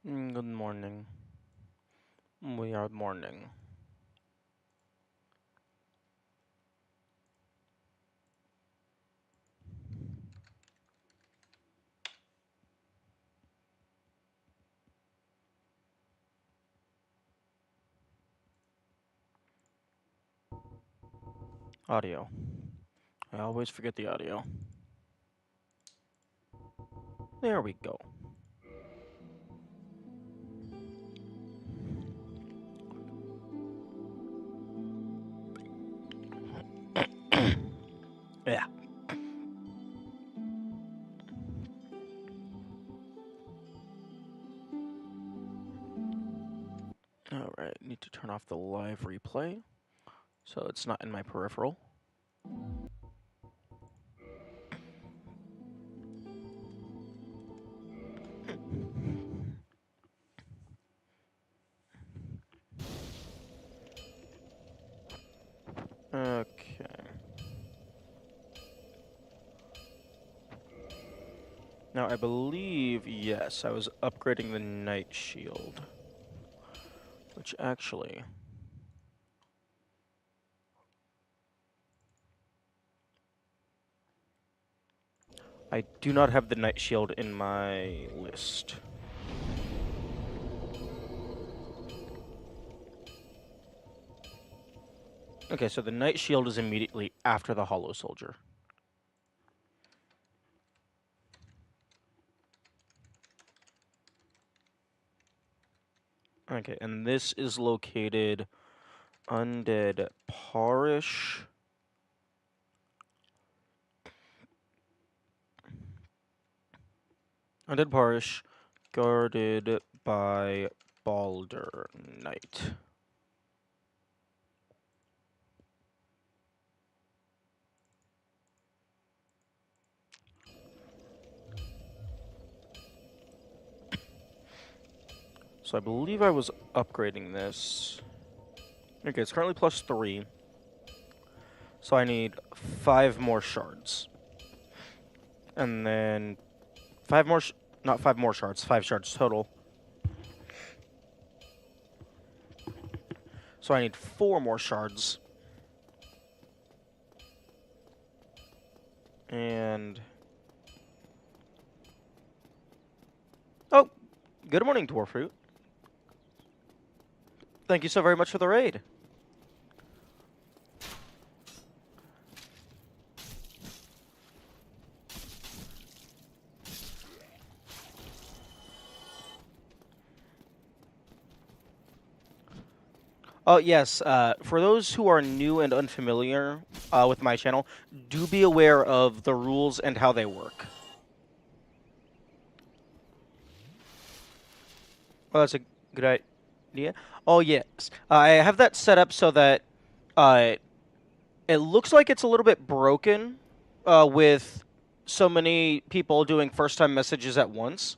Good morning. We are morning. Audio. I always forget the audio. There we go. Yeah. Alright, need to turn off the live replay so it's not in my peripheral. Okay. Now, I believe, yes, I was upgrading the Night Shield. Which actually... I do not have the Night Shield in my list. Okay, so the Night Shield is immediately after the Hollow Soldier. Okay, and this is located Undead Parish. Undead Parish, guarded by Balder Knight. So I believe I was upgrading this. Okay, it's currently +3. So I need 5 more shards. And then 5 more, not 5 more shards, 5 shards total. So I need 4 more shards. And... oh, good morning, Dwarfroot. Thank you so very much for the raid. Oh, yes. For those who are new and unfamiliar with my channel, do be aware of the rules and how they work. Oh, that's a good idea. Oh, yes. I have that set up so that uh, it looks like it's a little bit broken with so many people doing first-time messages at once,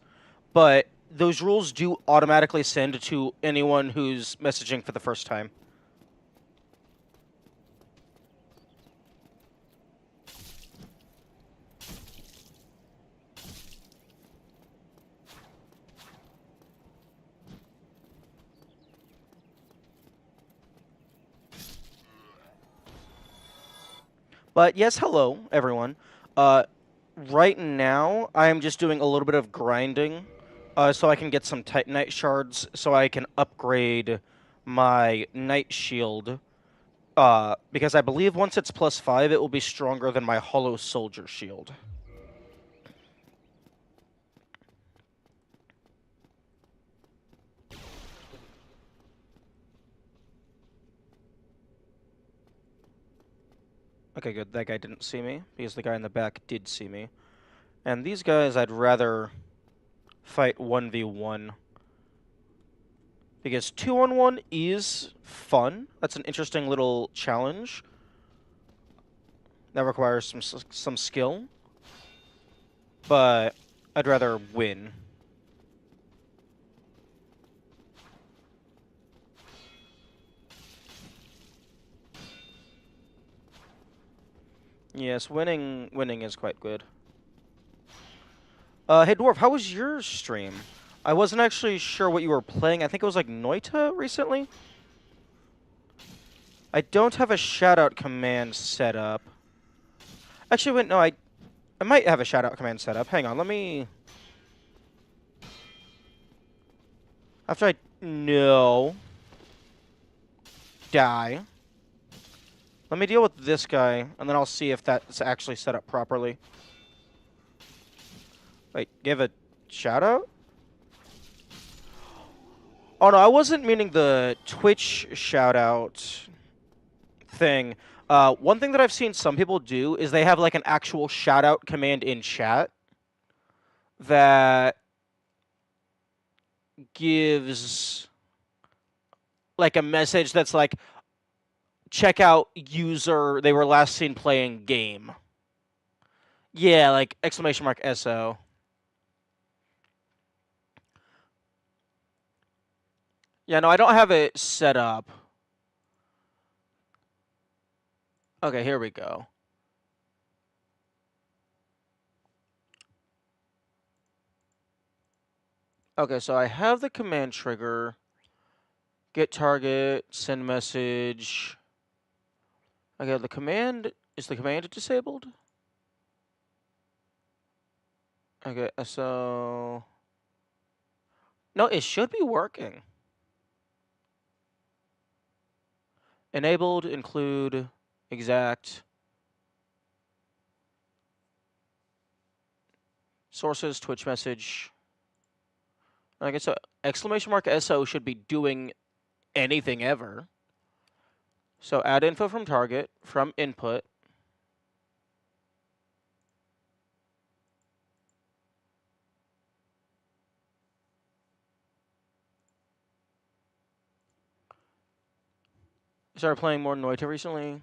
but those rules do automatically send to anyone who's messaging for the first time. But yes, hello, everyone. Right now, I'm just doing a little bit of grinding so I can get some Titanite shards so I can upgrade my Night Shield. Because I believe once it's +5, it will be stronger than my Hollow Soldier shield. Okay, good. That guy didn't see me, because the guy in the back did see me. And these guys, I'd rather fight 1v1. Because 2-on-1 is fun. That's an interesting little challenge. That requires some skill. But I'd rather win. Yes, winning is quite good. Hey, Dwarf, how was your stream? I wasn't actually sure what you were playing. I think it was like Noita recently. I don't have a shoutout command set up. Actually, wait, no, I might have a shoutout command set up. Hang on, let me... After I... No. Die. Let me deal with this guy, and then I'll see if that's actually set up properly. Wait, give a shoutout? Oh, no, I wasn't meaning the Twitch shoutout thing. One thing that I've seen some people do is they have like an actual shoutout command in chat that gives like a message that's like, check out user, they were last seen playing game. Yeah, like exclamation mark SO. Yeah, no, I don't have it set up. Okay, here we go. Okay, so I have the command trigger. Get target, send message. Okay, the command, is the command disabled? Okay, so... No, it should be working. Enabled, include, exact. Sources, Twitch message. I guess so. Exclamation mark SO should be doing anything ever. So add info from target, from input. I started playing more Noita recently.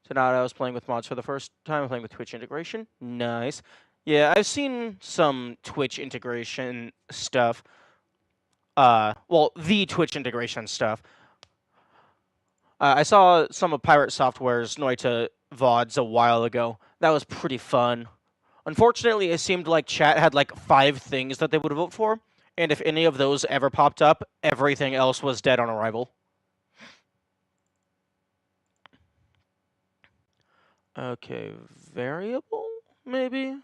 So now I was playing with mods for the first time. I'm playing with Twitch integration. Nice. Yeah, I've seen some Twitch integration stuff. Well, the Twitch integration stuff. I saw some of Pirate Software's Noita VODs a while ago. That was pretty fun. Unfortunately, it seemed like chat had like 5 things that they would vote for, and if any of those ever popped up, everything else was dead on arrival. Okay, variable, maybe?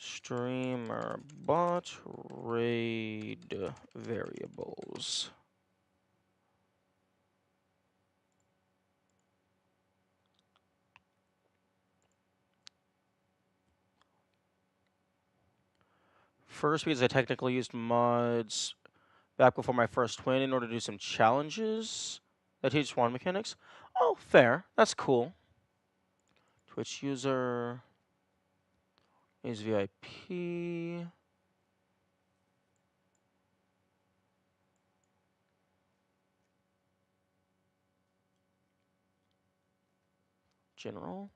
Streamer bot raid variables. First, because I technically used mods back before my first win in order to do some challenges that teach swan mechanics. Oh, fair. That's cool. Twitch user is VIP. General.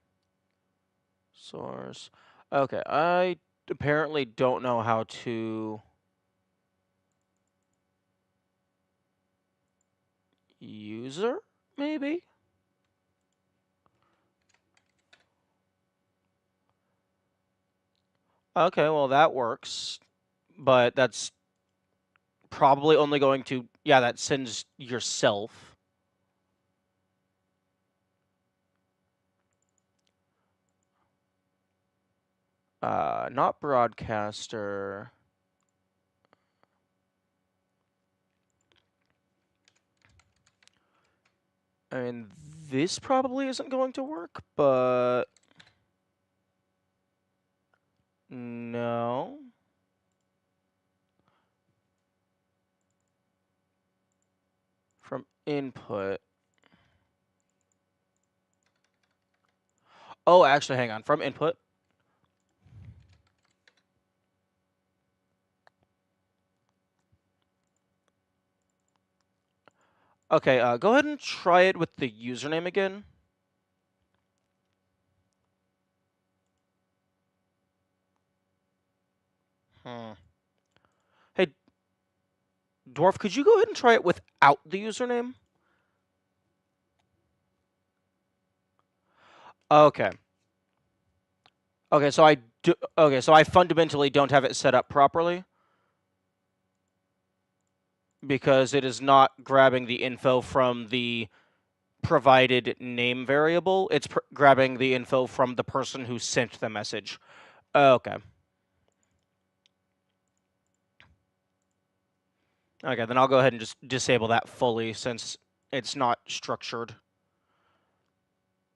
Source. Okay, I apparently don't know how to user, maybe? Okay, well that works. But that's probably only going to, yeah, that sends yourself. Not broadcaster. I mean, this probably isn't going to work, but no. From input. Oh, actually, hang on. From input. Okay, go ahead and try it with the username again. Hey, Dwarf, could you go ahead and try it without the username? Okay. Okay, so I Okay, so I fundamentally don't have it set up properly because it is not grabbing the info from the provided name variable. It's grabbing the info from the person who sent the message. Okay. Okay, then I'll go ahead and just disable that fully since it's not structured.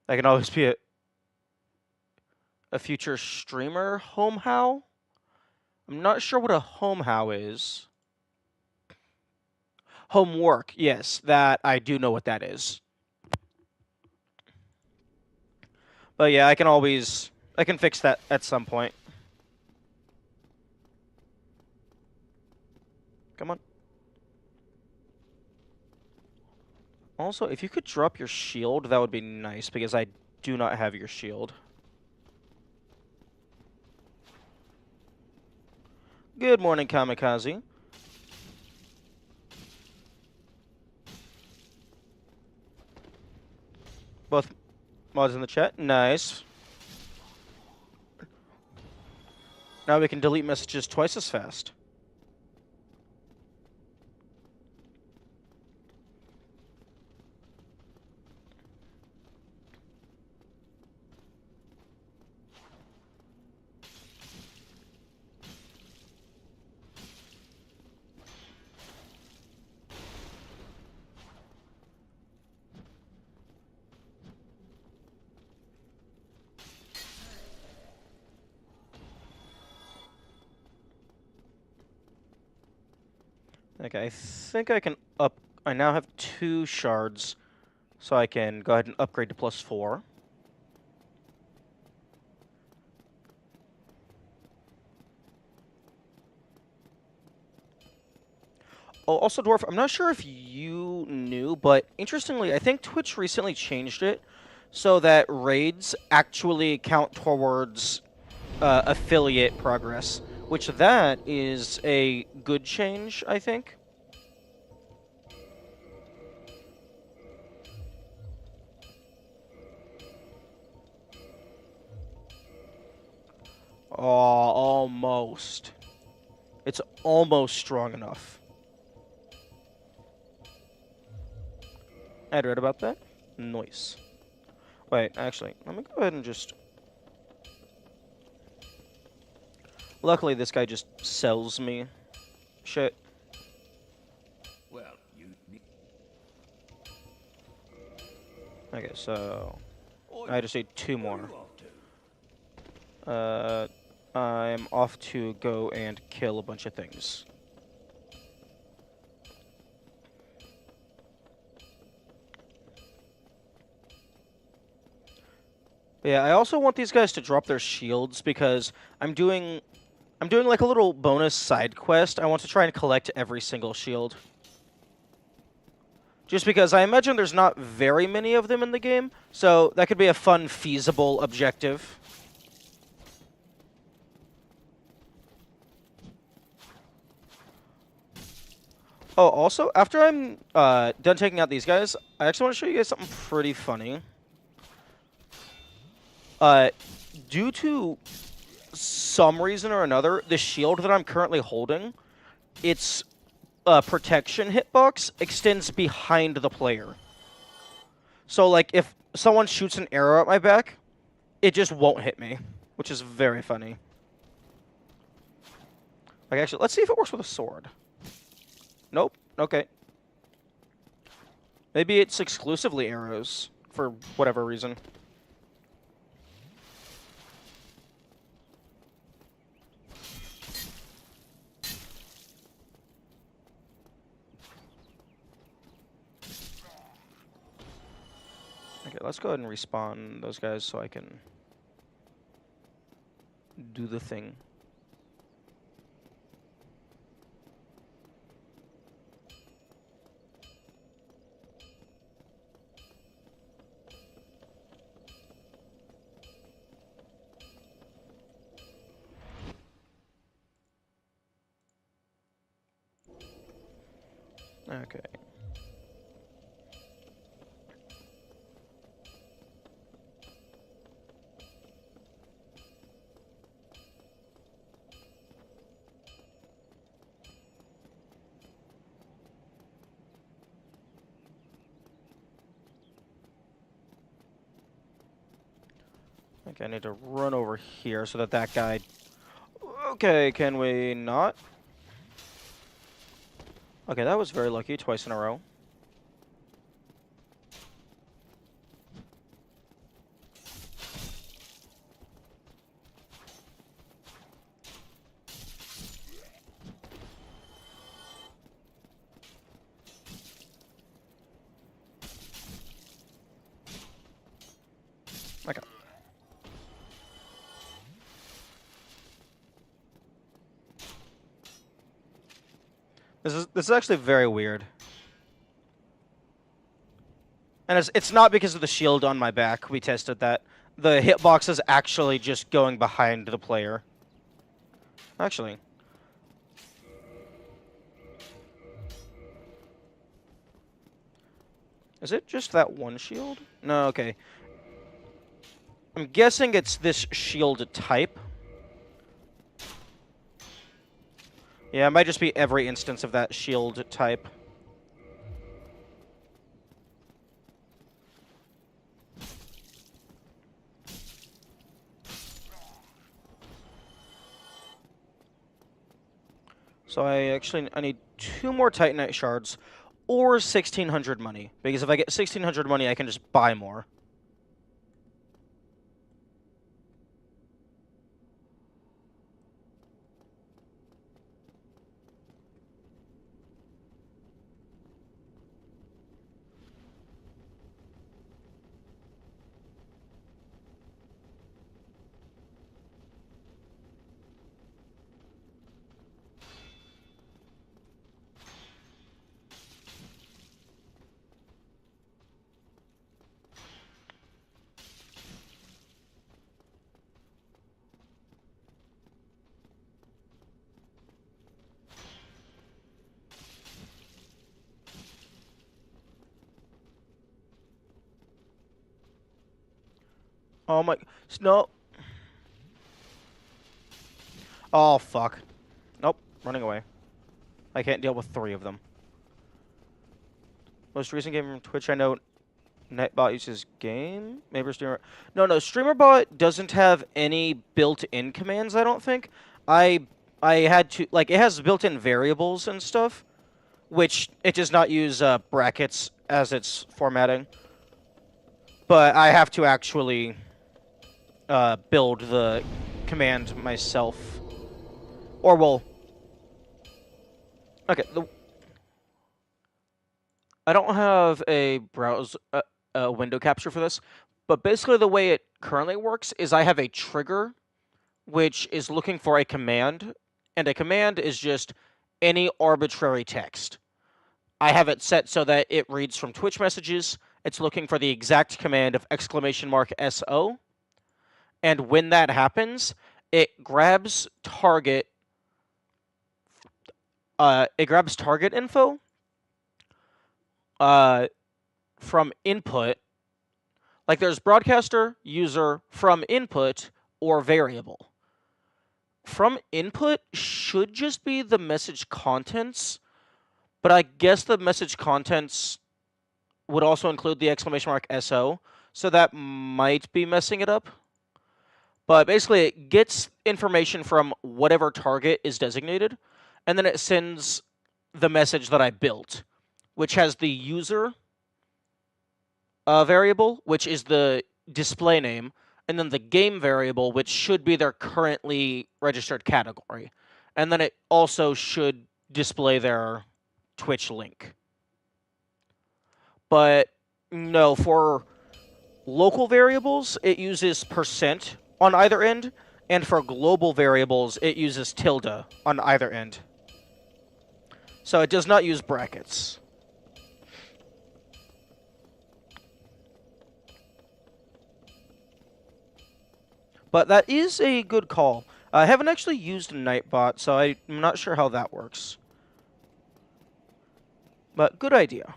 That can always be a future streamer home how. I'm not sure what a home how is. Homework, yes, that I do know what that is. But yeah, I can fix that at some point. Come on. Also, if you could drop your shield, that would be nice because I do not have your shield. Good morning, Kamikaze. Both mods in the chat. Nice. Now we can delete messages twice as fast. Okay, I think I can I now have 2 shards, so I can go ahead and upgrade to +4. Oh, also, Dwarf, I'm not sure if you knew, but interestingly, I think Twitch recently changed it so that raids actually count towards affiliate progress, which that is a good change, I think. Oh, almost. It's almost strong enough. I'd read about that. Nice. Wait, actually, let me go ahead and just... Luckily, this guy just sells me shit. Well, you... Okay, so... I just need 2 more. I'm off to go and kill a bunch of things. Yeah, I also want these guys to drop their shields because I'm doing like a little bonus side quest. I want to try and collect every single shield. Just because I imagine there's not very many of them in the game, so that could be a fun, feasible objective. Oh, also, after I'm done taking out these guys, I actually want to show you guys something pretty funny. Due to some reason or another, the shield that I'm currently holding, its protection hitbox extends behind the player. So, like, if someone shoots an arrow at my back, it just won't hit me, which is very funny. Like, actually, let's see if it works with a sword. Nope. Okay. Maybe it's exclusively arrows, for whatever reason. Okay, let's go ahead and respawn those guys so I can do the thing. Okay. Okay, I need to run over here so that that guy... Okay, can we not? Okay, that was very lucky, twice in a row. Okay. This is actually very weird. And it's not because of the shield on my back. We tested that. The hitbox is actually just going behind the player. Actually. Is it just that one shield? No, okay. I'm guessing it's this shield type. Yeah, it might just be every instance of that shield type. So I need 2 more Titanite shards or 1,600 money. Because if I get 1,600 money, I can just buy more. Oh my... No. Oh, fuck. Nope. Running away. I can't deal with 3 of them. Most recent game from Twitch I know Nightbot uses game? Maybe Streamer... No, StreamerBot doesn't have any built-in commands, I don't think. I had to... Like, it has built-in variables and stuff, which it does not use brackets as its formatting. But I have to actually build the command myself. Or, well... Okay, I don't have a window capture for this, but basically the way it currently works is I have a trigger, which is looking for a command, and a command is just any arbitrary text. I have it set so that it reads from Twitch messages. It's looking for the exact command of !SO, and when that happens, it grabs target. It grabs target info from input. Like there's broadcaster, user, from input, or variable. From input should just be the message contents, but I guess the message contents would also include the !SO, so that might be messing it up. But basically, it gets information from whatever target is designated, and then it sends the message that I built, which has the user variable, which is the display name, and then the game variable, which should be their currently registered category. And then it also should display their Twitch link. But no, for local variables, it uses % on either end, and for global variables, it uses tilde on either end. So it does not use brackets. But that is a good call. I haven't actually used Nightbot, so I'm not sure how that works. But good idea.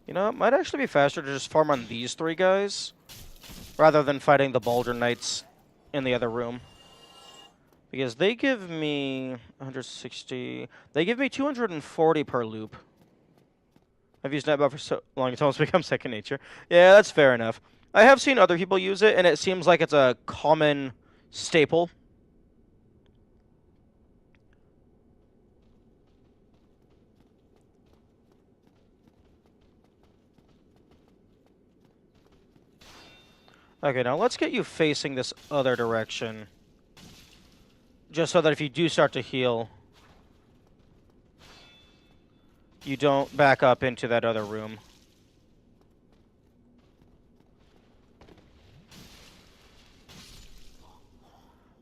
You know, it might actually be faster to just farm on these 3 guys rather than fighting the Baldr Knights in the other room. Because they give me 160... They give me 240 per loop. I've used Nightbot for so long, it's almost become second nature. Yeah, that's fair enough. I have seen other people use it, and it seems like it's a common staple. Okay, now let's get you facing this other direction. Just so that if you do start to heal, you don't back up into that other room.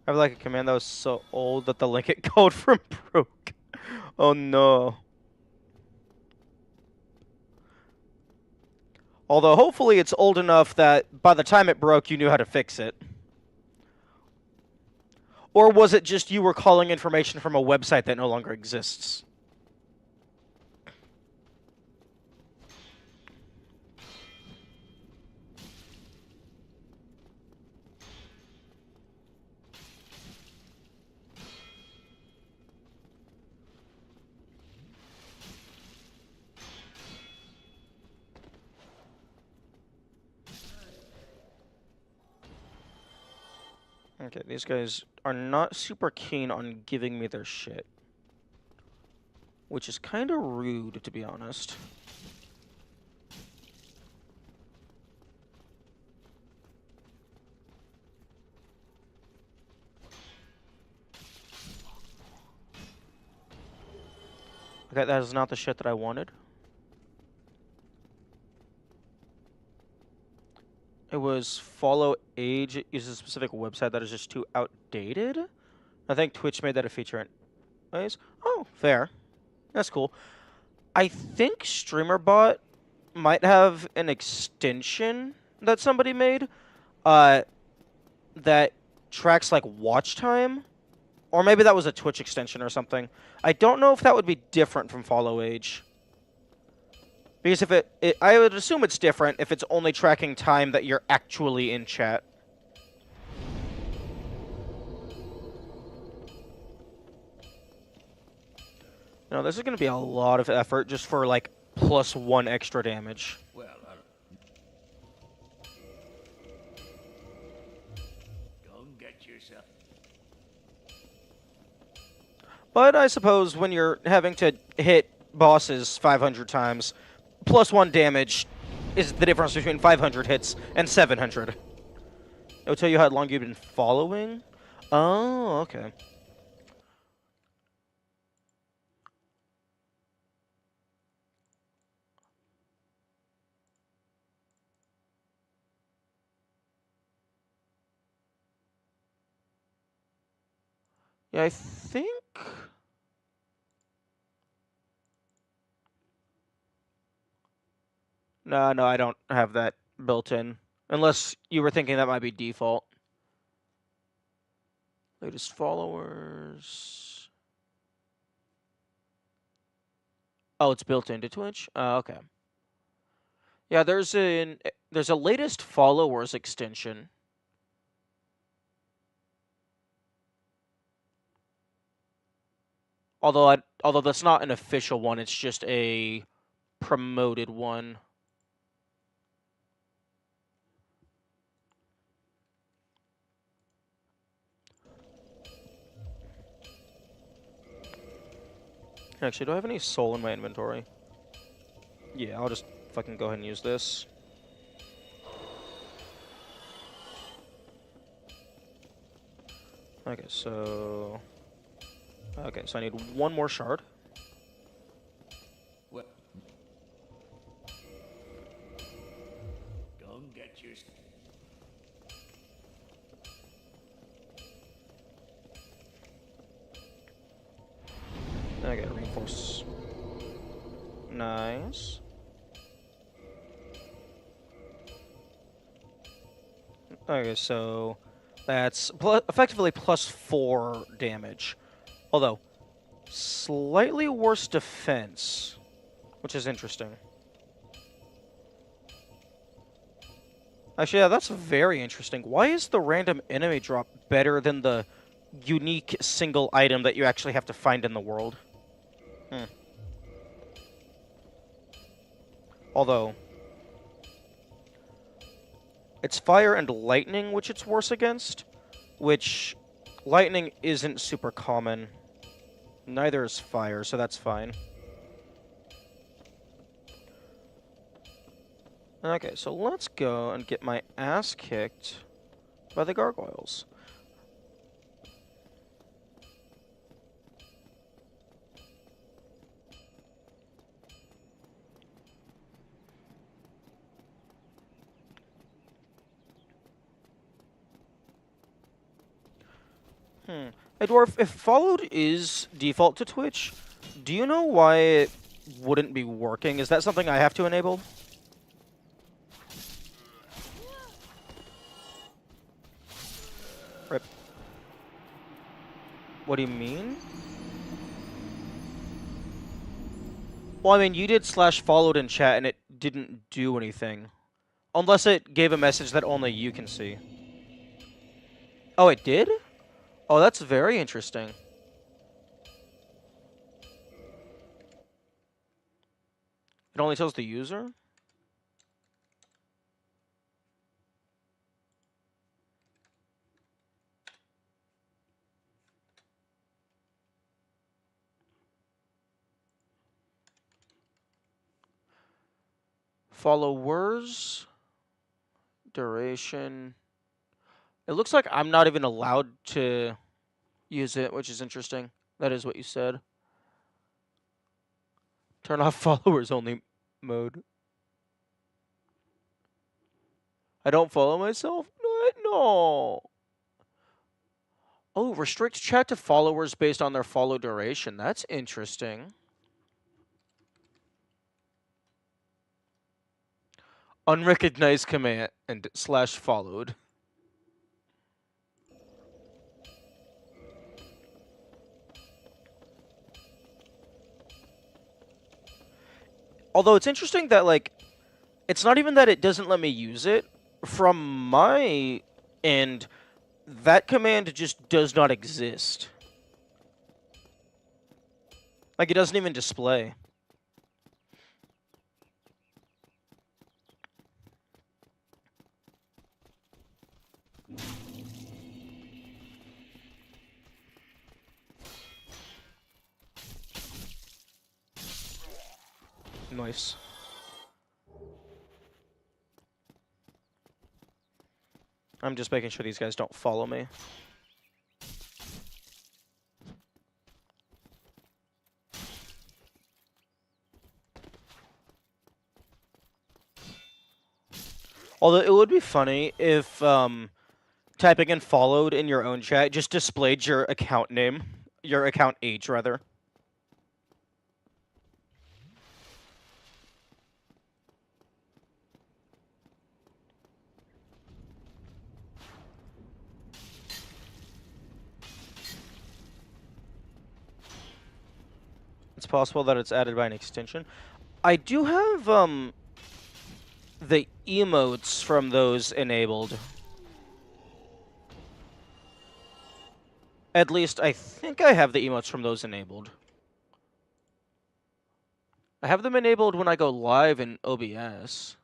I have like a command that was so old that the link it code from broke. Oh no. Although hopefully it's old enough that by the time it broke, you knew how to fix it. Or was it just you were calling information from a website that no longer exists? Okay, these guys are not super keen on giving me their shit. Which is kind of rude, to be honest. Okay, that is not the shit that I wanted. It was follow age. It uses a specific website that is just too outdated. I think Twitch made that a feature anyways. Oh, fair. That's cool. I think StreamerBot might have an extension that somebody made that tracks like watch time. Or maybe that was a Twitch extension or something. I don't know if that would be different from follow age. Because if I would assume it's different if it's only tracking time that you're actually in chat. No, this is going to be a lot of effort just for, like, +1 extra damage. Well, don't get yourself. But I suppose when you're having to hit bosses 500 times, +1 damage is the difference between 500 hits and 700. It will tell you how long you've been following. Oh, okay. Yeah, I think... No, I don't have that built in. Unless you were thinking that might be default. Latest followers. Oh, it's built into Twitch? Oh, okay. Yeah, there's a latest followers extension. Although that's not an official one, it's just a promoted one. Actually, do I have any soul in my inventory? Yeah, I'll just fucking go ahead and use this. Okay, so I need one more shard. What? Don't get yourself. I gotta reinforce. Nice. Okay, so that's effectively +4 damage. Although, slightly worse defense, which is interesting. Actually, yeah, that's very interesting. Why is the random enemy drop better than the unique single item that you actually have to find in the world? Hmm. Although, it's fire and lightning which it's worse against, which lightning isn't super common. Neither is fire, so that's fine. Okay, so let's go and get my ass kicked by the gargoyles. Hmm. Hey, Dwarf, if followed is default to Twitch, do you know why it wouldn't be working? Is that something I have to enable? Rip. What do you mean? Well, I mean, you did slash followed in chat and it didn't do anything. Unless it gave a message that only you can see. Oh, it did? Oh, that's very interesting. It only tells the user? Followers. Duration. It looks like I'm not even allowed to use it, which is interesting. That is what you said. Turn off followers only mode. I don't follow myself? No. Oh, restrict chat to followers based on their follow duration. That's interesting. Unrecognized command and slash followed. Although it's interesting that, like, it's not even that it doesn't let me use it. From my end, that command just does not exist. Like, it doesn't even display. Nice. I'm just making sure these guys don't follow me. Although it would be funny if typing in followed in your own chat just displayed your account name, your account age rather. It's possible that it's added by an extension. I do have the emotes from those enabled. At least I think I have the emotes from those enabled. I have them enabled when I go live in OBS.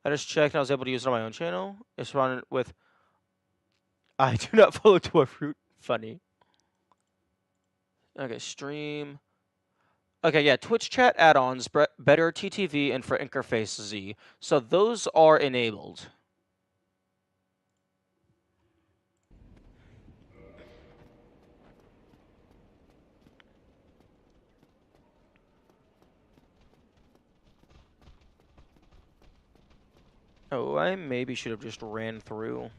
I just checked and I was able to use it on my own channel. It's run with I do not follow Dwarfroot. Funny. Okay, stream. Okay, yeah, Twitch chat add-ons, better TTV, and for interface Z. So those are enabled. Oh, I maybe should have just ran through.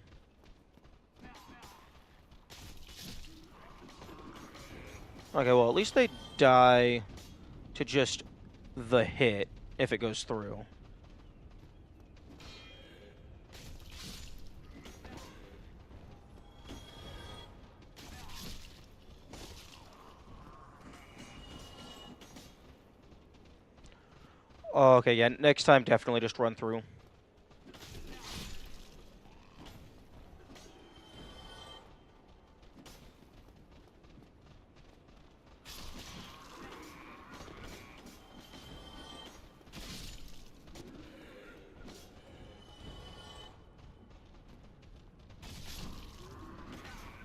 Okay, well, at least they die to just the hit if it goes through. Oh, okay, yeah. Next time, definitely just run through.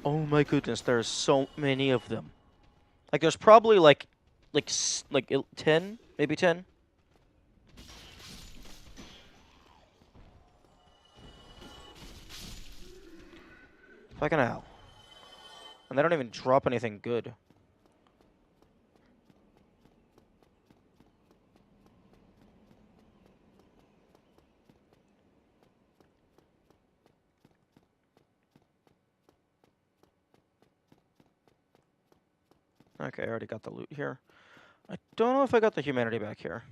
Oh my goodness, there's so many of them. Like, there's probably like 10, maybe 10. Fucking hell. And they don't even drop anything good. Okay, I already got the loot here. I don't know if I got the humanity back here.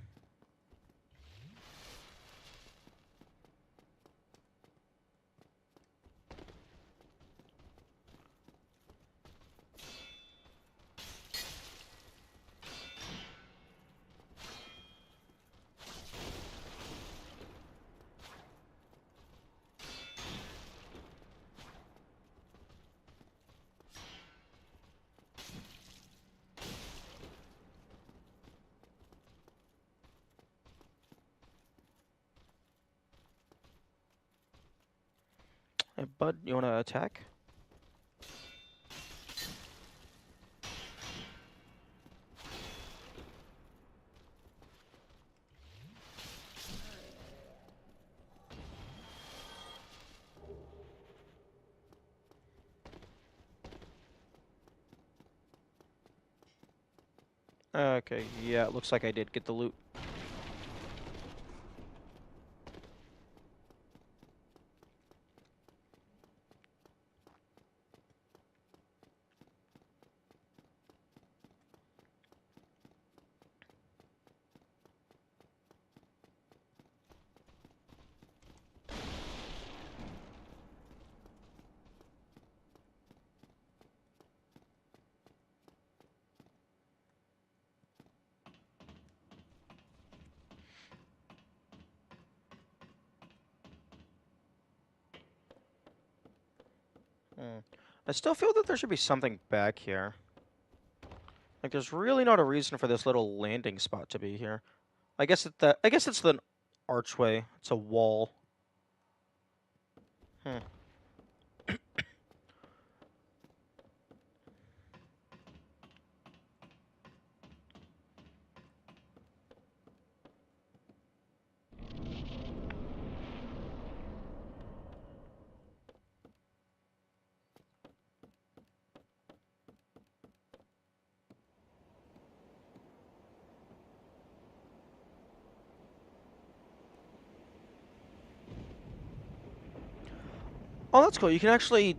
Hey, bud, you wanna attack? Okay, yeah, it looks like I did get the loot. Hmm. I still feel that there should be something back here. Like, there's really not a reason for this little landing spot to be here. I guess it's the archway. It's a wall. Hmm. Oh, that's cool. You can actually,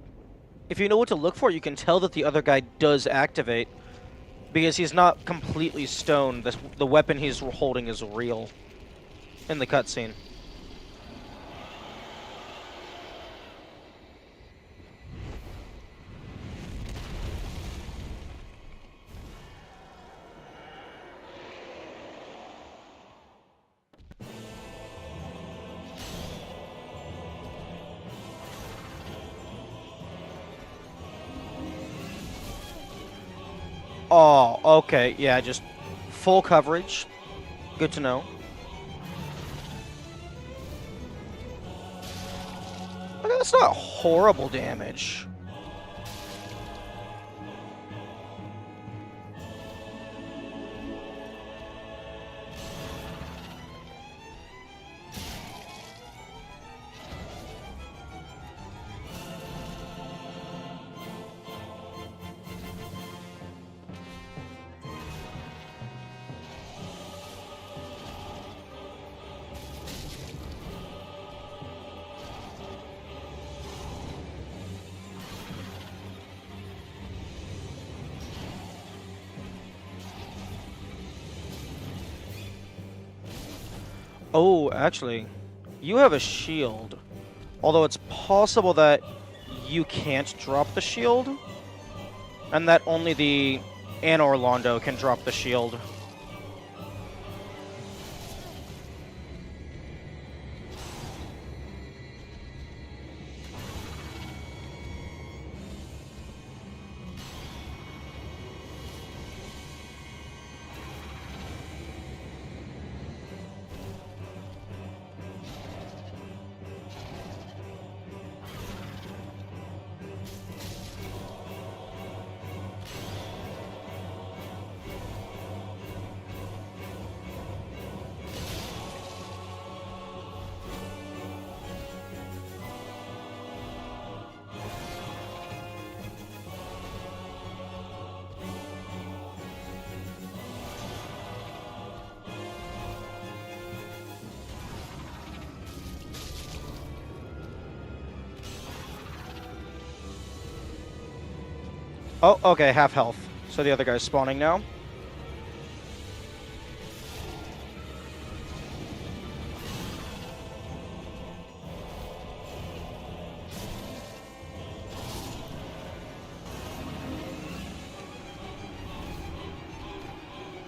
if you know what to look for, you can tell that the other guy does activate because he's not completely stoned. The weapon he's holding is real in the cutscene. Oh, okay. Yeah, just full coverage. Good to know. Okay, that's not horrible damage. Oh, actually, you have a shield. Although it's possible that you can't drop the shield, and that only the Anor Londo can drop the shield. Oh, okay, half health. So the other guy's spawning now.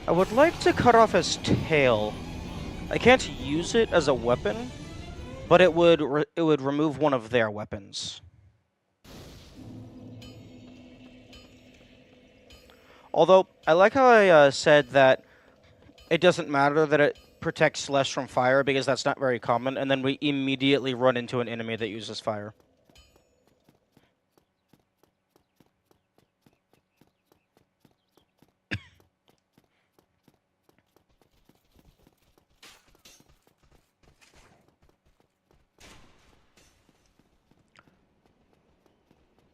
I would like to cut off his tail. I can't use it as a weapon, but it would remove one of their weapons. Although I like how I said that it doesn't matter that it protects less from fire because that's not very common, and then we immediately run into an enemy that uses fire.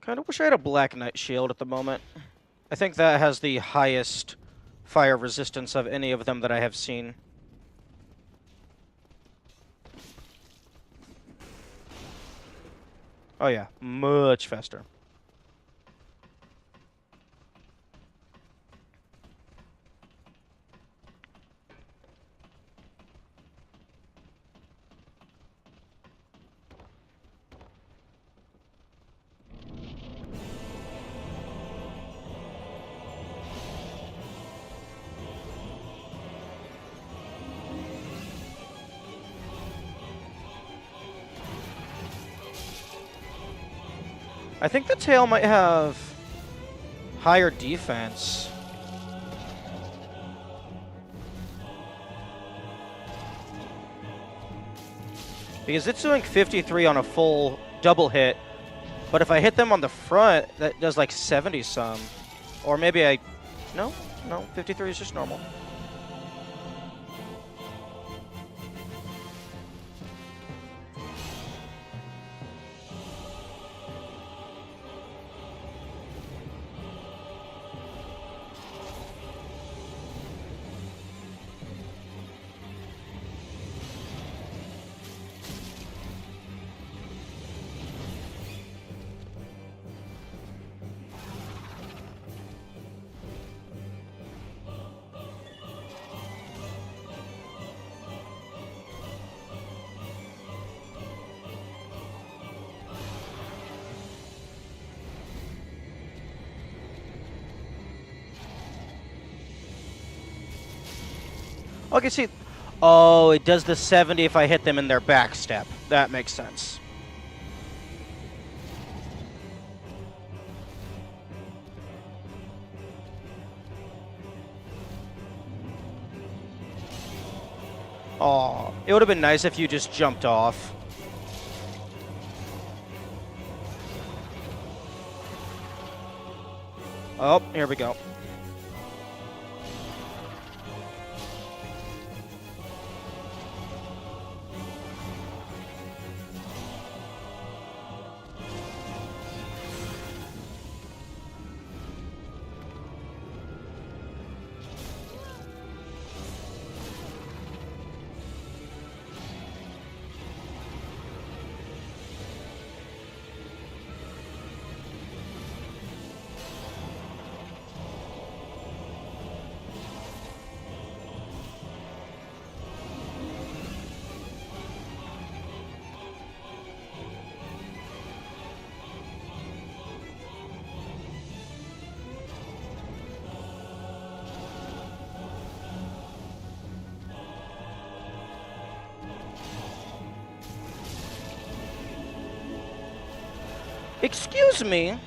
Kind of wish I had a Black Knight shield at the moment. I think that has the highest fire resistance of any of them that I have seen. Oh yeah, much faster. I think the tail might have higher defense. Because it's doing 53 on a full double hit, but if I hit them on the front, that does like 70 some. Or maybe no, 53 is just normal. Okay, see. Oh, it does the 70 if I hit them in their back step. That makes sense. Oh, it would have been nice if you just jumped off. Oh, here we go. Excuse me.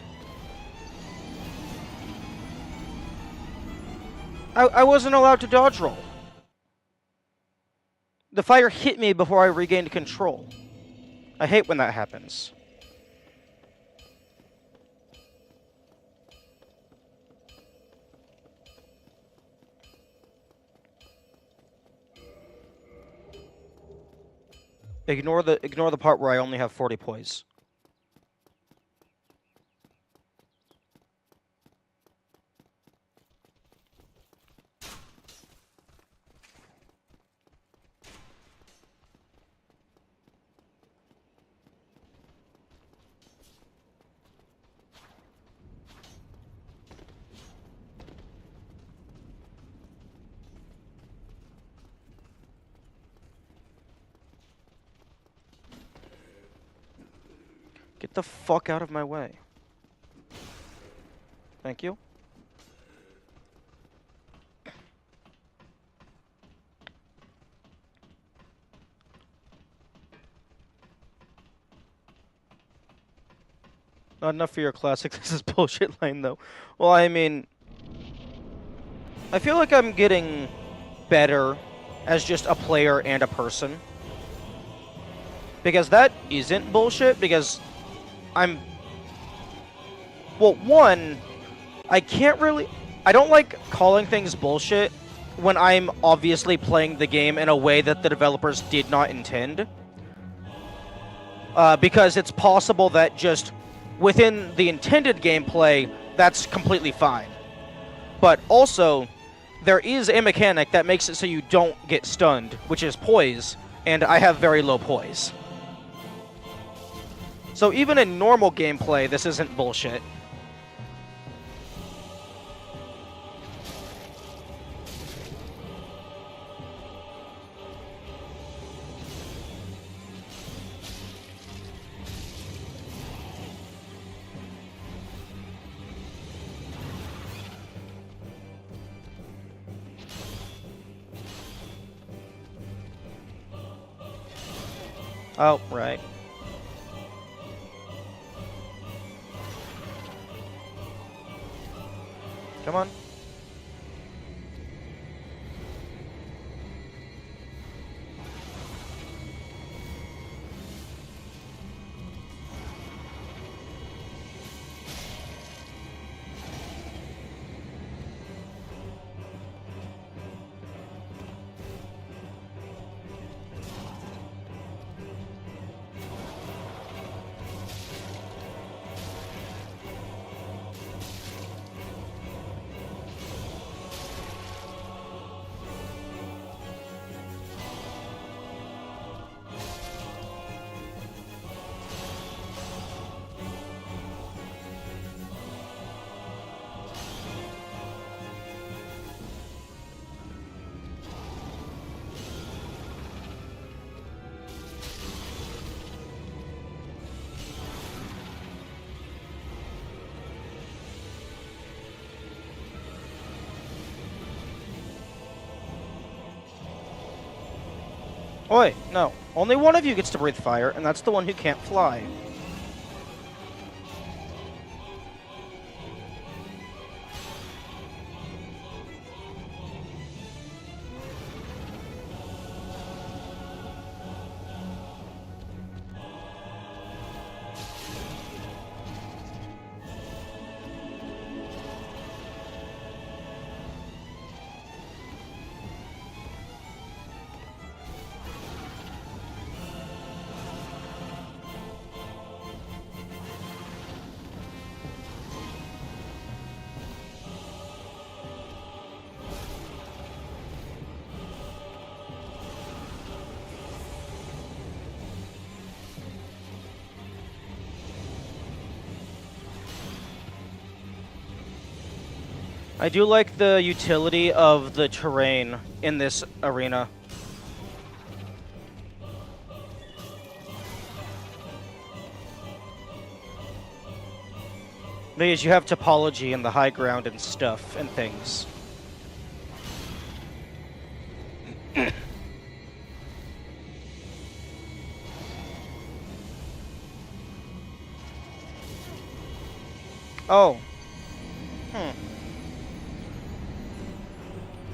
I wasn't allowed to dodge roll. The fire hit me before I regained control. I hate when that happens. Ignore the part where I only have 40 poise. Get the fuck out of my way. Thank you. Not enough for your classic. This is bullshit line, though. Well, I mean, I feel like I'm getting better as just a player and a person. Because that isn't bullshit, because I'm... Well, one, I don't like calling things bullshit when I'm obviously playing the game in a way that the developers did not intend. Because it's possible that just within the intended gameplay, that's completely fine. But also, there is a mechanic that makes it so you don't get stunned, which is poise, and I have very low poise. So even in normal gameplay, this isn't bullshit. Oh, right. Come on. Oh, wait, no. Only one of you gets to breathe fire, and that's the one who can't fly. I do like the utility of the terrain in this arena. Because you have topology in the high ground and stuff and things. Oh.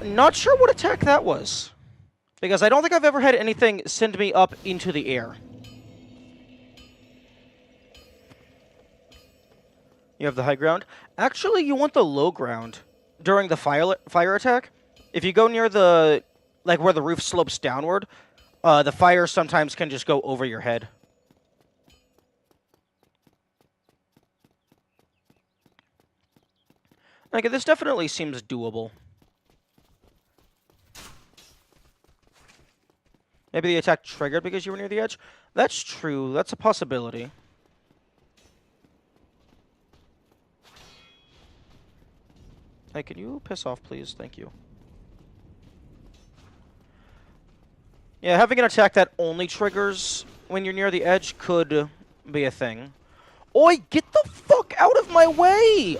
Not sure what attack that was. Because I don't think I've ever had anything send me up into the air. You have the high ground. Actually, you want the low ground during the fire attack. If you go near the, like where the roof slopes downward, the fire sometimes can just go over your head. Like, this definitely seems doable. Maybe the attack triggered because you were near the edge? That's true. That's a possibility. Hey, can you piss off, please? Thank you. Yeah, having an attack that only triggers when you're near the edge could be a thing. Oi, get the fuck out of my way!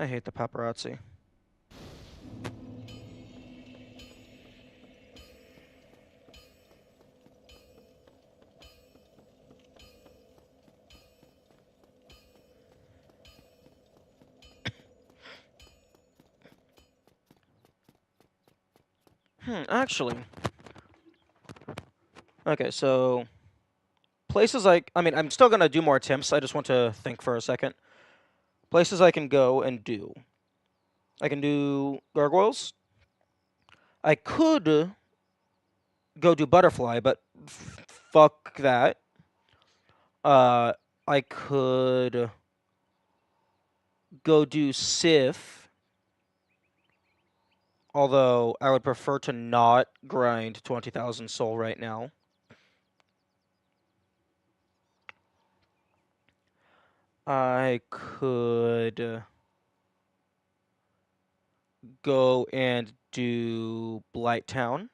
I hate the paparazzi. Actually. Okay, so places like, I mean, I'm still gonna do more attempts. I just want to think for a second. Places I can go and do. I can do gargoyles. I could go do butterfly, but fuck that. Uh, I could go do Sif, although I would prefer to not grind 20,000 soul right now. I could go and do Blight Town.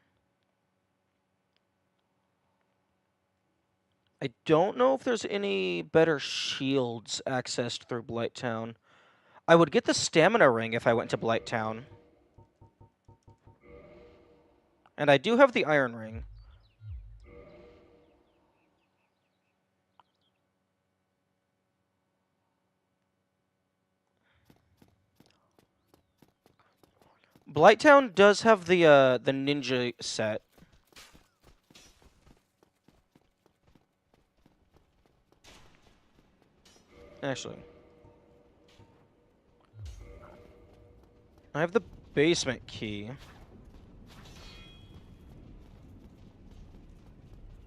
I don't know if there's any better shields accessed through Blight Town. I would get the stamina ring if I went to Blight Town. And I do have the iron ring. Blighttown does have the ninja set. Actually, I have the basement key.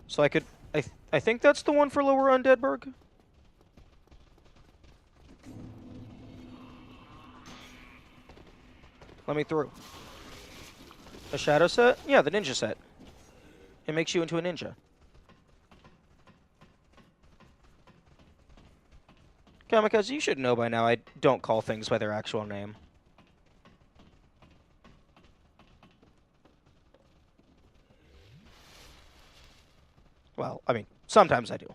So I could I think that's the one for Lower Undeadburg. Let me through. The shadow set? Yeah, the ninja set. It makes you into a ninja. Kamikaze, you should know by now I don't call things by their actual name. Well, I mean, sometimes I do.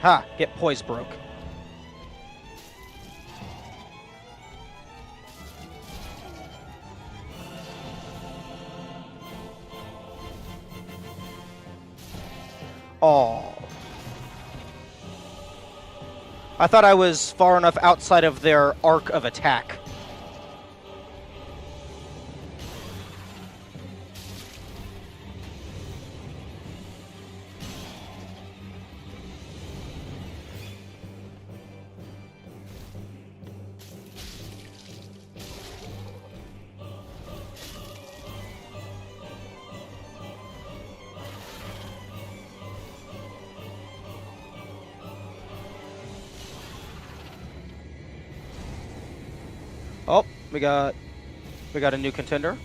Ha! Get poise broke. Oh. I thought I was far enough outside of their arc of attack. Oh, we got a new contender.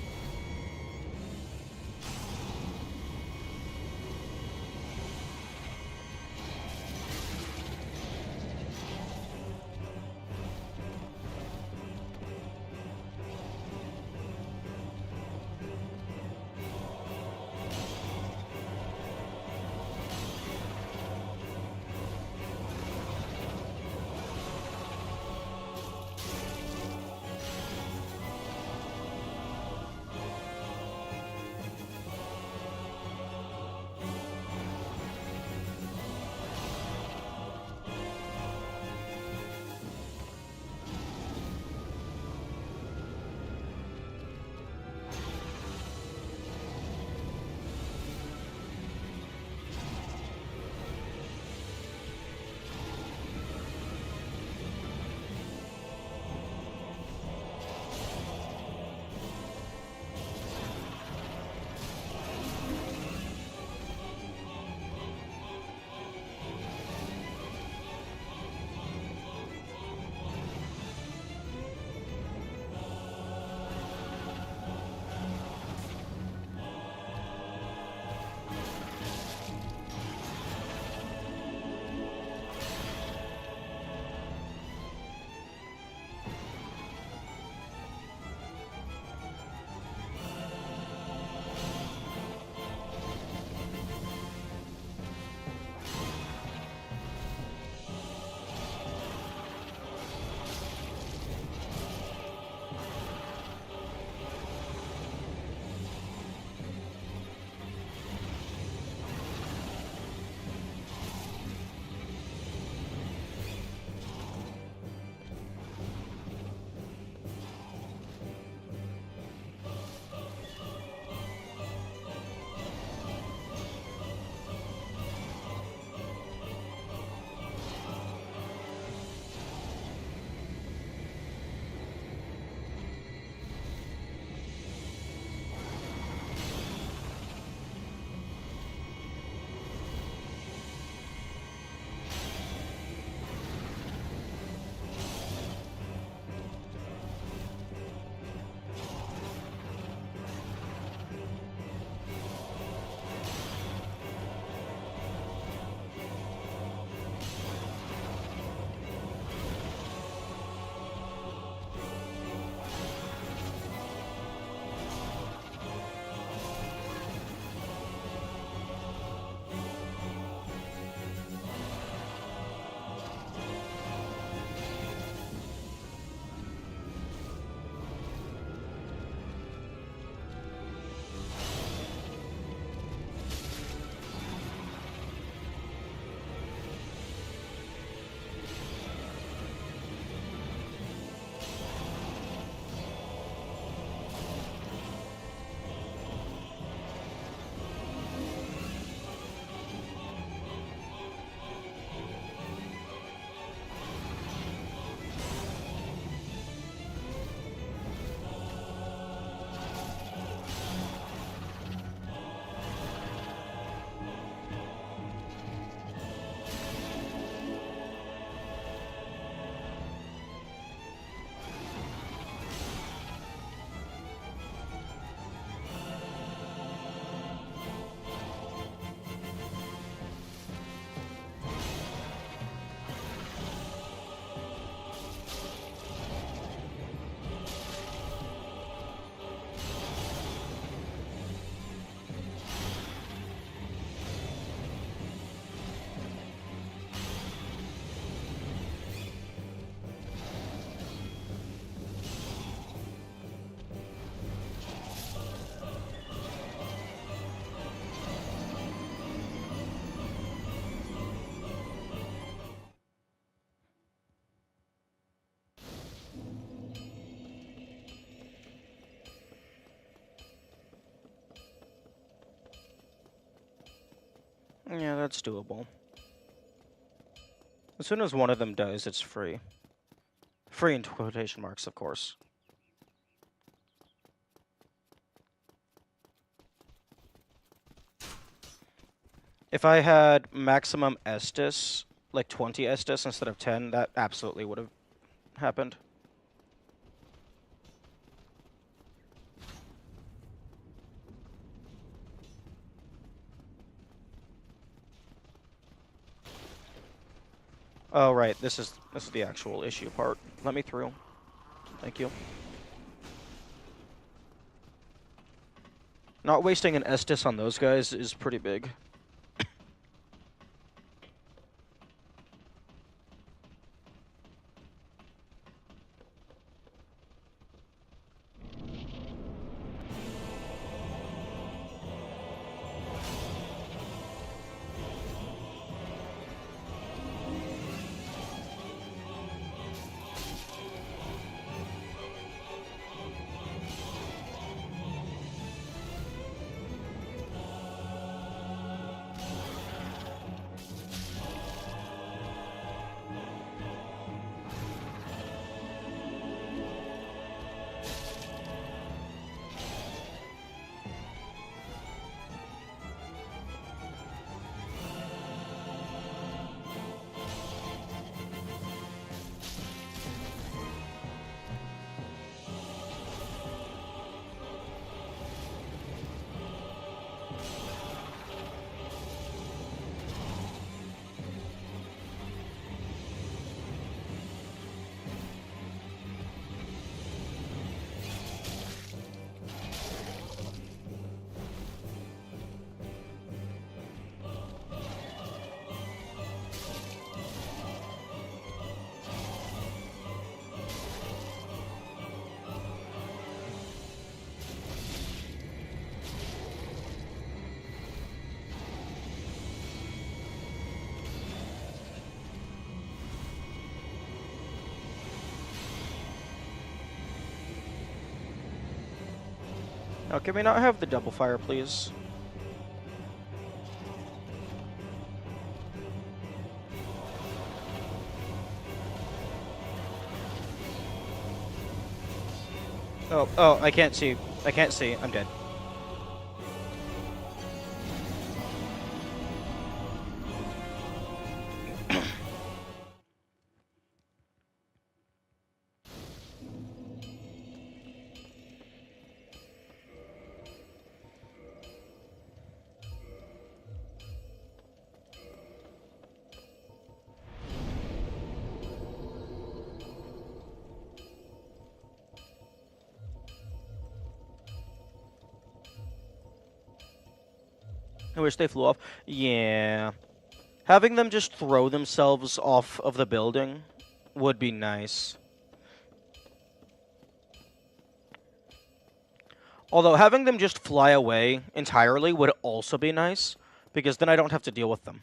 Yeah, that's doable. As soon as one of them dies, it's free. Free in quotation marks, of course. If I had maximum Estus, like 20 Estus instead of 10, that absolutely would have happened. Oh, right, this is the actual issue part. Let me through. Thank you. Not wasting an Estus on those guys is pretty big. Now, can we not have the double fire, please? Oh, I can't see. I can't see. I'm dead. I wish they flew off. Yeah. Having them just throw themselves off of the building would be nice. Although having them just fly away entirely would also be nice, because then I don't have to deal with them.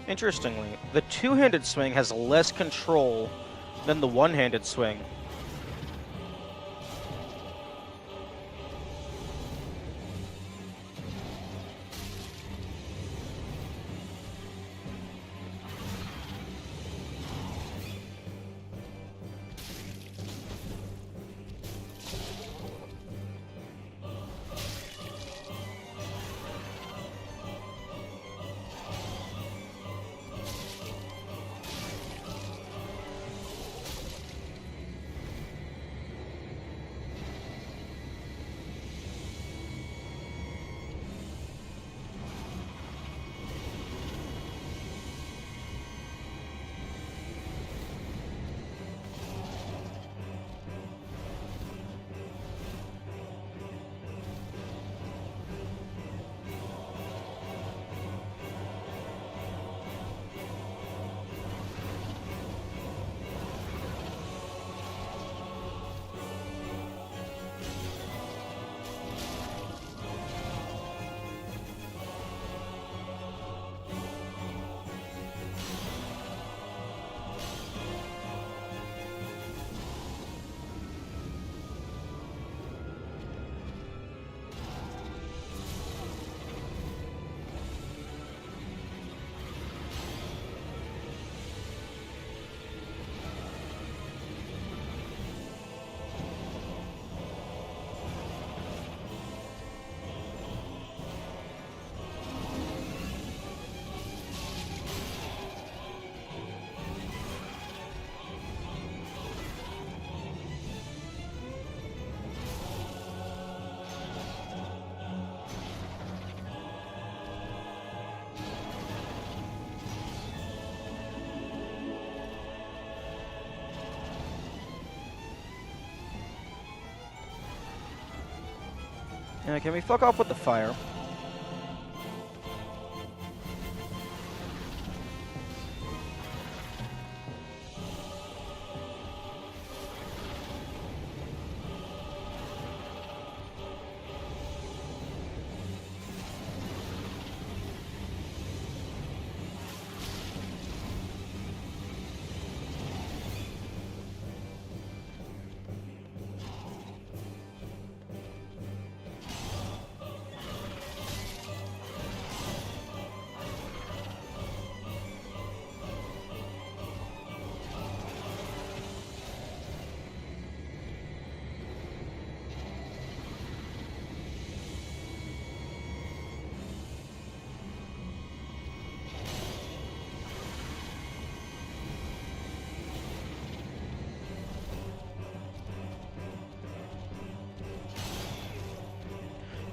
Interestingly, the two-handed swing has less control than the one-handed swing. Yeah, can we fuck off with the fire?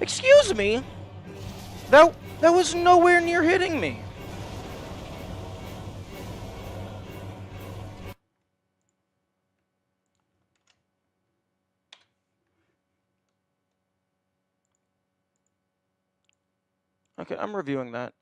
Excuse me? That was nowhere near hitting me. Okay, I'm reviewing that.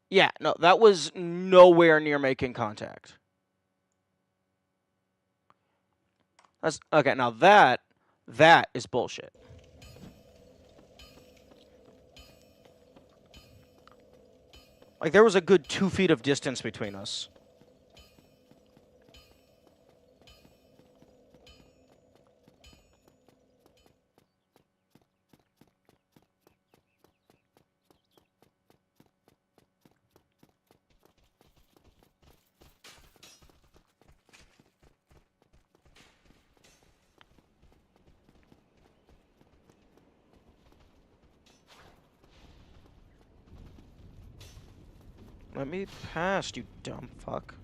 Yeah, no, that was nowhere near making contact. That's okay. Now that is bullshit. Like there was a good 2 feet of distance between us. Let me pass, you dumb fuck.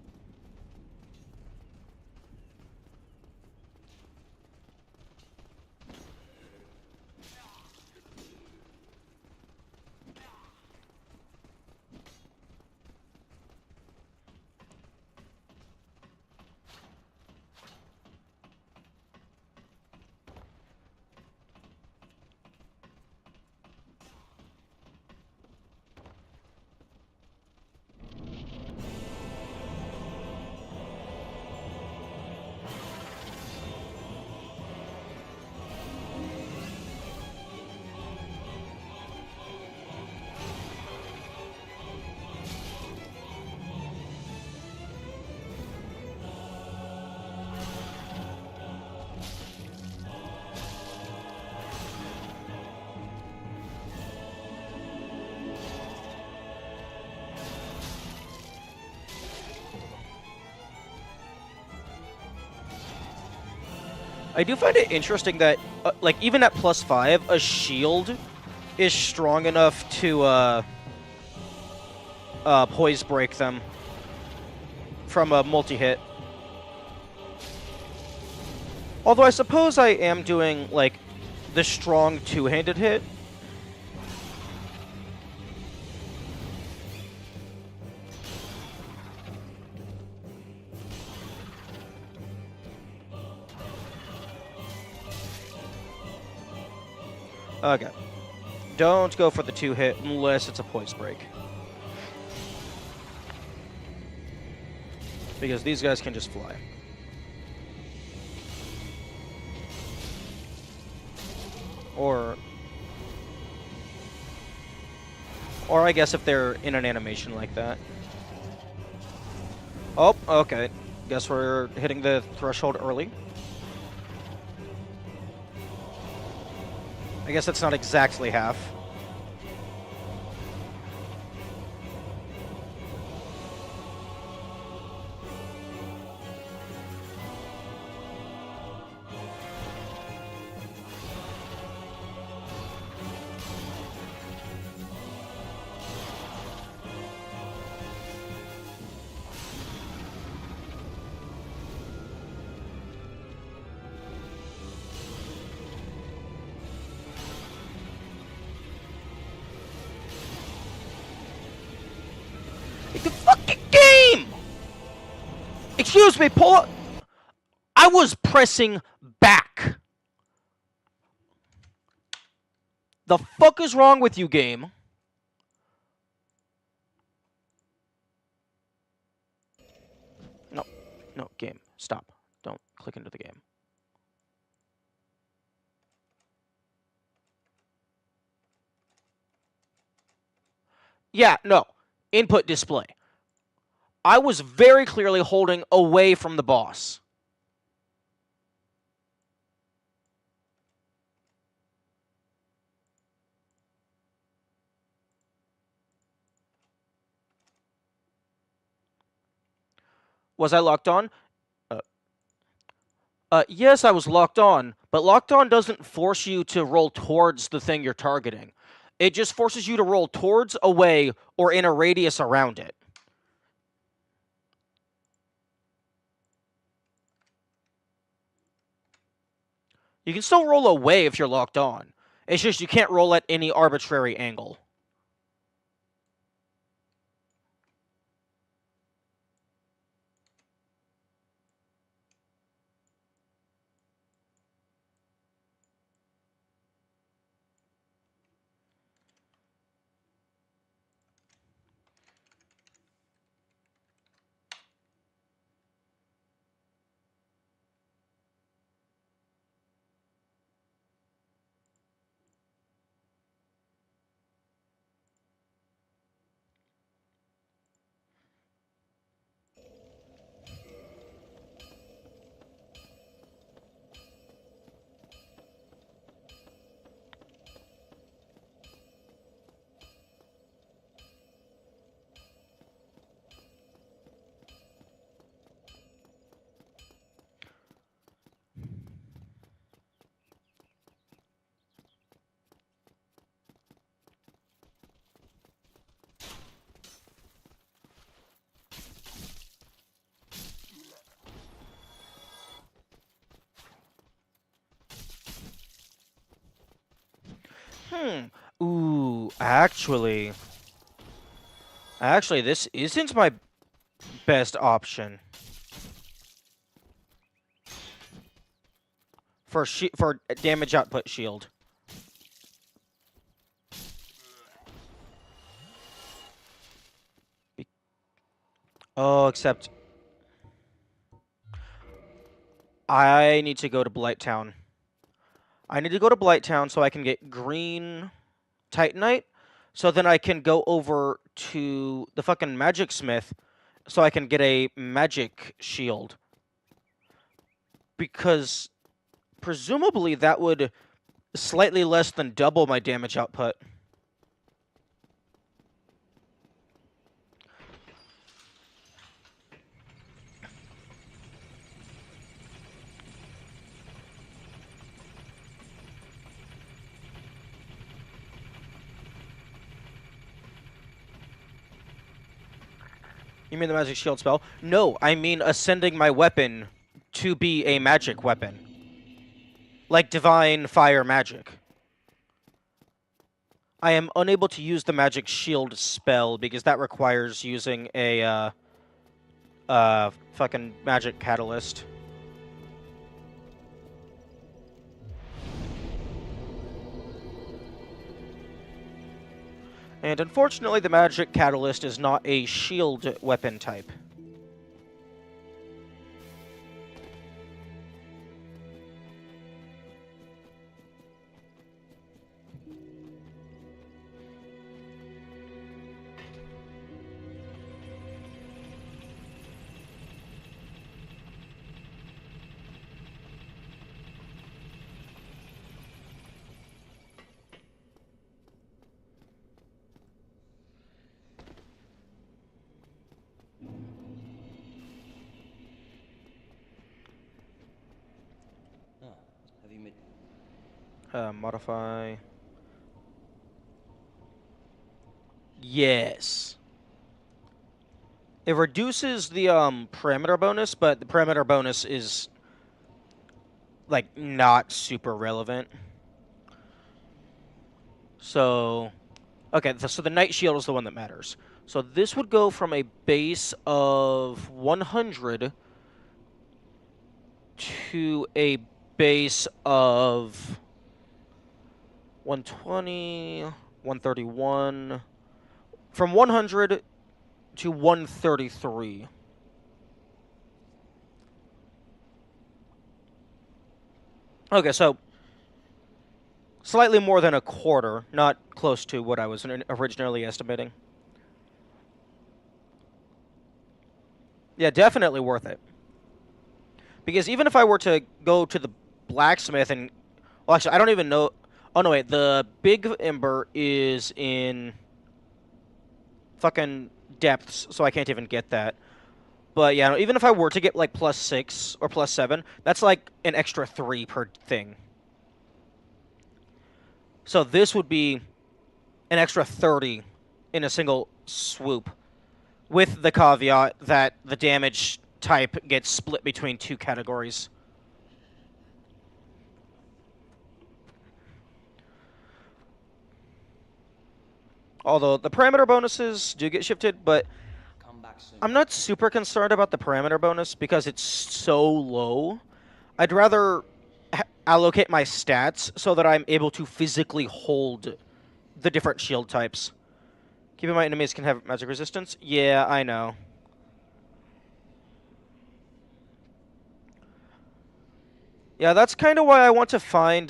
I do find it interesting that, like, even at +5, a shield is strong enough to, poise break them from a multi-hit. Although I suppose I am doing, like, the strong two-handed hit. Okay. Don't go for the two-hit unless it's a poise break. Because these guys can just fly. Or I guess if they're in an animation like that. Oh, okay. Guess we're hitting the threshold early. I guess that's not exactly half. The fucking game! Excuse me, pull up. I was pressing back. The fuck is wrong with you, game? No. No, game. Stop. Don't click into the game. Yeah, no. Input display. I was very clearly holding away from the boss. Was I locked on? Yes, I was locked on, but locked on doesn't force you to roll towards the thing you're targeting. It just forces you to roll towards, away, or in a radius around it. You can still roll away if you're locked on. It's just you can't roll at any arbitrary angle. Ooh, actually, this isn't my best option for damage output shield. Oh, except I need to go to Blighttown. I need to go to Blighttown so I can get green Titanite, so then I can go over to the fucking Magic Smith so I can get a magic shield. Because presumably that would slightly less than double my damage output. You mean the magic shield spell? No, I mean ascending my weapon to be a magic weapon. Like divine fire magic. I am unable to use the magic shield spell because that requires using a fucking magic catalyst. And unfortunately, the magic catalyst is not a shield weapon type. Ah, have you made... Modify. Yes. It reduces the parameter bonus, but the parameter bonus is like not super relevant. So, okay, so the Night Shield is the one that matters. So this would go from a base of 100 to a base of 120, 131, from 100 to 133. Okay, so slightly more than a quarter, not close to what I was originally estimating. Yeah, definitely worth it. Because even if I were to go to the blacksmith and... Well, actually, I don't even know... Oh, no, wait. The big ember is in fucking depths, so I can't even get that. But, yeah, even if I were to get, like, +6 or +7, that's, like, an extra 3 per thing. So this would be an extra 30 in a single swoop, with the caveat that the damage type gets split between 2 categories. Although the parameter bonuses do get shifted, but Come back soon. I'm not super concerned about the parameter bonus because it's so low. I'd rather allocate my stats so that I'm able to physically hold the different shield types. Keep in mind enemies can have magic resistance. Yeah, I know. Yeah, that's kind of why I want to find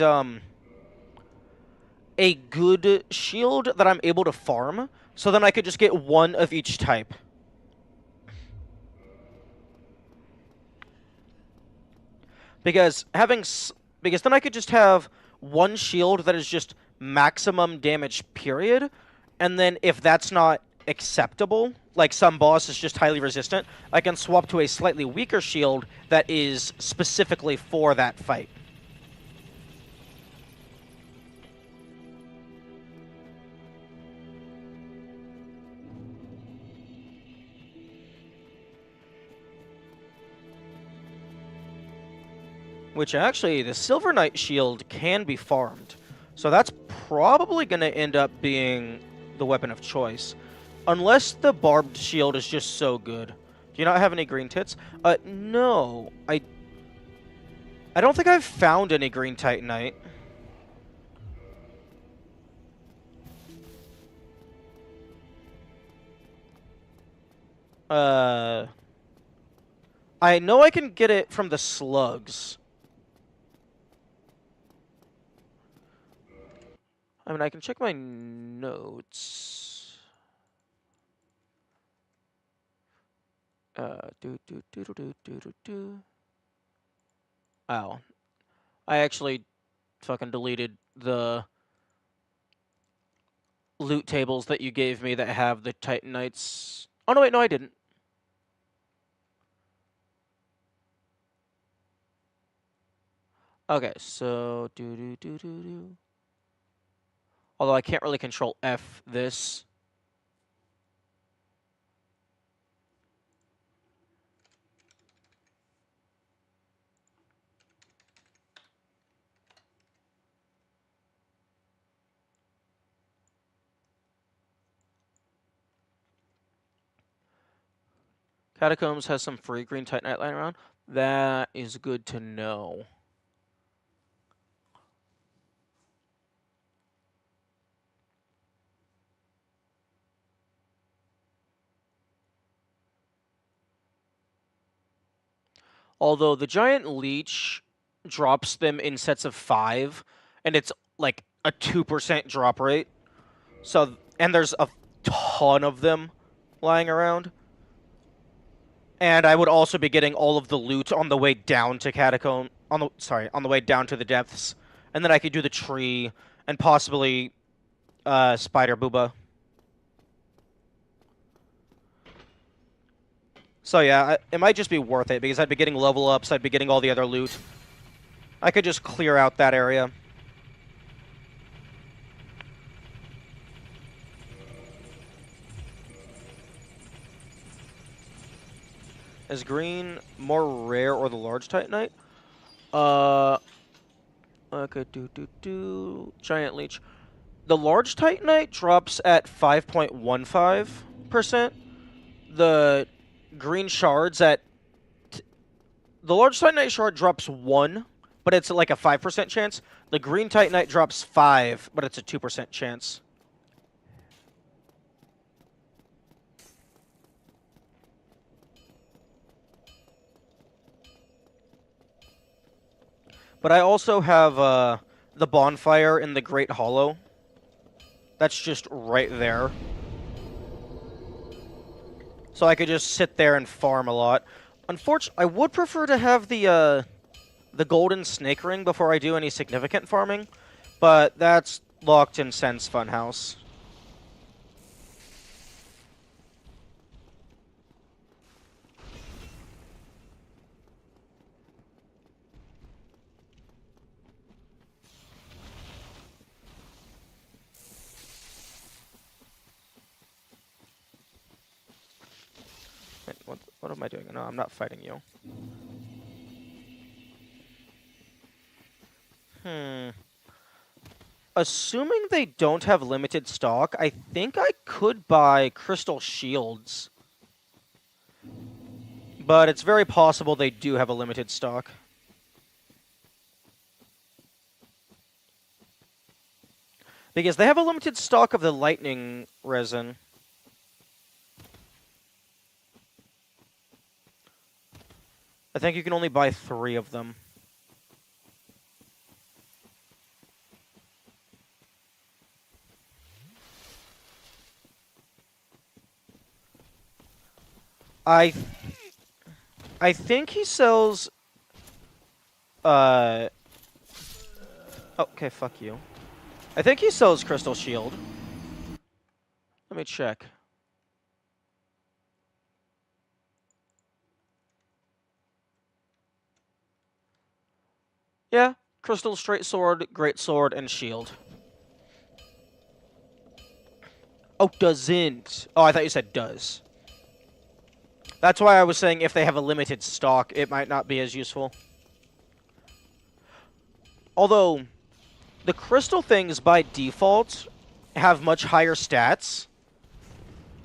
a good shield that I'm able to farm, so then I could just get one of each type. Because because then I could just have one shield that is just maximum damage period, and then if that's not acceptable, like some boss is just highly resistant, I can swap to a slightly weaker shield that is specifically for that fight. Which actually, the Silver Knight shield can be farmed. So that's probably going to end up being the weapon of choice. Unless the barbed shield is just so good. Do you not have any green tits? No. I don't think I've found any green titanite. Uh... I know I can get it from the slugs. I mean, I can check my notes. Do. Oh. I actually fucking deleted the loot tables that you gave me that have the Titanites. Oh, no, wait, no, I didn't. Okay, so do. Although I can't really control F this. Catacombs has some free green Titanite lying around. That is good to know. Although the giant leech drops them in sets of 5, and it's like a 2% drop rate. So, and there's a ton of them lying around. And I would also be getting all of the loot on the way down to Catacomb, on the way down to the depths. And then I could do the tree and possibly Spider Booba. So yeah, it might just be worth it because I'd be getting level ups, I'd be getting all the other loot. I could just clear out that area. Is green more rare or the large Titanite? Okay, Giant Leech. The large Titanite drops at 5.15%. The green shards at... The large Titanite shard drops 1, but it's like a 5% chance. The green Titanite drops 5, but it's a 2% chance. But I also have the bonfire in the Great Hollow. That's just right there. So I could just sit there and farm a lot. Unfortunately, I would prefer to have the golden snake ring before I do any significant farming, but that's locked in Sense Funhouse. Wait, what am I doing? No, I'm not fighting you. Assuming they don't have limited stock, I think I could buy crystal shields. But it's very possible they do have a limited stock. Because they have a limited stock of the lightning resin. I think you can only buy 3 of them. I think he sells... Okay, fuck you. I think he sells Crystal Shield. Let me check. Yeah, Crystal Straight Sword, Great Sword, and Shield. Oh, doesn't. Oh, I thought you said does. That's why I was saying if they have a limited stock, it might not be as useful. Although, the crystal things by default have much higher stats.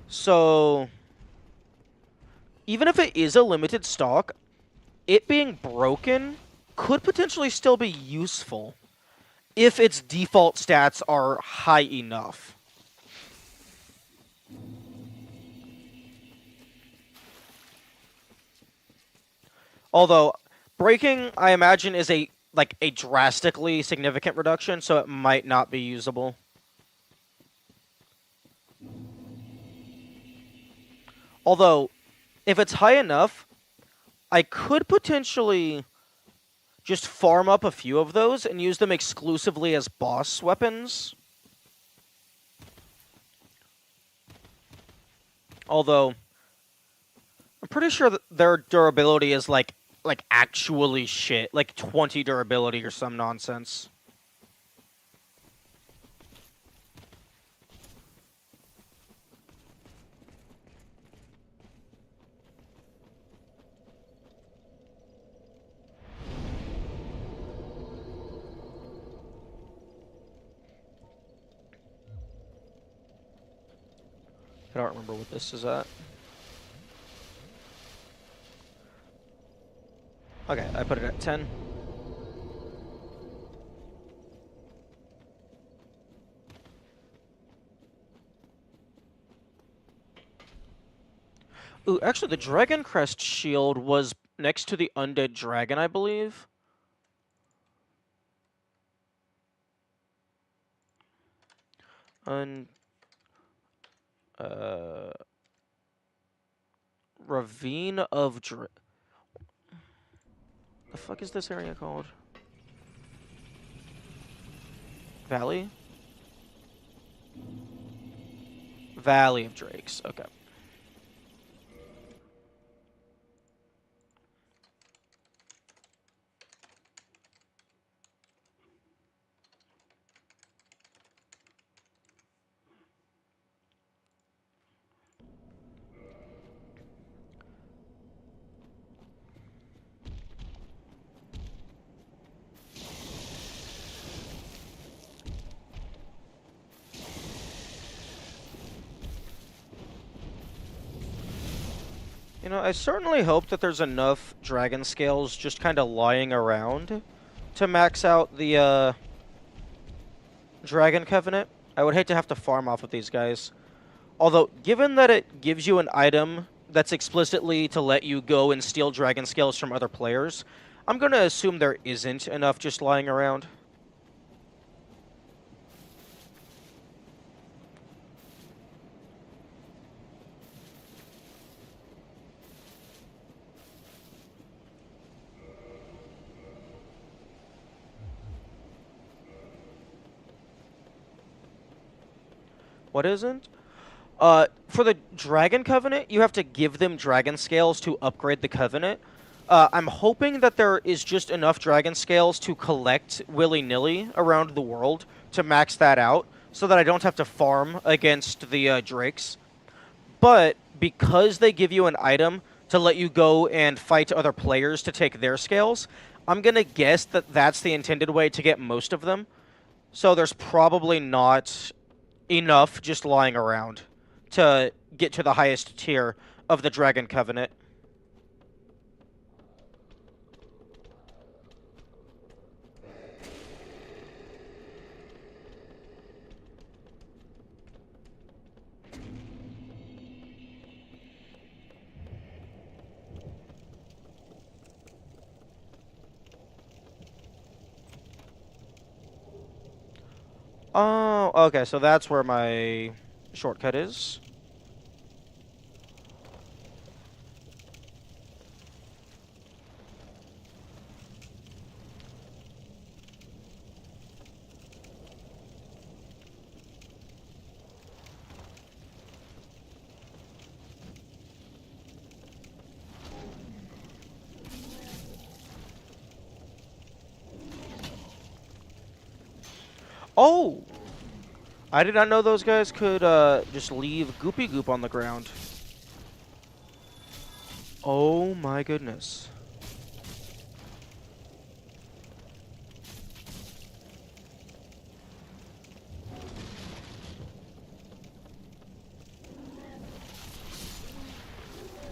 So, even if it is a limited stock, it being broken could potentially still be useful if its default stats are high enough. Although, breaking, I imagine, is a drastically significant reduction, so it might not be usable. Although, if it's high enough, I could potentially just farm up a few of those and use them exclusively as boss weapons. Although, I'm pretty sure that their durability is like actually shit. Like 20 durability or some nonsense. I don't remember what this is at. Okay, I put it at 10. Ooh, actually, the Dragon Crest shield was next to the Undead Dragon, I believe. Uh, Ravine of the fuck is this area called? Valley? Valley of Drakes. Okay. You know, I certainly hope that there's enough dragon scales just kind of lying around to max out the Dragon Covenant. I would hate to have to farm off of these guys. Although, given that it gives you an item that's explicitly to let you go and steal dragon scales from other players, I'm going to assume there isn't enough just lying around. What isn't? For the Dragon Covenant, you have to give them dragon scales to upgrade the Covenant. I'm hoping that there is just enough dragon scales to collect willy-nilly around the world to max that out, so that I don't have to farm against the Drakes. But because they give you an item to let you go and fight other players to take their scales, I'm gonna guess that that's the intended way to get most of them. So there's probably not enough just lying around to get to the highest tier of the Dragon Covenant. Oh, okay, so that's where my shortcut is. Oh! I did not know those guys could just leave Goopy Goop on the ground. Oh my goodness.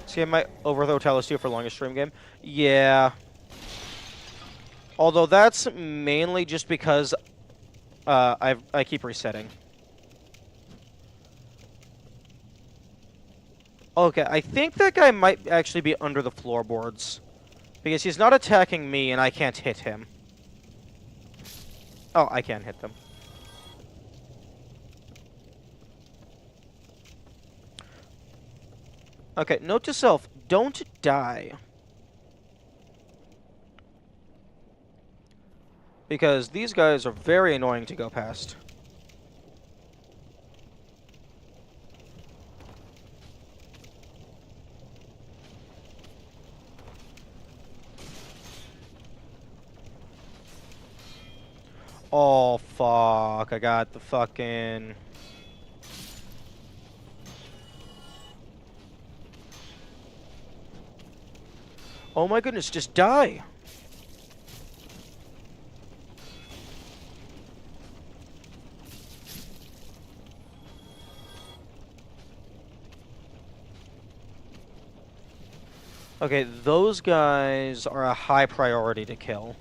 See, I might overthrow Talistio for longest stream game. Yeah. Although that's mainly just because I keep resetting. Okay, I think that guy might actually be under the floorboards. Because he's not attacking me and I can't hit him. Oh, I can hit them. Okay, note to self, don't die. Because these guys are very annoying to go past. Oh, fuck. I got the fucking... Oh my goodness, just die! Okay, those guys are a high priority to kill.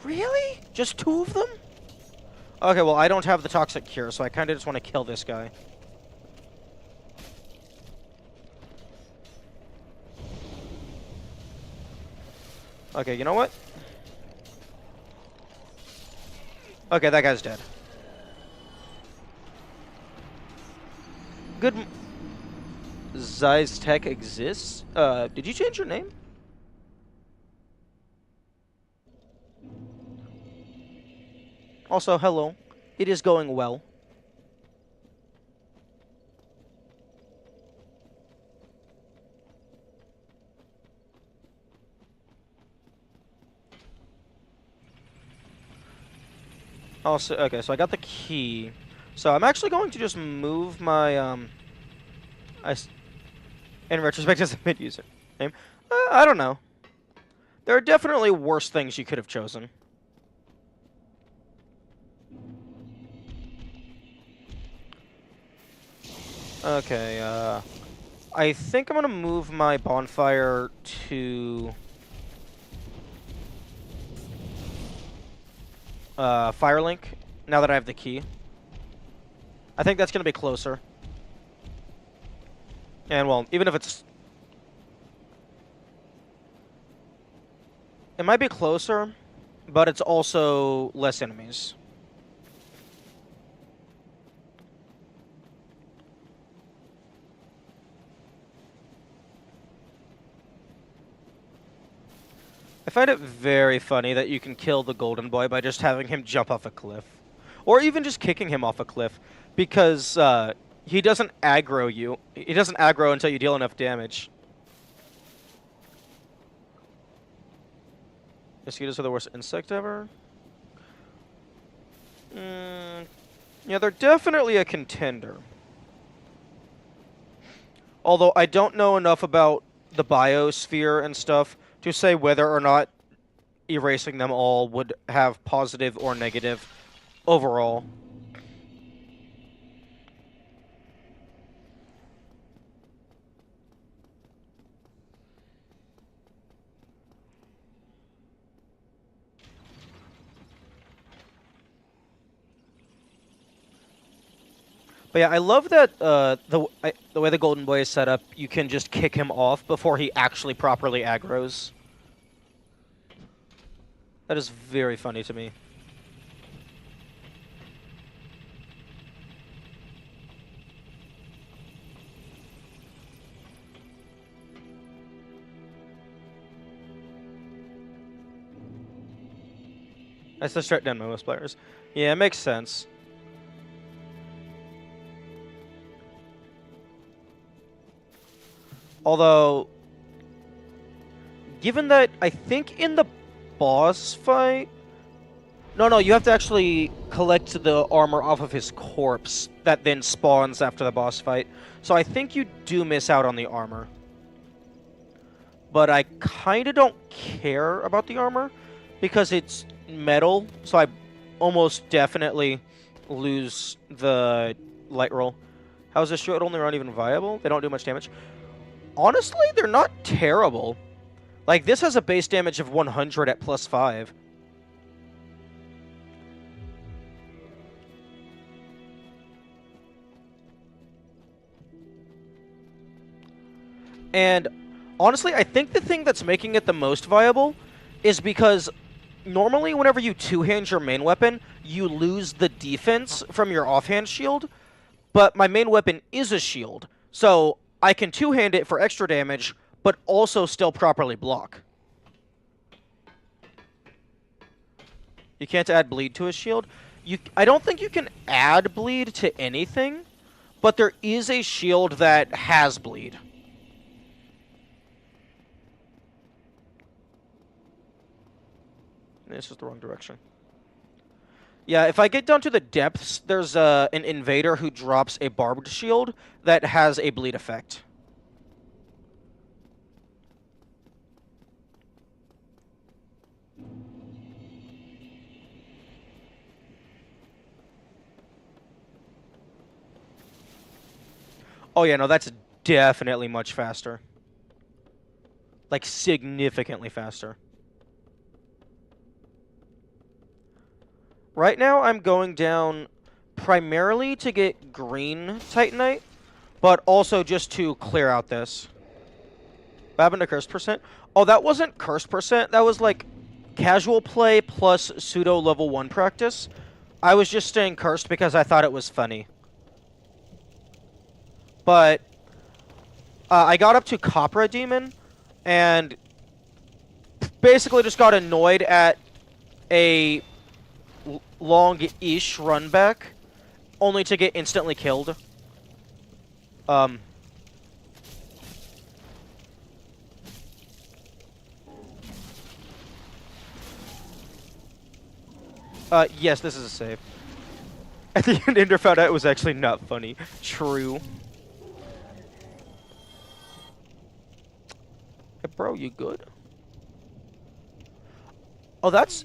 Really? Just 2 of them? Okay, well, I don't have the toxic cure, so I kind of just want to kill this guy. Okay, you know what? Okay, that guy's dead. Good. Zeiss Tech exists? Did you change your name? Also, hello. It is going well. Also, okay, so I got the key. So I'm actually going to just move my, in retrospect, as a mid-user name. I don't know. There are definitely worse things you could have chosen. Okay, I think I'm gonna move my bonfire to Firelink now that I have the key. I think that's gonna be closer. And well, even if it might be closer, but it's also less enemies. I find it very funny that you can kill the golden boy by just having him jump off a cliff. Or even just kicking him off a cliff. Because he doesn't aggro you. He doesn't aggro until you deal enough damage. Mosquitoes are the worst insect ever. Yeah, they're definitely a contender. Although I don't know enough about the biosphere and stuff to say whether or not erasing them all would have positive or negative overall. But yeah, I love that the way the Golden Boy is set up, you can just kick him off before he actually properly aggroes. That is very funny to me. That's the straight down by most players. Yeah, it makes sense. Although, given that I think in the boss fight... No, you have to actually collect the armor off of his corpse that then spawns after the boss fight. So I think you do miss out on the armor. But I kind of don't care about the armor because it's metal, so I almost definitely lose the light roll. How is this shield only run even viable? They don't do much damage. Honestly, they're not terrible. Like, this has a base damage of 100 at +5. And honestly, I think the thing that's making it the most viable is because normally whenever you two-hand your main weapon, you lose the defense from your offhand shield, but my main weapon is a shield, so I can two-hand it for extra damage, but also still properly block. You can't add bleed to a shield. I don't think you can add bleed to anything, but there is a shield that has bleed. It's just the wrong direction. Yeah, if I get down to the depths, there's an invader who drops a barbed shield that has a bleed effect. Oh yeah, no, that's definitely much faster. Like, significantly faster. Right now, I'm going down primarily to get green Titanite, but also just to clear out this. What happened to curse percent? Oh, that wasn't curse percent. That was like casual play plus pseudo level 1 practice. I was just staying cursed because I thought it was funny. But I got up to Copra Demon and basically just got annoyed at a long-ish run back, only to get instantly killed. Um. Yes, this is a save. At the end, Ender found out it was actually not funny. True. Hey, bro, you good? Oh, that's...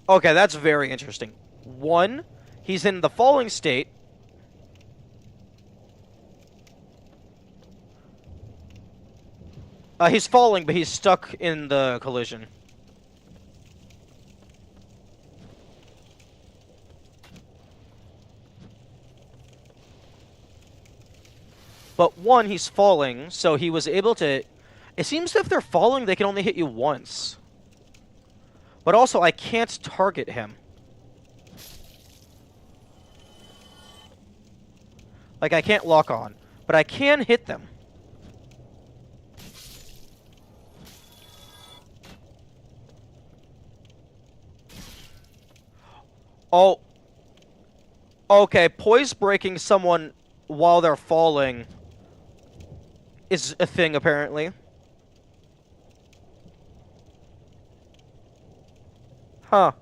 Okay, that's very interesting. One, he's in the falling state. He's falling, but he's stuck in the collision. But one, he's falling, so he was able to... It seems if they're falling, they can only hit you once. But also, I can't target him. Like, I can't lock on. But I can hit them. Oh. Okay, poise breaking someone while they're falling is a thing, apparently. Huh.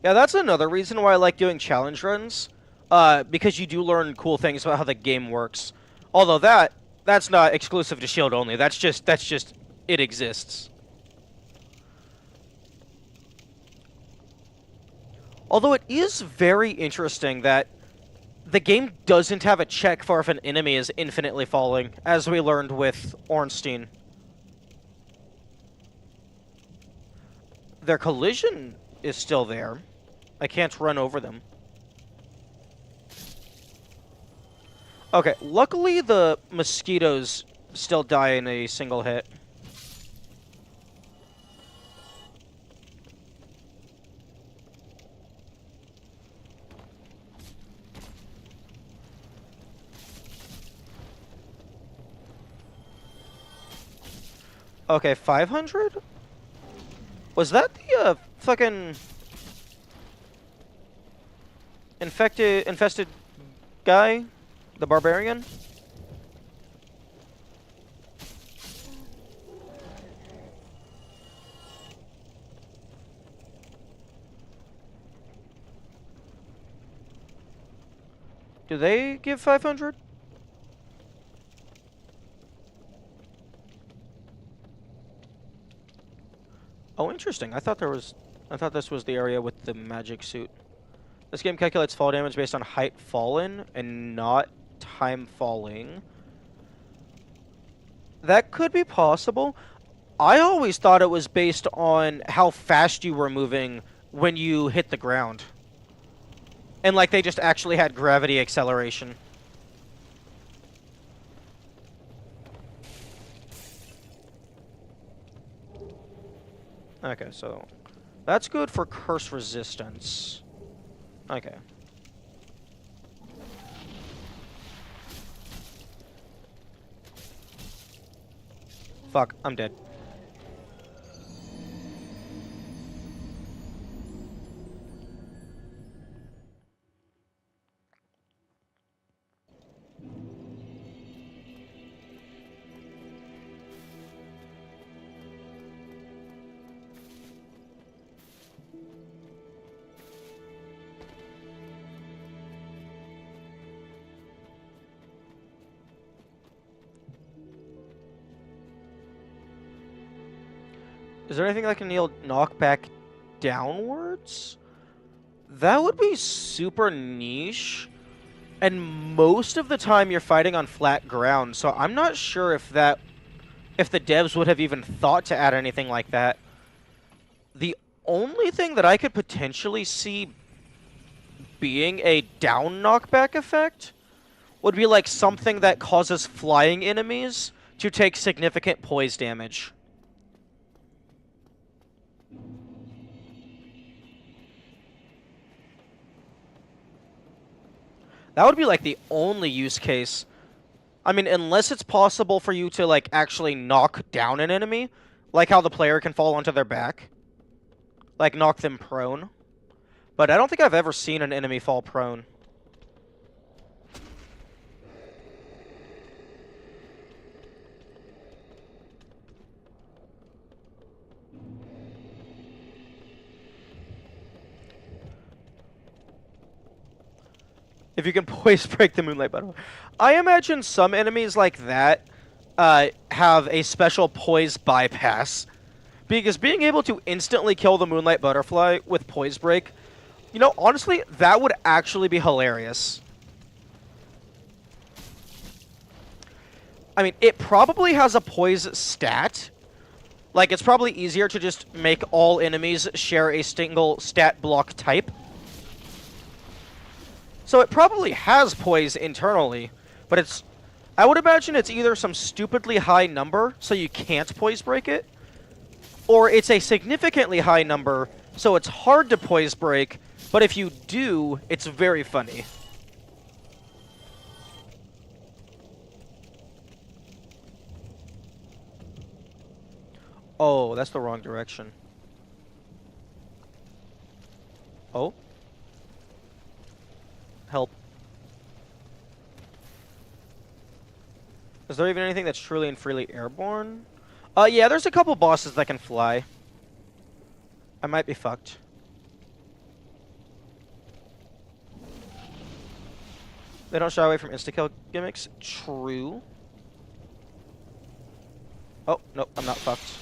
Yeah, that's another reason why I like doing challenge runs. Because you do learn cool things about how the game works. Although that's not exclusive to Shield only. That's just it exists. Although it is very interesting that the game doesn't have a check for if an enemy is infinitely falling, as we learned with Ornstein. Their collision is still there. I can't run over them. Okay, luckily the mosquitoes still die in a single hit. Okay, 500? Was that the, fucking... infested guy? The barbarian? Do they give 500? Oh, interesting. I thought this was the area with the magic suit. This game calculates fall damage based on height fallen and not time falling. That could be possible. I always thought it was based on how fast you were moving when you hit the ground. And like they just actually had gravity acceleration. Okay, so that's good for curse resistance. Okay. Fuck, I'm dead. Is there anything that can heal knockback downwards? That would be super niche. And most of the time you're fighting on flat ground, so I'm not sure if the devs would have even thought to add anything like that. The only thing that I could potentially see being a down knockback effect would be like something that causes flying enemies to take significant poise damage. That would be like the only use case. I mean, unless it's possible for you to like actually knock down an enemy, like how the player can fall onto their back, like knock them prone. But I don't think I've ever seen an enemy fall prone. If you can poise break the Moonlight Butterfly. I imagine some enemies like that have a special poise bypass. Because being able to instantly kill the Moonlight Butterfly with poise break, you know, honestly, that would actually be hilarious. I mean, it probably has a poise stat. Like, it's probably easier to just make all enemies share a single stat block type. So it probably has poise internally, but it's... I would imagine it's either some stupidly high number, so you can't poise break it, or it's a significantly high number, so it's hard to poise break, but if you do, it's very funny. Oh, that's the wrong direction. Oh? Help. Is there even anything that's truly and freely airborne? Yeah, there's a couple bosses that can fly. I might be fucked. They don't shy away from insta-kill gimmicks. True. Oh, nope, I'm not fucked.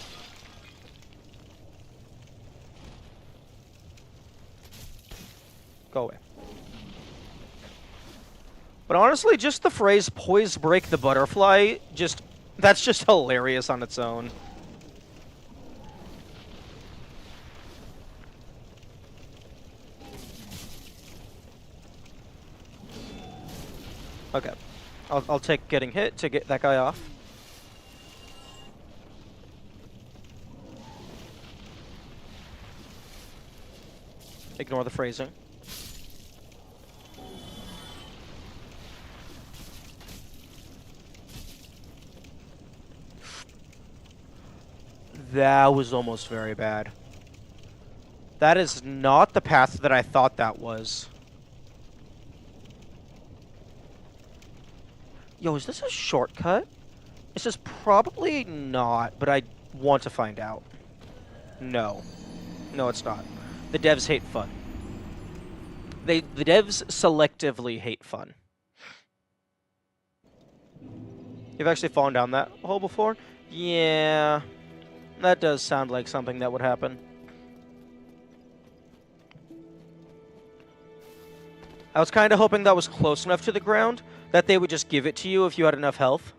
Go away. But honestly, just the phrase poise break the butterfly, that's just hilarious on its own. Okay. I'll take getting hit to get that guy off. Ignore the phrasing. That was almost very bad. That is not the path that I thought that was. Yo, is this a shortcut? This is probably not, but I want to find out. No. No, it's not. The devs hate fun. The devs selectively hate fun. You've actually fallen down that hole before? Yeah. That does sound like something that would happen. I was kind of hoping that was close enough to the ground that they would just give it to you if you had enough health.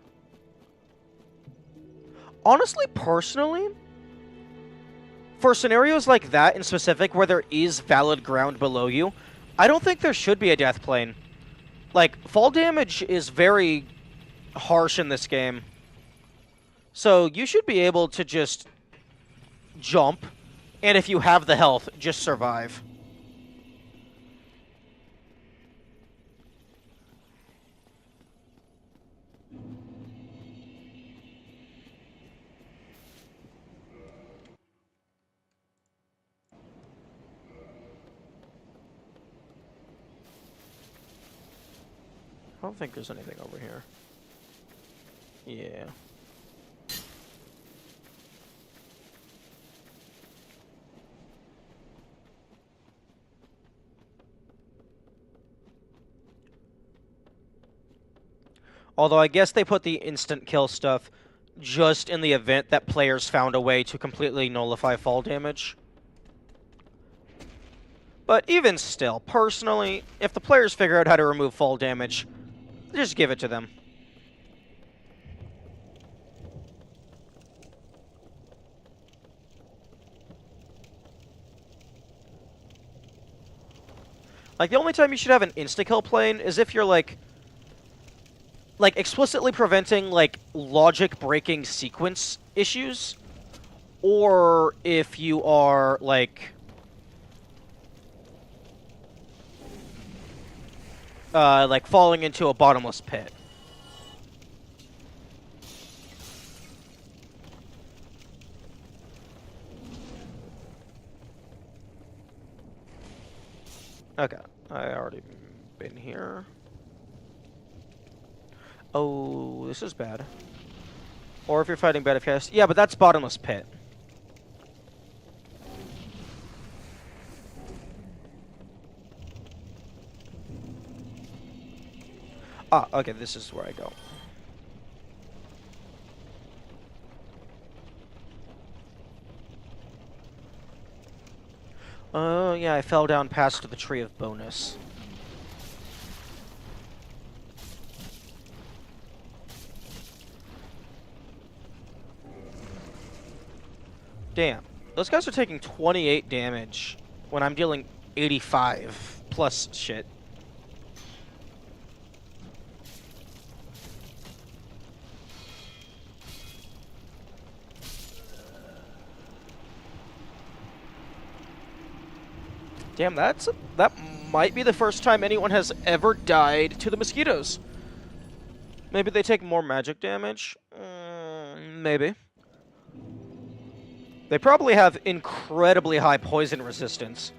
Honestly, personally, for scenarios like that in specific where there is valid ground below you, I don't think there should be a death plane. Like, fall damage is very harsh in this game. So you should be able to just jump, and if you have the health, just survive. I don't think there's anything over here. Yeah. Although I guess they put the instant kill stuff just in the event that players found a way to completely nullify fall damage. But even still, personally, if the players figure out how to remove fall damage, just give it to them. Like, the only time you should have an insta-kill plane is if you're, like, explicitly preventing, like, logic-breaking sequence issues, or if you are, like, falling into a bottomless pit. Okay, I already been here. Oh, this is bad. Or if you're fighting Bedifcast. Yeah, but that's bottomless pit. Ah, okay, this is where I go. Oh, yeah, I fell down past the tree of bonus. Damn. Those guys are taking 28 damage when I'm dealing 85 plus shit. Damn, that might be the first time anyone has ever died to the mosquitoes. Maybe they take more magic damage? Maybe. They probably have incredibly high poison resistance.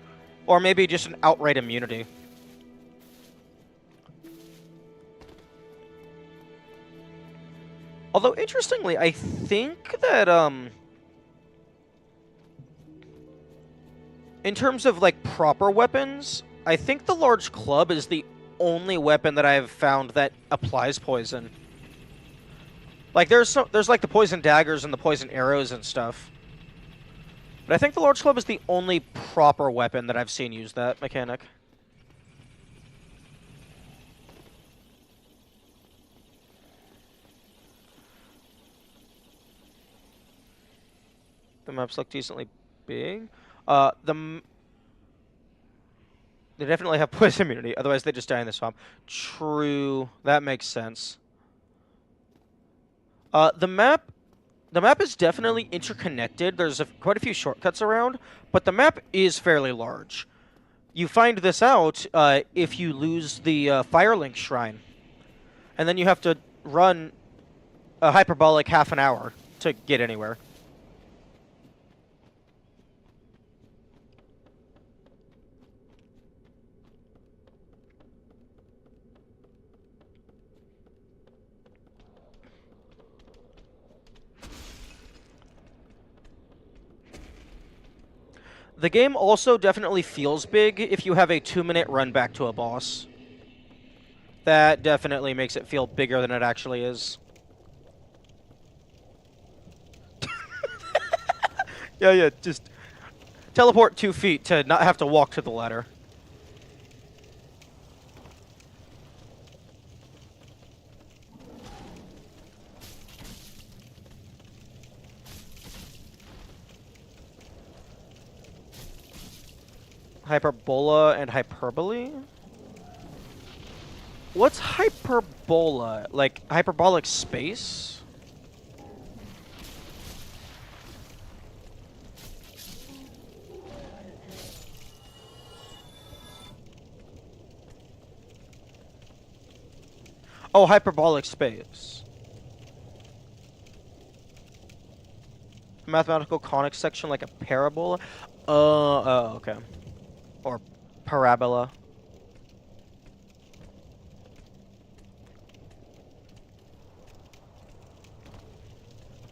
Or maybe just an outright immunity. Although, interestingly, I think that, in terms of, like, proper weapons, I think the large club is the only weapon that I've found that applies poison. Like, there's like, the poison daggers and the poison arrows and stuff. But I think the large club is the only proper weapon that I've seen use that mechanic. The maps look decently big. They definitely have poison immunity, otherwise they just die in the swamp. True, that makes sense. The map is definitely interconnected. There's quite a few shortcuts around, but the map is fairly large. You find this out if you lose the Firelink Shrine, and then you have to run a hyperbolic half an hour to get anywhere. The game also definitely feels big if you have a 2-minute run back to a boss. That definitely makes it feel bigger than it actually is. Yeah, just teleport 2 feet to not have to walk to the ladder. Hyperbola and hyperbole? What's hyperbola? Like hyperbolic space? Oh, hyperbolic space. Mathematical conic section like a parabola? Oh, okay. Or parabola.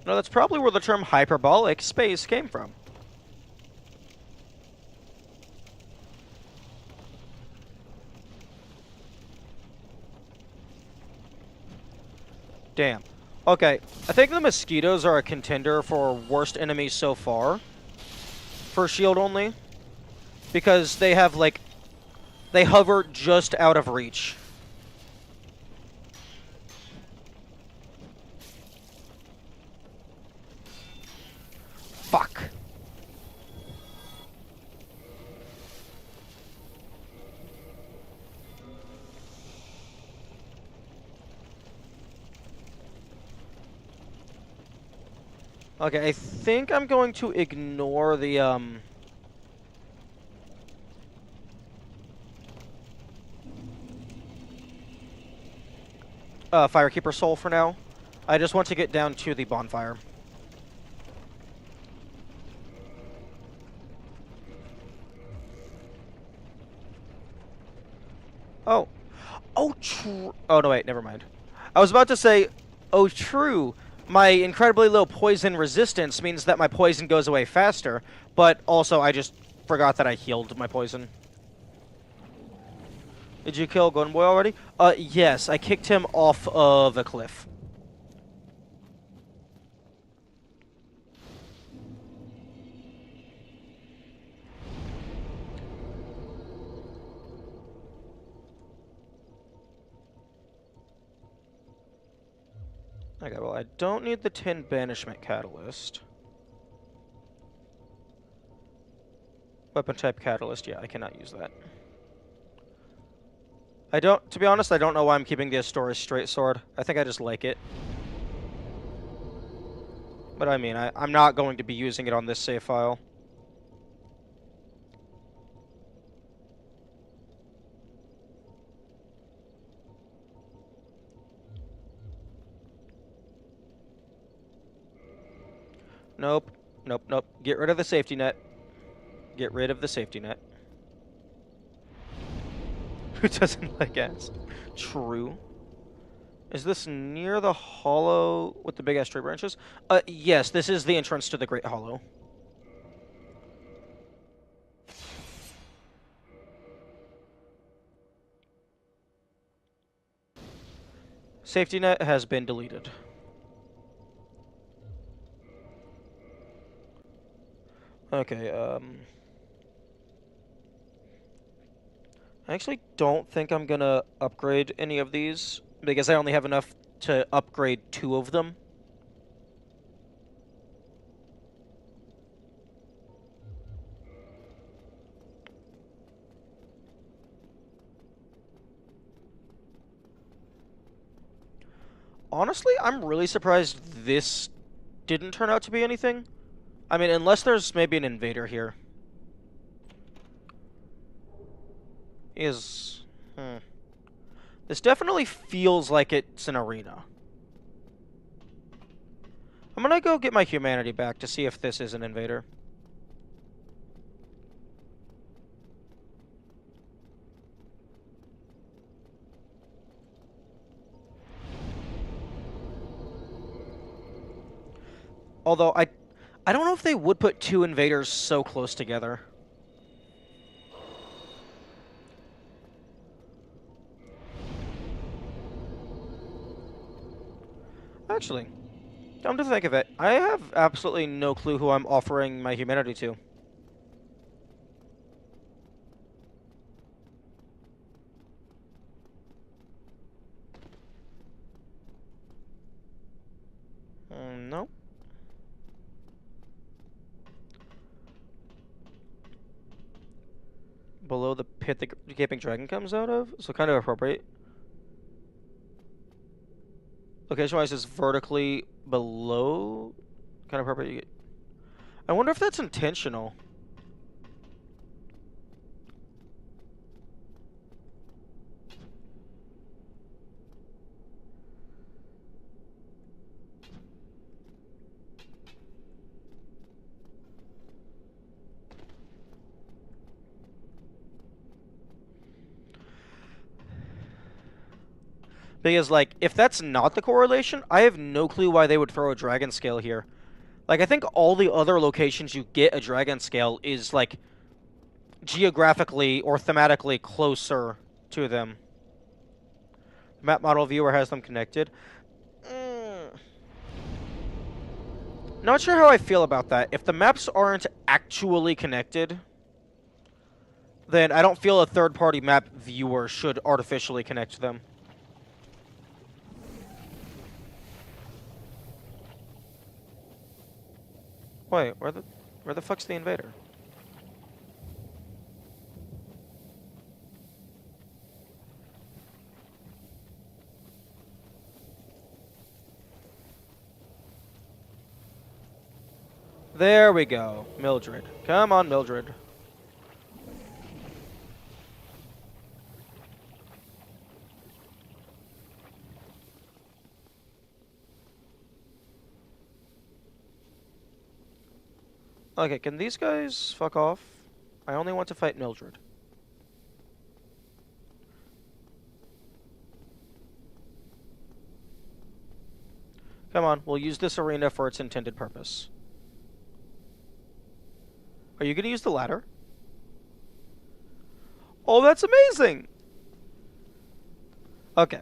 No, that's probably where the term hyperbolic space came from. Damn. Okay, I think the mosquitoes are a contender for worst enemies so far. For shield only. Because they have, like, they hover just out of reach. Fuck. Okay, I think I'm going to ignore the, Firekeeper Soul for now. I just want to get down to the bonfire. Oh. Oh, true. Oh, no, wait, never mind. I was about to say, oh, true. My incredibly low poison resistance means that my poison goes away faster, but also I just forgot that I healed my poison. Did you kill Golden Boy already? Yes, I kicked him off of a cliff. Okay, well, I don't need the Tin Banishment Catalyst. Weapon type Catalyst, yeah, I cannot use that. I don't, to be honest, I don't know why I'm keeping the Astoris Straight Sword. I think I just like it. But I mean, I'm not going to be using it on this save file. Nope. Nope, nope. Get rid of the safety net. Get rid of the safety net. Who doesn't like ass? True. Is this near the hollow with the big-ass tree branches? Yes, this is the entrance to the Great Hollow. Safety net has been deleted. Okay, I actually don't think I'm gonna upgrade any of these, because I only have enough to upgrade 2 of them. Honestly, I'm really surprised this didn't turn out to be anything. I mean, unless there's maybe an invader here. This definitely feels like it's an arena. I'm gonna go get my humanity back to see if this is an invader. Although, I don't know if they would put 2 invaders so close together. Actually, come to think of it, I have absolutely no clue who I'm offering my humanity to. No. Below the pit the Gaping Dragon comes out of? So kind of appropriate. Location-wise is vertically below. Kind of appropriate. I wonder if that's intentional. Because, like, if that's not the correlation, I have no clue why they would throw a dragon scale here. Like, I think all the other locations you get a dragon scale is, like, geographically or thematically closer to them. Map model viewer has them connected. Not sure how I feel about that. If the maps aren't actually connected, then I don't feel a third-party map viewer should artificially connect them. Wait, where the fuck's the invader? There we go. Mildred. Come on, Mildred. Okay, can these guys fuck off? I only want to fight Mildred. Come on, we'll use this arena for its intended purpose. Are you gonna use the ladder? Oh, that's amazing! Okay.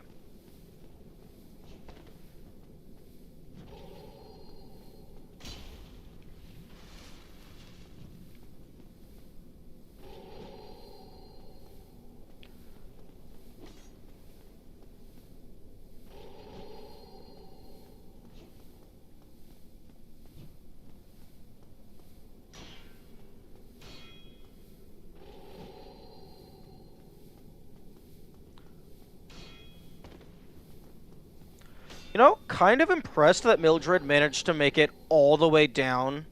You know, kind of impressed that Mildred managed to make it all the way down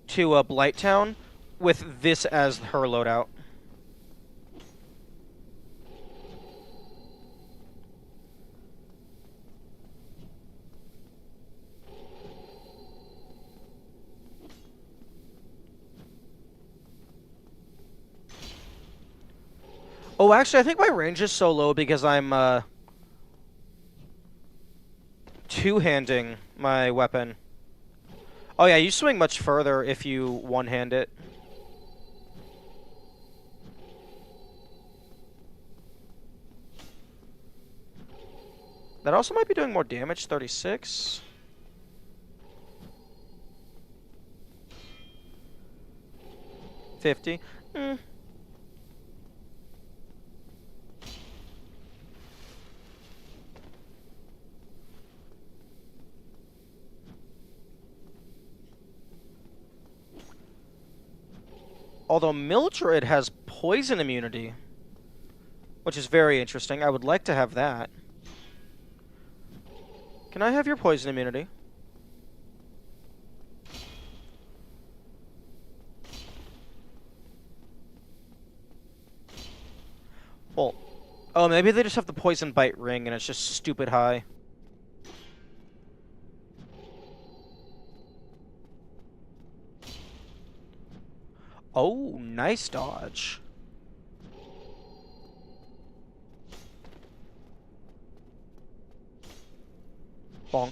to Blighttown with this as her loadout. Oh, actually, I think my range is so low because I'm two-handing my weapon. Oh yeah, you swing much further if you one-hand it. That also might be doing more damage, 36. $50. Although Mildred has poison immunity, which is very interesting. I would like to have that. Can I have your poison immunity? Well, oh, maybe they just have the poison bite ring and it's just stupid high. Oh, nice dodge. Bonk.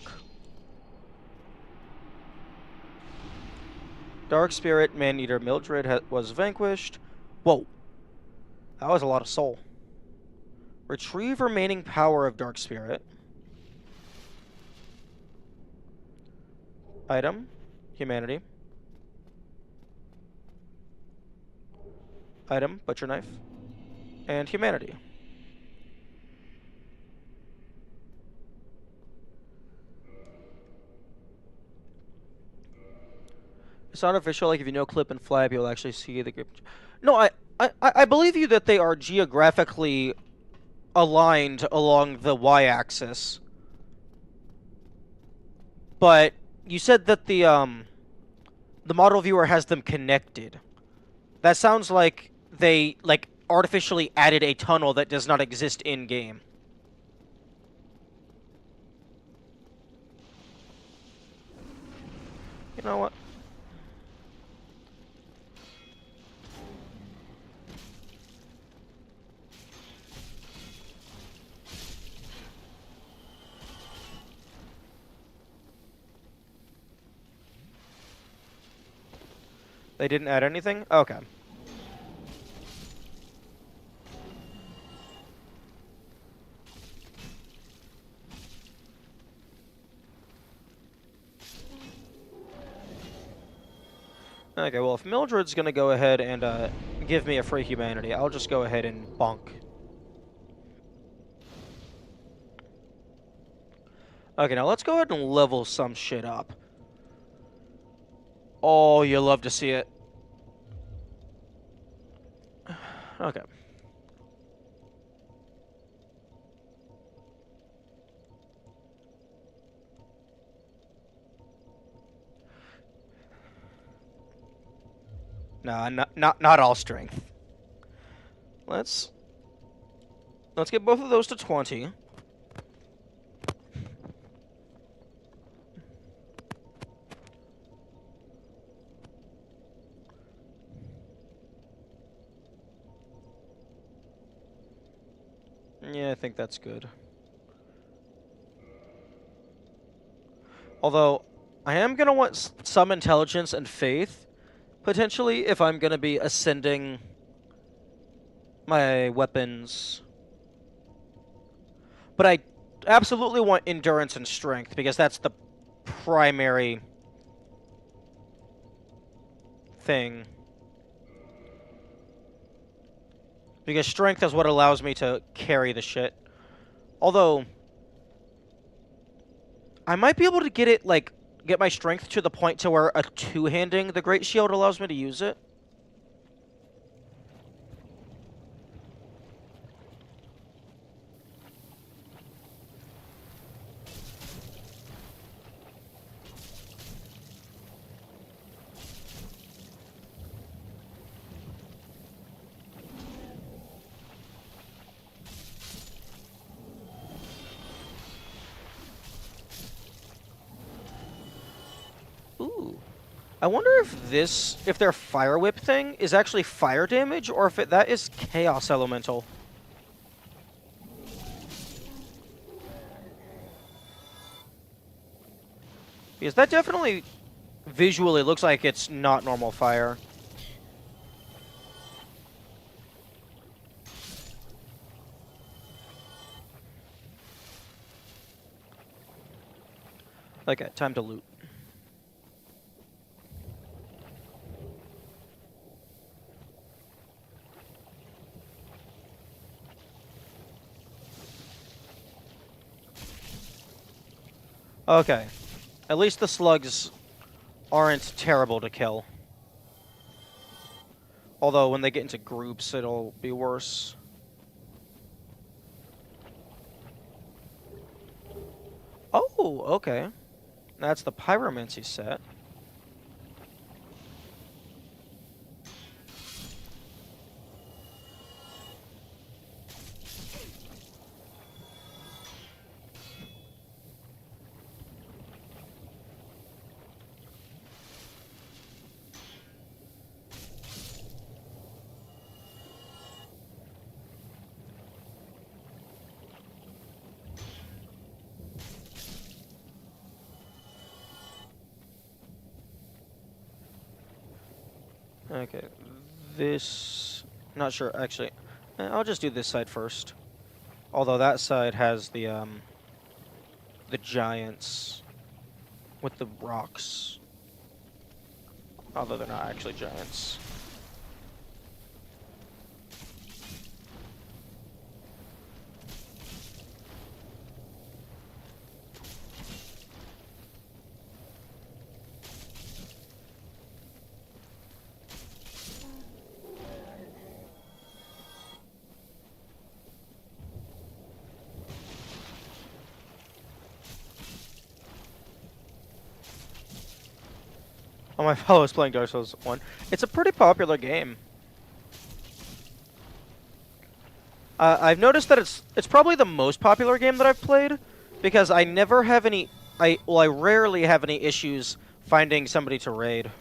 Dark Spirit, Man-Eater Mildred was vanquished. Whoa. That was a lot of soul. Retrieve remaining power of Dark Spirit. Item. Humanity. Item. Butcher Knife. And Humanity. It's not official, like if you know clip and flab, you'll actually see the grip. No, I believe you that they are geographically aligned along the y-axis. But you said that the model viewer has them connected. That sounds like they artificially added a tunnel that does not exist in game. You know what? They didn't add anything? Okay. Okay, well, if Mildred's gonna go ahead and give me a free humanity, I'll just go ahead and bonk. Okay, now let's go ahead and level some shit up. Oh, you love to see it. Okay. Nah, not all strength. Let's get both of those to 20. Yeah, I think that's good. Although, I am gonna want some intelligence and faith, potentially, if I'm gonna be ascending my weapons. But I absolutely want endurance and strength, because that's the primary thing. Because strength is what allows me to carry the shit. Although, I might be able to get it, like, get my strength to the point to where a two-handing the Great Shield allows me to use it. Ooh. I wonder if their Fire Whip thing is actually fire damage, or if that is Chaos Elemental. Because that definitely visually looks like it's not normal fire. Okay, time to loot. Okay. At least the slugs aren't terrible to kill. Although when they get into groups, it'll be worse. Oh, okay. That's the Pyromancy set. Okay. This... Not sure, actually. I'll just do this side first. Although that side has the giants with the rocks. Although they're not actually giants. Oh, my fellow is playing Dark Souls 1. It's a pretty popular game. I've noticed that it's probably the most popular game that I've played, because I never have any... I rarely have any issues finding somebody to raid.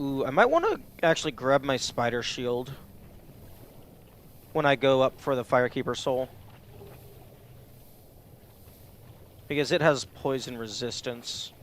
Ooh, I might want to actually grab my spider shield when I go up for the Firekeeper soul. Because it has poison resistance.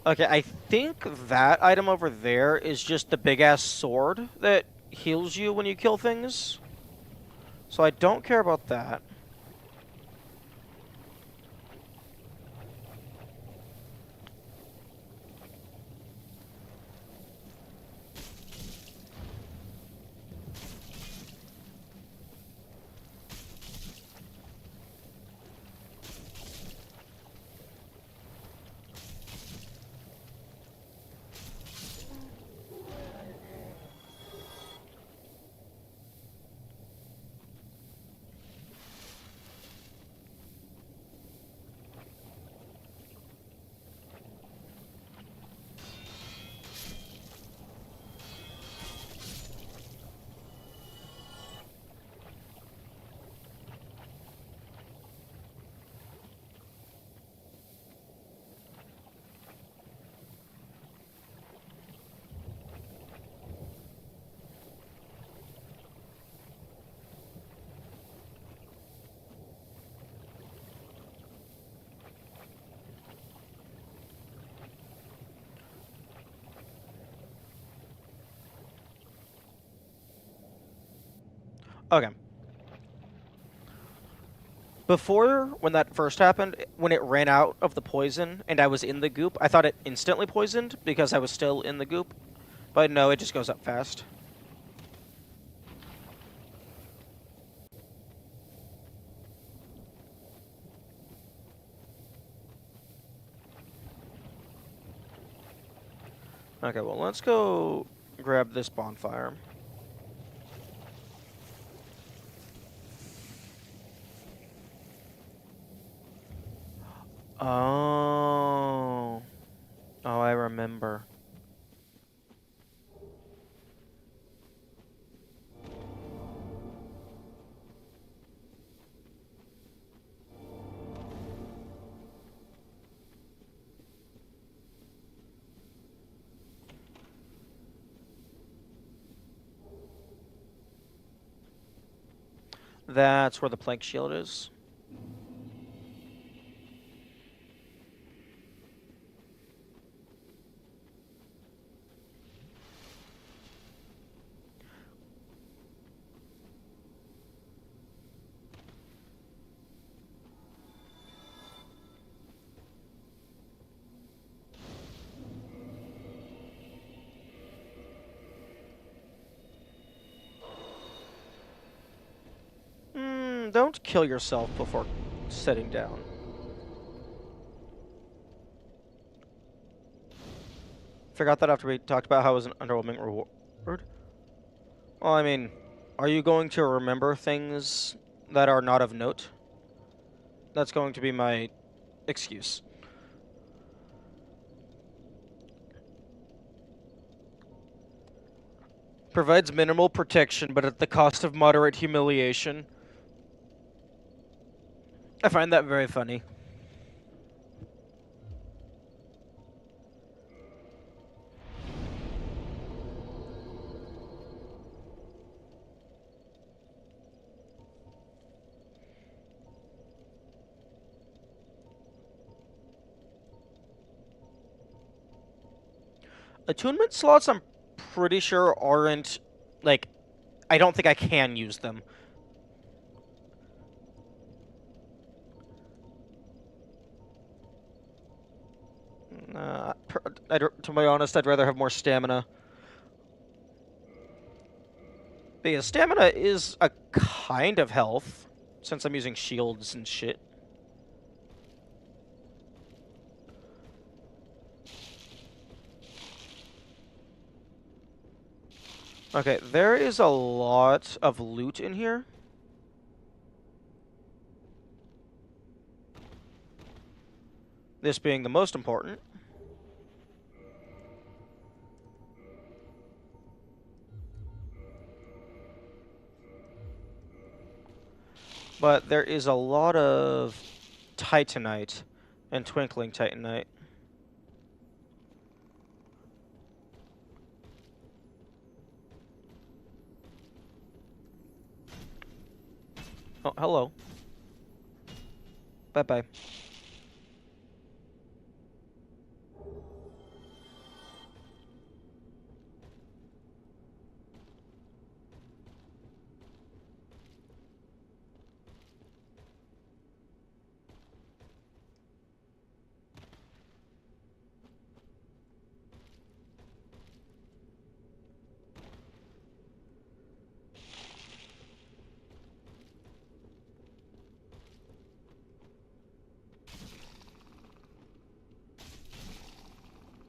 Okay, I think that item over there is just the big-ass sword that heals you when you kill things. So I don't care about that. Okay. Before, when that first happened, when it ran out of the poison and I was in the goop, I thought it instantly poisoned because I was still in the goop. But no, it just goes up fast. Okay, well, let's go grab this bonfire. Oh. Oh, I remember. That's where the plank shield is. Don't kill yourself before sitting down. Forgot that after we talked about how it was an underwhelming reward. Well, I mean, are you going to remember things that are not of note? That's going to be my excuse. Provides minimal protection, but at the cost of moderate humiliation. I find that very funny. Attunement slots, I'm pretty sure aren't, like, I don't think I can use them. To be honest, I'd rather have more stamina. But yeah, stamina is a kind of health, since I'm using shields and shit. Okay, there is a lot of loot in here. This being the most important. But there is a lot of titanite and twinkling titanite. Oh, hello. Bye-bye.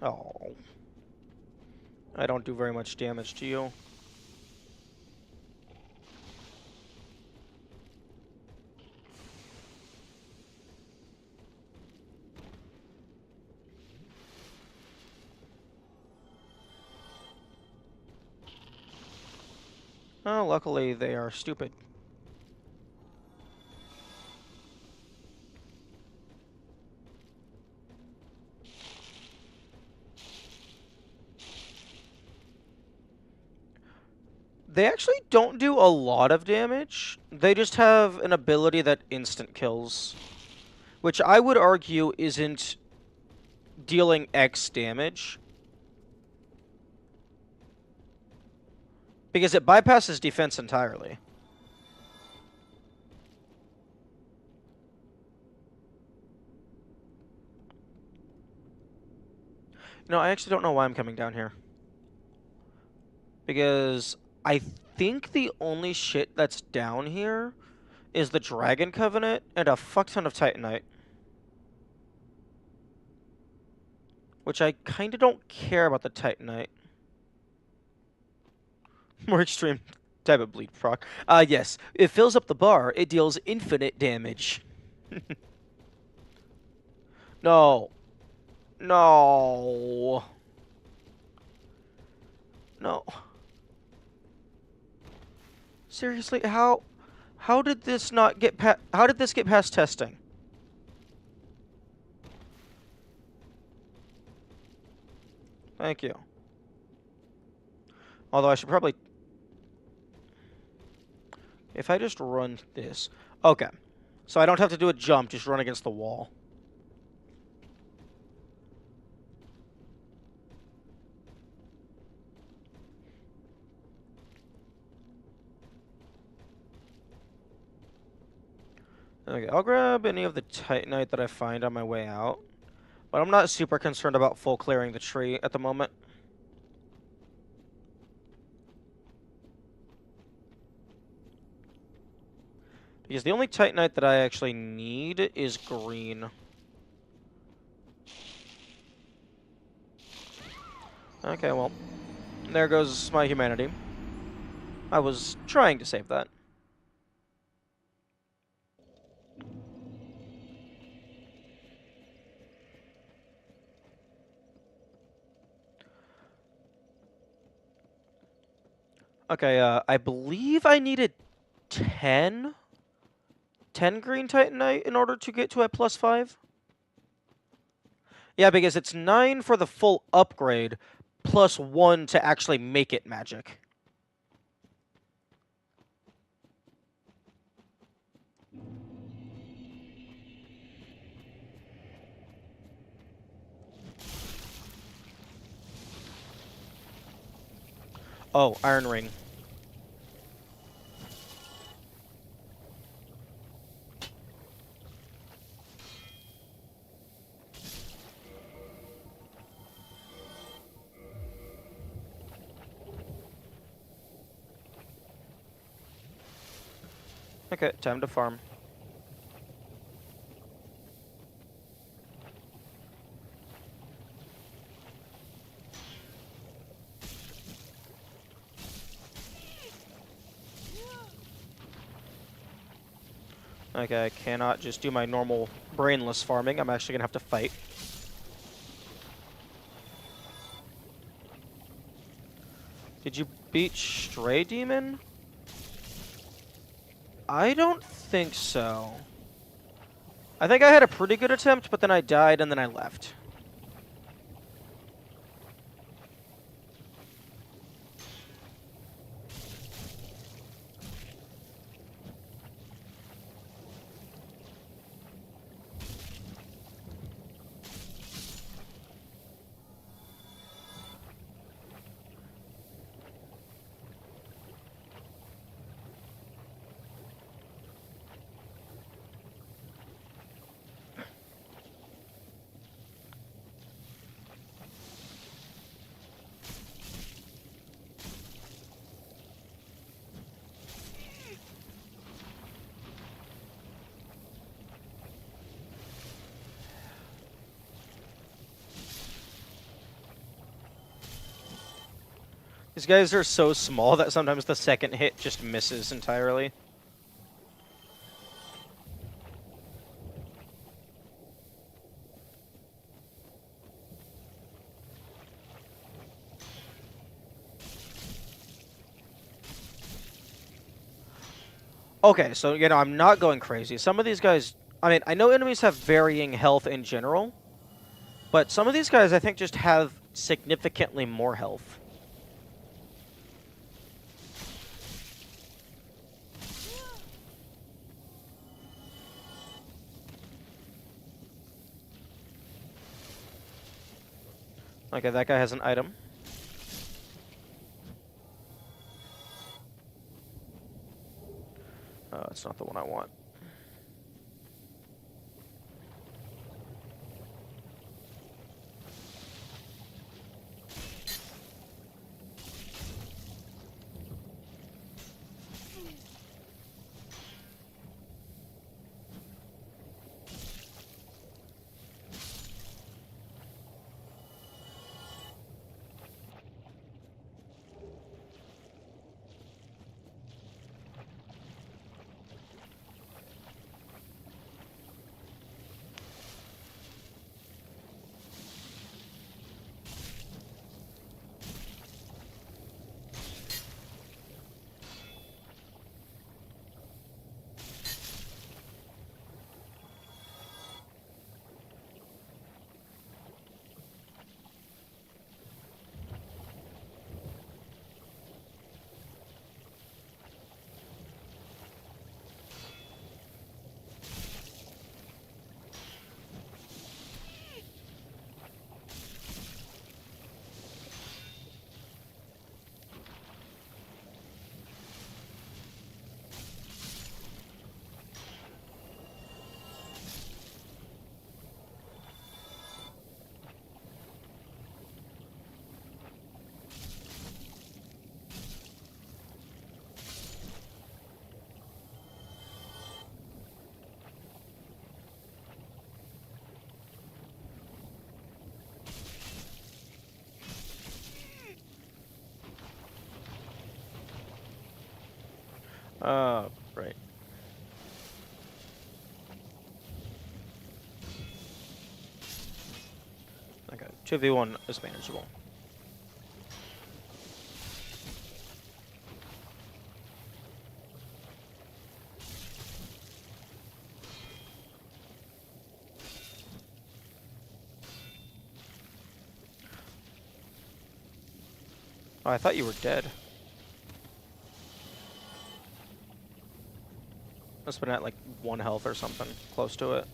Oh. I don't do very much damage to you. Oh, luckily they are stupid. They actually don't do a lot of damage. They just have an ability that instant kills, which I would argue isn't dealing X damage, because it bypasses defense entirely. No, I actually don't know why I'm coming down here. Because I think the only shit that's down here is the Dragon Covenant and a fuck ton of Titanite. Which I kind of don't care about the Titanite. More extreme type of bleed proc. Yes. It fills up the bar. It deals infinite damage. No. No. No. Seriously, how did this not get how did this get past testing? Thank you. Although I should probably, if I just run this. Okay. So I don't have to do a jump, just run against the wall. Okay, I'll grab any of the Titanite that I find on my way out. But I'm not super concerned about full clearing the tree at the moment. Because the only Titanite that I actually need is green. Okay, well, there goes my humanity. I was trying to save that. Okay, I believe I needed 10? 10 green Titanite in order to get to a +5? Yeah, because it's 9 for the full upgrade, plus 1 to actually make it magic. Oh, Iron Ring. Okay, time to farm. Okay, I cannot just do my normal brainless farming. I'm actually gonna have to fight. Did you beat Stray Demon? I don't think so. I think I had a pretty good attempt, but then I died and then I left. These guys are so small that sometimes the second hit just misses entirely. Okay, so, I'm not going crazy. Some of these guys, I mean, I know enemies have varying health in general, but some of these guys I think just have significantly more health. Okay, that guy has an item. It's not the one I want. Right. Okay, 2v1 is manageable. Oh, I thought you were dead. Must have been at like 1 health or something, close to it.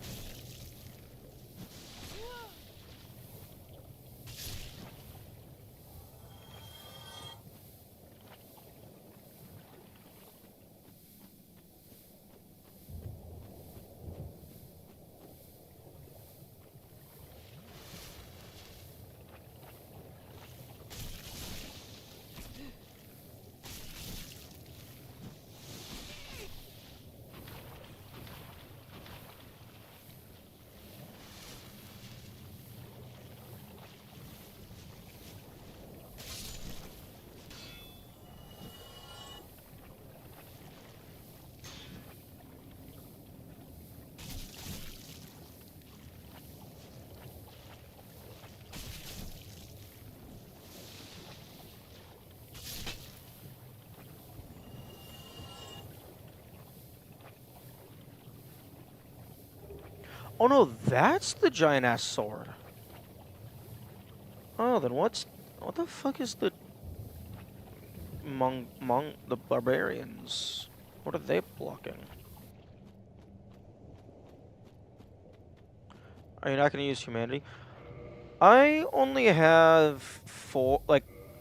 Oh no, that's the giant ass sword. Oh, then what the fuck is the the barbarians? What are they blocking? Are you not gonna use humanity? I only have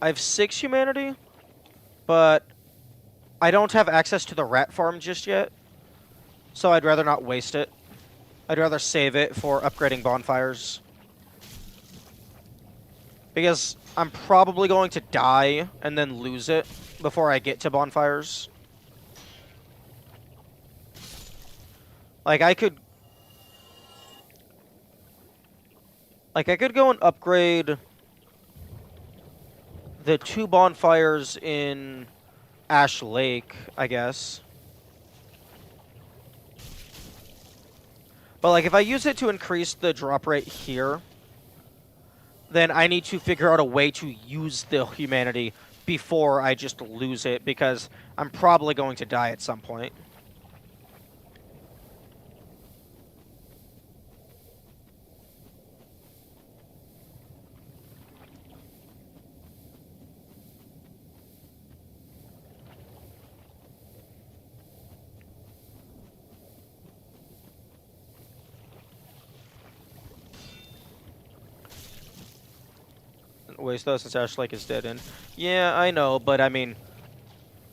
I have 6 humanity, but I don't have access to the rat farm just yet, so I'd rather not waste it. I'd rather save it for upgrading bonfires. Because I'm probably going to die and then lose it before I get to bonfires. Like, I could go and upgrade the 2 bonfires in Ash Lake, I guess. But, like, if I use it to increase the drop rate here, then I need to figure out a way to use the humanity before I just lose it, because I'm probably going to die at some point. Waste though, since Ash Lake is dead end. Yeah, I know, but I mean,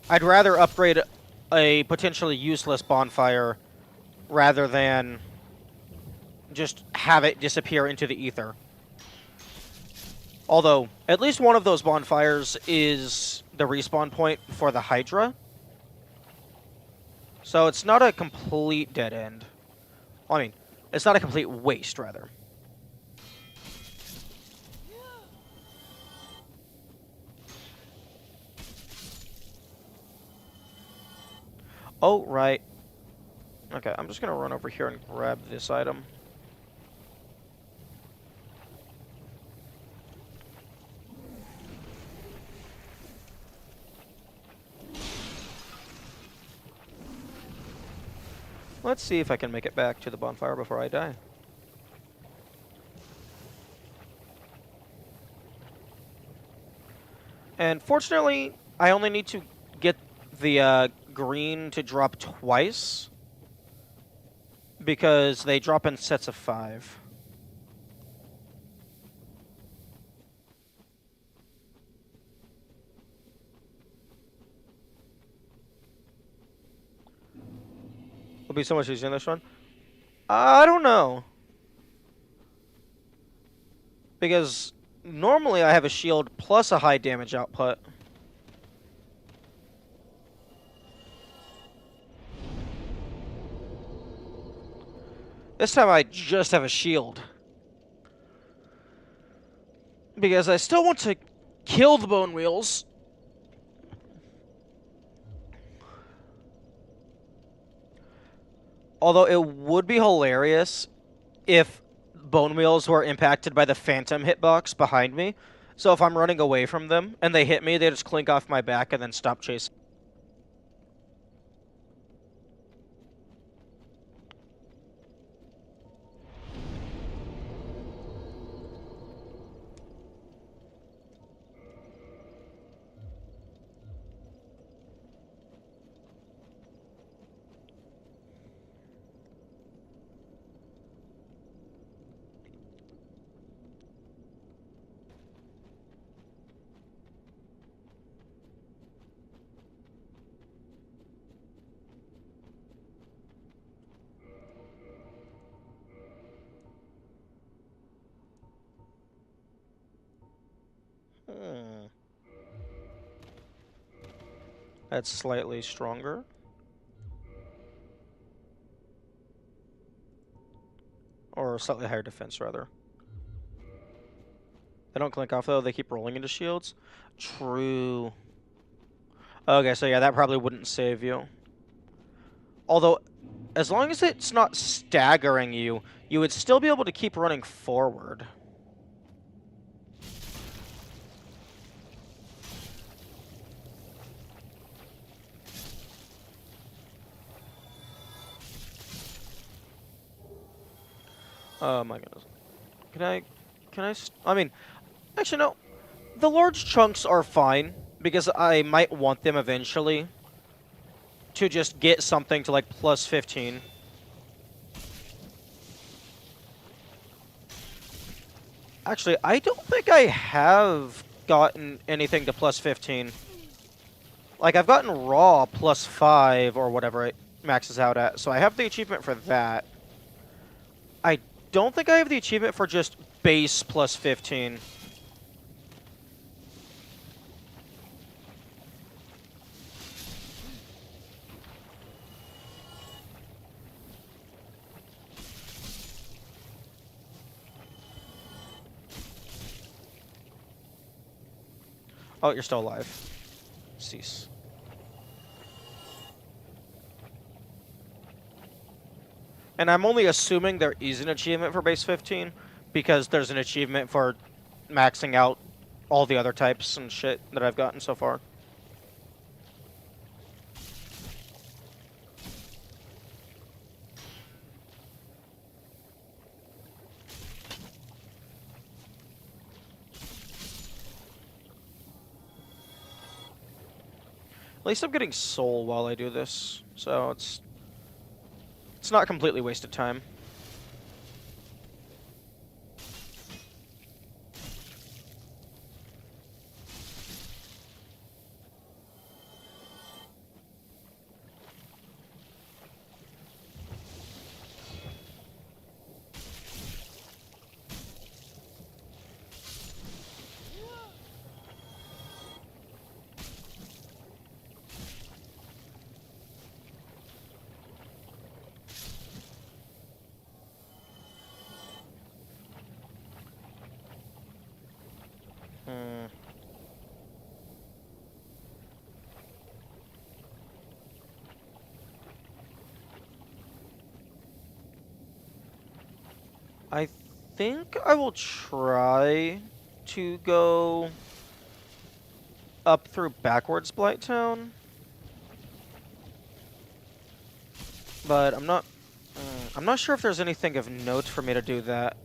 I'd rather upgrade a potentially useless bonfire rather than just have it disappear into the ether. Although, at least one of those bonfires is the respawn point for the Hydra. So it's not a complete dead end. Well, I mean, it's not a complete waste, rather. Oh, right. Okay, I'm just going to run over here and grab this item. Let's see if I can make it back to the bonfire before I die. And fortunately, I only need to get the green to drop twice, because they drop in sets of 5. Will be so much easier in this one. I don't know. Because normally I have a shield plus a high damage output. This time I just have a shield. Because I still want to kill the bone wheels. Although it would be hilarious if bone wheels were impacted by the phantom hitbox behind me. So if I'm running away from them and they hit me, they just clink off my back and then stop chasing. Hmm. That's slightly stronger. Or slightly higher defense, rather. They don't clink off, though. They keep rolling into shields. True. Okay, so yeah, that probably wouldn't save you. Although, as long as it's not staggering you, you would still be able to keep running forward. Oh my goodness. Can I? I mean, actually no. The large chunks are fine because I might want them eventually to just get something to like plus 15. Actually, I don't think I have gotten anything to plus 15. Like, I've gotten raw plus 5 or whatever it maxes out at, so I have the achievement for that. I don't think I have the achievement for just base plus 15. Oh, you're still alive. Cease. And I'm only assuming there is an achievement for base 15 because there's an achievement for maxing out all the other types and shit that I've gotten so far. At least I'm getting soul while I do this, so it's not completely wasted time. Hmm. I think I will try to go up through backwards Blighttown, but I'm not sure if there's anything of note for me to do that.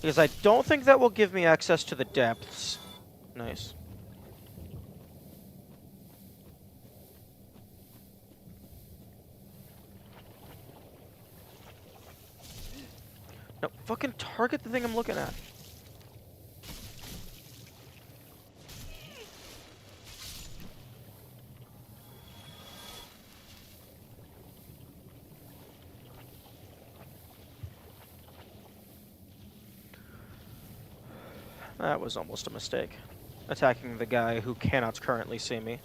Because I don't think that will give me access to the depths. Nice. No, fucking target the thing I'm looking at. That was almost a mistake. Attacking the guy who cannot currently see me.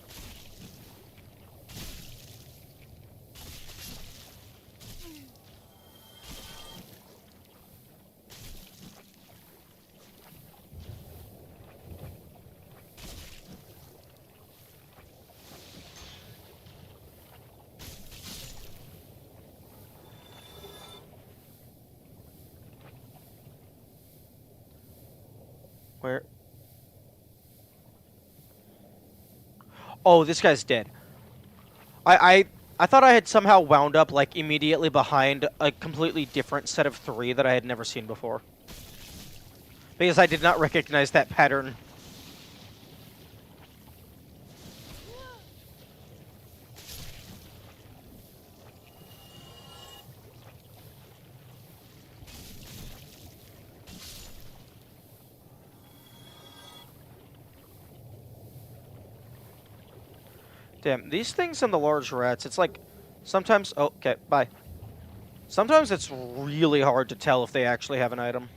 Where? Oh, this guy's dead. I thought I had somehow wound up like immediately behind a completely different set of 3 that I had never seen before. Because I did not recognize that pattern. Damn, these things and the large rats, it's like, sometimes, oh, okay, bye. Sometimes it's really hard to tell if they actually have an item.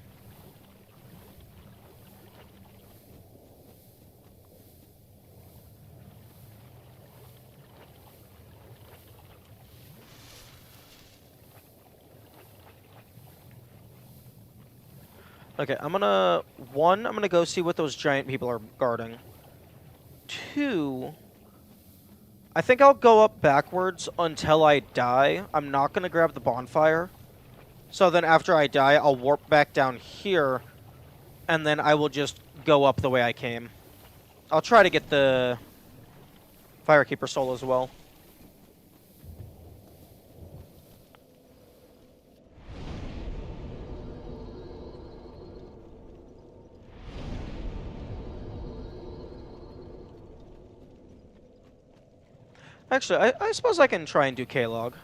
Okay, I'm gonna go see what those giant people are guarding. 2, I think I'll go up backwards until I die. I'm not gonna grab the bonfire. So then after I die, I'll warp back down here, and then I will just go up the way I came. I'll try to get the Firekeeper soul as well. Actually, I suppose I can try and do K-log.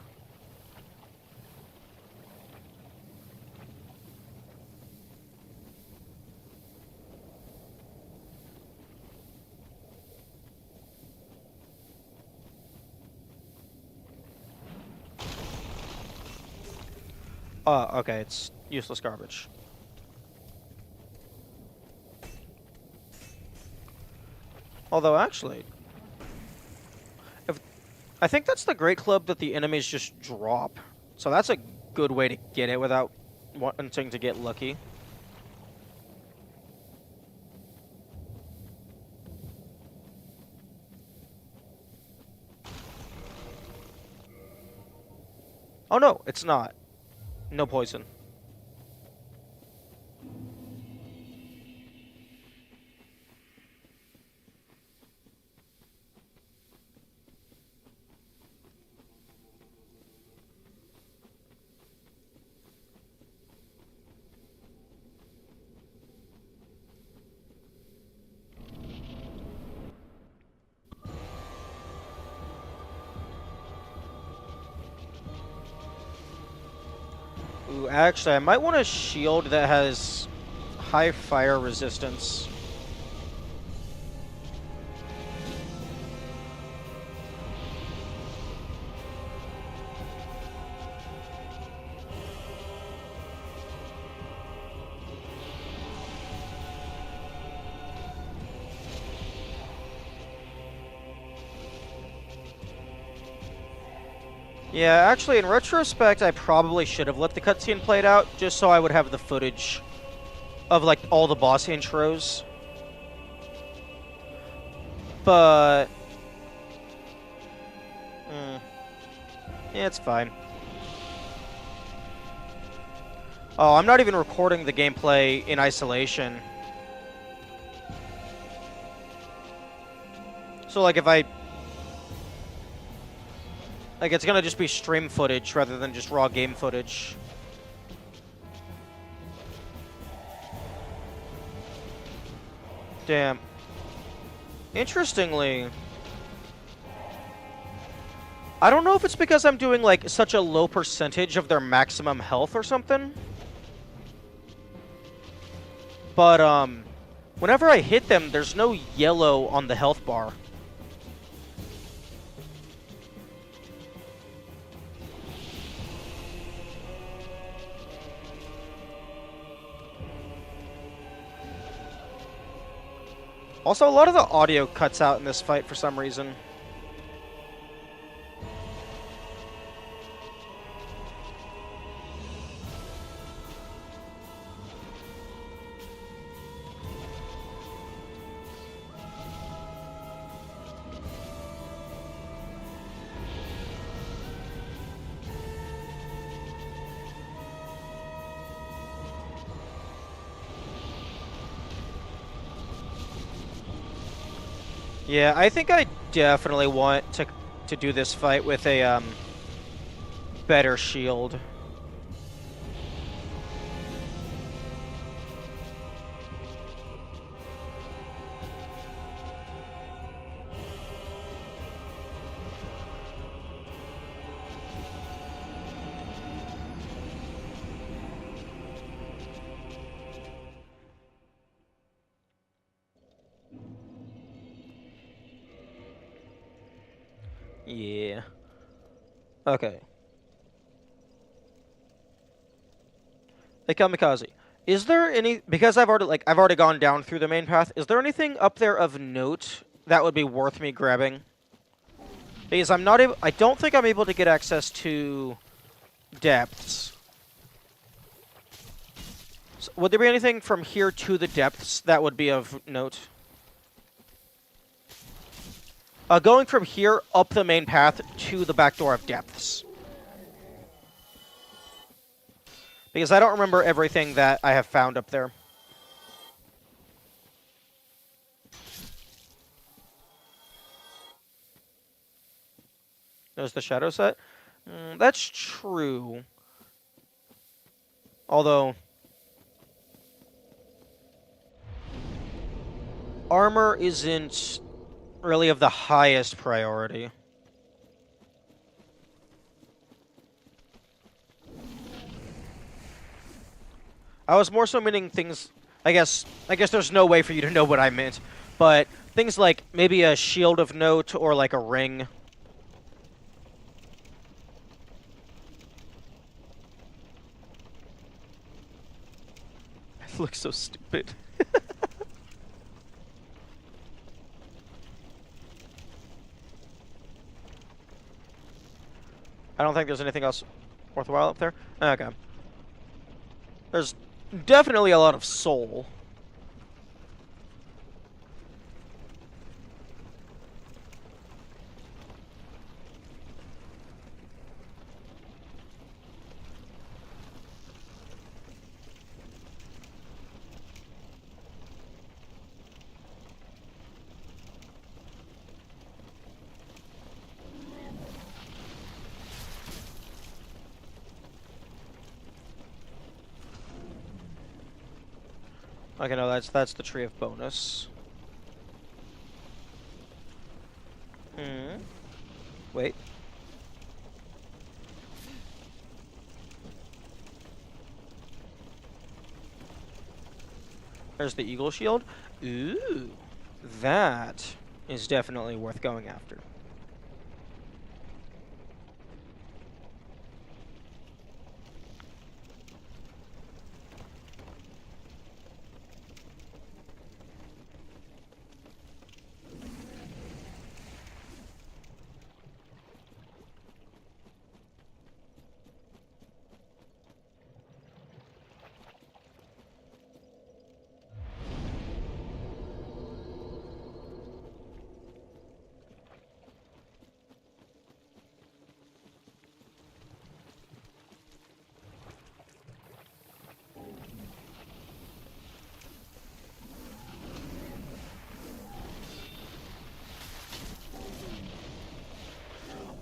Okay, it's useless garbage. Although, actually, if I think that's the great club that the enemies just drop. So that's a good way to get it without wanting to get lucky. Oh no, it's not. No poison. Ooh, actually, I might want a shield that has high fire resistance. Yeah, actually, in retrospect, I probably should have let the cutscene played out, just so I would have the footage of, like, all the boss intros. But... yeah, it's fine. Oh, I'm not even recording the gameplay in isolation. So, like, if I... like, it's gonna just be stream footage rather than just raw game footage. Damn. Interestingly... I don't know if it's because I'm doing, like, such a low percentage of their maximum health or something. But, whenever I hit them, there's no yellow on the health bar. Also, a lot of the audio cuts out in this fight for some reason. Yeah, I think I definitely want to do this fight with a better shield. Yeah. Okay. Hey, Kamikaze. Is there any, because I've already gone down through the main path, is there anything up there of note that would be worth me grabbing? Because I don't think I'm able to get access to depths. So would there be anything from here to the depths that would be of note? Going from here up the main path to the back door of depths. Because I don't remember everything that I have found up there. There's the shadow set. That's true. Although... armor isn't really of the highest priority. I was more so meaning things. I guess there's no way for you to know what I meant, but things like maybe a shield of note or like a ring. It looks so stupid. I don't think there's anything else worthwhile up there. Okay. There's definitely a lot of soul. Okay, no, that's the tree of bonus. Hmm. Wait. There's the eagle shield. Ooh. That is definitely worth going after.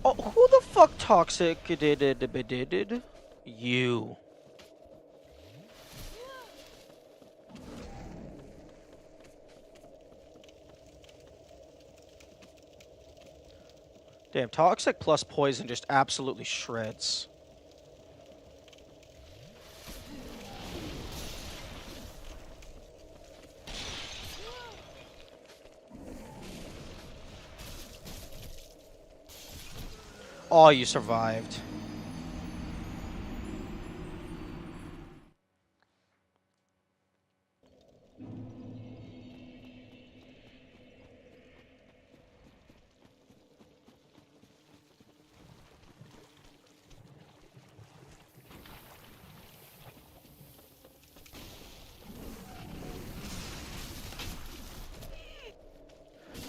Oh, who the fuck toxic did? You. Damn, toxic plus poison just absolutely shreds. Oh, you survived.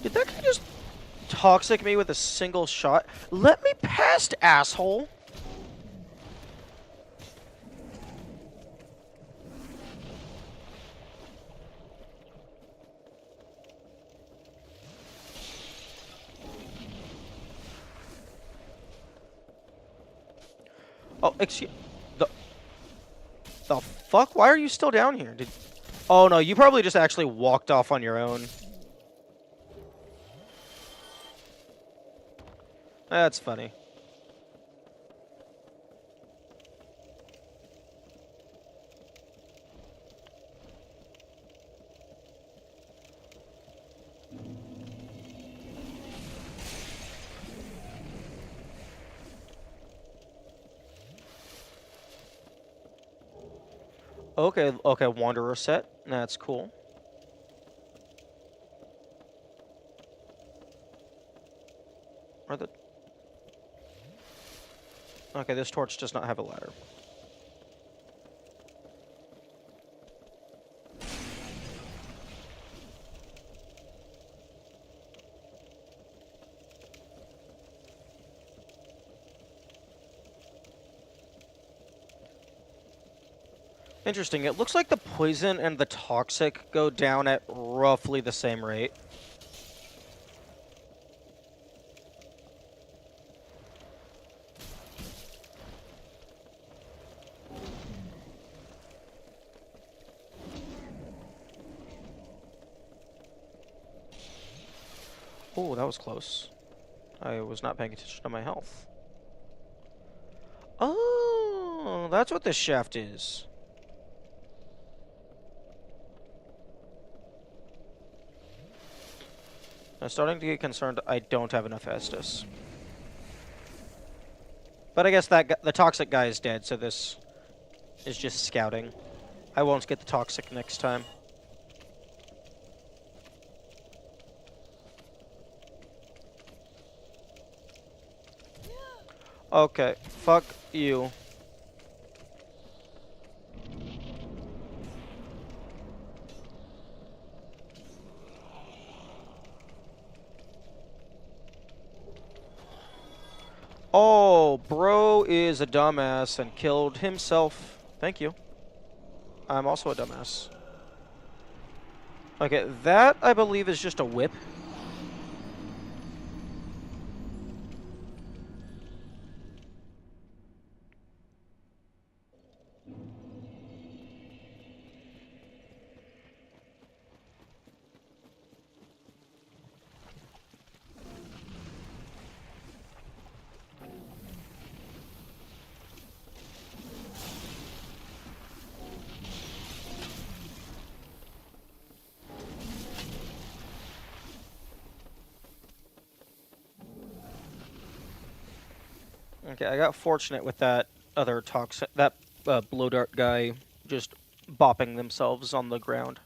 Did that guy just toxic me with a single shot? Let me past, asshole. Oh, excuse the fuck? Why are you still down here? Oh no, you probably just actually walked off on your own. That's funny. Okay, okay, Wanderer set. That's cool. Are the Okay, this torch does not have a ladder. Interesting. It looks like the poison and the toxic go down at roughly the same rate. Oh, that was close. I was not paying attention to my health. Oh, that's what this shaft is. I'm starting to get concerned I don't have enough Estus. But I guess that the toxic guy is dead, so this is just scouting. I won't get the toxic next time. Okay, fuck you. Oh, bro is a dumbass and killed himself. Thank you. I'm also a dumbass. Okay, that I believe is just a whip. Okay, I got fortunate with that other toxic, that blow dart guy just bopping themselves on the ground.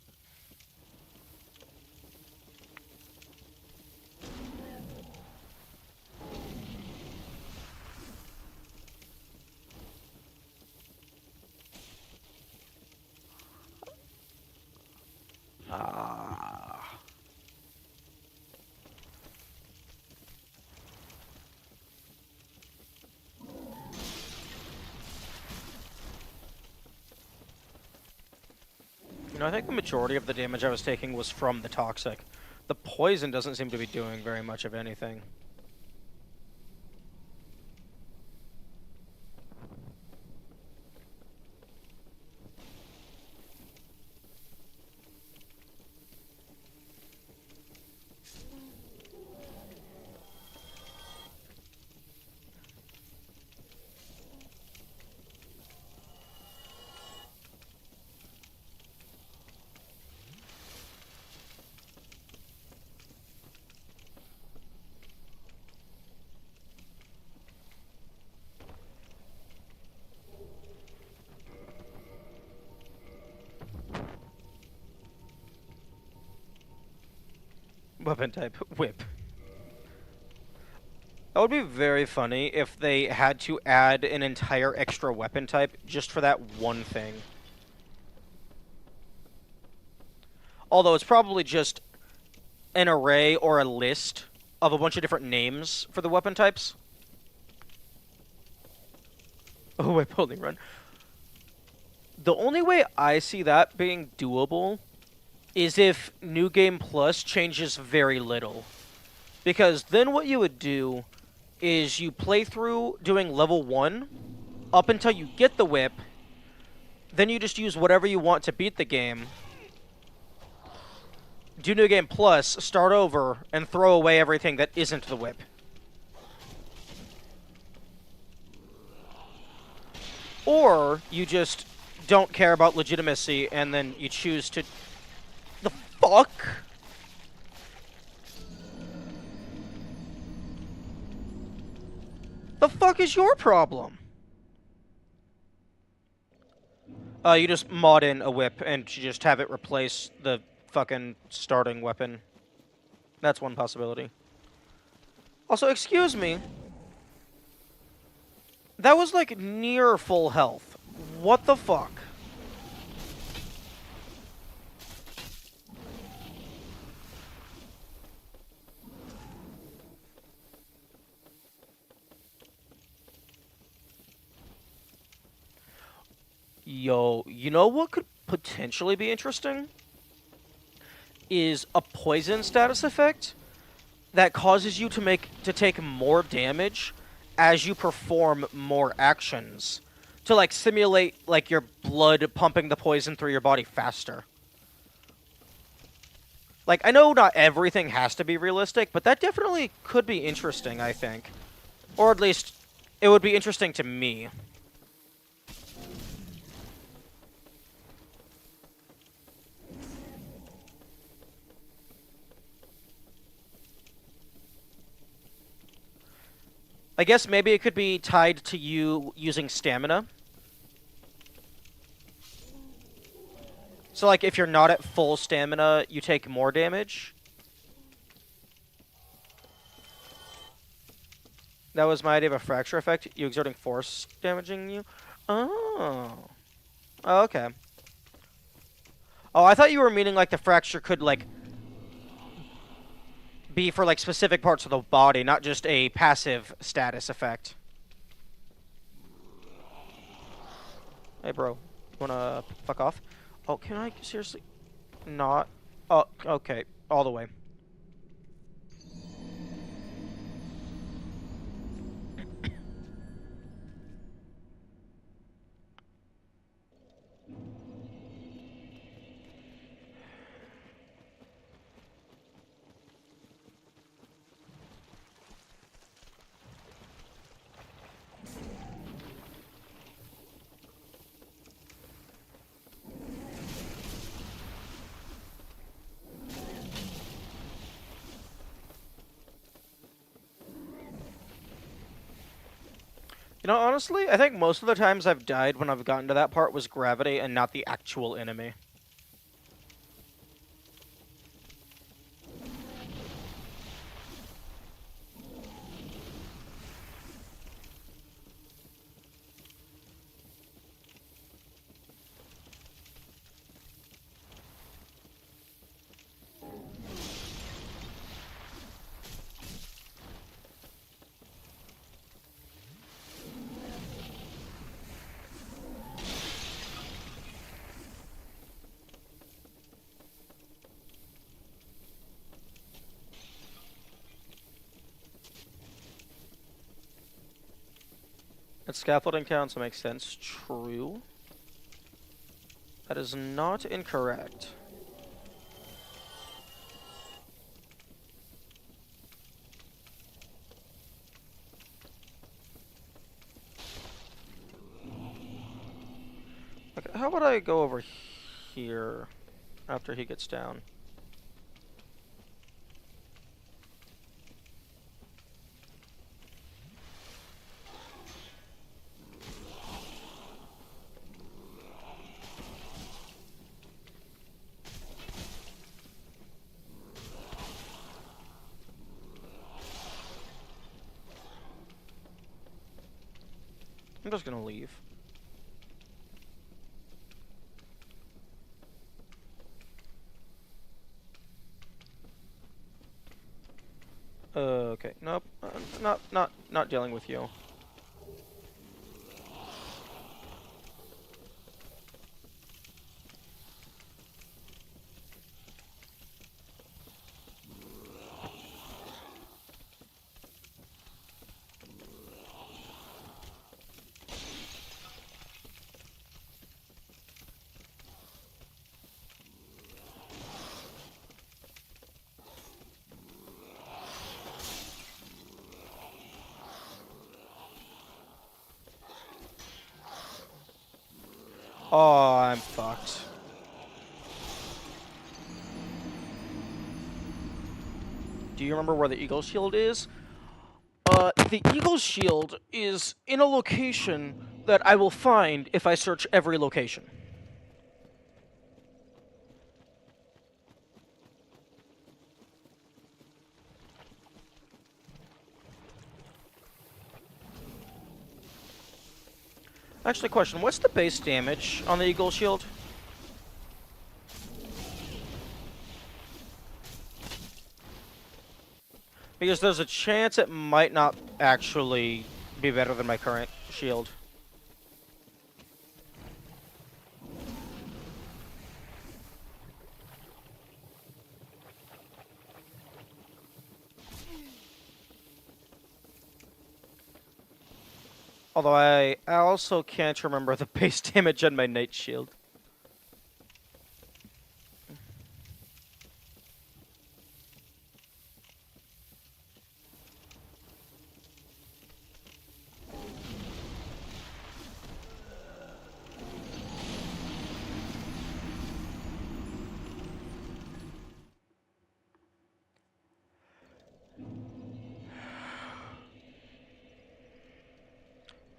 Ah. You know, I think the majority of the damage I was taking was from the toxic. The poison doesn't seem to be doing very much of anything. Weapon type, whip. That would be very funny if they had to add an entire extra weapon type just for that one thing. Although it's probably just an array or a list of a bunch of different names for the weapon types. Oh, whip holding run. The only way I see that being doable is if New Game Plus changes very little. Because then what you would do is you play through doing level 1 up until you get the whip, then you just use whatever you want to beat the game, do New Game Plus, start over, and throw away everything that isn't the whip. Or you just don't care about legitimacy and then you choose to... The fuck? The fuck is your problem? You just mod in a whip and you just have it replace the fucking starting weapon. That's one possibility. Also, excuse me. That was like near full health. What the fuck? Yo, you know what could potentially be interesting? Is a poison status effect that causes you to take more damage as you perform more actions. To like simulate like your blood pumping the poison through your body faster. Like, I know not everything has to be realistic, but that definitely could be interesting, I think. Or at least, it would be interesting to me. I guess maybe it could be tied to you using stamina. So, like, if you're not at full stamina, you take more damage. That was my idea of a fracture effect. You exerting force damaging you. Oh. Oh, okay. Oh, I thought you were meaning, like, the fracture could, like, be for, like, specific parts of the body, not just a passive status effect. Hey, bro. You wanna fuck off? Oh, can I seriously not? Oh, okay. All the way. You know, honestly, I think most of the times I've died when I've gotten to that part was gravity and not the actual enemy. That scaffolding counts, makes sense. True. That is not incorrect. Okay, how about I go over here after he gets down? I'm just gonna leave. Okay, nope. Not dealing with you. Oh, I'm fucked. Do you remember where the Eagle Shield is? The Eagle Shield is in a location that I will find if I search every location. Actually, question, what's the base damage on the Eagle Shield? Because there's a chance it might not actually be better than my current shield. Although I also can't remember the base damage on my Knight Shield.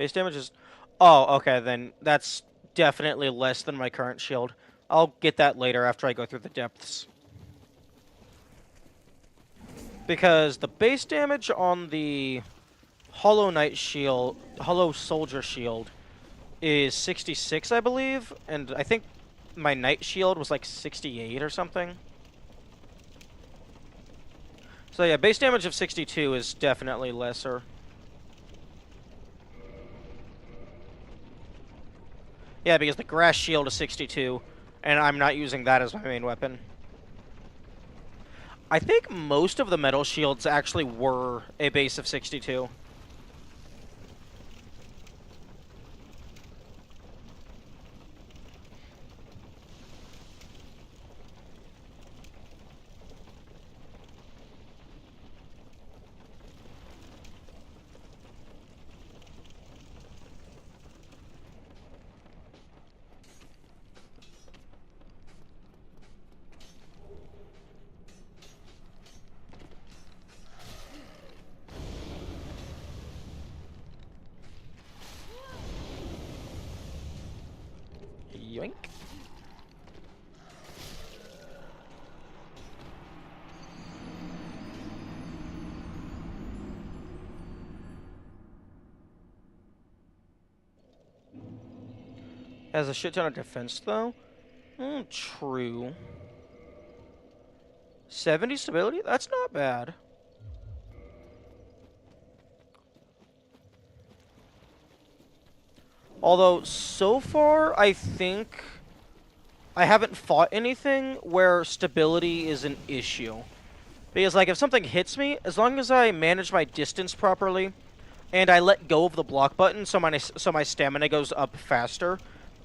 Base damage is... Oh, okay, then that's definitely less than my current shield. I'll get that later after I go through the depths. Because the base damage on the Hollow Knight shield, Hollow Soldier shield, is 66, I believe, and I think my Knight shield was like 68 or something. So yeah, base damage of 62 is definitely lesser. Yeah, because the grass shield is 62, and I'm not using that as my main weapon. I think most of the metal shields actually were a base of 62. Yoink. Has a shit ton of defense, though. True. 70 stability? That's not bad. Although, so far, I think I haven't fought anything where stability is an issue. Because, like, if something hits me, as long as I manage my distance properly, and I let go of the block button so my stamina goes up faster,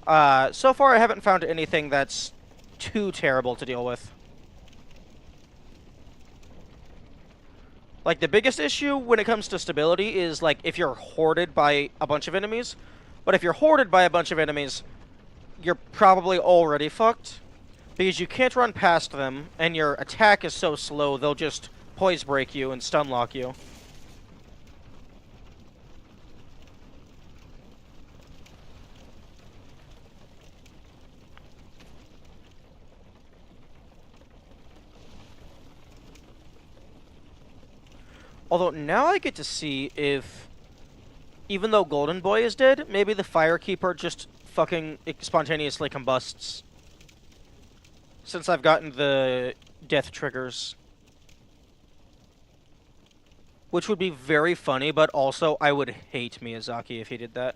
so far I haven't found anything that's too terrible to deal with. Like, the biggest issue when it comes to stability is, like, if you're hoarded by a bunch of enemies. But if you're hoarded by a bunch of enemies, you're probably already fucked. Because you can't run past them, and your attack is so slow, they'll just poise break you and stun lock you. Although, now I get to see if, even though Golden Boy is dead, maybe the Firekeeper just fucking spontaneously combusts. Since I've gotten the death triggers. Which would be very funny, but also I would hate Miyazaki if he did that.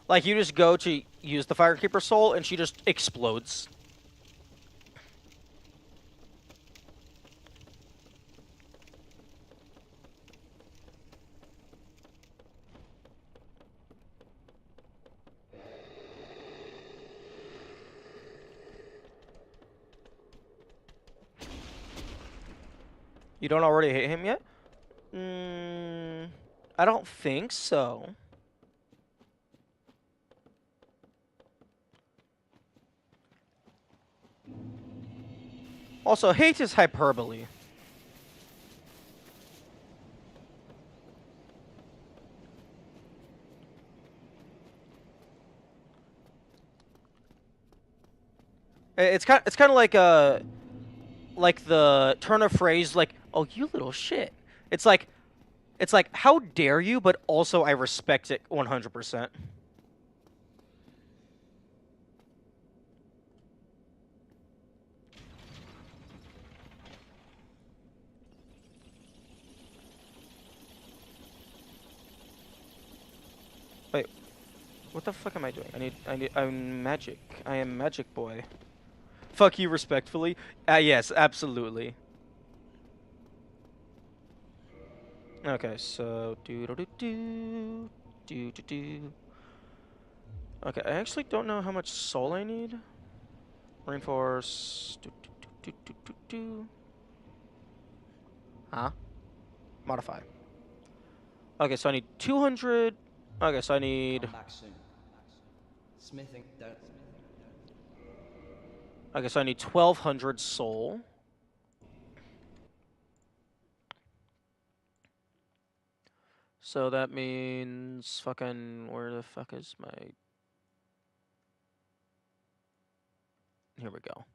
Like, you just go to use the Firekeeper Soul, and she just explodes. You don't already hate him yet? I don't think so. Also, hate is hyperbole. It's kind of like the turn of phrase, like, "Oh, you little shit." It's like how dare you, but also I respect it 100%. Wait, what the fuck am I doing? I'm magic. I am magic boy. Fuck you respectfully. Yes, absolutely. Okay, so do do do do do do do. Okay, I actually don't know how much soul I need. Reinforce. Do do do do do do. Huh? Modify. Okay, so I need 200. Okay, so I need. Come back soon. Smithing, don't. I guess I need 1,200 soul. So that means fucking... Where the fuck is my... Here we go.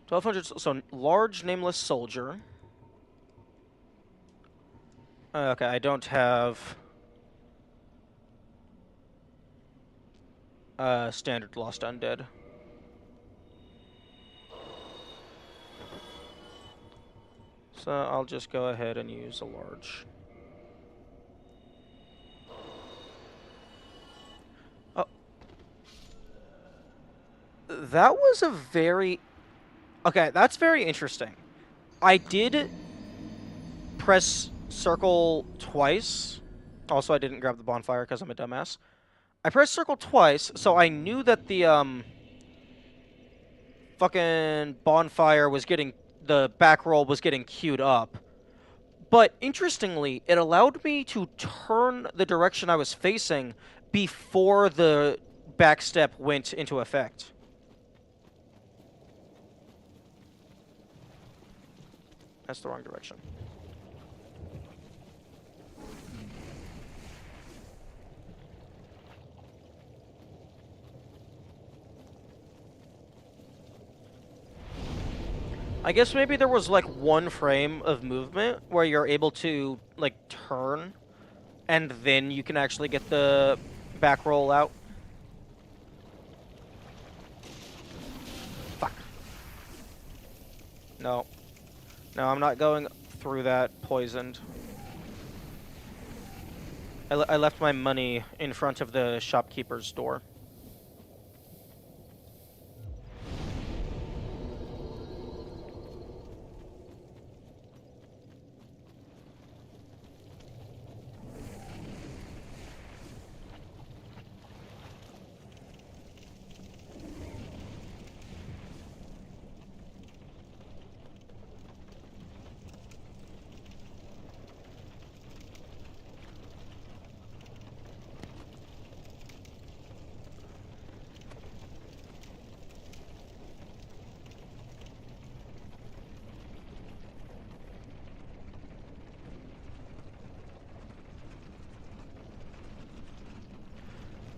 1,200... So, large nameless soldier. Okay, I don't have... standard lost undead. So I'll just go ahead and use a large. Oh. That was a very... Okay, that's very interesting. I did press circle twice. Also, I didn't grab the bonfire because I'm a dumbass. I pressed circle twice, so I knew that the, fucking bonfire was getting... The back roll was getting queued up. But interestingly, it allowed me to turn the direction I was facing before the back step went into effect. That's the wrong direction. I guess maybe there was like one frame of movement where you're able to like turn and then you can actually get the back roll out. Fuck. No. No, I'm not going through that poisoned. I left my money in front of the shopkeeper's door.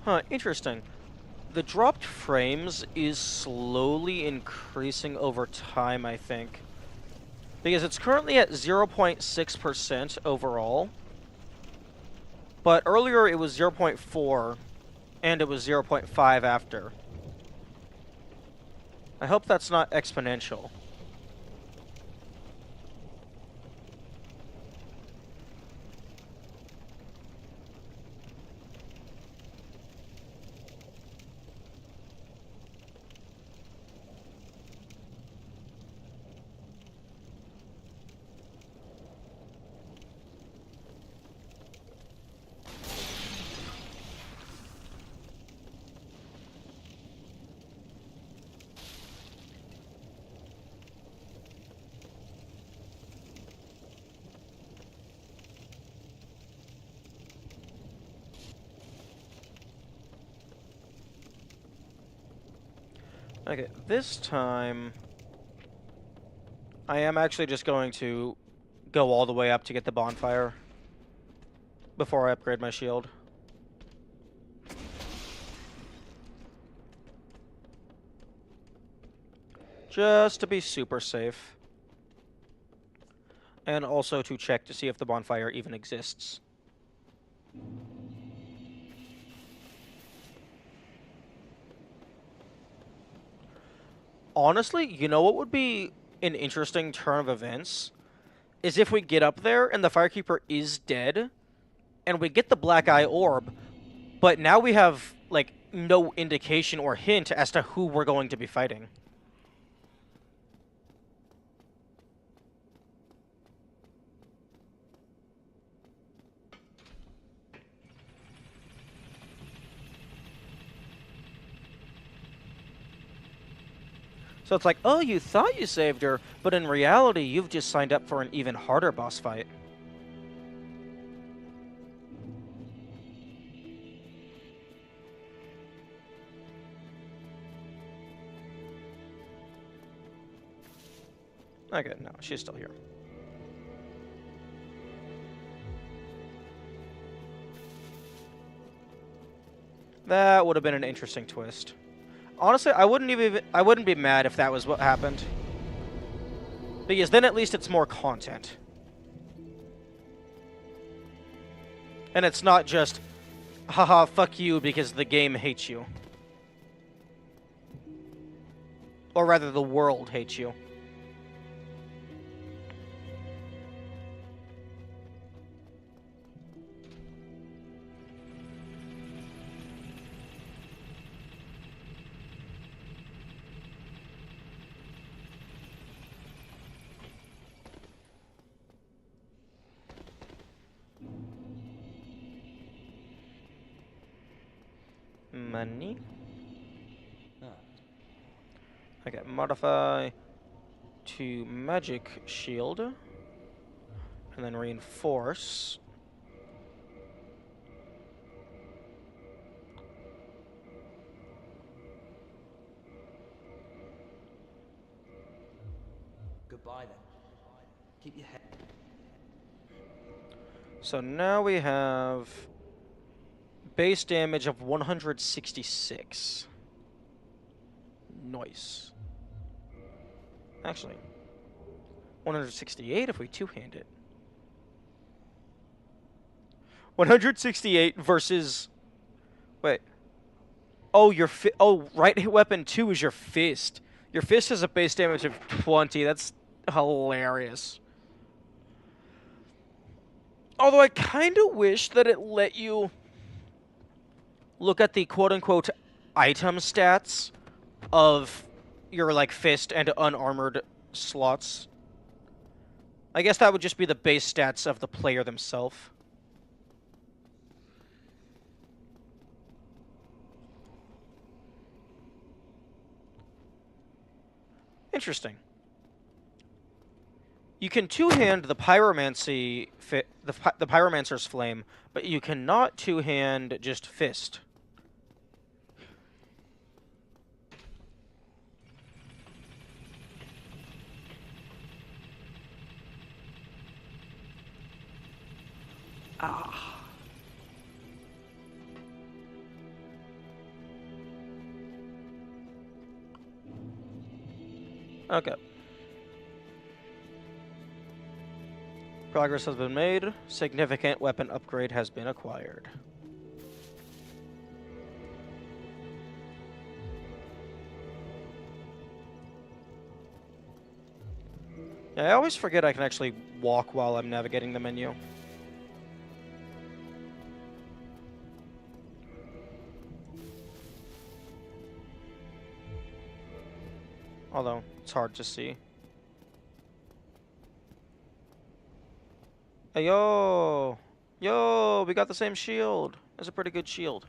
Huh, interesting. The dropped frames is slowly increasing over time, I think. Because it's currently at 0.6% overall. But earlier it was 0.4, and it was 0.5 after. I hope that's not exponential. Okay, this time... I am actually just going to go all the way up to get the bonfire before I upgrade my shield. Just to be super safe. And also to check to see if the bonfire even exists. Honestly, you know what would be an interesting turn of events? Is if we get up there and the Firekeeper is dead, and we get the Black Eye Orb, but now we have, like, no indication or hint as to who we're going to be fighting. So it's like, oh, you thought you saved her, but in reality, you've just signed up for an even harder boss fight. Okay, no, she's still here. That would have been an interesting twist. Honestly, I wouldn't be mad if that was what happened. Because then at least it's more content. And it's not just, haha, fuck you because the game hates you. Or rather, the world hates you. Money. Ah, Okay, modify to magic shield. And then reinforce. goodbye then. Keep your head. So now we have base damage of 166. Nice. Actually, 168 if we two-hand it. 168 versus... Wait. Oh, right hit weapon 2 is your fist. Your fist has a base damage of 20. That's hilarious. Although I kind of wish that it let you look at the quote-unquote item stats of your, like, fist and unarmored slots. I guess that would just be the base stats of the player themselves. Interesting. You can two-hand the pyromancy, the pyromancer's flame, but you cannot two-hand just fist. Ah. Okay. Progress has been made. Significant weapon upgrade has been acquired. Yeah, I always forget I can actually walk while I'm navigating the menu. Although, it's hard to see. Hey, yo! Yo, we got the same shield. That's a pretty good shield.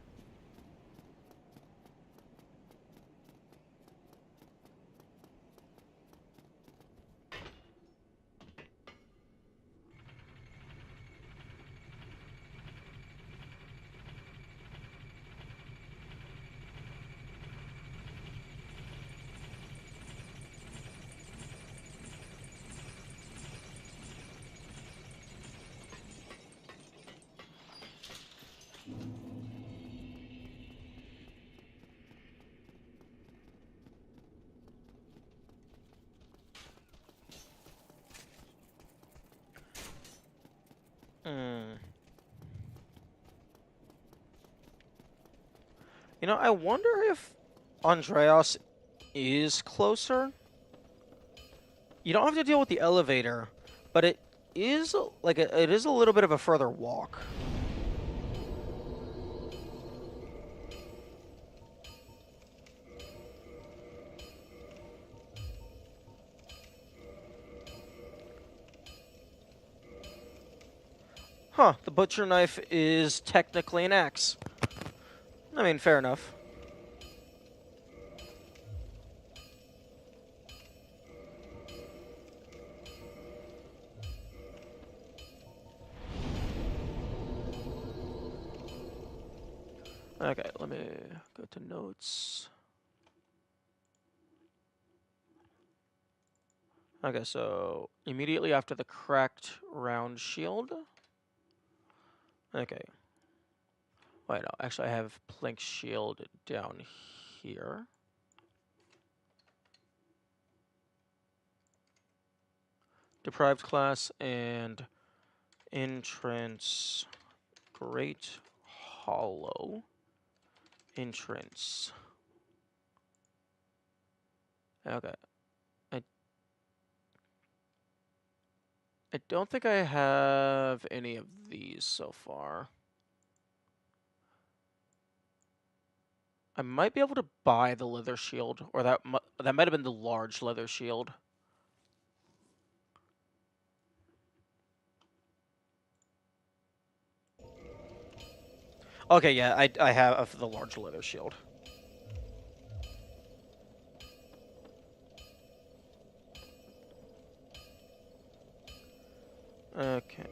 Hmm. You know, I wonder if Andreas is closer. You don't have to deal with the elevator, but it is it is a little bit of a further walk. Huh, the butcher knife is technically an axe. I mean, fair enough. Okay, let me go to notes. Okay, so immediately after the cracked round shield. Okay. Wait, no, actually I have Plank Shield down here. Deprived class and entrance. Great Hollow. Entrance. Okay. I I don't think I have any of these so far. I might be able to buy the leather shield, or that might have been the large leather shield. Okay, yeah, I have the large leather shield. Okay.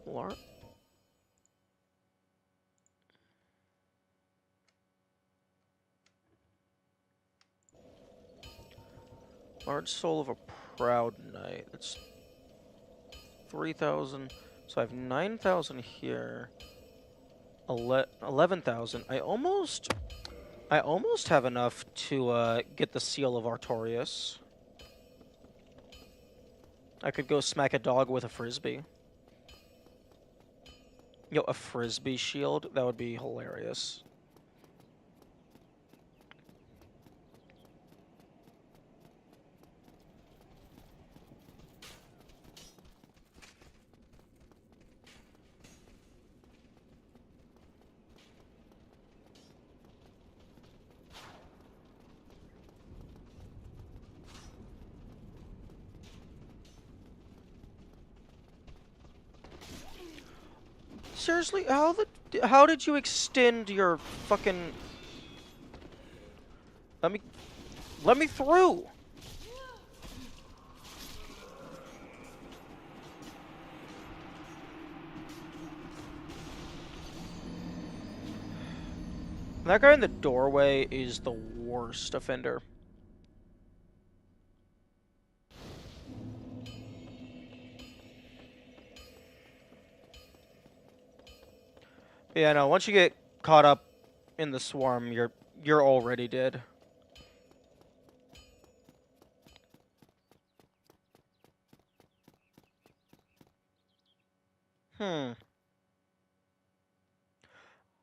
Large. Large soul of a proud knight. That's 3,000. So I have 9,000 here. 11,000. I almost have enough to get the seal of Artorias. I could go smack a dog with a frisbee. Yo, a frisbee shield? That would be hilarious. Seriously, how did you extend your fucking... Let me through! That guy in the doorway is the worst offender. Yeah, no, once you get caught up in the swarm, you're already dead. Hmm.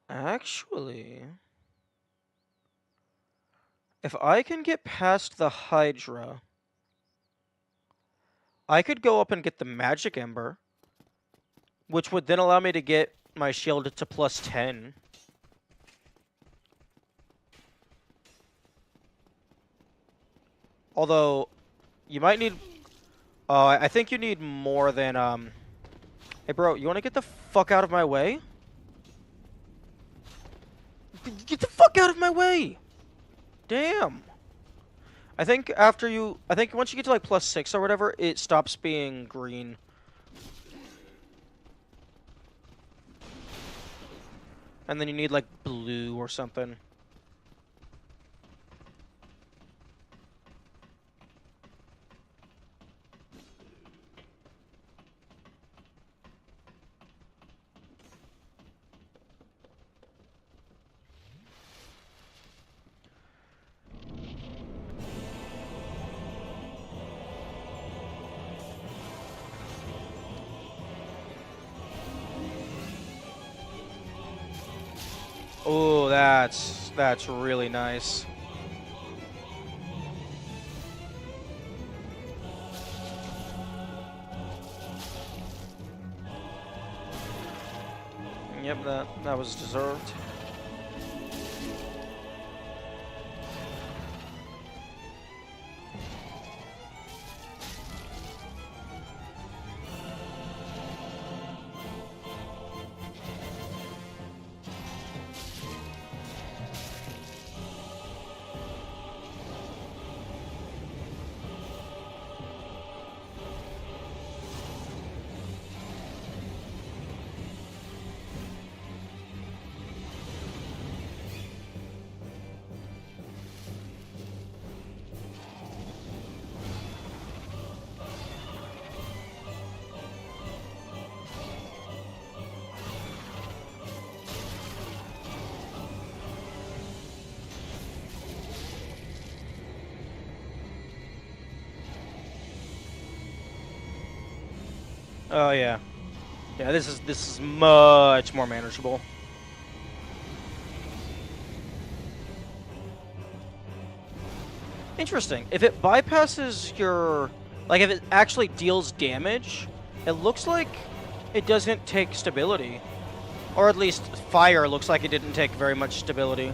Actually, if I can get past the Hydra, I could go up and get the Magic Ember, which would then allow me to get my shield to plus 10. Although, you might need... I think you need more than, Hey, bro, you want to get the fuck out of my way? Get the fuck out of my way! Damn. I think once you get to like plus 6 or whatever, it stops being green. And then you need like blue or something. Oh, that's really nice. Yep, that was deserved. Oh yeah. Yeah, this is much more manageable. Interesting. If it bypasses your... Like, if it actually deals damage, it looks like it doesn't take stability. Or at least fire looks like it didn't take very much stability.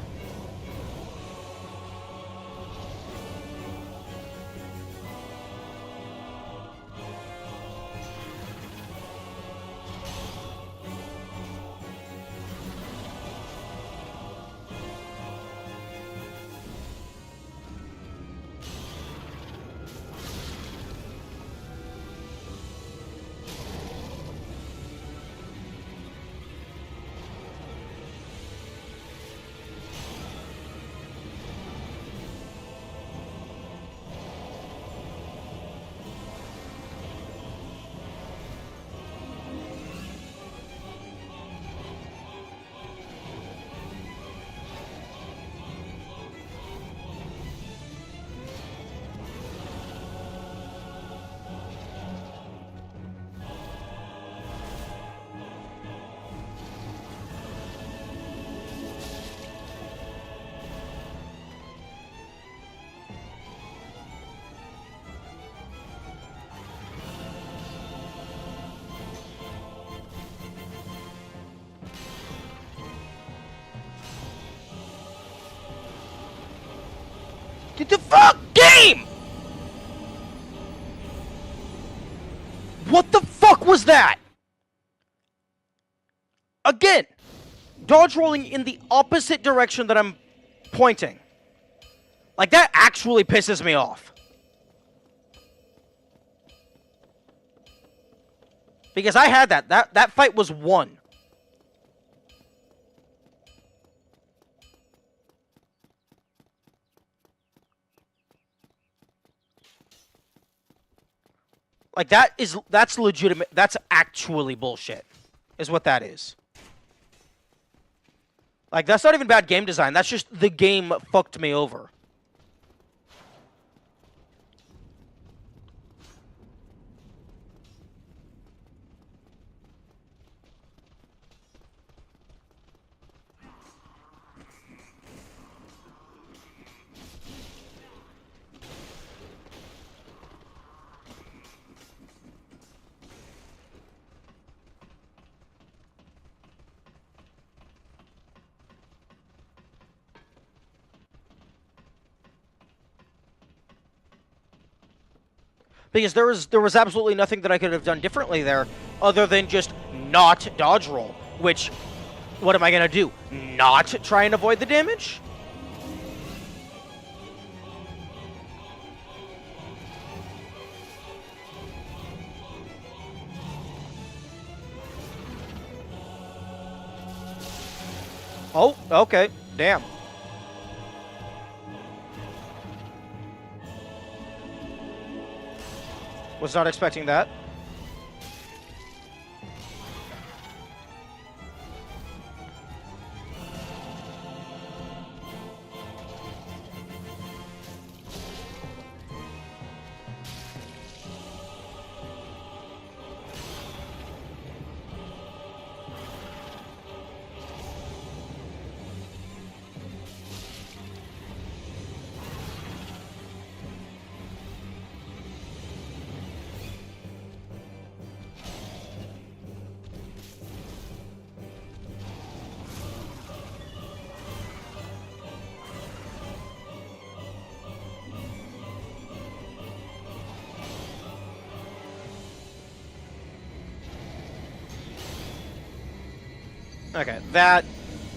Get the fuck game! What the fuck was that? Again, dodge rolling in the opposite direction that I'm pointing. Like, that actually pisses me off. Because I had that. That fight was won. Like, that's legitimate. That's actually bullshit. Is what that is. Like, that's not even bad game design. That's just the game fucked me over. Because there was absolutely nothing that I could have done differently there other than just not dodge roll. Which, what am I going to do? Not try and avoid the damage? Oh, okay. Damn. Was not expecting that. Okay, that...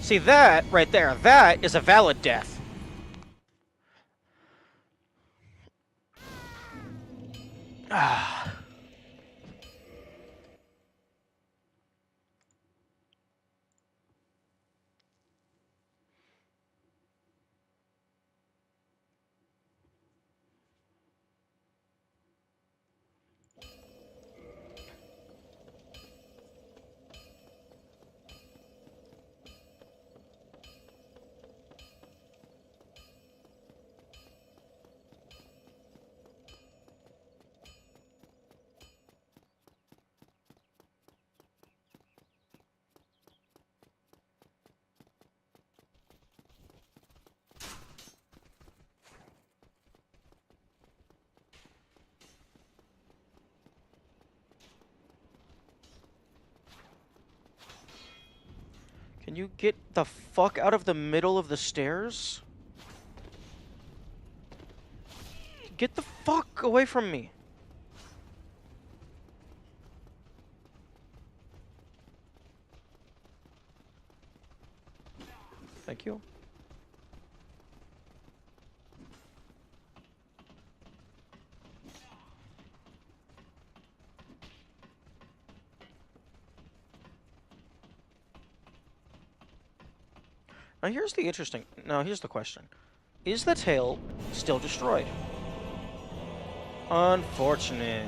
See, that right there, that is a valid death. Ah. Can you get the fuck out of the middle of the stairs? Get the fuck away from me. Thank you. Now here's the question. Is the tail still destroyed? Unfortunate.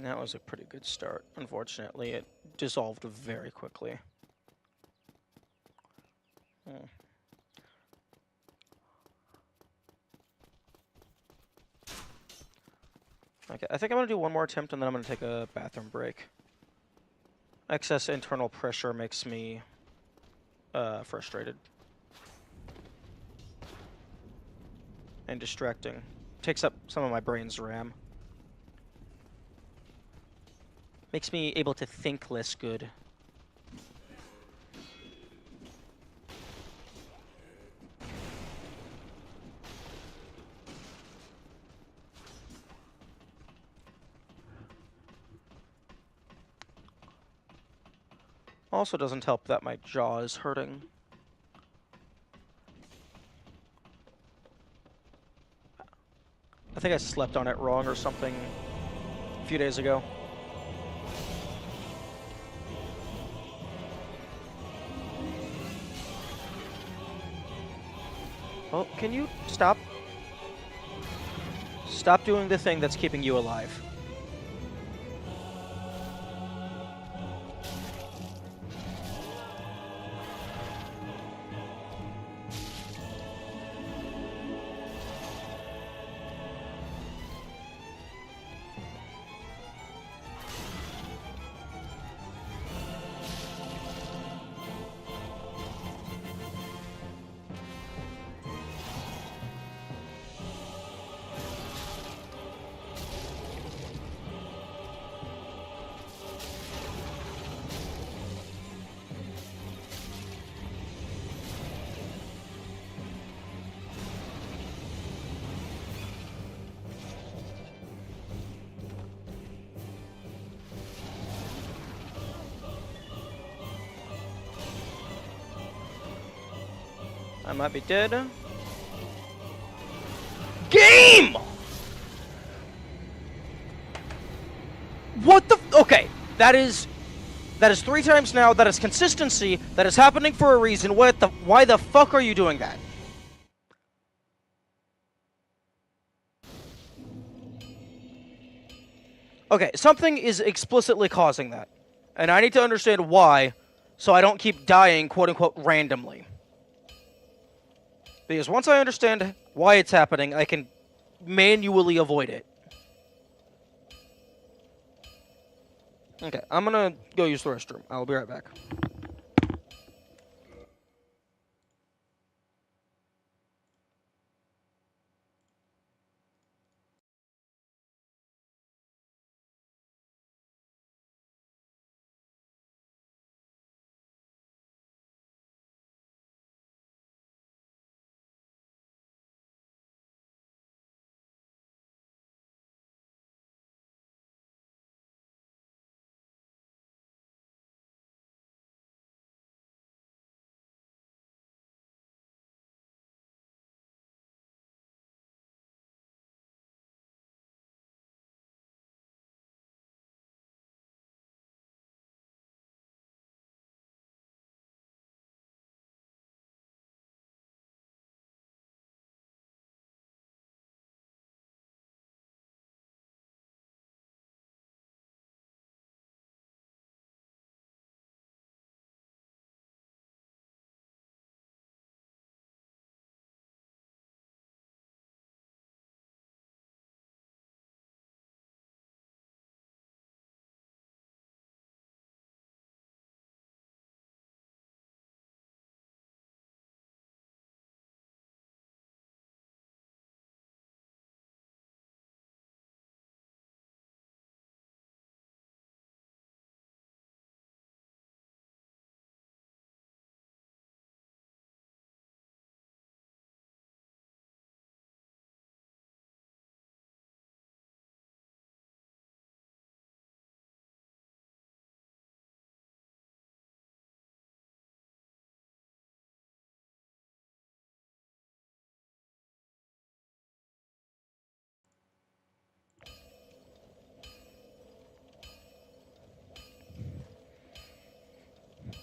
That was a pretty good start. Unfortunately, it dissolved very quickly. Okay, I think I'm gonna do one more attempt and then I'm gonna take a bathroom break. Excess internal pressure makes me frustrated. And distracting. Takes up some of my brain's RAM. Makes me able to think less good. Also doesn't help that my jaw is hurting. I think I slept on it wrong or something a few days ago. Oh, can you stop? Stop doing the thing that's keeping you alive. I might be dead. Game! What the okay, that is 3 times now, that is consistency, that is happening for a reason. Why the fuck are you doing that? Okay, something is explicitly causing that. And I need to understand why, so I don't keep dying, quote unquote, randomly. Because once I understand why it's happening, I can manually avoid it. Okay, I'm gonna go use the restroom. I'll be right back.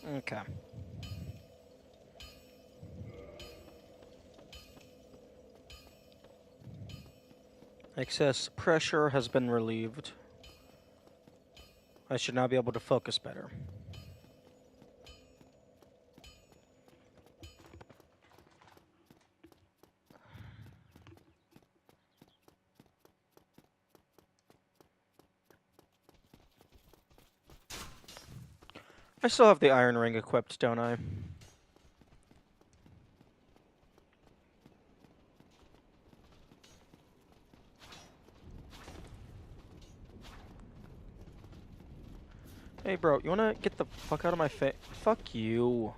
Okay. Excess pressure has been relieved. I should now be able to focus better. I still have the iron ring equipped, don't I? Hey, bro, you wanna get the fuck out of my face? Fuck you.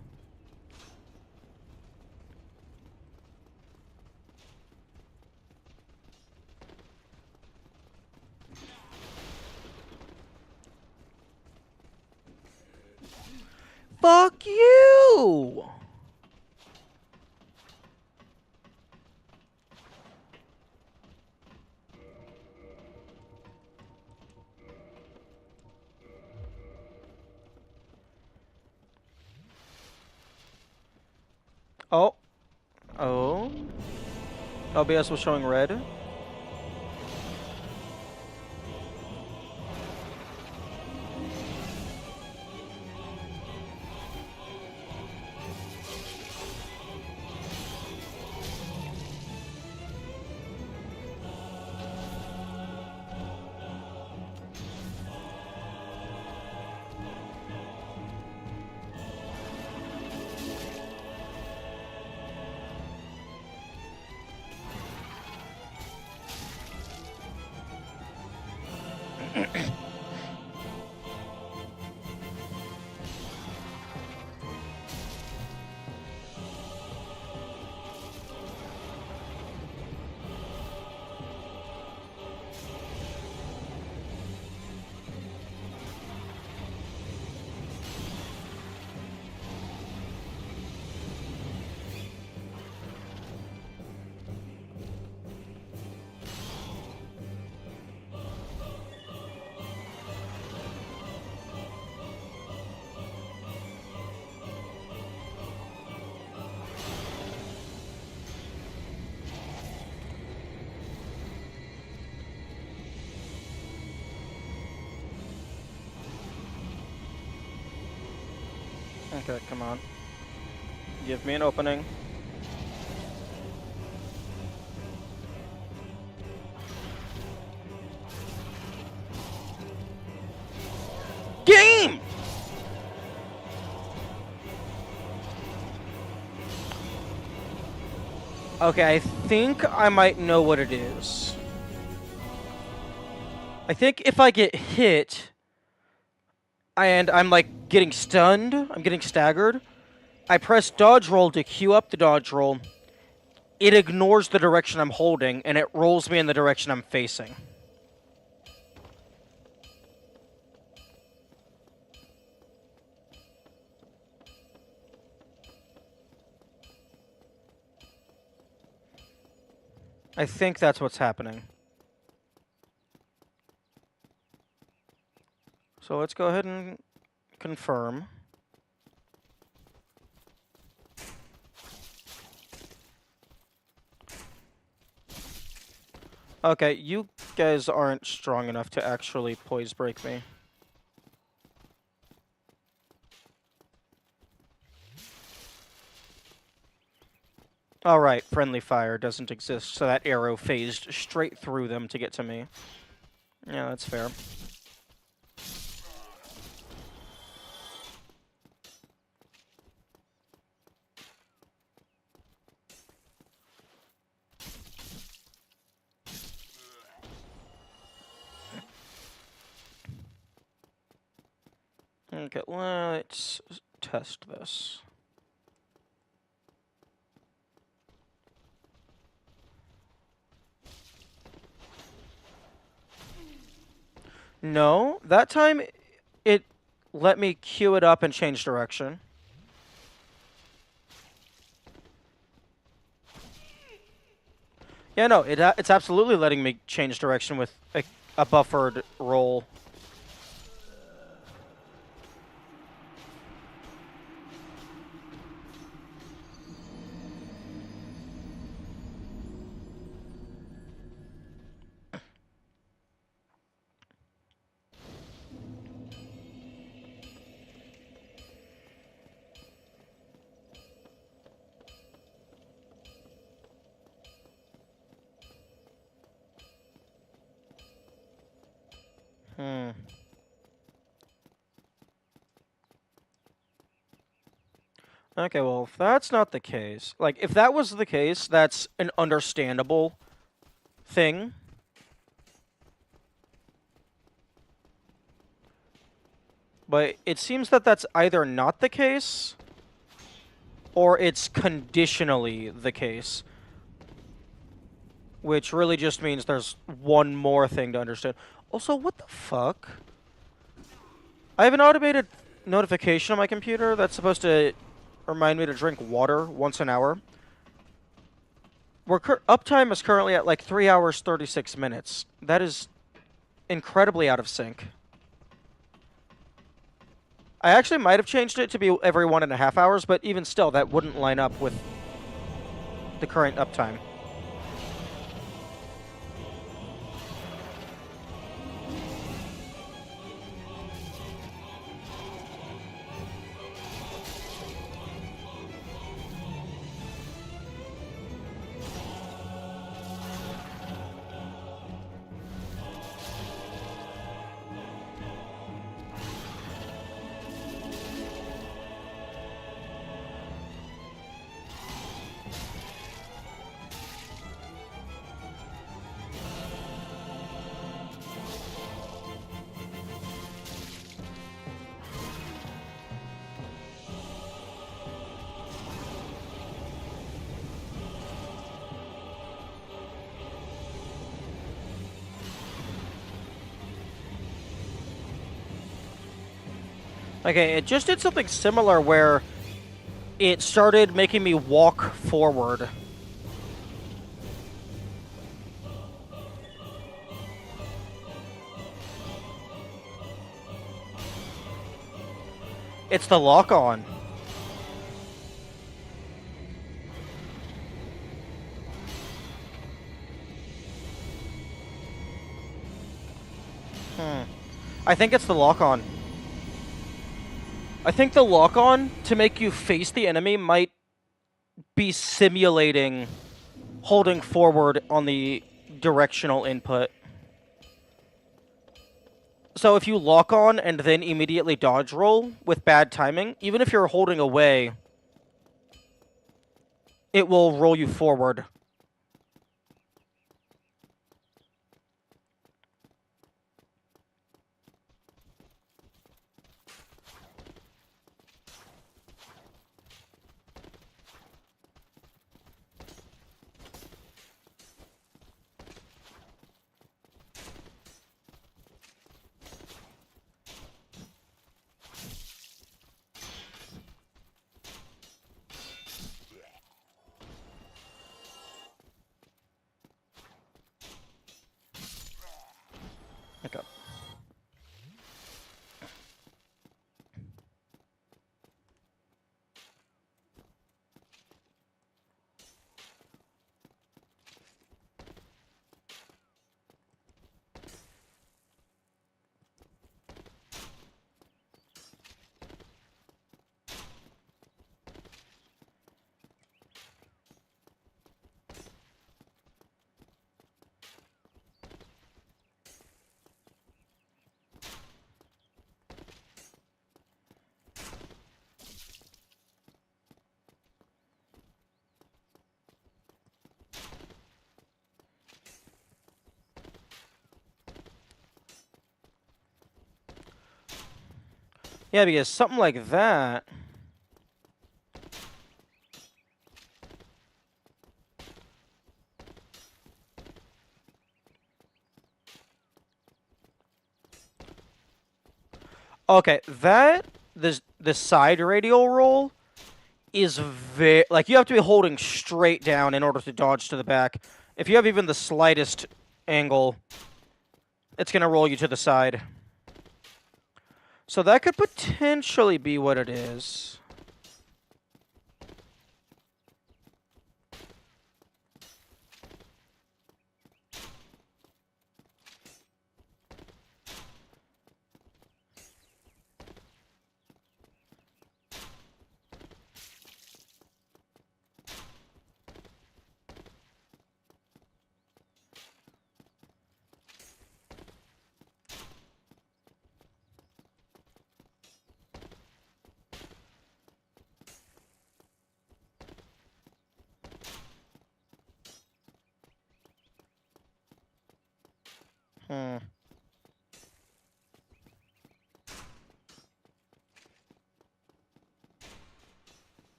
Fuck you! Oh. Oh. OBS was showing red. Okay, come on. Give me an opening. Game! Okay, I think I might know what it is. I think if I get hit and I'm like getting stunned, I'm getting staggered, I press dodge roll to queue up the dodge roll. It ignores the direction I'm holding and it rolls me in the direction I'm facing. I think that's what's happening. So let's go ahead and confirm. Okay, you guys aren't strong enough to actually poise break me. Alright, friendly fire doesn't exist, so that arrow phased straight through them to get to me. Yeah, that's fair. Okay, let's test this. No, that time it let me queue it up and change direction. Yeah, no, it's absolutely letting me change direction with a buffered roll. Okay, well, if that's not the case, like, if that was the case, that's an understandable thing. But it seems that that's either not the case, or it's conditionally the case. Which really just means there's one more thing to understand. Also, what the fuck? I have an automated notification on my computer that's supposed to remind me to drink water once an hour. Uptime is currently at like 3 hours 36 minutes. That is incredibly out of sync. I actually might have changed it to be every 1.5 hours, but even still, that wouldn't line up with the current uptime. Okay, it just did something similar where it started making me walk forward. It's the lock-on. I think it's the lock-on. I think the lock-on, to make you face the enemy, might be simulating holding forward on the directional input. So if you lock on and then immediately dodge roll with bad timing, even if you're holding away, it will roll you forward. Okay. Yeah, because something like that... Okay, the side radial roll is very... Like, you have to be holding straight down in order to dodge to the back. If you have even the slightest angle, it's going to roll you to the side. So that could potentially be what it is.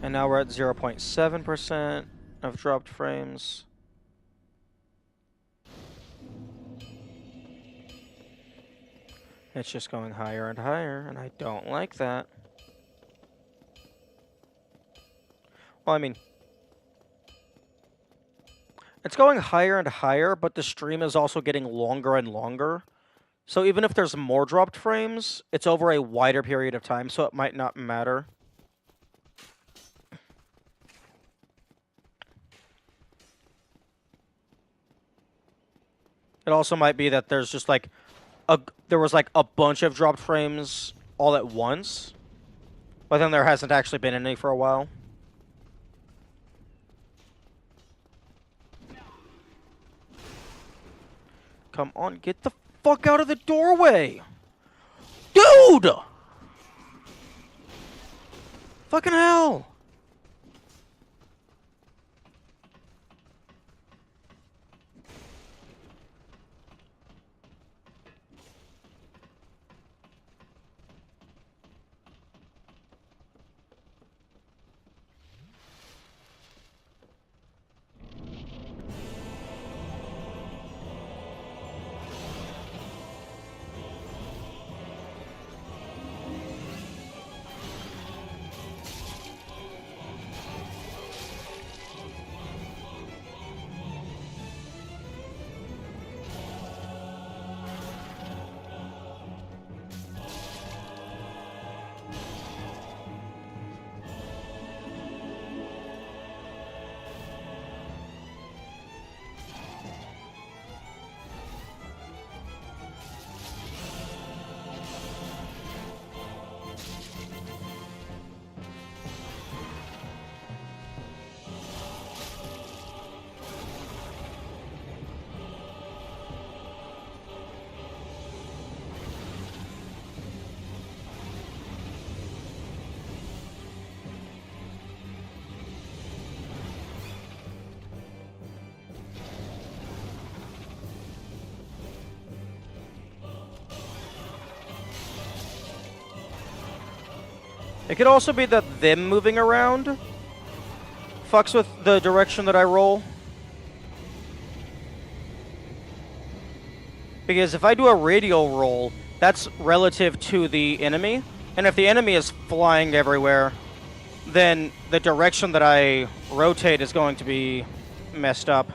And now we're at 0.7% of dropped frames. It's just going higher and higher, and I don't like that. Well, I mean, it's going higher and higher, but the stream is also getting longer and longer. So even if there's more dropped frames, it's over a wider period of time, so it might not matter. It also might be that there's just like there was like a bunch of dropped frames all at once, but then there hasn't actually been any for a while. Come on, get the fuck out of the doorway! Dude! Fucking hell! It could also be that them moving around fucks with the direction that I roll. Because if I do a radial roll, that's relative to the enemy. And if the enemy is flying everywhere, then the direction that I rotate is going to be messed up.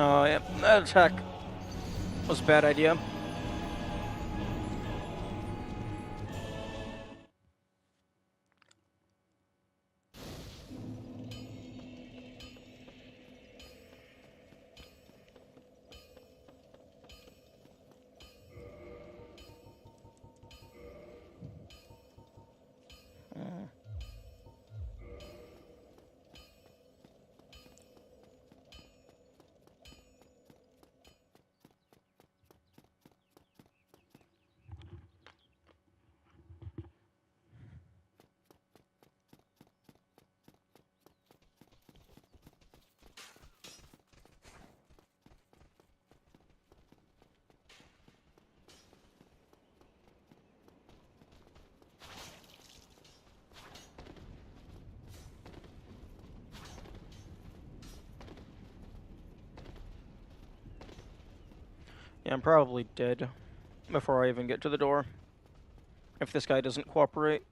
Oh, yeah, that attack was a bad idea. Yeah, I'm probably dead before I even get to the door. if this guy doesn't cooperate.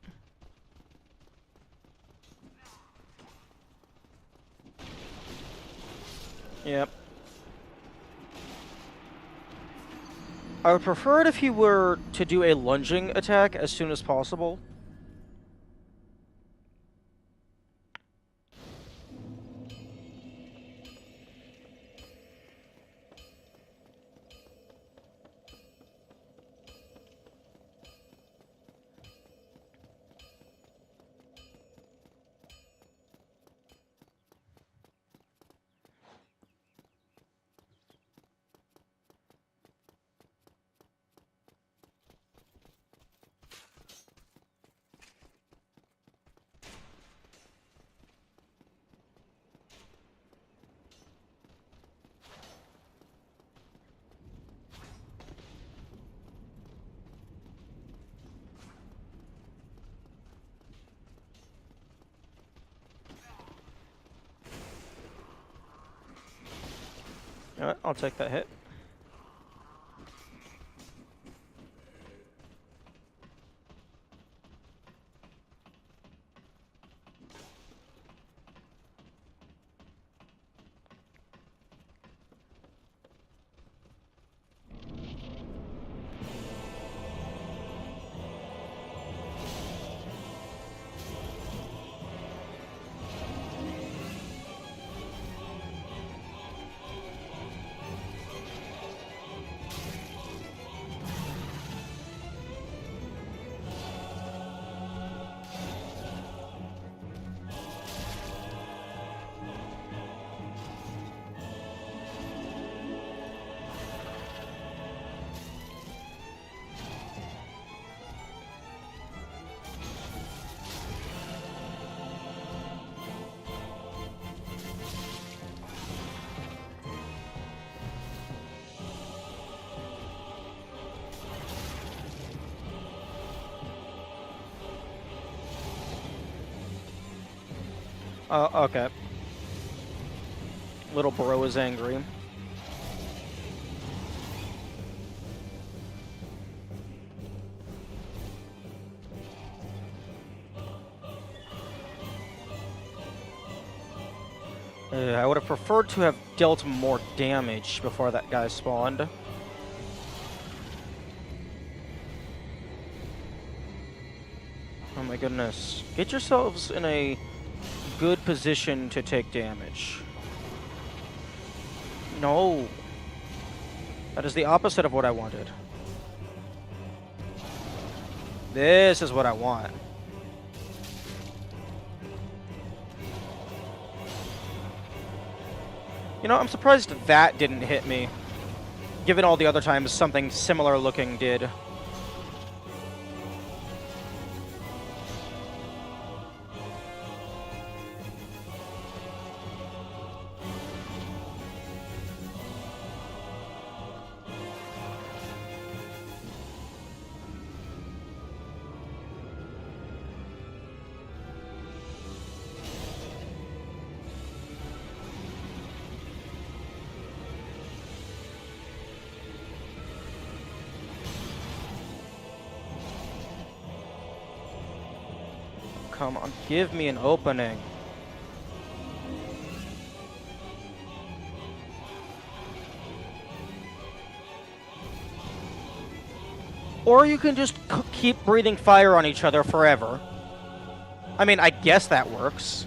Yep. I would prefer it if he were to do a lunging attack as soon as possible. Alright, I'll take that hit. Okay. Little bro is angry. I would have preferred to have dealt more damage before that guy spawned. Oh my goodness. Get yourselves in a good position to take damage. No. That is the opposite of what I wanted. This is what I want. You know, I'm surprised that didn't hit me, given all the other times something similar looking did. Come on, give me an opening. Or you can just keep breathing fire on each other forever. I mean, I guess that works.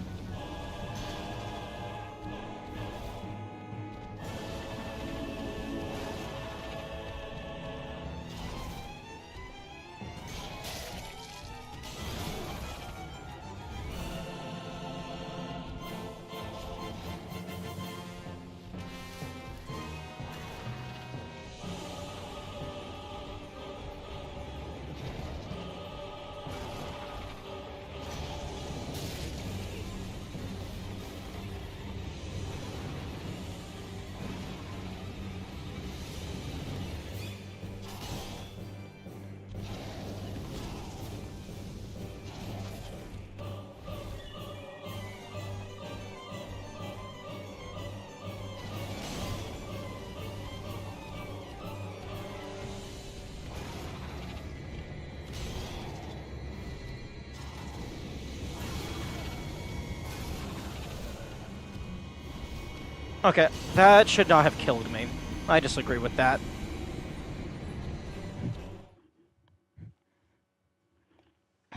Okay, that should not have killed me. I disagree with that.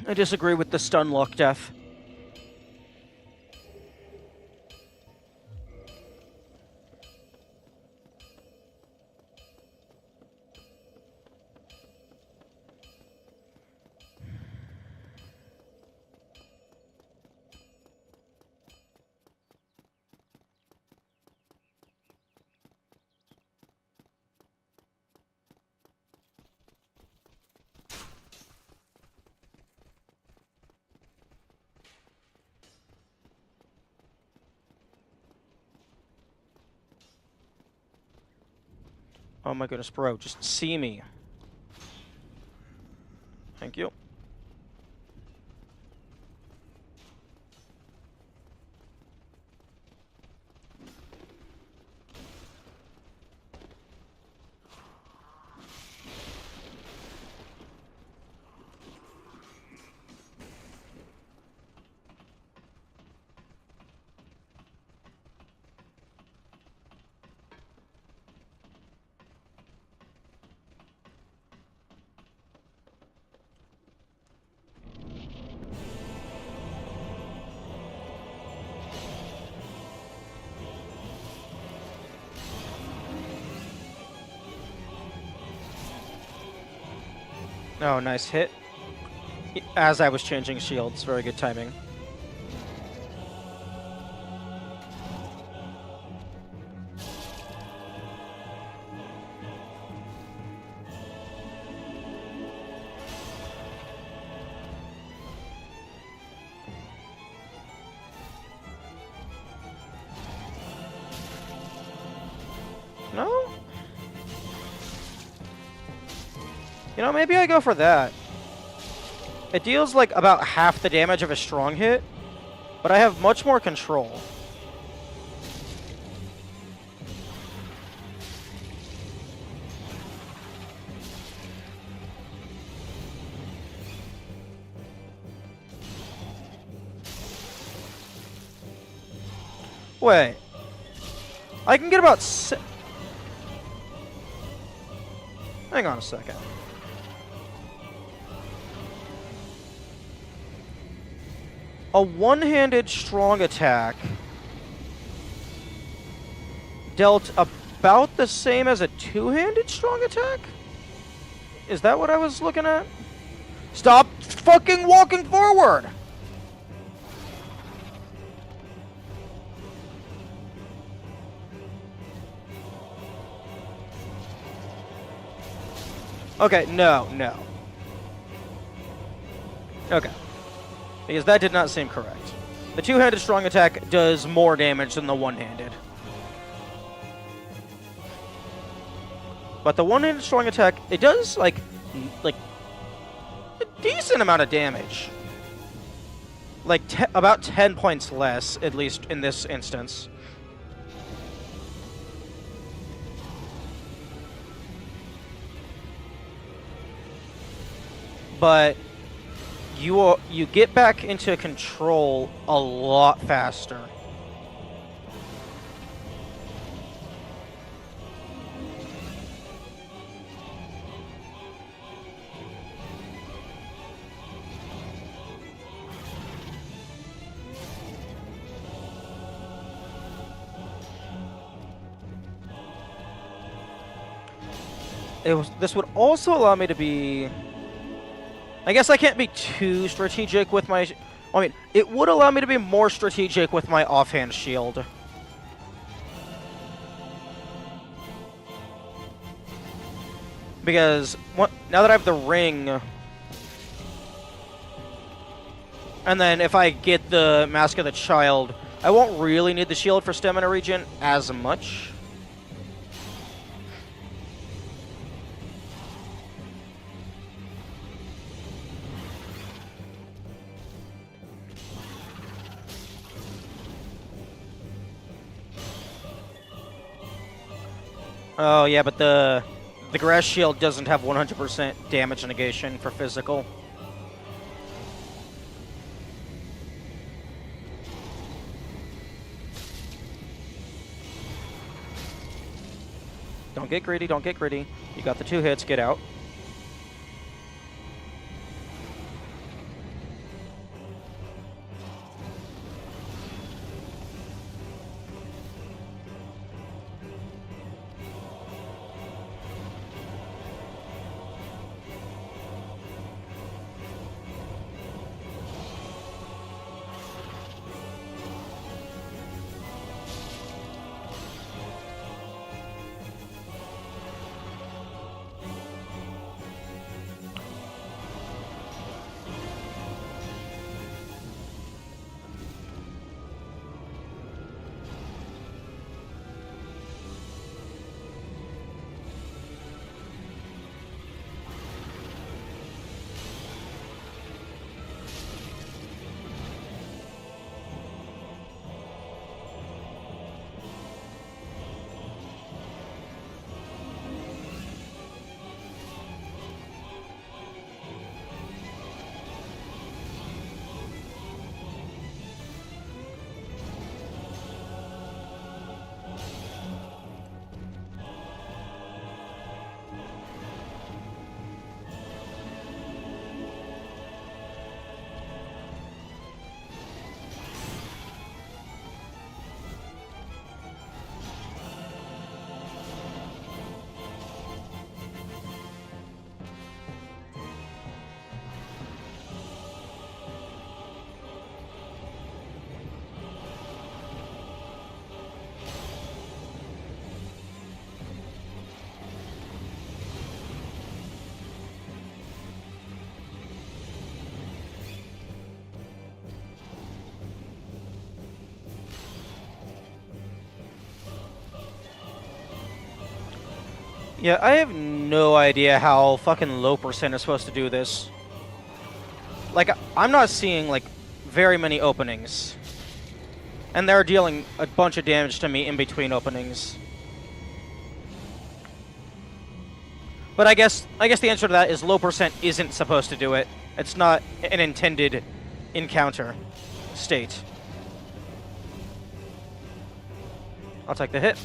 I disagree with the stun lock death. Oh my goodness, bro, just see me. Thank you. Oh, nice hit. As I was changing shields, very good timing. No? You know, maybe I go for that. It deals like about half the damage of a strong hit, but I have much more control. Wait. I can get about hang on a second. A one-handed strong attack dealt about the same as a two-handed strong attack? Is that what I was looking at? Stop fucking walking forward! Okay, no. Okay. Because that did not seem correct. The two-handed strong attack does more damage than the one-handed. But the one-handed strong attack, it does, like a decent amount of damage. Like, about 10 points less, at least in this instance. But you get back into control a lot faster. This would also allow me to be... I guess I can't be too strategic with my... I mean, it would allow me to be more strategic with my offhand shield. Because now that I have the ring... And then if I get the Mask of the Child, I won't really need the shield for stamina regen as much. Oh, yeah, but the grass shield doesn't have 100% damage negation for physical. Don't get greedy. Don't get greedy. You got the 2 hits. Get out. Yeah, I have no idea how fucking low percent is supposed to do this. Like, I'm not seeing, like, very many openings. And they're dealing a bunch of damage to me in between openings. But I guess the answer to that is low percent isn't supposed to do it. It's not an intended encounter state. I'll take the hit.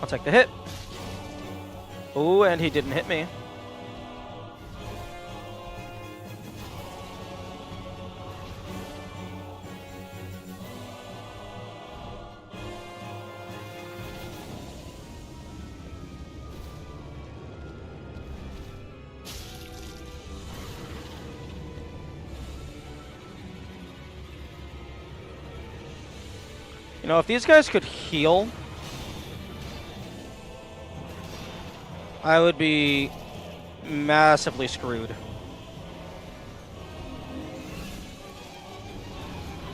I'll take the hit. Ooh, and he didn't hit me. You know, if these guys could heal, I would be massively screwed.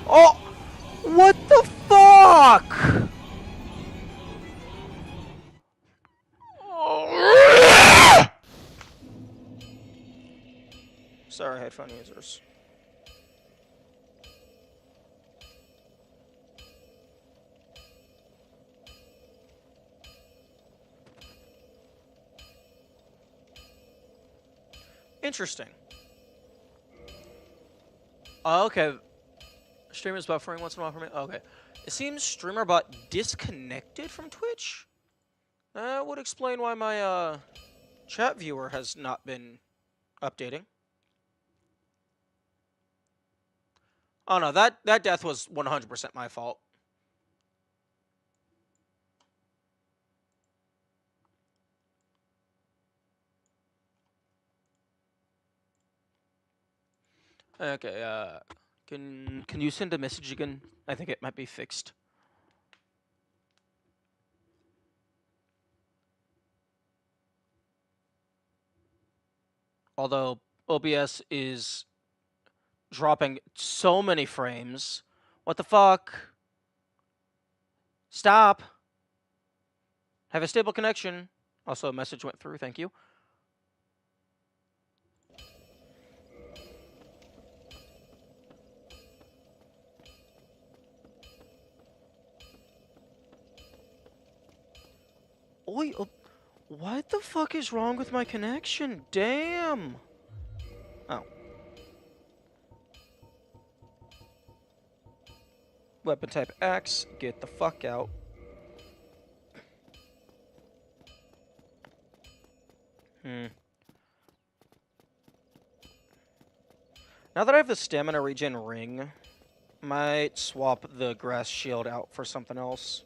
Oh! What the fuck? Sorry, headphone users. Interesting. Oh, okay. Streamer's buffering once in a while for me. Okay. It seems streamer bot disconnected from Twitch. That would explain why my chat viewer has not been updating. Oh no, that death was 100% my fault. Okay, can you send a message again? I think it might be fixed. Although OBS is dropping so many frames. What the fuck? Stop. Have a stable connection. Also, a message went through. Thank you. Oi, what the fuck is wrong with my connection? Damn. Oh. Weapon type axe. Get the fuck out. Now that I have the stamina regen ring, might swap the grass shield out for something else.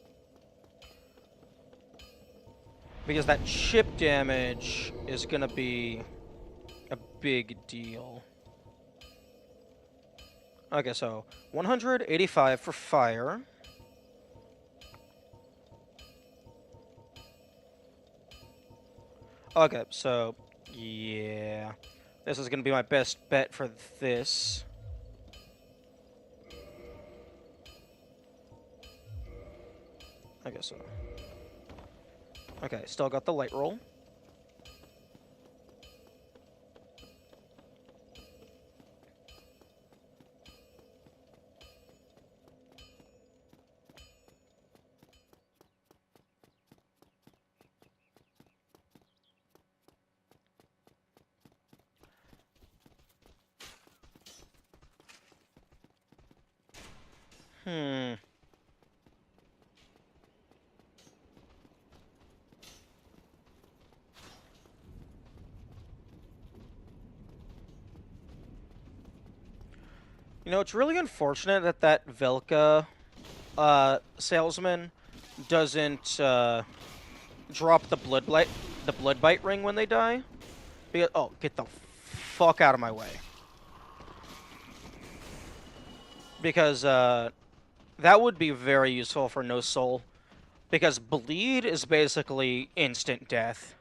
Because that chip damage is gonna be a big deal. Okay, so 185 for fire. Okay, so yeah. This is gonna be my best bet for this. I guess so. Okay, still got the light roll. Hmm. You know, it's really unfortunate that that Velka salesman doesn't drop the blood bite ring when they die. Because, oh, get the fuck out of my way. Because that would be very useful for no soul. Because bleed is basically instant death.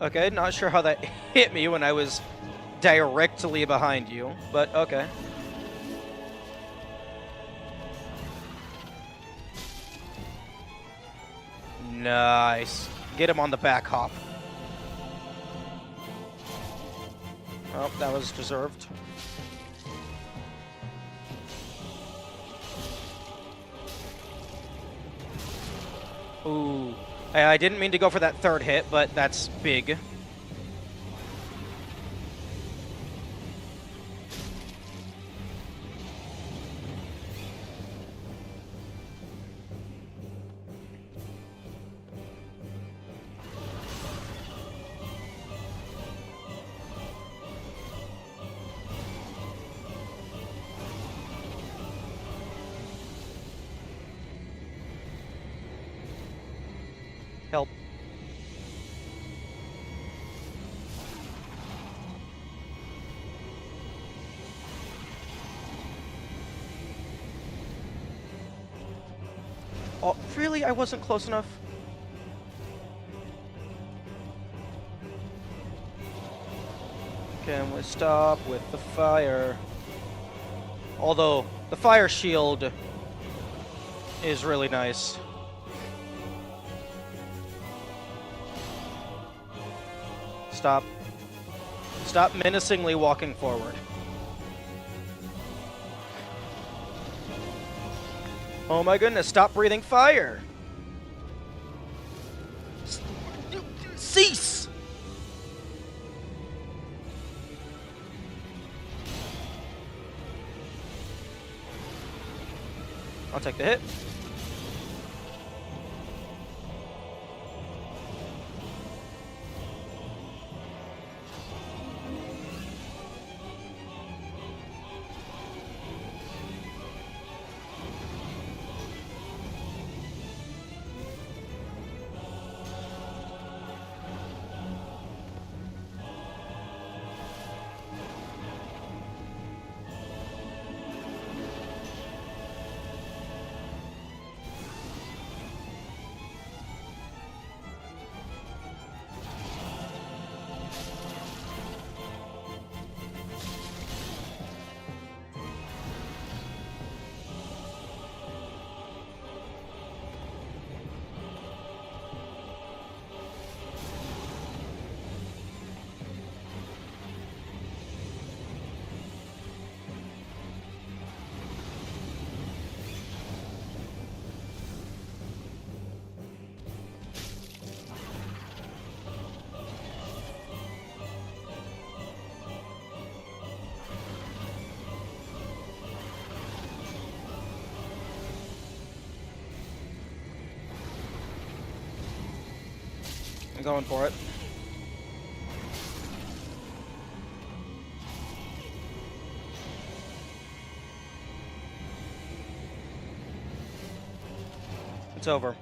Okay, not sure how that hit me when I was directly behind you, but okay. Nice. Get him on the back hop. Oh, that was deserved. Ooh. I didn't mean to go for that third hit, but that's big. Help. Oh, really? I wasn't close enough? Can we stop with the fire? Although, the fire shield is really nice. Stop. Stop menacingly walking forward. Oh my goodness, stop breathing fire! Cease! I'll take the hit. I'm going for it. It's over.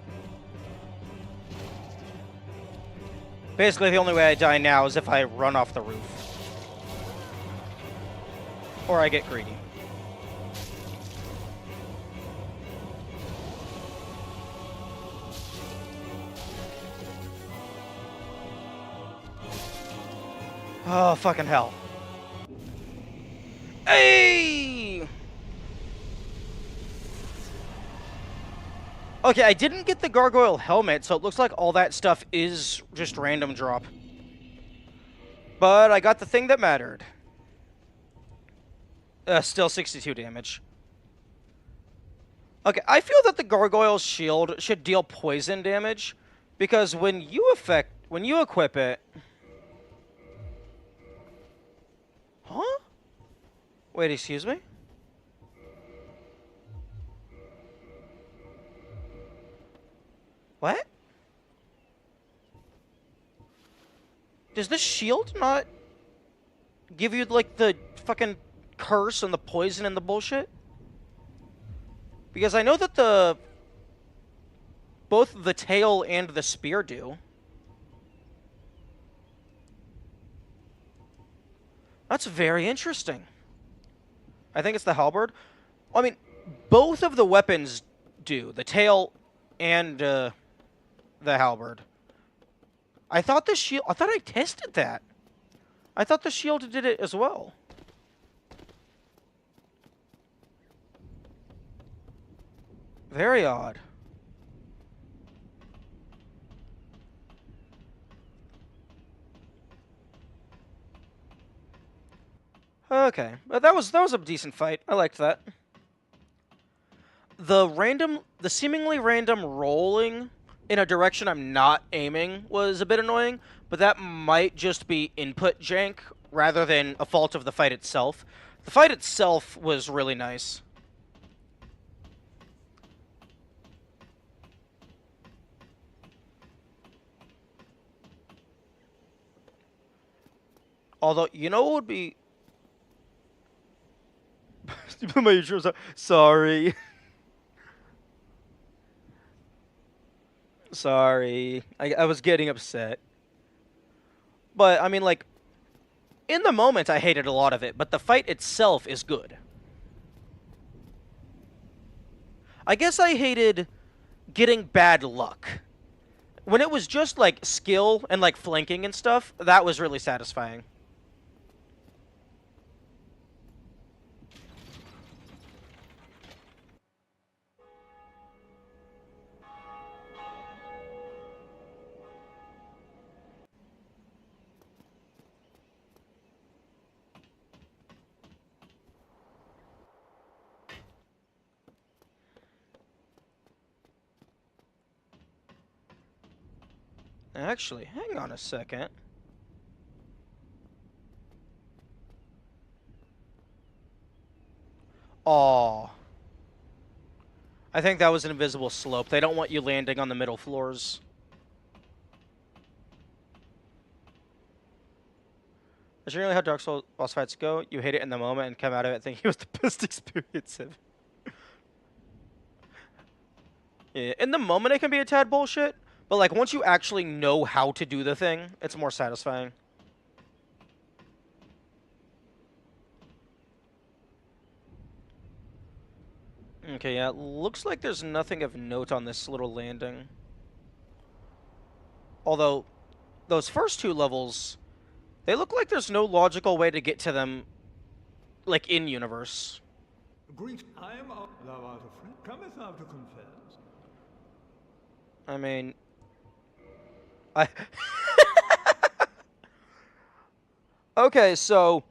Basically, the only way I die now is if I run off the roof. Or I get greedy. Oh, fucking hell. Hey! Okay, I didn't get the gargoyle helmet, so it looks like all that stuff is just random drop. But I got the thing that mattered. Still 62 damage. Okay, I feel that the gargoyle's shield should deal poison damage, because when you equip it... Huh? Wait, excuse me? What? Does this shield not give you, like, the fucking curse and the poison and the bullshit? Because I know that both the tail and the spear do. That's very interesting. I think it's the halberd. I mean, both of the weapons do. The tail and the halberd. I thought the shield... I thought I tested that. I thought the shield did it as well. Very odd. Okay, but that was a decent fight. I liked that. The seemingly random rolling in a direction I'm not aiming was a bit annoying, but that might just be input jank rather than a fault of the fight itself. The fight itself was really nice. Although, you know what would be... My intro's up. Sorry. Sorry. I was getting upset. But, I mean, like, in the moment, I hated a lot of it, but the fight itself is good. I guess I hated getting bad luck. When it was just, like, skill and, like, flanking and stuff, that was really satisfying. Actually, hang on a second. Aw. I think that was an invisible slope. They don't want you landing on the middle floors. That's generally how Dark Souls boss fights go. You hate it in the moment and come out of it thinking it was the best experience ever. Yeah, in the moment it can be a tad bullshit, but like once you actually know how to do the thing, it's more satisfying. Okay, yeah, looks like there's nothing of note on this little landing. Although, those first two levels, they look like there's no logical way to get to them, like, in-universe. Greet, I am thou art a friend. Cometh thou to confess? I mean... I... Okay, so,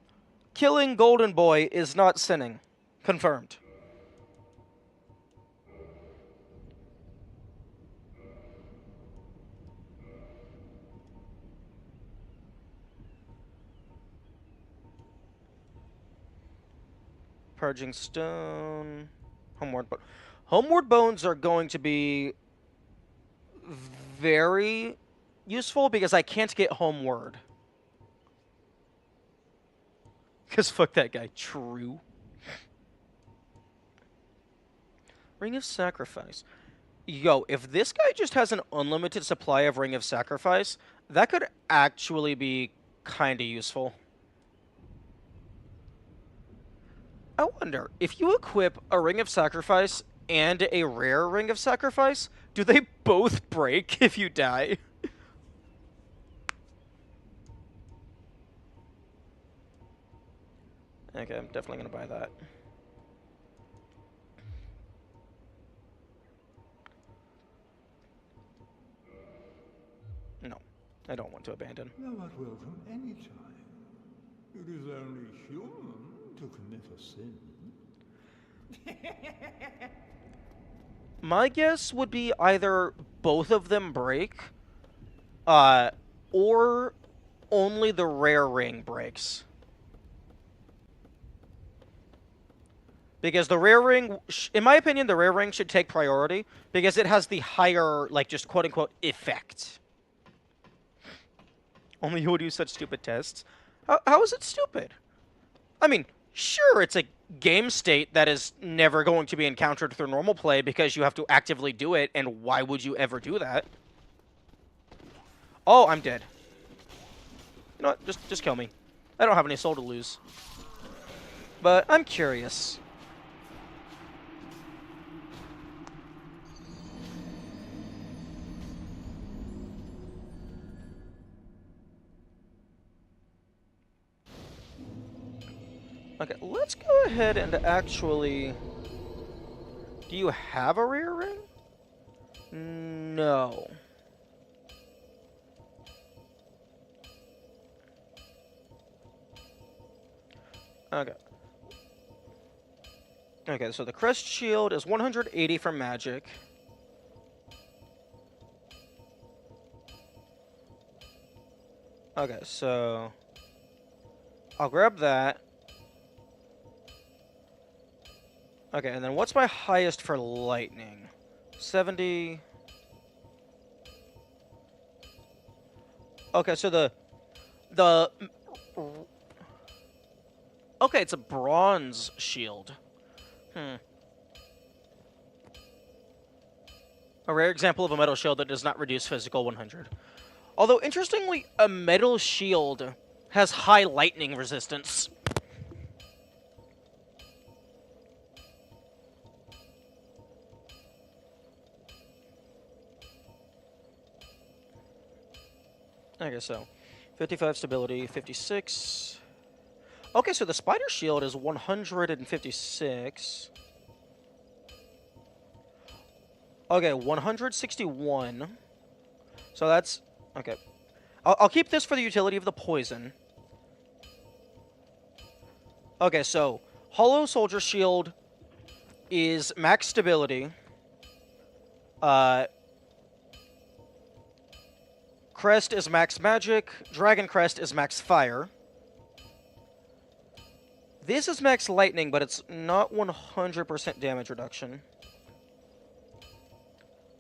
killing Golden Boy is not sinning. Confirmed. Purging Stone. Homeward Bones are going to be very useful because I can't get homeward. Because fuck that guy. True. Ring of Sacrifice. Yo, if this guy just has an unlimited supply of Ring of Sacrifice, that could actually be kind of useful. I wonder, if you equip a Ring of Sacrifice and a rare Ring of Sacrifice, do they both break if you die? Okay, I'm definitely going to buy that. No, I don't want to abandon. Thou art welcome any time. It is only human to commit a sin. My guess would be either both of them break, or only the rare ring breaks. Because the rare ring, in my opinion, the rare ring should take priority because it has the higher, like, just quote-unquote effect. Only you would use such stupid tests. How is it stupid? I mean, sure, it's a game state that is never going to be encountered through normal play because you have to actively do it, and why would you ever do that? Oh, I'm dead. You know what? Just kill me. I don't have any soul to lose. But I'm curious. Okay, let's go ahead and actually... Do you have a rear ring? No. Okay. Okay, so the crest shield is 180 for magic. Okay, so... I'll grab that. Okay, and then what's my highest for lightning? 70... Okay, so the... Okay, it's a bronze shield. A rare example of a metal shield that does not reduce physical 100. Although, interestingly, a metal shield has high lightning resistance. Okay, so 55 stability, 56. Okay, so the spider shield is 156. Okay, 161. So that's... Okay. I'll keep this for the utility of the poison. Okay, so Hollow Soldier Shield is max stability. Crest is max magic. Dragon Crest is max fire. This is max lightning, but it's not 100% damage reduction.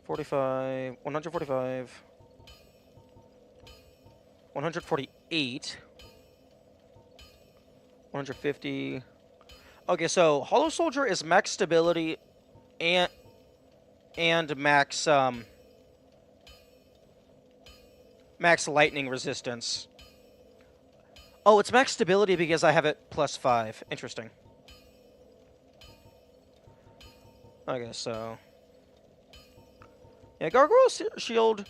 45, 145, 148, 150. Okay, so Hollow Soldier is max stability and max max lightning resistance. Oh, it's max stability because I have it +5. Interesting. Okay, so... Yeah, Gargoyle Shield...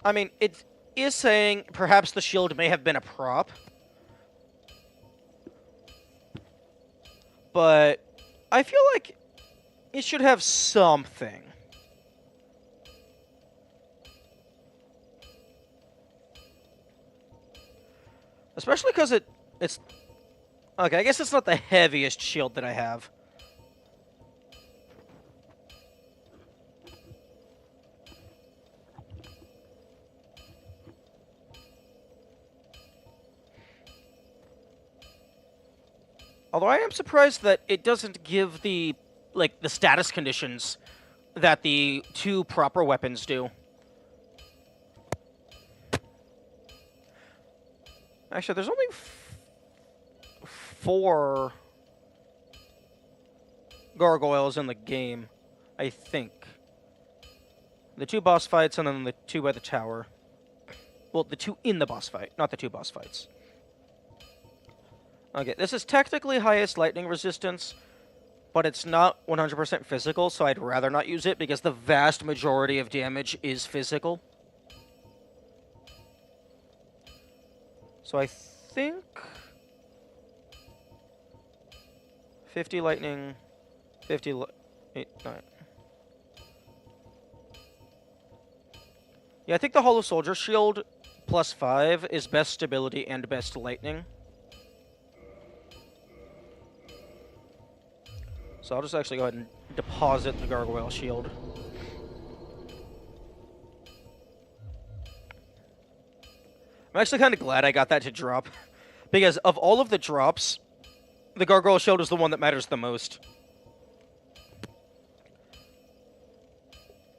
I mean, it is saying perhaps the shield may have been a prop. But I feel like it should have something. Especially because it's... Okay, I guess it's not the heaviest shield that I have. Although I am surprised that it doesn't give the, like, the status conditions that the two proper weapons do. Actually, there's only 4 gargoyles in the game, I think. The 2 boss fights and then the 2 by the tower. Well, the 2 in the boss fight, not the 2 boss fights. Okay, this is technically highest lightning resistance, but it's not 100% physical, so I'd rather not use it because the vast majority of damage is physical. So I think 50 lightning, 50 8, 9. Yeah, I think the Hollow Soldier Shield +5 is best stability and best lightning. So I'll just actually go ahead and deposit the Gargoyle Shield. I'm actually kind of glad I got that to drop, because of all of the drops, the Gargoyle Shield is the one that matters the most.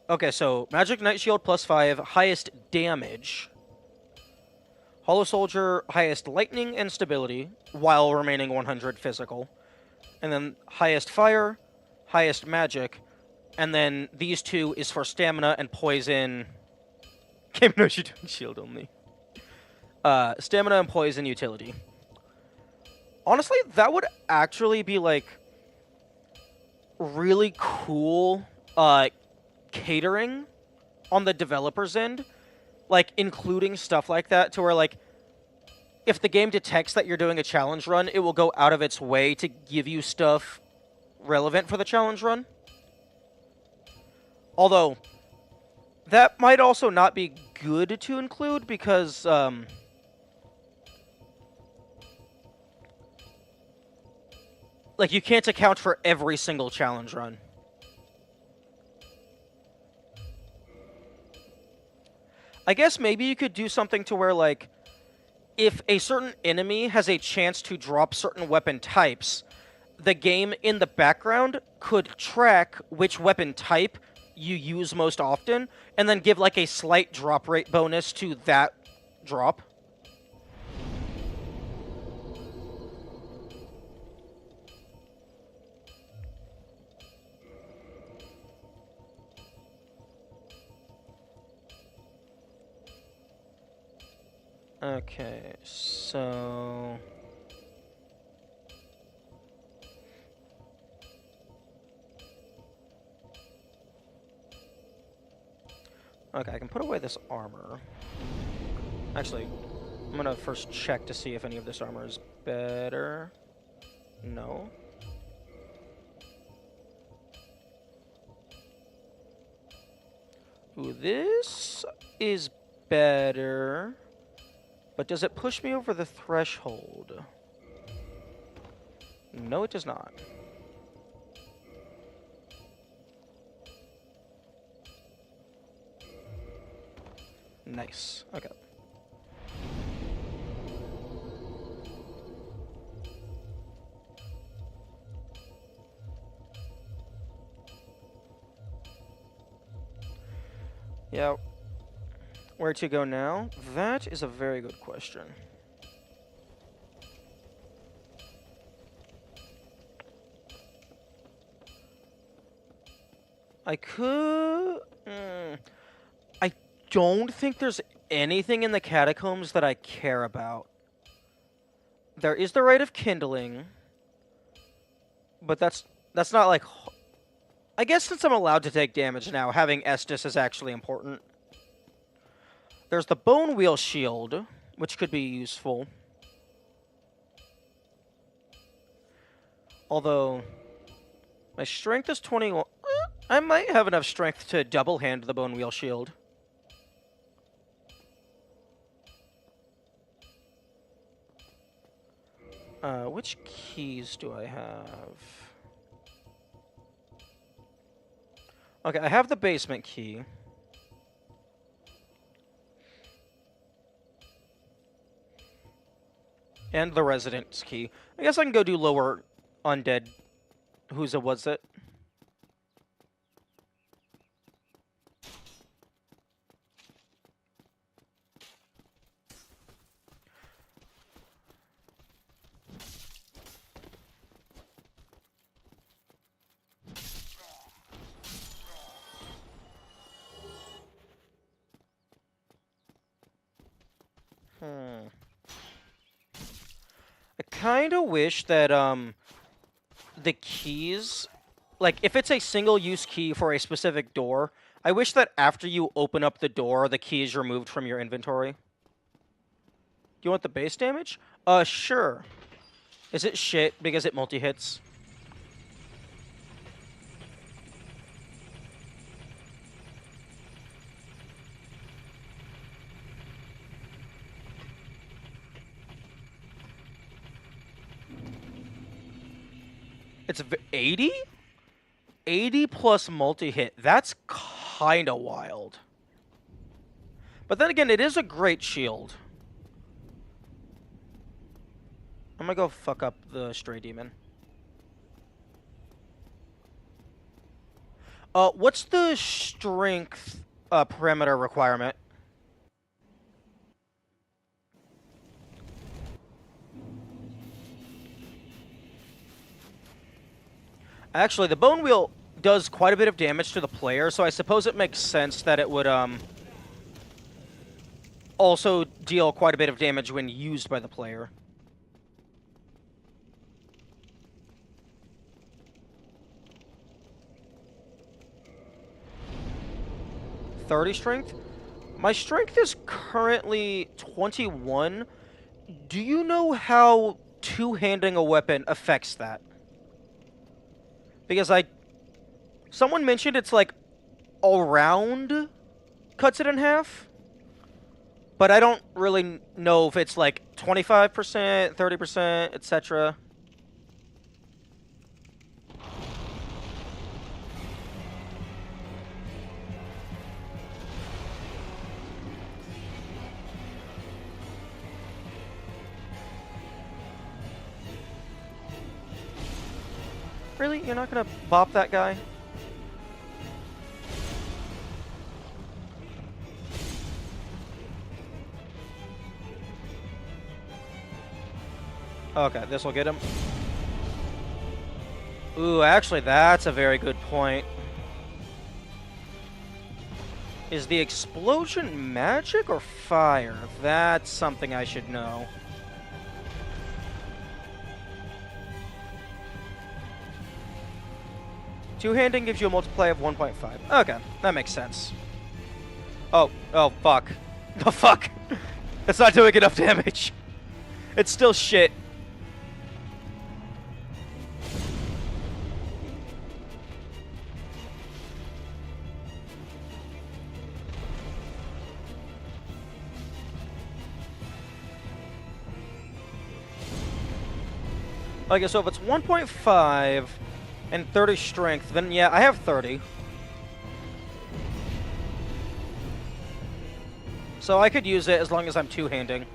Okay, so Magic Knight Shield +5, highest damage. Hollow Soldier, highest lightning and stability, while remaining 100 physical. And then highest fire, highest magic, and then these 2 is for stamina and poison. Game knows you're doing shield only. Stamina and poison utility. Honestly, that would actually be like really cool catering on the developer's end, like including stuff like that to where like if the game detects that you're doing a challenge run, it will go out of its way to give you stuff relevant for the challenge run. Although, that might also not be good to include because, like, you can't account for every single challenge run. I guess maybe you could do something to where, like, if a certain enemy has a chance to drop certain weapon types, the game in the background could track which weapon type you use most often, and then give like a slight drop rate bonus to that drop. Okay, so... Okay, I can put away this armor. Actually, I'm gonna first check to see if any of this armor is better. No. Ooh, this is better. But does it push me over the threshold? No, it does not. Nice. Okay. Yeah. Where to go now? That is a very good question. I could... I don't think there's anything in the catacombs that I care about. There is the Rite of Kindling, but that's not like... I guess since I'm allowed to take damage now, having Estus is actually important. There's the Bone Wheel Shield, which could be useful. Although, my strength is 21. I might have enough strength to double hand the Bone Wheel Shield. Which keys do I have? Okay, I have the basement key. And the residence key. I guess I can go do lower undead. Whose was it? Hmm. I kind of wish that the keys, like if it's a single-use key for a specific door, I wish that after you open up the door, the key is removed from your inventory. Do you want the base damage? Sure. Is it shit because it multi-hits? It's 80? 80 plus multi-hit. That's kind of wild. But then again, it is a great shield. I'm gonna go fuck up the stray demon. What's the strength parameter requirement? Actually, the bone wheel does quite a bit of damage to the player, so I suppose it makes sense that it would also deal quite a bit of damage when used by the player. $30 strength? My strength is currently 21. Do you know how two-handing a weapon affects that? Because someone mentioned it's like around cuts it in half, but I don't really know if it's like 25%, 30%, etc. Really? You're not gonna bop that guy? Okay, this will get him. Ooh, actually, that's a very good point. Is the explosion magic or fire? That's something I should know. Two-handing gives you a multiply of 1.5. Okay, that makes sense. Oh, fuck. The fuck? It's not doing enough damage. It's still shit. Okay, so if it's 1.5 and 30 strength, then yeah, I have 30. So I could use it as long as I'm two-handing.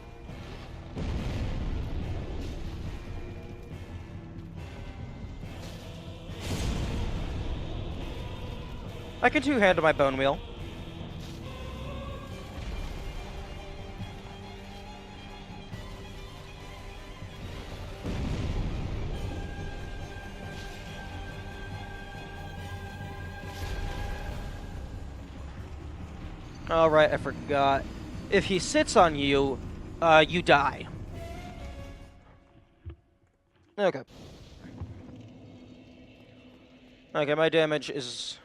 I can two-hand my bone wheel. Alright, I forgot. If he sits on you, you die. Okay. Okay, my damage is...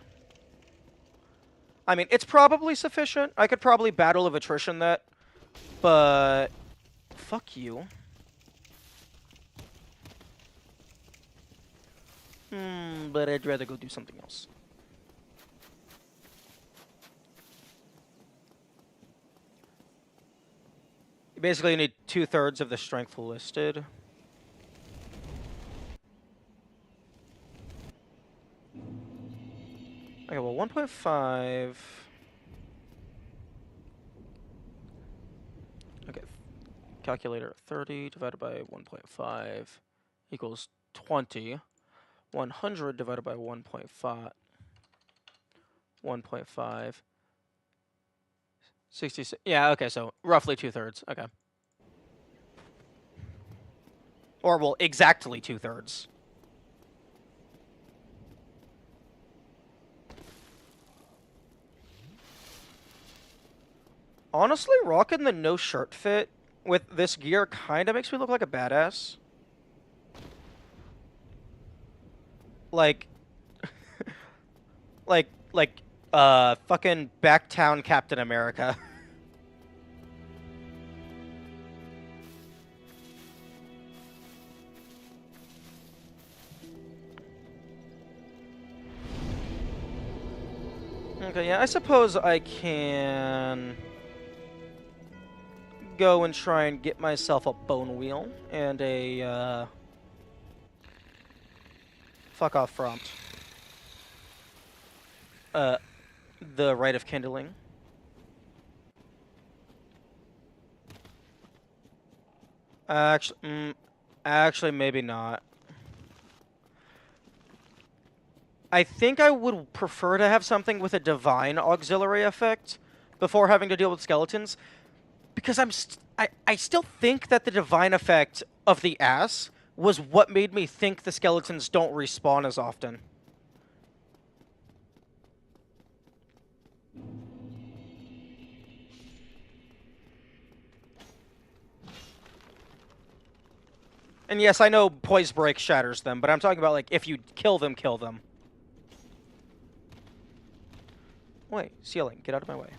I mean, it's probably sufficient. I could probably Battle of Attrition that, but... Fuck you. But I'd rather go do something else. You basically need 2/3 of the strength listed. Okay, well, 1.5... Okay, calculator, 30 divided by 1.5 equals 20. 100 divided by 1.5... 1.5... 66... Yeah, okay, so roughly 2/3. Okay. Or, well, exactly 2/3. Honestly, rocking the no shirt fit with this gear kind of makes me look like a badass. Like, fucking Backtown Captain America. Okay, yeah, I suppose I can go and try and get myself a bone wheel and a, fuck off prompt. Uh, the Rite of Kindling. Actually, maybe not. I think I would prefer to have something with a divine auxiliary effect before having to deal with skeletons, because I still think that the divine effect of the ass was what made me think the skeletons don't respawn as often. And yes, I know Poise Break shatters them, but I'm talking about, like, if you kill them, kill them. Wait, ceiling, get out of my way.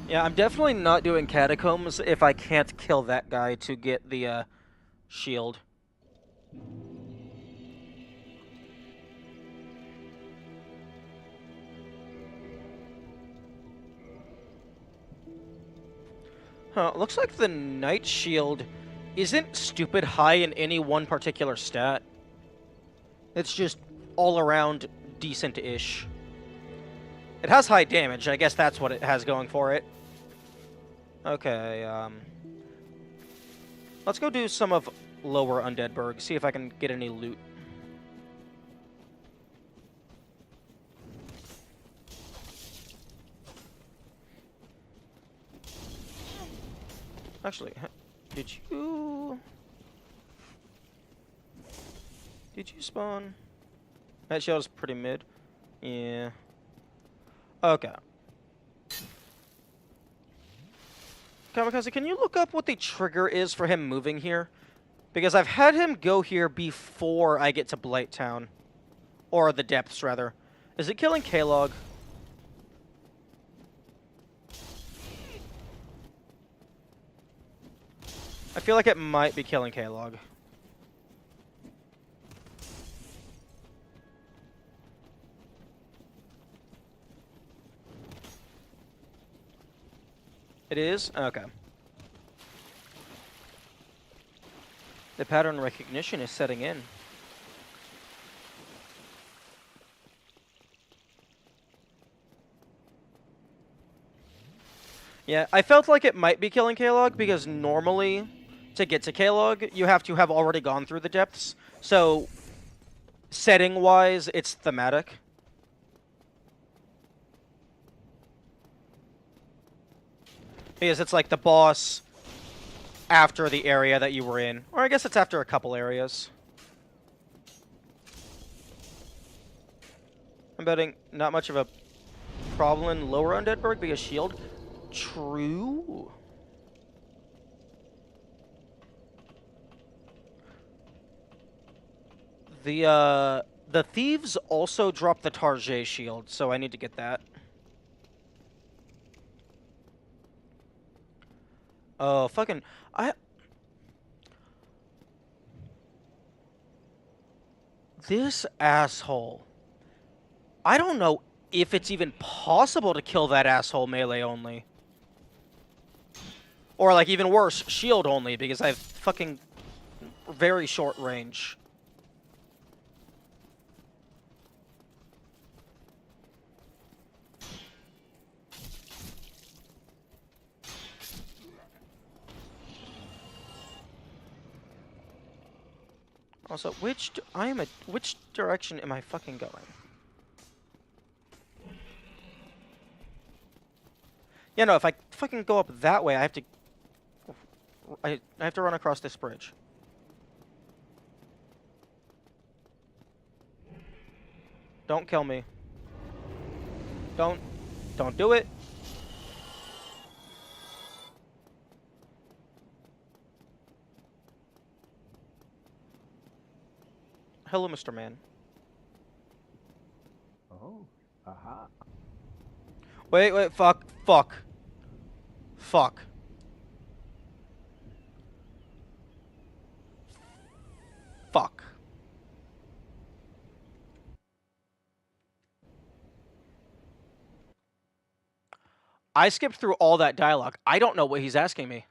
Yeah, I'm definitely not doing catacombs if I can't kill that guy to get the, shield. Huh, looks like the Night Shield isn't stupid high in any one particular stat. It's just all around decent-ish. It has high damage, I guess that's what it has going for it. Okay, let's go do some of Lower Undeadburg, see if I can get any loot. Actually, did you... Did you spawn? That shield is pretty mid. Yeah. Okay. Kamikaze, can you look up what the trigger is for him moving here? Because I've had him go here before I get to Blight Town. Or the depths, rather. Is it killing K-Log? I feel like it might be killing K-Log. It is? Okay. The pattern recognition is setting in. Yeah, I felt like it might be killing K-Log because normally to get to K-Log, you have to have already gone through the depths. So, setting-wise, it's thematic. Because it's like the boss after the area that you were in. Or I guess it's after a couple areas. I'm betting not much of a problem in Lower Undeadburg because shield. True. The thieves also drop the Target shield, so I need to get that. Oh, fucking... This asshole. I don't know if it's even possible to kill that asshole melee only. Or, like, even worse, shield only, because I have fucking very short range. Also, which direction am I fucking going? Yeah, no, if I fucking go up that way, I have to run across this bridge. Don't kill me. Don't do it. Hello, Mr. Man. Oh, aha. Wait, fuck. I skipped through all that dialogue. I don't know what he's asking me.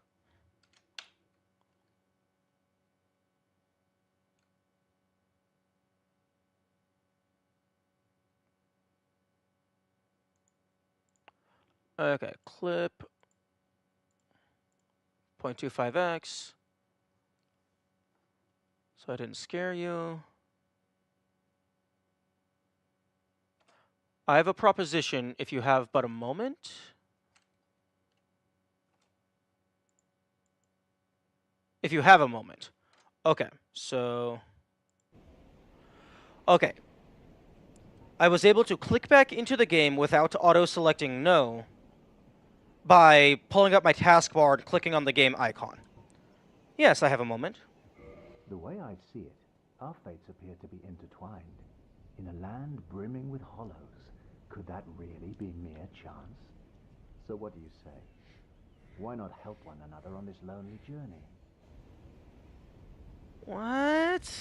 Okay, clip 0.25x. So I didn't scare you. I have a proposition if you have but a moment. If you have a moment. Okay, so... Okay. I was able to click back into the game without auto-selecting no by pulling up my taskbar and clicking on the game icon. Yes, I have a moment. The way I see it, our fates appear to be intertwined. In a land brimming with hollows, could that really be mere chance? So what do you say? Why not help one another on this lonely journey? What?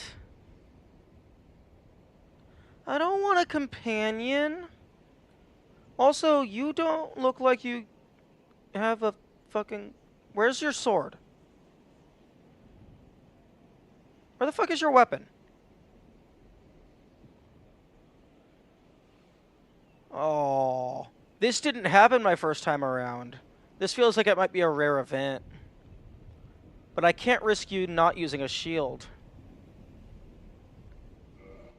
I don't want a companion. Also, you don't look like you have a fucking... Where's your sword? Where the fuck is your weapon? Oh. This didn't happen my first time around. This feels like it might be a rare event. But I can't risk you not using a shield.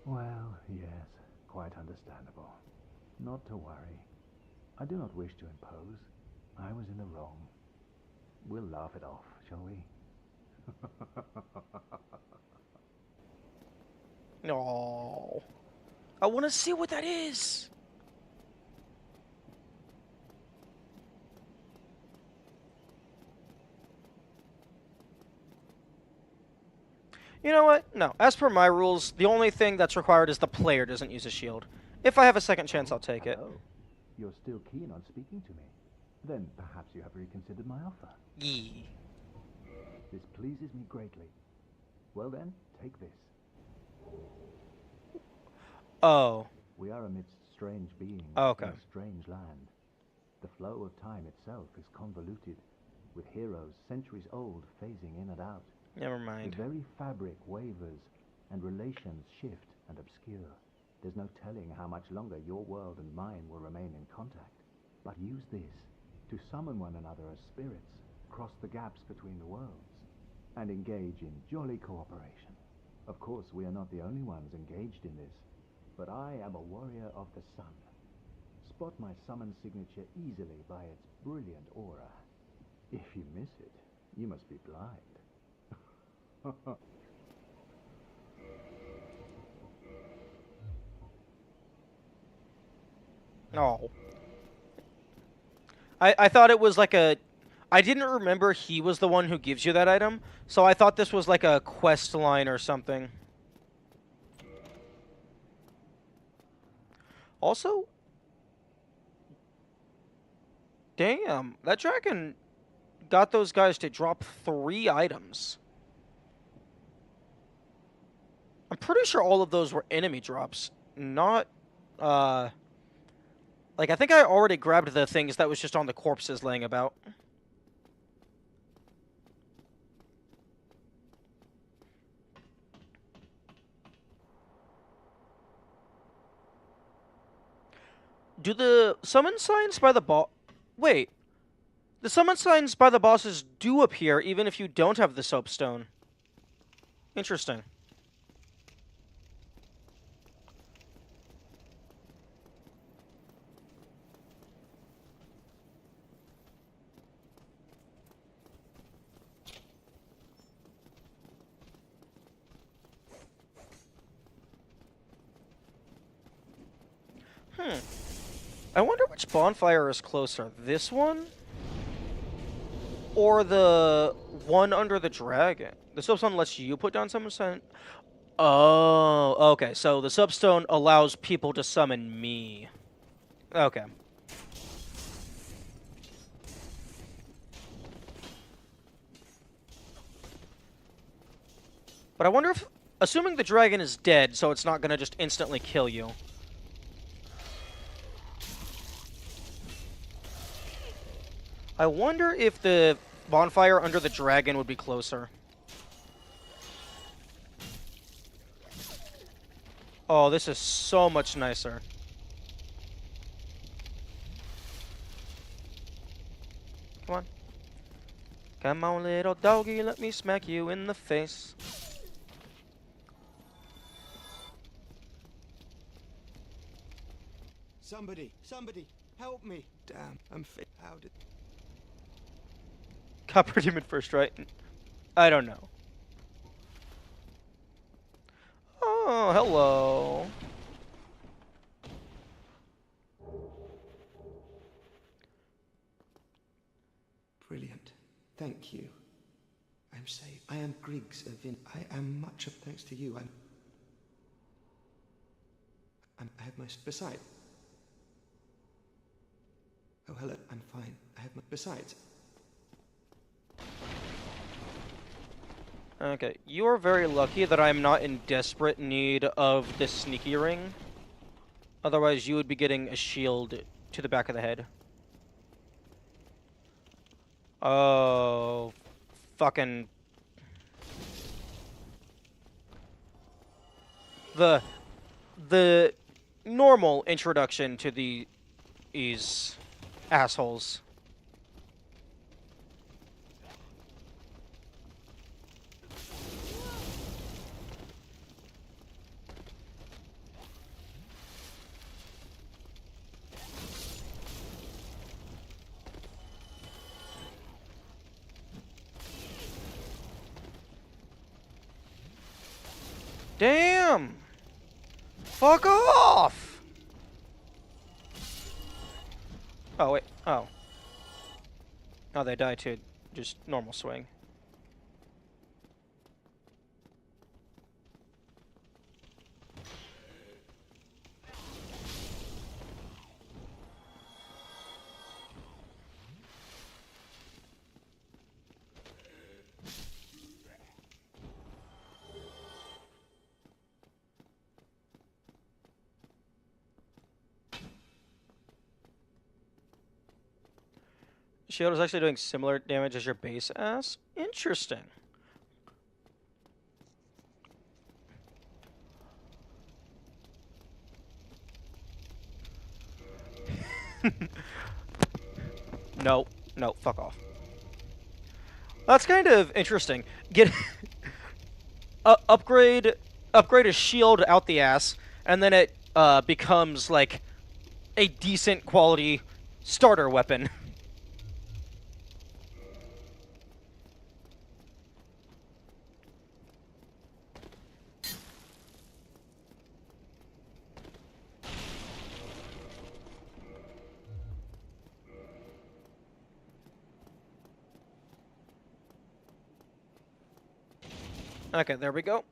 Well, yes, quite understandable. Not to worry. I do not wish to impose. I was in the wrong. We'll laugh it off, shall we? No. I want to see what that is. You know what? No. As per my rules, the only thing that's required is the player doesn't use a shield. If I have a second chance, I'll take it. Hello. You're still keen on speaking to me? Then perhaps you have reconsidered my offer. Yee. This pleases me greatly. Well then, take this. Oh. We are amidst strange beings Okay. in a strange land. The flow of time itself is convoluted, with heroes centuries old phasing in and out. Never mind. The very fabric wavers, and relations shift and obscure. There's no telling how much longer your world and mine will remain in contact. But use this to summon one another as spirits, cross the gaps between the worlds, and engage in jolly cooperation. Of course, we are not the only ones engaged in this, but I am a warrior of the sun. Spot my summon signature easily by its brilliant aura. If you miss it, you must be blind. No. I thought it was like a... I didn't remember he was the one who gives you that item, so I thought this was like a quest line or something. Also... Damn, that dragon got those guys to drop 3 items. I'm pretty sure all of those were enemy drops, not... Like, I think I already grabbed the things that was just on the corpses laying about. Do the summon signs by the boss... Wait. The summon signs by the bosses do appear even if you don't have the soapstone. Interesting. I wonder which bonfire is closer, this one or the one under the dragon. The soapstone lets you put down someone's sign. Oh, okay. So the soapstone allows people to summon me. Okay. But I wonder if, assuming the dragon is dead, so it's not gonna just instantly kill you. I wonder if the bonfire under the dragon would be closer. Oh, this is so much nicer. Come on. Come on, little doggy, let me smack you in the face. Somebody, help me. Damn, how did... Copper Demon first, right? I don't know. Oh, hello. Brilliant. Thank you. I'm safe. I am Griggs of Vin. I am much of thanks to you. I have my... Besides... Oh, hello. I'm fine. I have my... Besides... Okay, you are very lucky that I'm not in desperate need of this sneaky ring. Otherwise, you would be getting a shield to the back of the head. Oh, fucking... The normal introduction to these assholes. Damn! Fuck off! Oh, wait. Oh. Oh, they die to just normal swing. Shield is actually doing similar damage as your base ass? Interesting. No, no, fuck off. That's kind of interesting. Get upgrade a shield out the ass, and then it becomes like a decent quality starter weapon. Okay, there we go.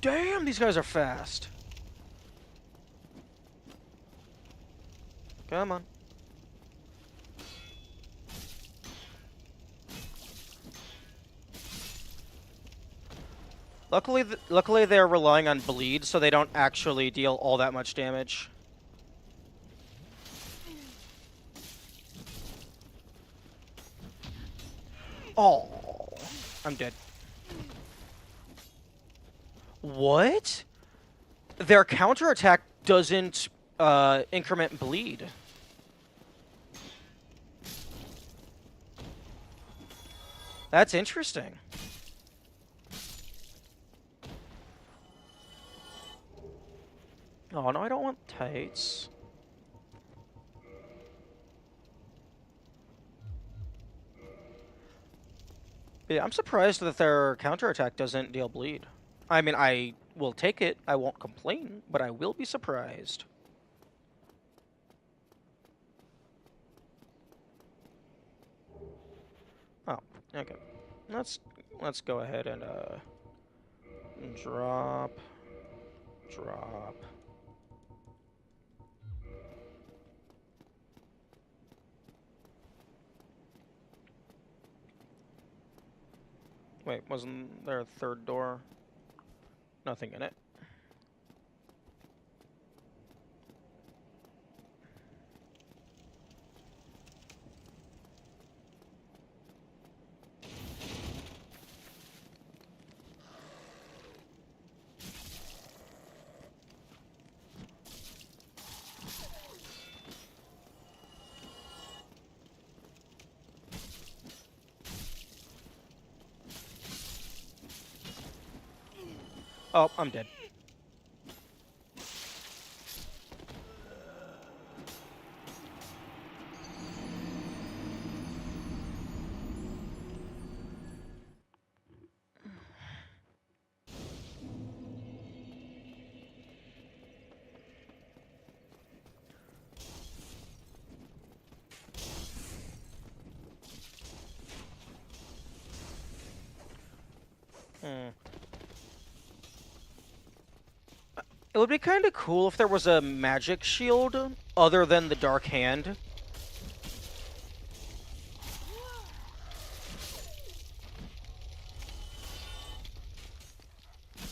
Damn, these guys are fast. Come on. Luckily they're relying on bleed, so they don't actually deal all that much damage. Oh, I'm dead. What? Their counterattack doesn't increment bleed. That's interesting. Oh no, I don't want tights. Yeah, I'm surprised that their counterattack doesn't deal bleed. I mean, I will take it. I won't complain, but I will be surprised. Oh, okay. Let's go ahead and drop. Wait, wasn't there a third door? Nothing in it. Oh, I'm dead. Hmm. It would be kind of cool if there was a magic shield other than the Dark Hand.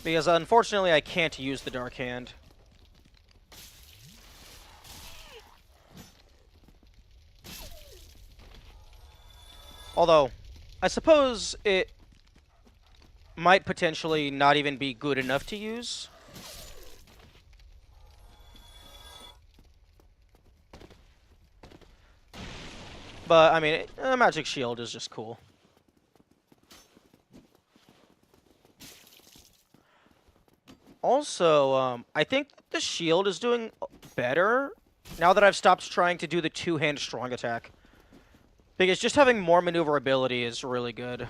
Because unfortunately I can't use the Dark Hand. Although, I suppose it might potentially not even be good enough to use. But, I mean, a magic shield is just cool. Also, I think the shield is doing better now that I've stopped trying to do the two-hand strong attack. Because just having more maneuverability is really good.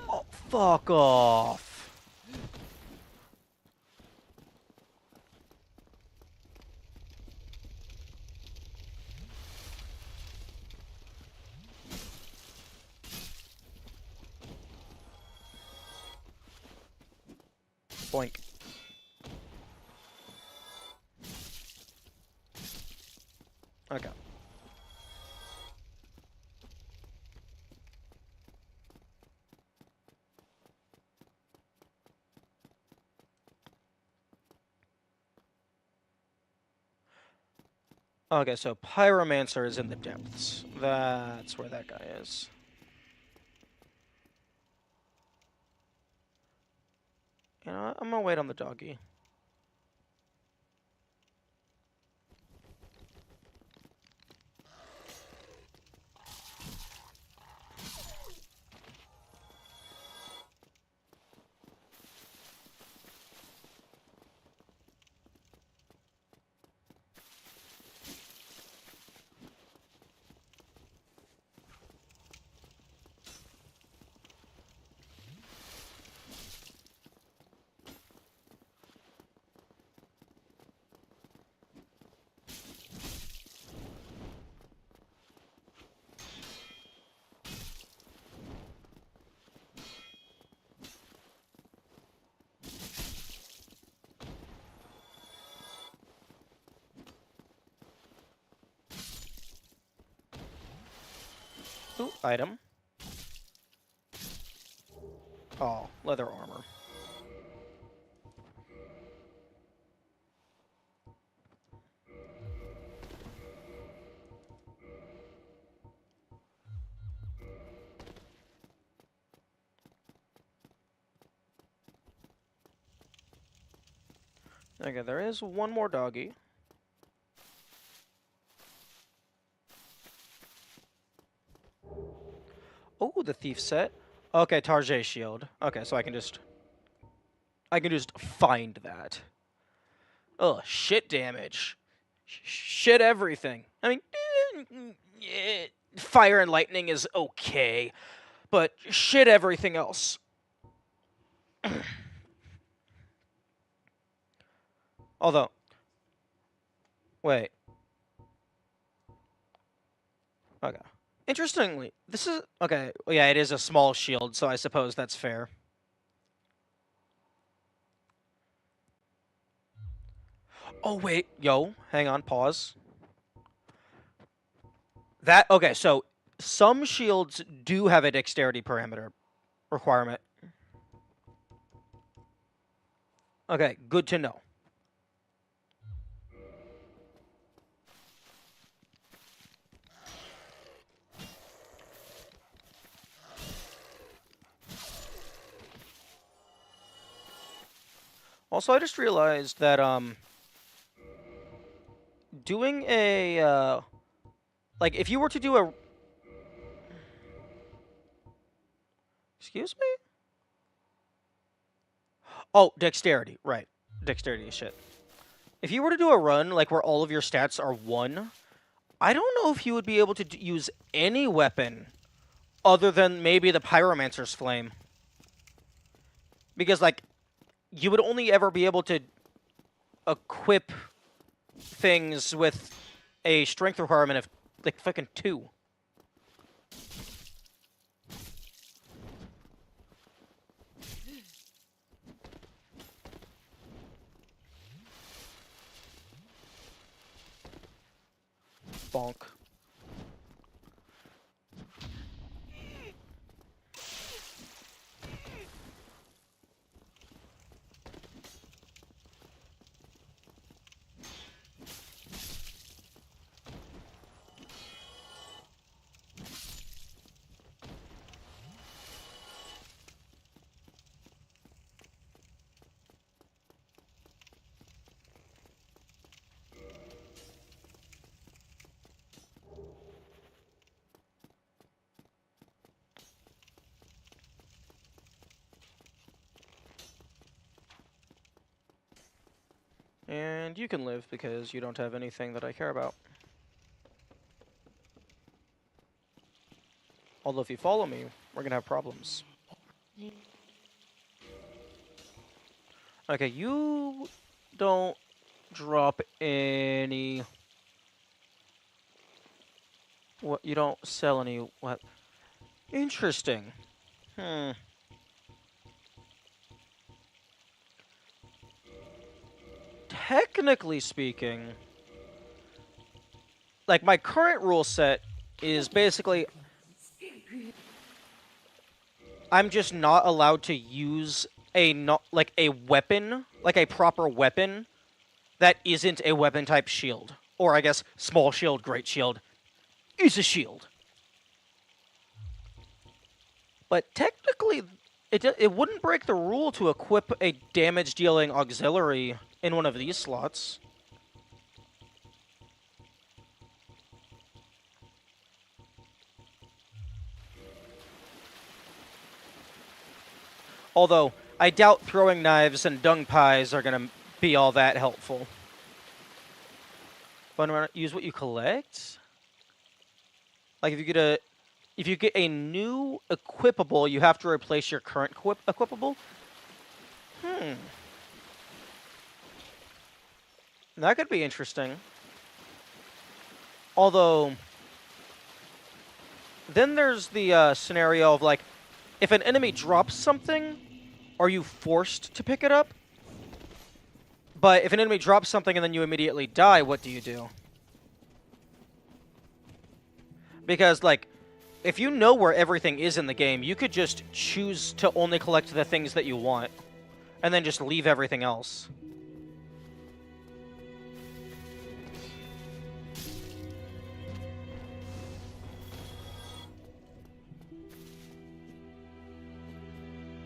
Oh, fuck off. Boink. Okay. Okay, so Pyromancer is in the depths. That's where that guy is. You know what? I'm gonna wait on the doggy. Ooh, item. Oh, leather armor. Okay, there is one more doggy. Oh, the thief set. Okay, Tarjay shield. Okay, so I can just find that. Oh, shit damage. Shit everything. I mean, fire and lightning is okay, but shit everything else. Although, wait. Okay. Interestingly, this is okay. Yeah, it is a small shield, so I suppose that's fair. Oh wait, yo, hang on, pause. That okay, so some shields do have a dexterity parameter requirement. Okay, good to know. Also, I just realized that doing a like if you were to do a excuse me? Oh, dexterity, right. Dexterity is shit. If you were to do a run like where all of your stats are 1, I don't know if you would be able to use any weapon other than maybe the Pyromancer's Flame. Because like you would only ever be able to equip things with a strength requirement of like fucking 2. Bonk. And you can live because you don't have anything that I care about. Although if you follow me, we're gonna have problems. Okay, you don't drop any... What? You don't sell any... What? Interesting. Hmm. Technically speaking, like my current rule set is basically I'm just not allowed to use like a weapon, like a proper weapon that isn't a weapon type shield. Or I guess small shield, great shield is a shield. But technically it wouldn't break the rule to equip a damage dealing auxiliary in one of these slots. Although, I doubt throwing knives and dung pies are going to be all that helpful. But use what you collect? Like, if you get a new equipable, you have to replace your current equipable? That could be interesting. Although, then there's the scenario of, like, if an enemy drops something, are you forced to pick it up? But if an enemy drops something and then you immediately die, what do you do? Because, like, if you know where everything is in the game, you could just choose to only collect the things that you want, and then just leave everything else.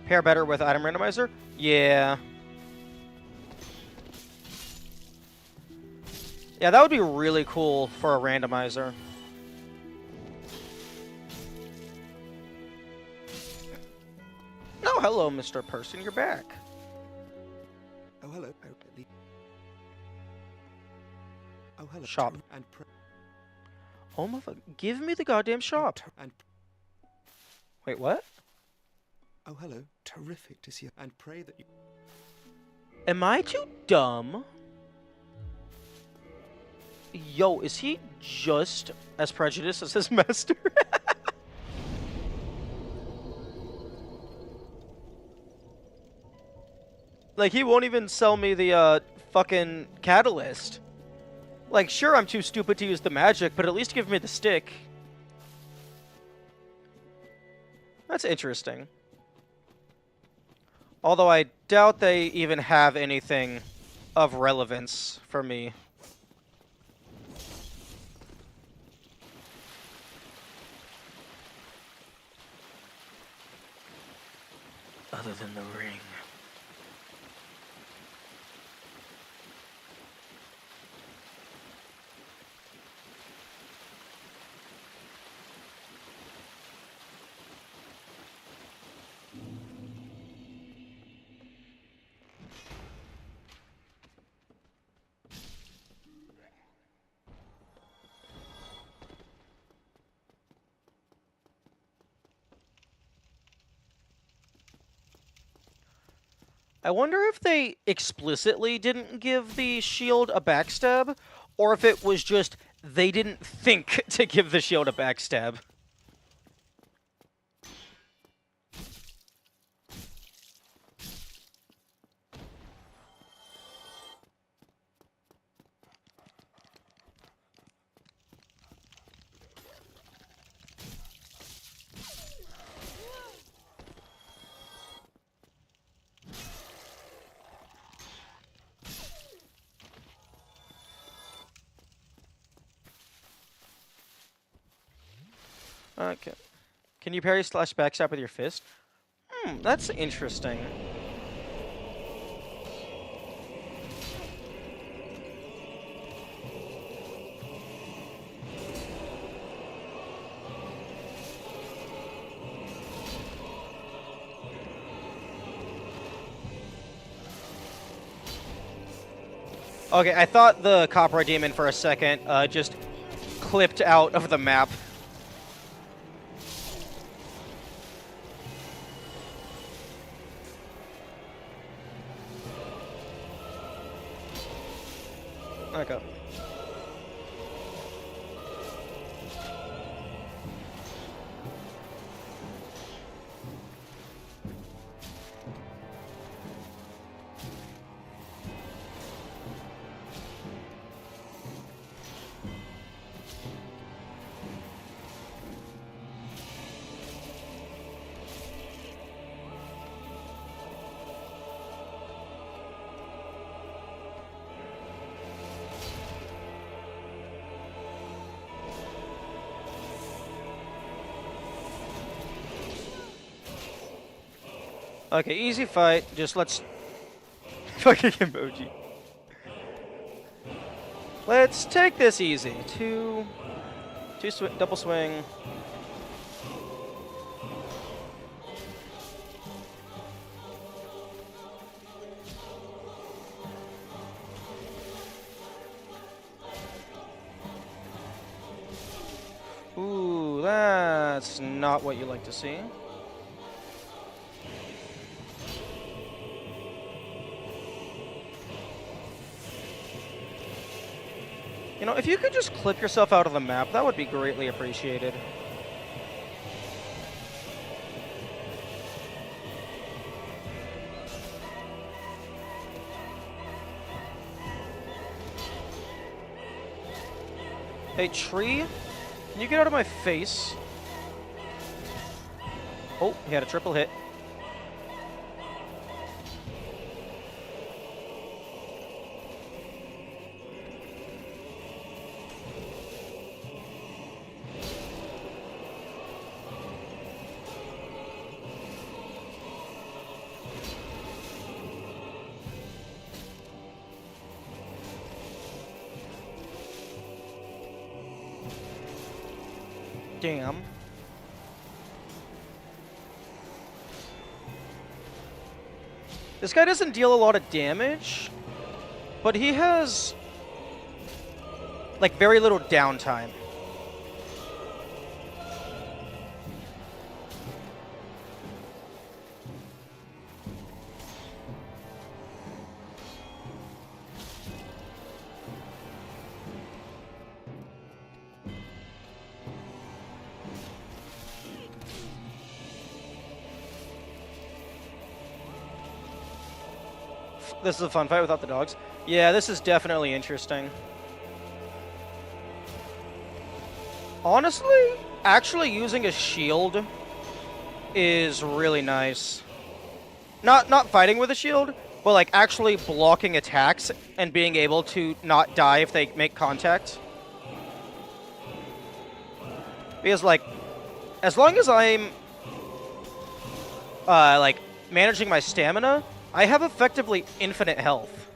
Pair better with item randomizer? Yeah. Yeah, that would be really cool for a randomizer. Oh, hello, Mr. Person. You're back. Oh, hello. Oh, hello. Shop. And pray. Oh my fuck. Give me the goddamn shop. And Wait, what? oh, hello. Terrific to see you. And pray that you. Am I too dumb? Yo, is he just as prejudiced as his master? Like, he won't even sell me the, fucking catalyst. Like, sure, I'm too stupid to use the magic, but at least give me the stick. That's interesting. Although I doubt they even have anything of relevance for me. Other than the ring. I wonder if they explicitly didn't give the shield a backstab, or if it was just they didn't think to give the shield a backstab. Okay. Can you parry slash backstab with your fist? That's interesting. Okay, I thought the Copper Demon for a second just clipped out of the map. Okay. Okay, easy fight. Just let's... Fucking emoji. Let's take this easy. Two double swing. Ooh, that's not what you like to see. You know, if you could just clip yourself out of the map, that would be greatly appreciated. Hey, tree, can you get out of my face? Oh, he had a triple hit. Damn. This guy doesn't deal a lot of damage, but he has like very little downtime. This is a fun fight without the dogs. Yeah, this is definitely interesting. Honestly, actually using a shield is really nice. Not fighting with a shield, but like actually blocking attacks and being able to not die if they make contact. Because like, as long as I'm like managing my stamina, I have effectively infinite health.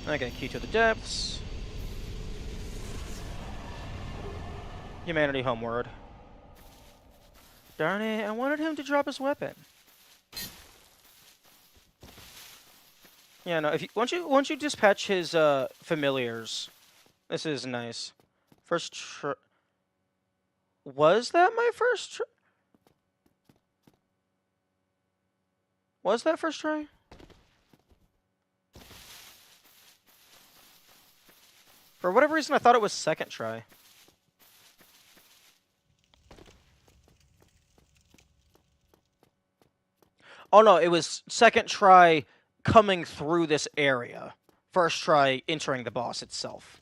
Okay, key to the depths. Humanity homeward. Darn it, I wanted him to drop his weapon. Yeah, no, if you once you dispatch his familiars, this is nice. First try. Was that my first try? Was that first try? For whatever reason, I thought it was second try. Oh no, it was second try coming through this area. First try entering the boss itself.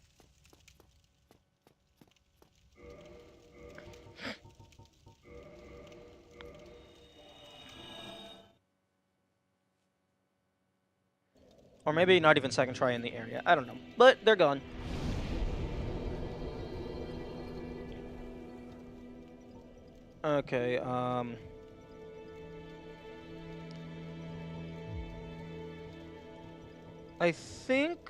Or maybe not even second try in the area. I don't know. But they're gone. Okay, I think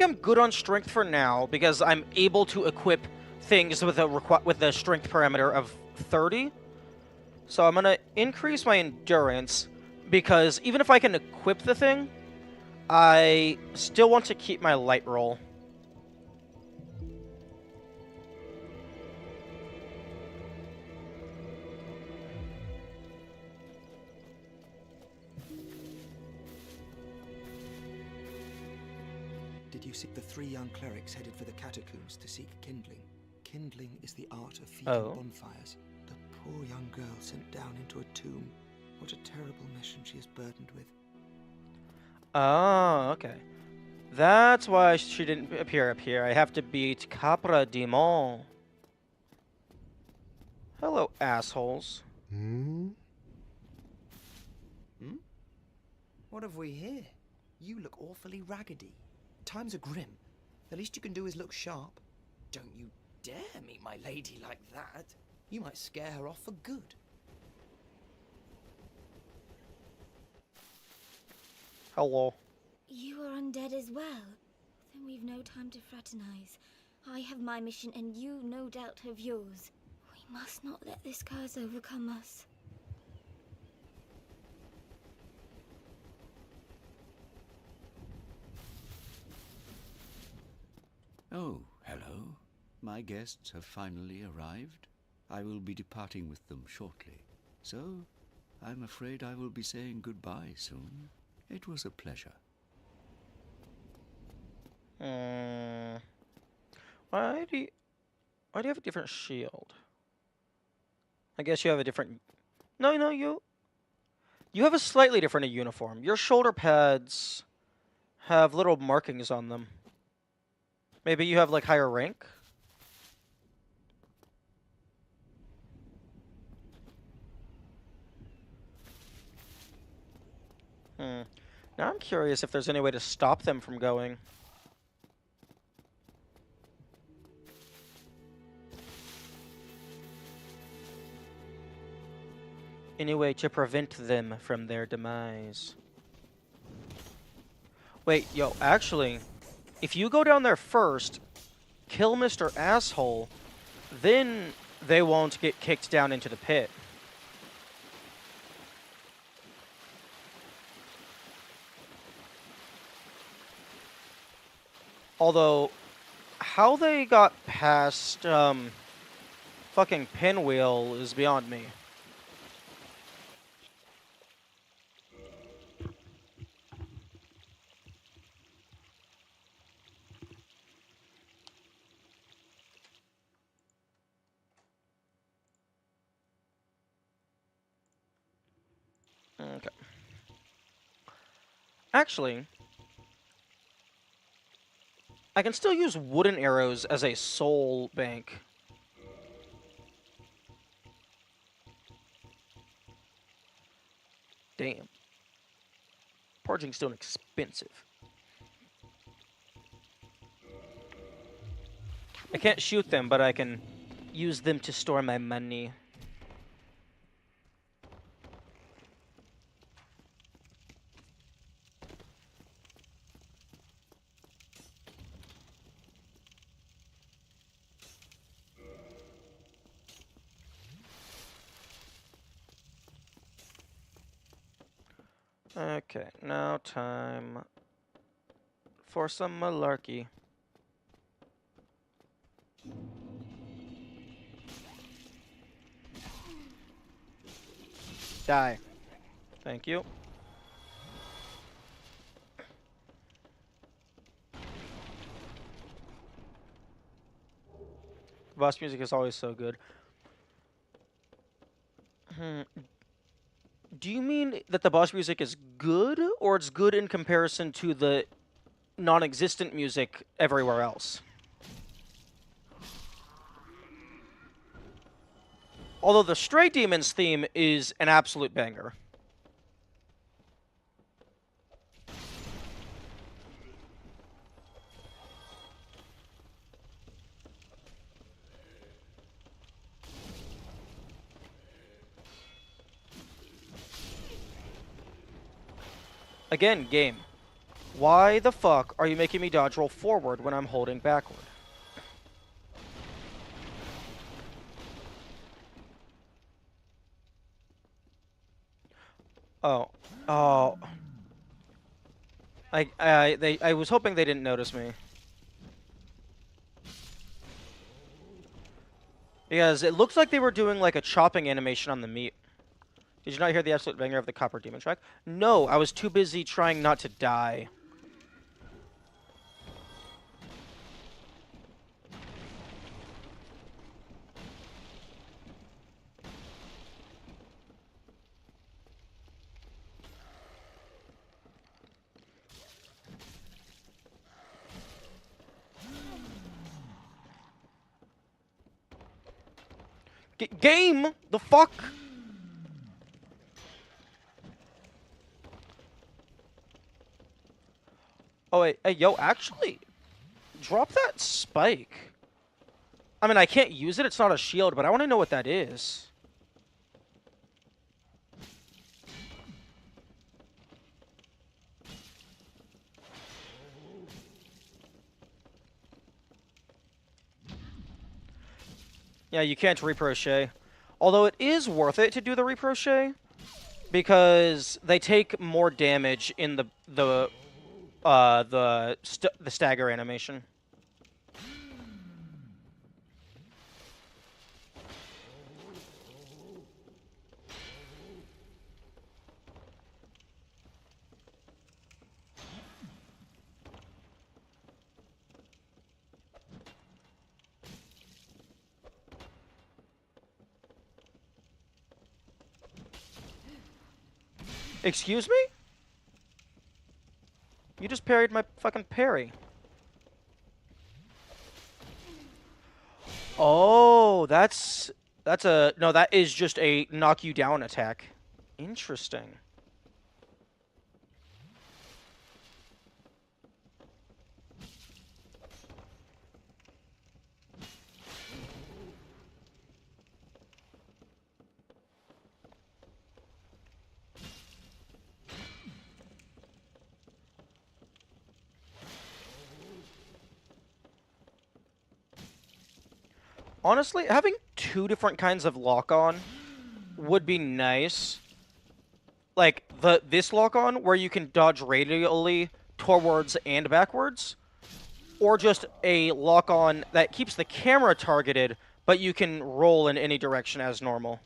I'm good on strength for now because I'm able to equip things with a strength parameter of 30. So I'm gonna increase my endurance because even if I can equip the thing, I still want to keep my light roll. Did you see the 3 young clerics headed for the catacombs to seek kindling? Kindling is the art of feeding bonfires. The poor young girl sent down into a tomb. What a terrible mission she is burdened with. Oh, okay. That's why she didn't appear up here. I have to beat Capra Demon. Hello, assholes. What have we here? You look awfully raggedy. Times are grim. The least you can do is look sharp. Don't you dare meet my lady like that. You might scare her off for good. Hello. You are undead as well. Then we've no time to fraternize. I have my mission and you no doubt have yours. We must not let this curse overcome us. Oh, hello. My guests have finally arrived. I will be departing with them shortly. So, I'm afraid I will be saying goodbye soon. It was a pleasure. Why do you have a different shield? I guess you have a different... No, you have a slightly different uniform. Your shoulder pads have little markings on them. Maybe you have, like, higher rank? Now I'm curious if there's any way to stop them from going. Any way to prevent them from their demise. Wait, yo, actually, if you go down there first, kill Mr. Asshole, then they won't get kicked down into the pit. Although, how they got past, fucking Pinwheel is beyond me. Okay. Actually, I can still use wooden arrows as a soul bank. Damn. Forging stone expensive. I can't shoot them, but I can use them to store my money. Okay, now time for some malarkey. Die. Thank you. Boss music is always so good. Do you mean that the boss music is good, or it's good in comparison to the non-existent music everywhere else? Although the Stray Demons theme is an absolute banger. Again, game. Why the fuck are you making me dodge roll forward when I'm holding backward? Oh. Oh. I was hoping they didn't notice me. Because it looks like they were doing like a chopping animation on the meat. Did you not hear the absolute banger of the Copper Demon track? No, I was too busy trying not to die. Game? The fuck? Oh, wait. Hey, yo, actually, drop that spike. I mean, I can't use it. It's not a shield, but I want to know what that is. Yeah, you can't ricochet. Although it is worth it to do the ricochet, because they take more damage in the stagger animation. Excuse me? You just parried my fucking parry. Oh, that's a no, that is just a knock you down attack. Interesting. Honestly, having two different kinds of lock-on would be nice. Like, this lock-on, where you can dodge radially towards and backwards, or just a lock-on that keeps the camera targeted, but you can roll in any direction as normal.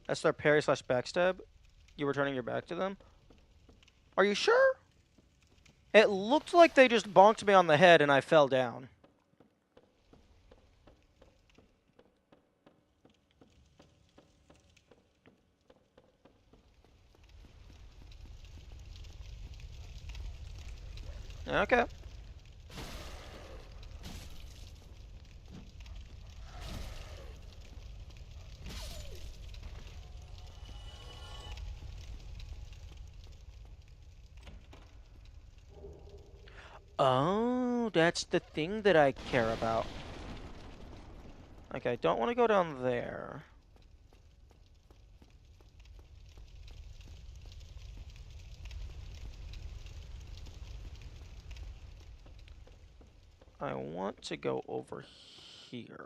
That's their parry / backstab. You were turning your back to them? Are you sure? It looked like they just bonked me on the head and I fell down. Okay. Oh, that's the thing that I care about. Okay, I don't want to go down there. I want to go over here.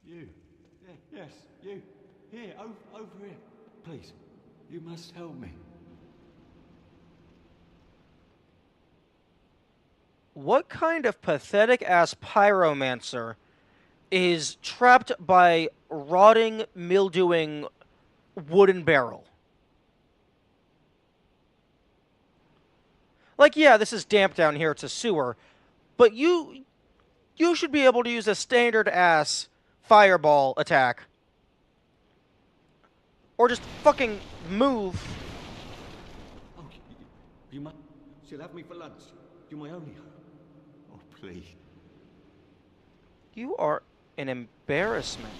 You. Yes, you. Here, over here. Please, you must help me. What kind of pathetic-ass pyromancer is trapped by rotting, mildewing wooden barrel? Like, yeah, this is damp down here, it's a sewer, but you should be able to use a standard-ass fireball attack. Or just fucking move. Oh, you must. She'll have me for lunch. You're my only hope. Oh, please. You are an embarrassment.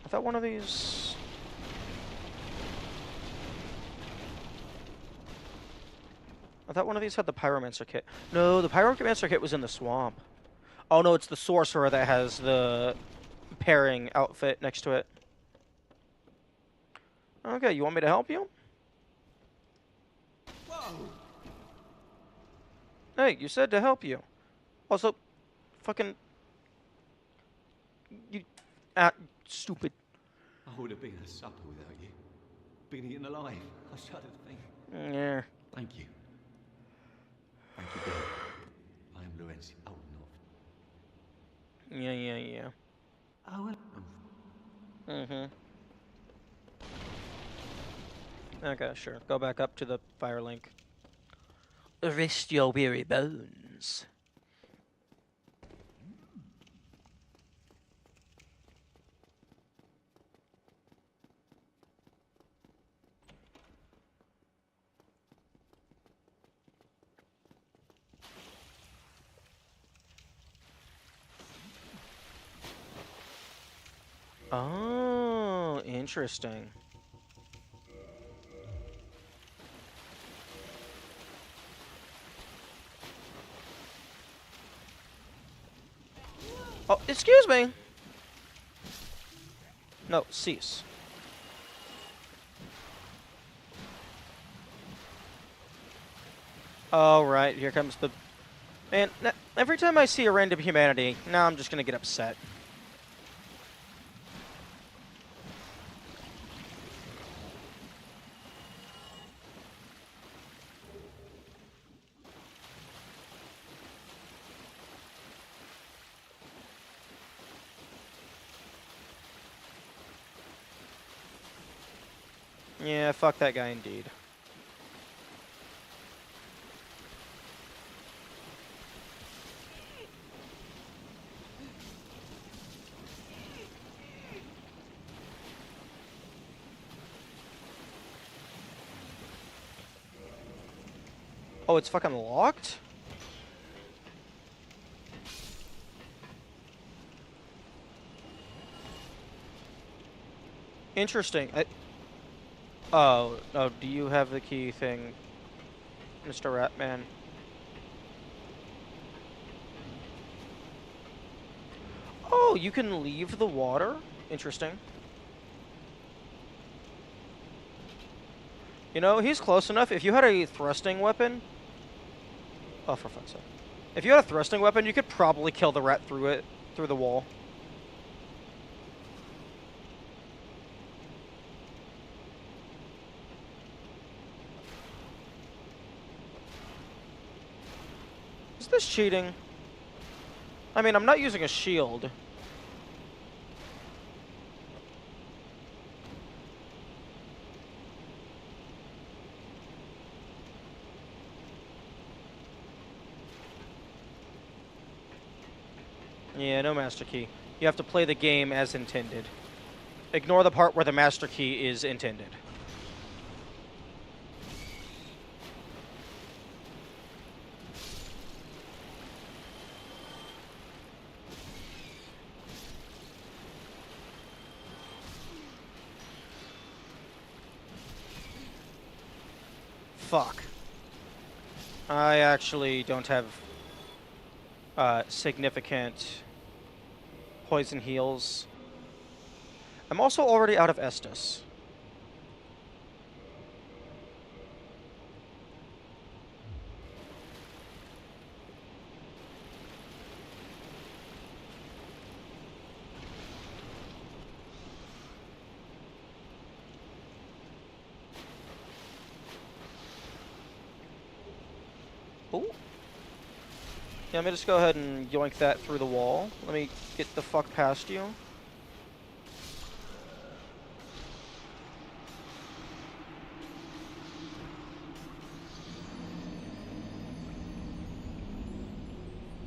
I thought one of these... I thought one of these had the Pyromancer kit. No, the Pyromancer kit was in the swamp. Oh no, it's the Sorcerer that has the pairing outfit next to it. Okay, you want me to help you? Whoa! Hey, you said to help you. Also, fucking... You... stupid. I would have been a supper without you. Been eaten alive. I shudder to think. Yeah. Thank you. Thank you, dear. I am Lorenzi. Oh, no. Yeah. Oh, well. Okay, sure. Go back up to the fire link. Rest your weary bones. Oh, interesting. Oh, excuse me. No, cease. Oh, right. Here comes the... Man, every time I see a random humanity, now I'm just gonna get upset. Yeah, fuck that guy indeed. Oh, it's fucking locked? Interesting. Oh, do you have the key thing, Mr. Ratman? Oh, you can leave the water? Interesting. You know, he's close enough. If you had a thrusting weapon... Oh, for fuck's sake. If you had a thrusting weapon, you could probably kill the rat through it, through the wall. Is this cheating? I mean, I'm not using a shield. Yeah, no master key. You have to play the game as intended. Ignore the part where the master key is intended. Fuck. I actually don't have significant poison heals. I'm also already out of Estus. Ooh. Yeah, let me just go ahead and yoink that through the wall. Let me get the fuck past you.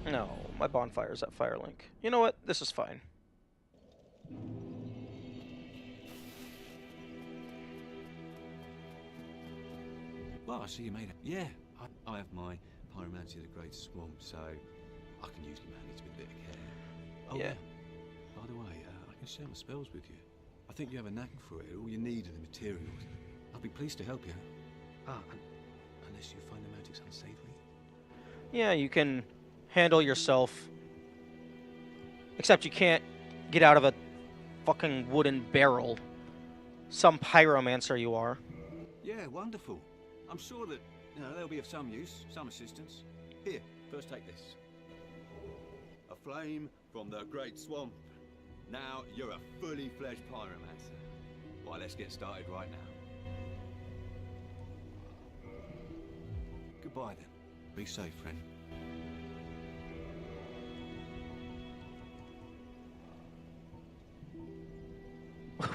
No, my bonfire's at Firelink. You know what? This is fine. Well, I see you made it. Yeah, I have my pyromancy of the Great Swamp, so I can usually manage with a bit of care. Oh, Yeah. By the way, I can share my spells with you. I think you have a knack for it. All you need are the materials. I'll be pleased to help you. Unless you find the magics unsavory. Yeah, you can handle yourself. Except you can't get out of a fucking wooden barrel. Some pyromancer you are. Yeah, wonderful. I'm sure that they'll be of some use, some assistance. Here, first take this. A flame from the Great Swamp. Now you're a fully fledged pyromancer. Why, let's get started right now. Goodbye then. Be safe, friend.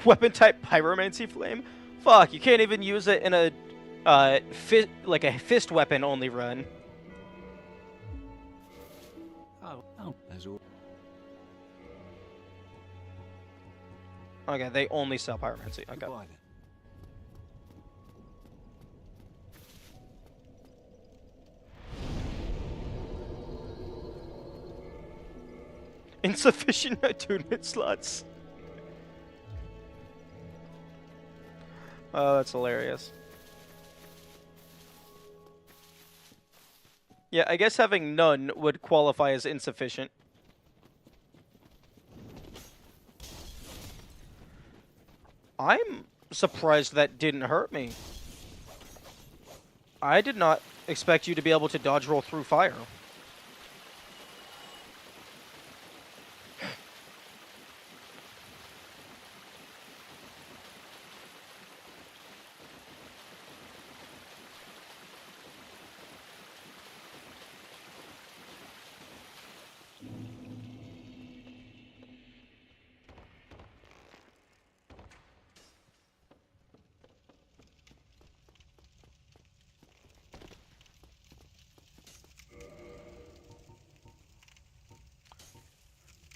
Weapon type pyromancy flame? Fuck, you can't even use it in a like a fist weapon only run. Oh, as all. Okay, they only sell pyromancy. Okay. Goodbye then. Insufficient attunement slots. Oh, that's hilarious. Yeah, I guess having none would qualify as insufficient. I'm surprised that didn't hurt me. I did not expect you to be able to dodge roll through fire.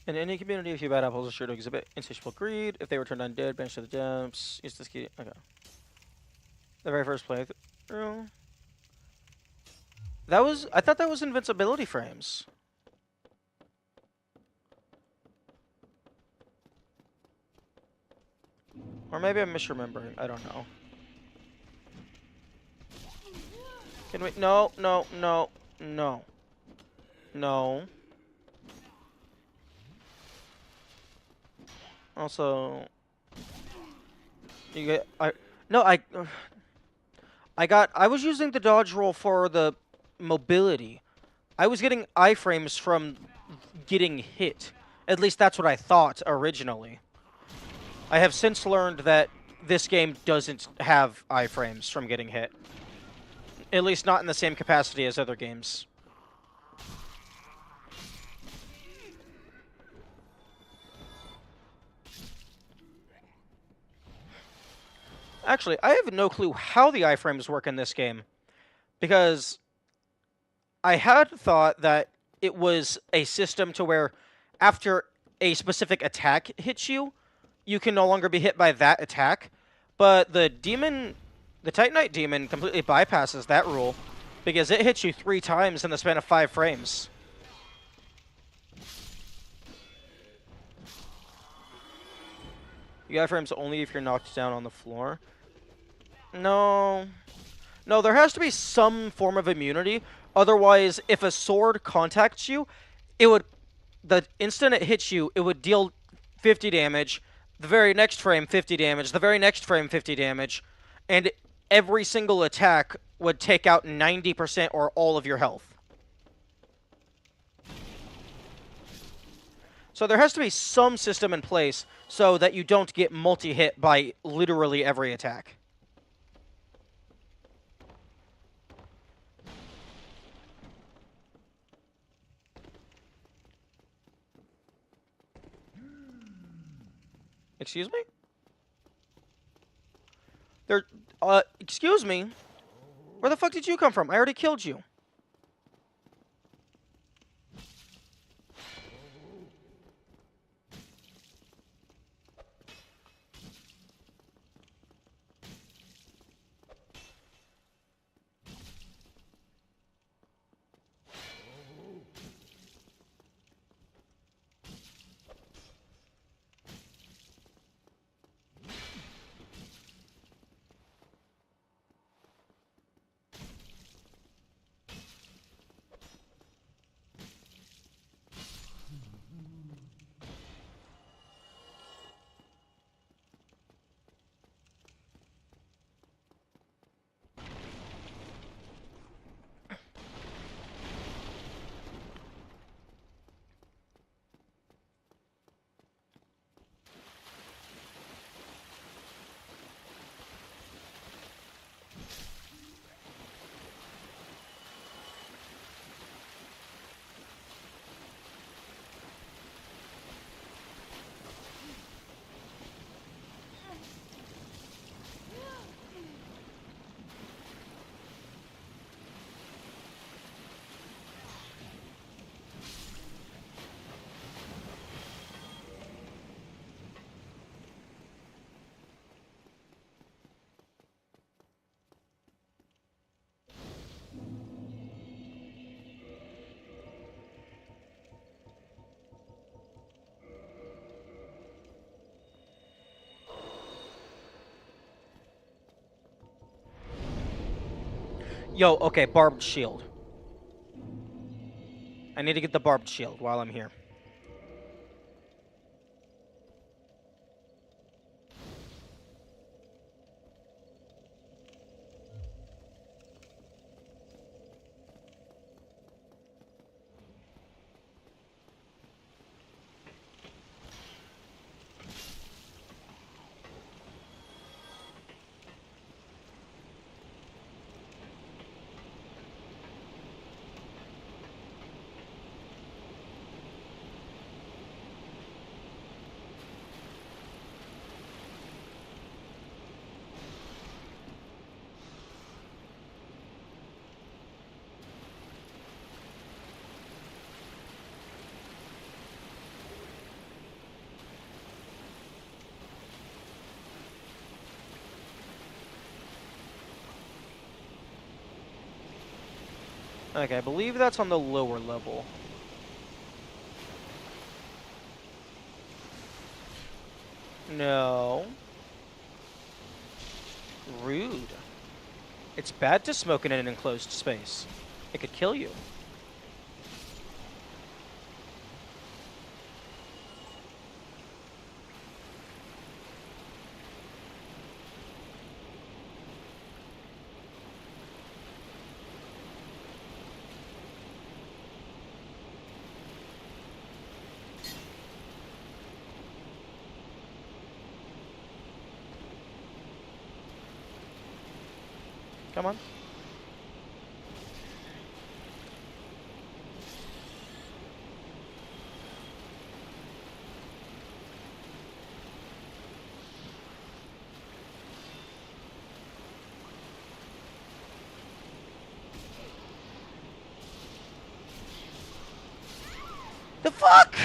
In any community, if you bad apples are sure to exhibit insatiable greed. If they were turned undead, banished to the depths. Use this key. Okay. The very first playthrough. That was. I thought that was invincibility frames. Or maybe I'm misremembering. I don't know. Can we? No, no, no, no. No. Also, you get no I was using the dodge roll for the mobility. I was getting iframes from getting hit. At least that's what I thought originally. I have since learned that this game doesn't have iframes from getting hit. At least not in the same capacity as other games. Actually, I have no clue how the iframes work in this game, because I had thought that it was a system to where after a specific attack hits you, you can no longer be hit by that attack. But the Titanite demon completely bypasses that rule because it hits you 3 times in the span of 5 frames. You got frames only if you're knocked down on the floor. No. No, there has to be some form of immunity. Otherwise, if a sword contacts you, the instant it hits you, it would deal 50 damage. The very next frame, 50 damage. The very next frame, 50 damage. And every single attack would take out 90% or all of your health. So there has to be some system in place so that you don't get multi-hit by literally every attack. Excuse me? Excuse me? Where the fuck did you come from? I already killed you. Yo, okay, barbed shield. I need to get the barbed shield while I'm here. Okay, I believe that's on the lower level. No. Rude. It's bad to smoke in an enclosed space. It could kill you. Come on. The fuck?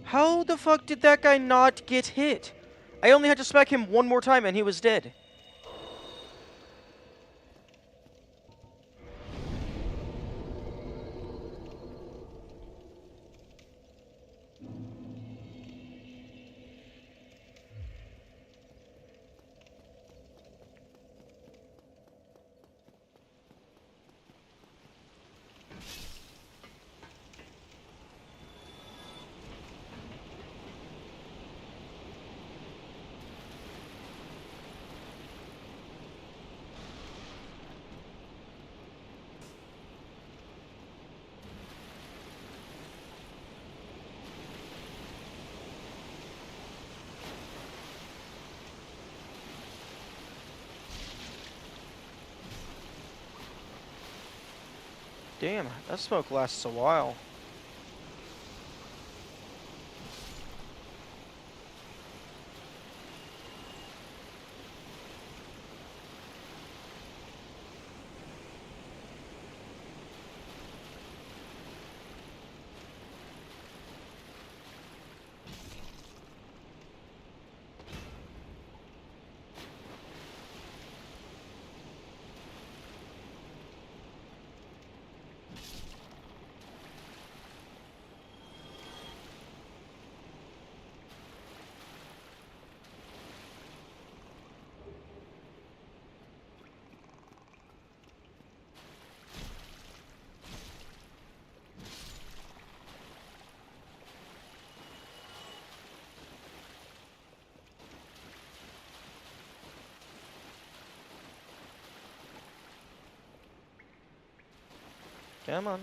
How the fuck did that guy not get hit? I only had to smack him one more time and he was dead. Damn, that smoke lasts a while. Come on.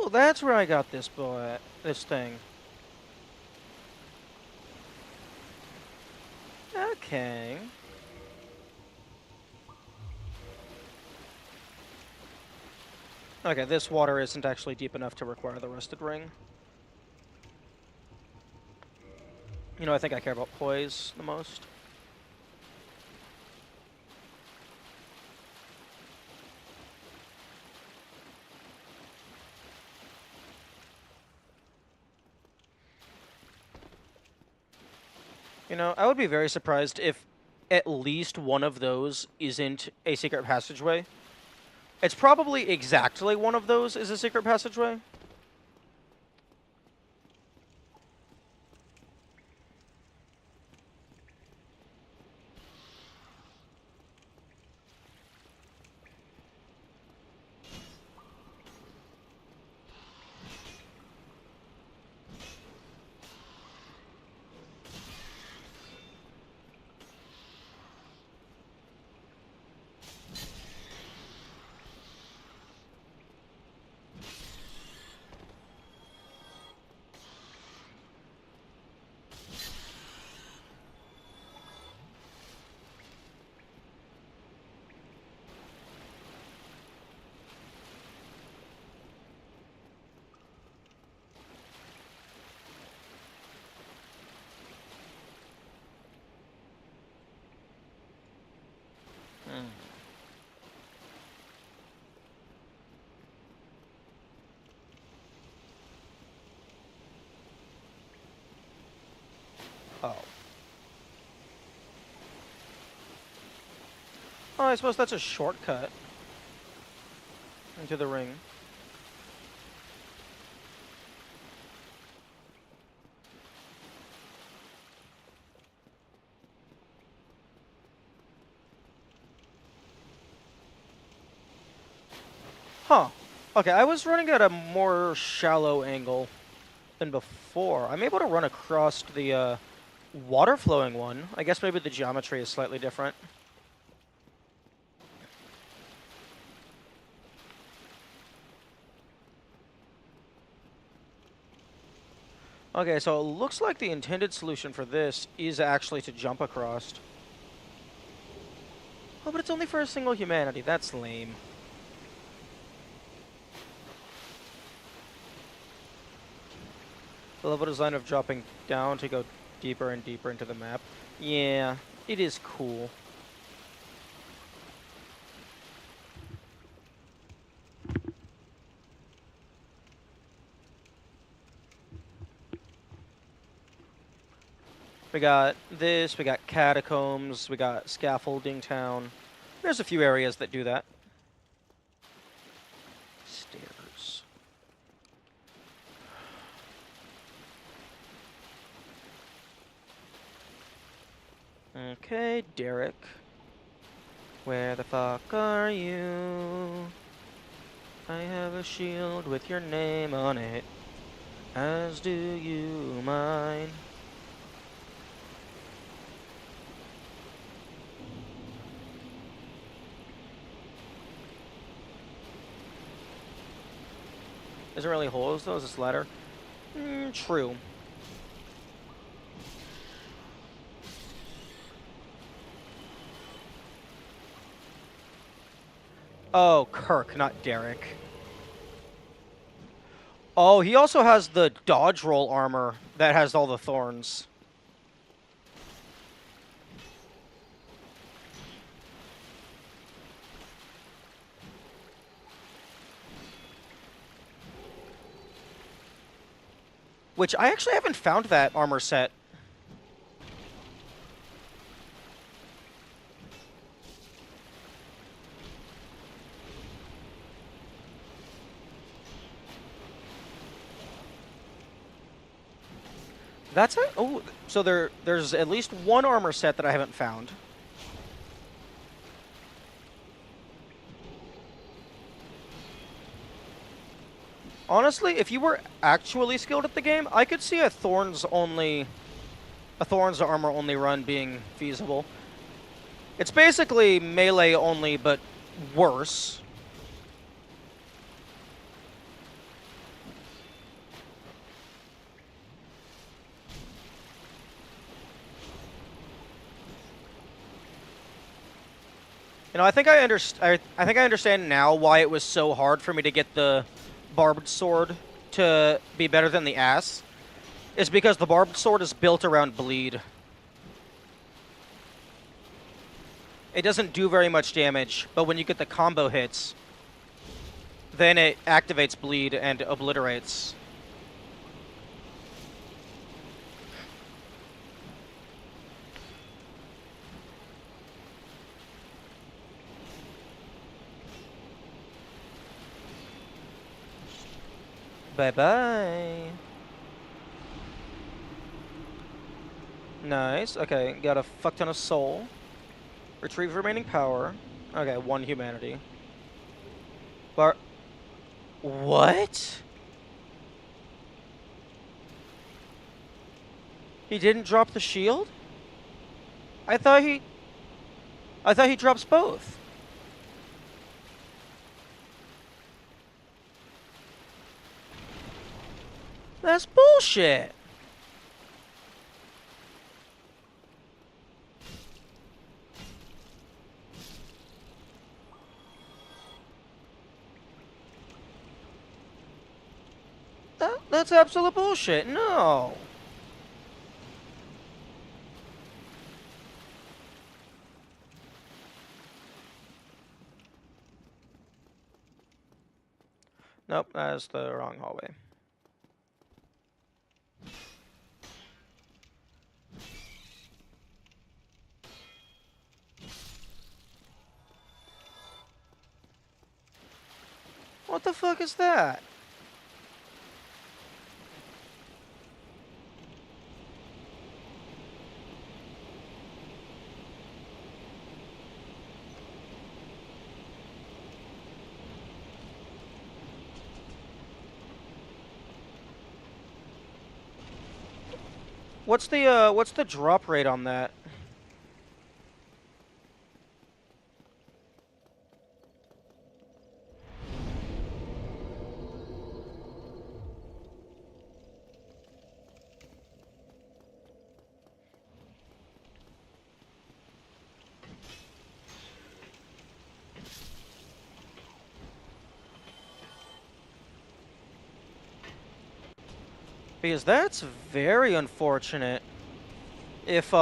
Oh, that's where I got this boy, this thing. Okay. Okay, this water isn't actually deep enough to require the rusted ring. You know, I think I care about poise the most. You know, I would be very surprised if at least one of those isn't a secret passageway. It's probably exactly one of those is a secret passageway. Oh, I suppose that's a shortcut into the ring. Huh. Okay, I was running at a more shallow angle than before. I'm able to run across the water flowing one. I guess maybe the geometry is slightly different. Okay, so it looks like the intended solution for this is actually to jump across. Oh, but it's only for a single humanity. That's lame. The level design of dropping down to go deeper and deeper into the map. Yeah, it is cool. We got this, we got catacombs, we got scaffolding town. There's a few areas that do that. Stairs. Okay, Derek. Where the fuck are you? I have a shield with your name on it, as do you mine. Isn't really holes though, is this ladder? True. Oh, Kirk, not Derek. Oh, he also has the dodge roll armor that has all the thorns. Which I actually haven't found that armor set. That's it? Oh, so there's at least one armor set that I haven't found. Honestly, if you were actually skilled at the game, I could see a Thorns armor only run being feasible. It's basically melee only, but worse. You know, I think I understand now why it was so hard for me to get the barbed sword to be better than the ass. It's because the barbed sword is built around bleed. It doesn't do very much damage, but when you get the combo hits, then it activates bleed and obliterates. Bye-bye. Nice. Okay, got a fuck ton of soul. Retrieve remaining power. Okay, 1 humanity. What? He didn't drop the shield? I thought he drops both. That's bullshit. That's absolute bullshit. No. Nope, that's the wrong hallway. What the fuck is that? What's the drop rate on that? Because that's very unfortunate. If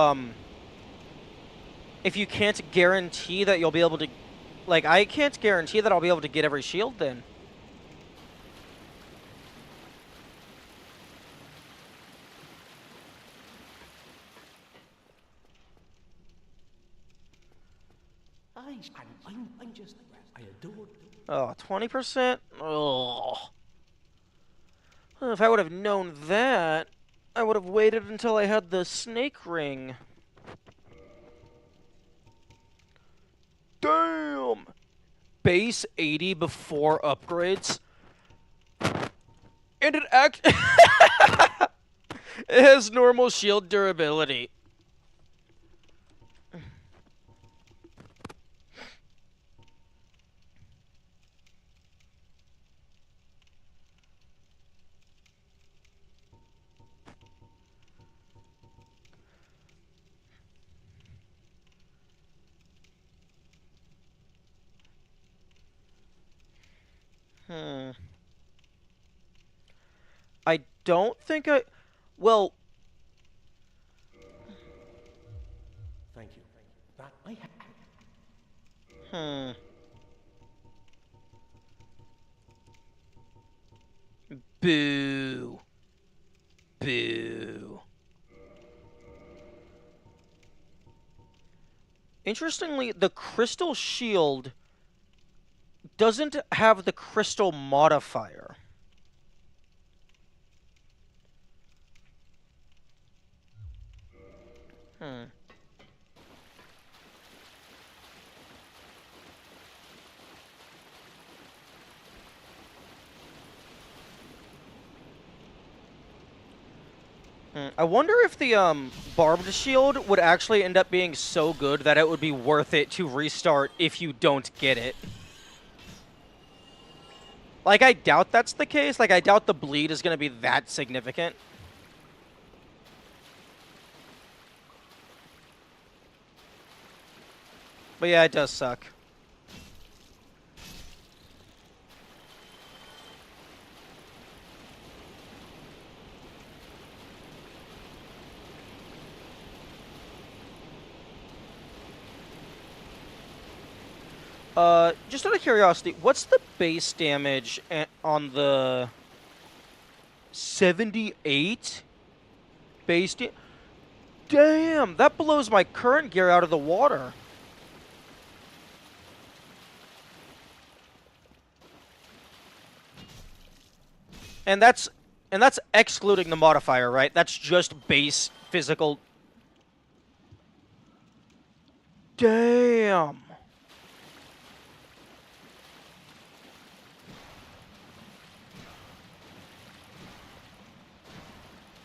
you can't guarantee that you'll be able to, like, I can't guarantee that I'll be able to get every shield then. I'm just, I adored. Oh, 20%? Oh. If I would have known that, I would have waited until I had the snake ring. Damn! Base 80 before upgrades. And it it has normal shield durability. I don't think I... Well... Thank you. That I Boo. Boo. Interestingly, the crystal shield doesn't have the crystal modifier. I wonder if the barbed shield would actually end up being so good that it would be worth it to restart if you don't get it. Like, I doubt that's the case. Like, I doubt the bleed is going to be that significant. But yeah, it does suck. Just out of curiosity, what's the base damage on the 78 base Damn, that blows my current gear out of the water. And that's excluding the modifier, right? That's just base physical. Damn.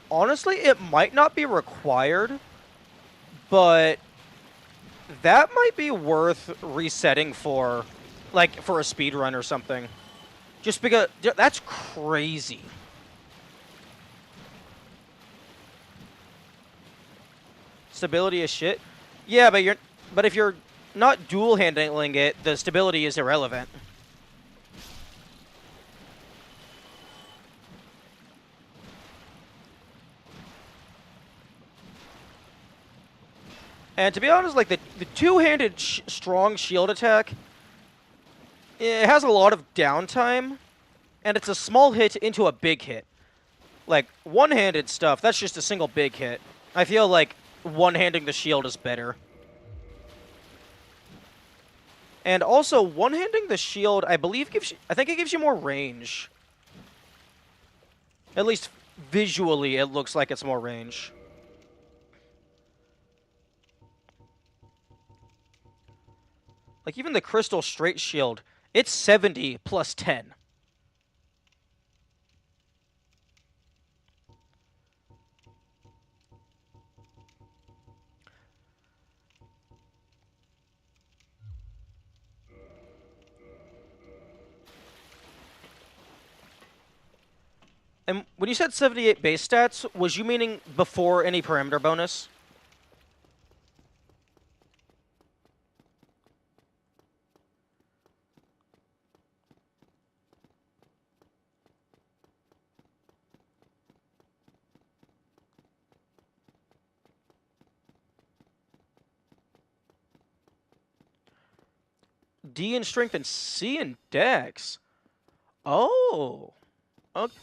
Honestly, it might not be required, but that might be worth resetting for, like, for a speed run or something. Just because that's crazy. Stability is shit. Yeah, but if you're not dual handling it, the stability is irrelevant. And to be honest, like, the two-handed strong shield attack, it has a lot of downtime, and it's a small hit into a big hit. Like, one-handed stuff, that's just a single big hit. I feel like one-handing the shield is better. And also, one-handing the shield, I believe I think it gives you more range. At least visually, it looks like it's more range. Like, even the crystal straight shield, it's 70 plus 10. And when you said 78 base stats, was you meaning before any parameter bonus? D in strength and C in dex. Oh. Okay.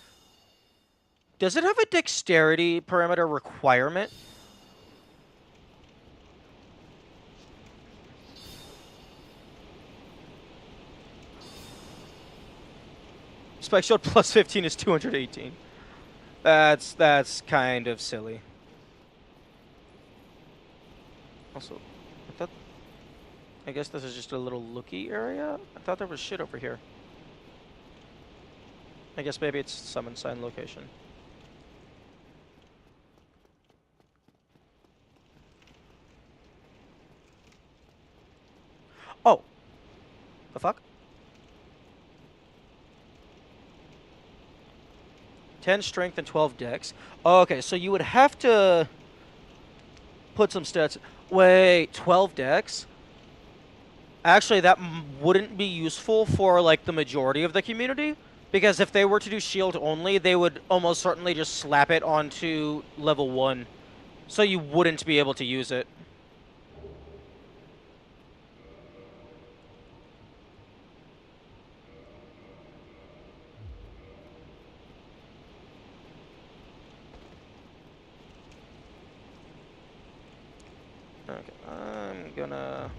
Does it have a dexterity parameter requirement? Spike shield plus 15 is 218. That's kind of silly. Also, I guess this is just a little looky area. I thought there was shit over here. I guess maybe it's summon sign location. Oh. The fuck? 10 strength and 12 dex. Oh, okay, so you would have to put some stats. Wait, 12 dex? Actually, that wouldn't be useful for, like, the majority of the community. Because if they were to do shield only, they would almost certainly just slap it onto level 1. So you wouldn't be able to use it. Okay, I'm gonna...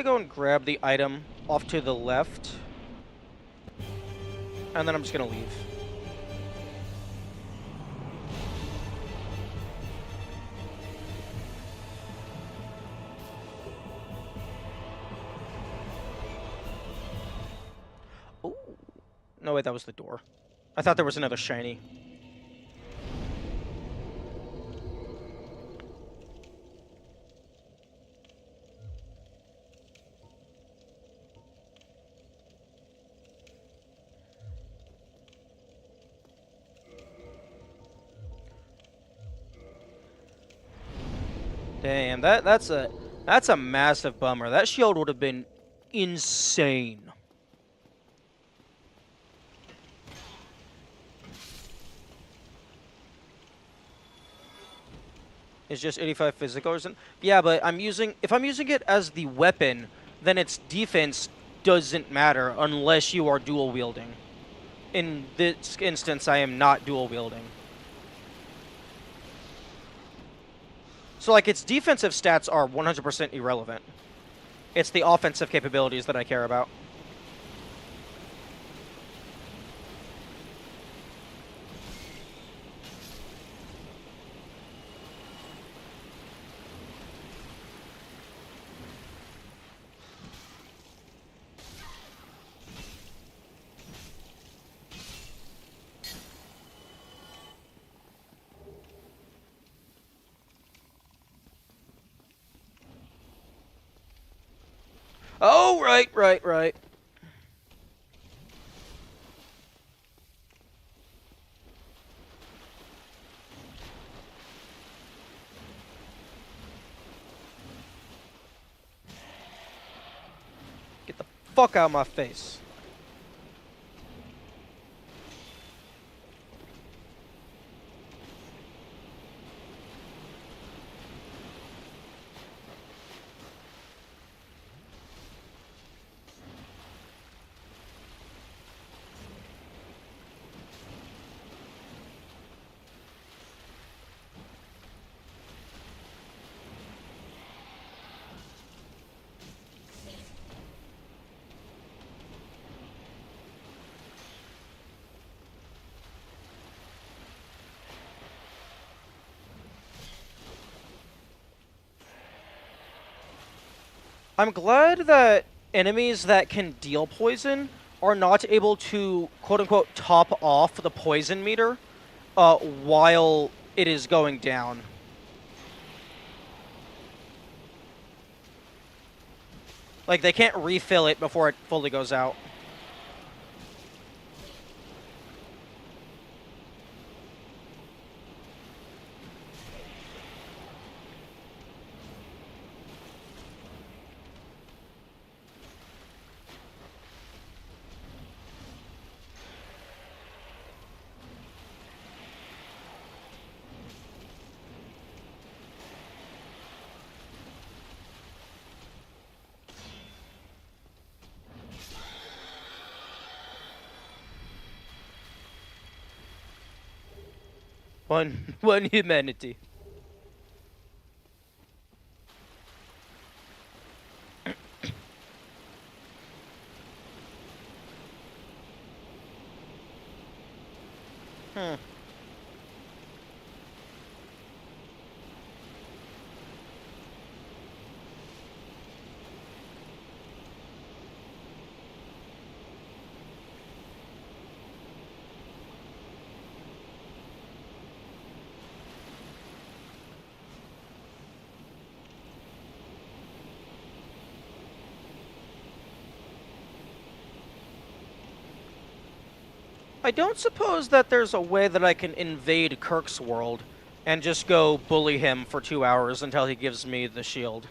go and grab the item off to the left. And then I'm just gonna leave. Ooh. No, wait, that was the door. I thought there was another shiny. Damn, that's a massive bummer. That shield would have been insane. It's just 85 physical or something. Yeah, but if I'm using it as the weapon, then its defense doesn't matter unless you are dual wielding. In this instance, I am not dual wielding. So, like, its defensive stats are 100% irrelevant. It's the offensive capabilities that I care about. Oh, right. Get the fuck out of my face. I'm glad that enemies that can deal poison are not able to, quote-unquote, top off the poison meter while it is going down. Like, they can't refill it before it fully goes out. One humanity. Hmm. I don't suppose that there's a way that I can invade Kirk's world and just go bully him for 2 hours until he gives me the shield.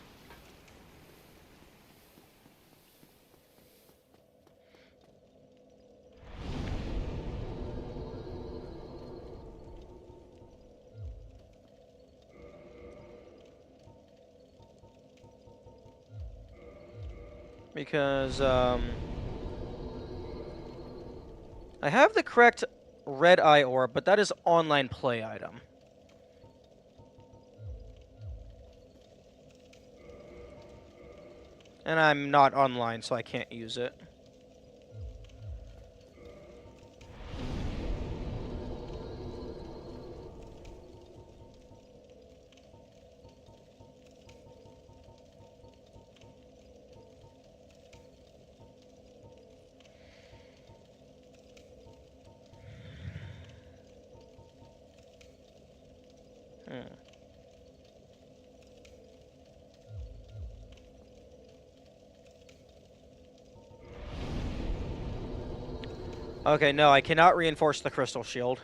Because, I have the correct red eye orb, but that is online play item. And I'm not online, so I can't use it. Hmm. Okay, no, I cannot reinforce the crystal shield.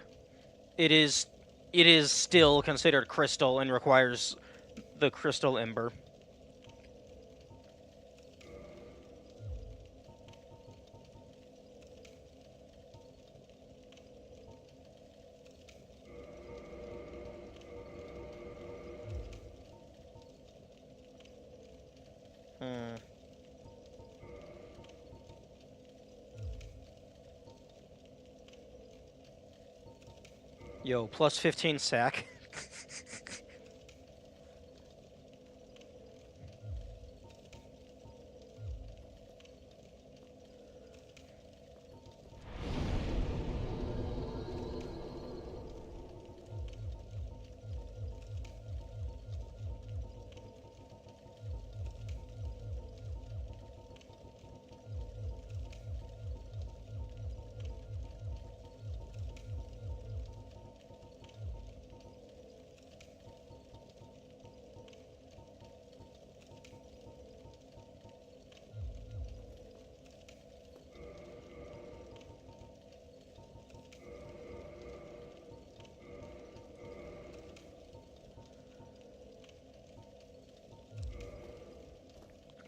It is still considered crystal and requires the crystal ember. Hmm. Yo, plus 15 sack.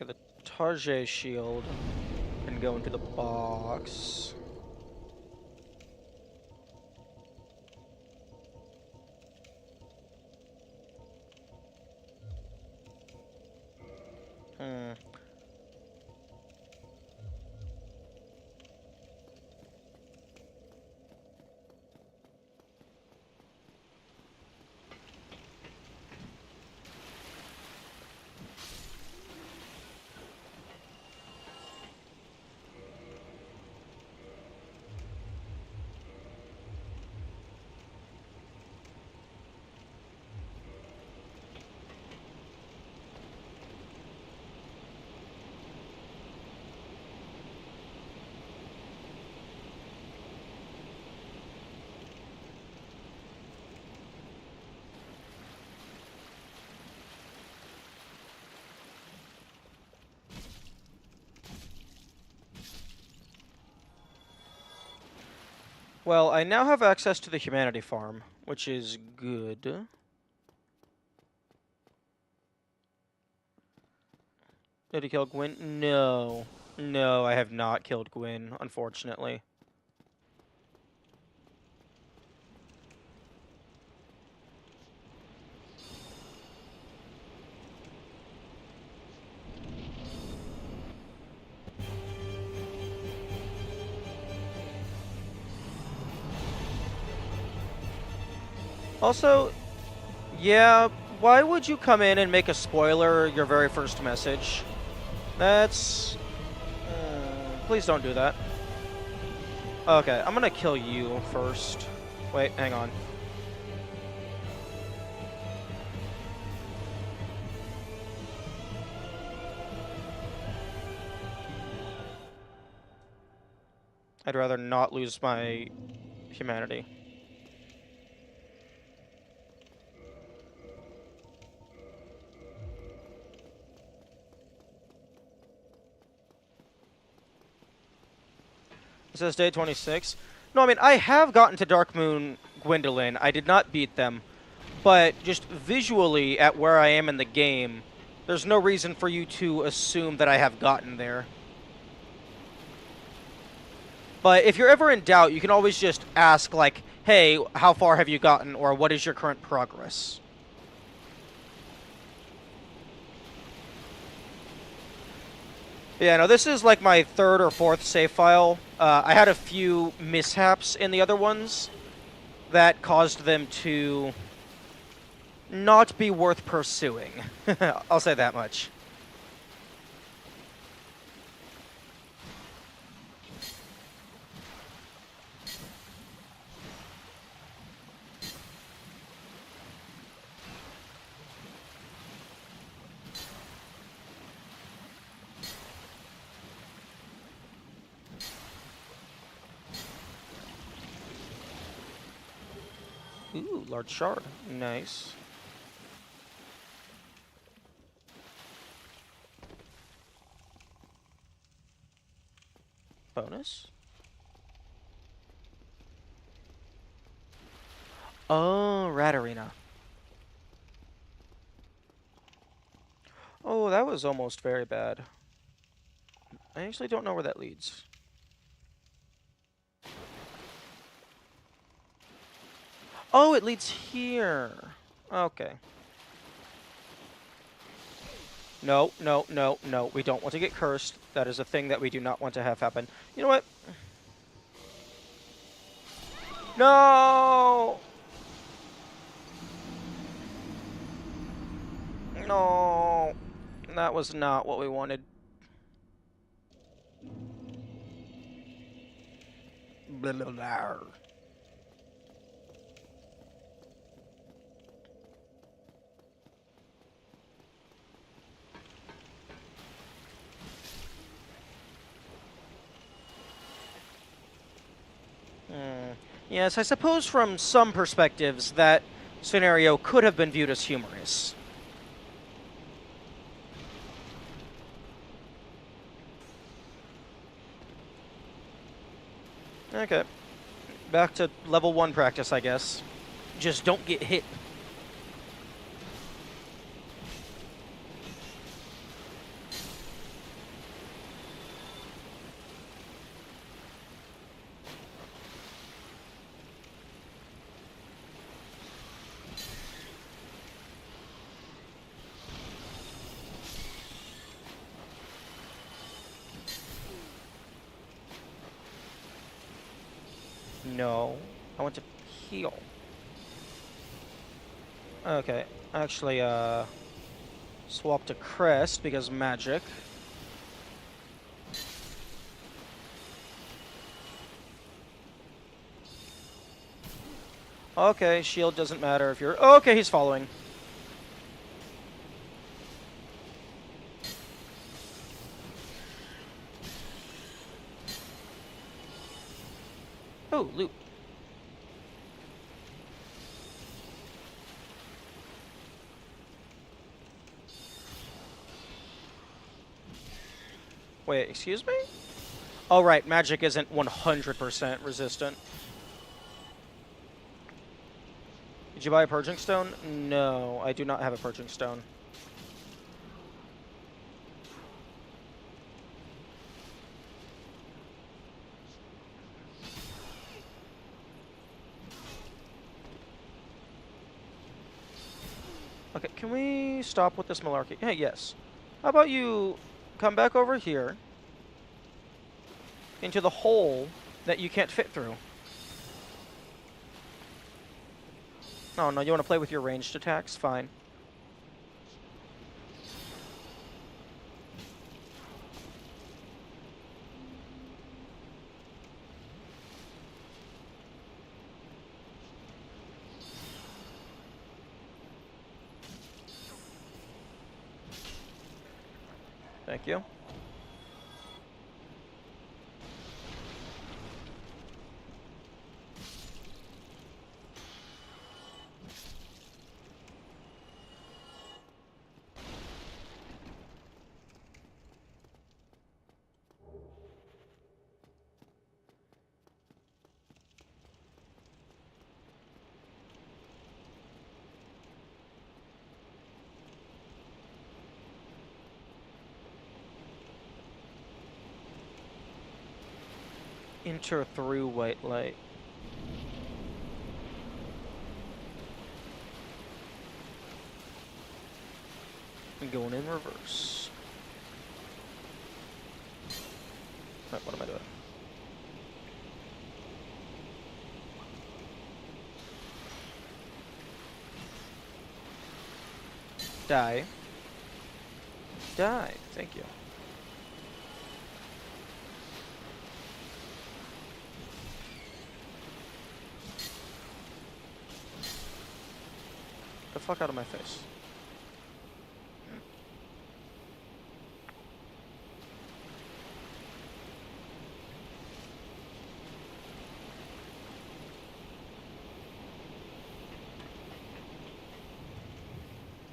Okay, the Tarjay shield can go into the box. Hmm. Well, I now have access to the humanity farm, which is good. Did he kill Gwyn? No. No, I have not killed Gwyn, unfortunately. Also, yeah, why would you come in and make a spoiler your very first message? That's... please don't do that. Okay, I'm gonna kill you first. Wait, hang on. I'd rather not lose my humanity. It says day 26. No, I mean, I have gotten to Darkmoon Gwendolyn. I did not beat them. But just visually, at where I am in the game, there's no reason for you to assume that I have gotten there. But if you're ever in doubt, you can always just ask, like, hey, how far have you gotten, or what is your current progress? Yeah, no, this is like my third or fourth save file. I had a few mishaps in the other ones that caused them to not be worth pursuing. I'll say that much. Ooh, large shard. Nice. Bonus. Oh, Rat Arena. Oh, that was almost very bad. I actually don't know where that leads. Oh, it leads here. Okay. No, no, no, no. We don't want to get cursed. That is a thing that we do not want to have happen. You know what? No! No. That was not what we wanted. Blah, blah, blah. Yes, I suppose from some perspectives that scenario could have been viewed as humorous. Okay. Back to level 1 practice, I guess. Just don't get hit. No. I want to heal. Okay. Actually, swap to Crest because magic. Okay, shield doesn't matter if you're... Okay, he's following. Oh, loot. Wait, excuse me? Oh, right, magic isn't 100% resistant. Did you buy a purging stone? No, I do not have a purging stone. Okay, can we stop with this malarkey? Hey, yes. How about you come back over here into the hole that you can't fit through? Oh, no, you want to play with your ranged attacks? Fine. Thank you. Enter through white light. I'm going in reverse. Right, what am I doing? Die. Die. Thank you. The fuck out of my face.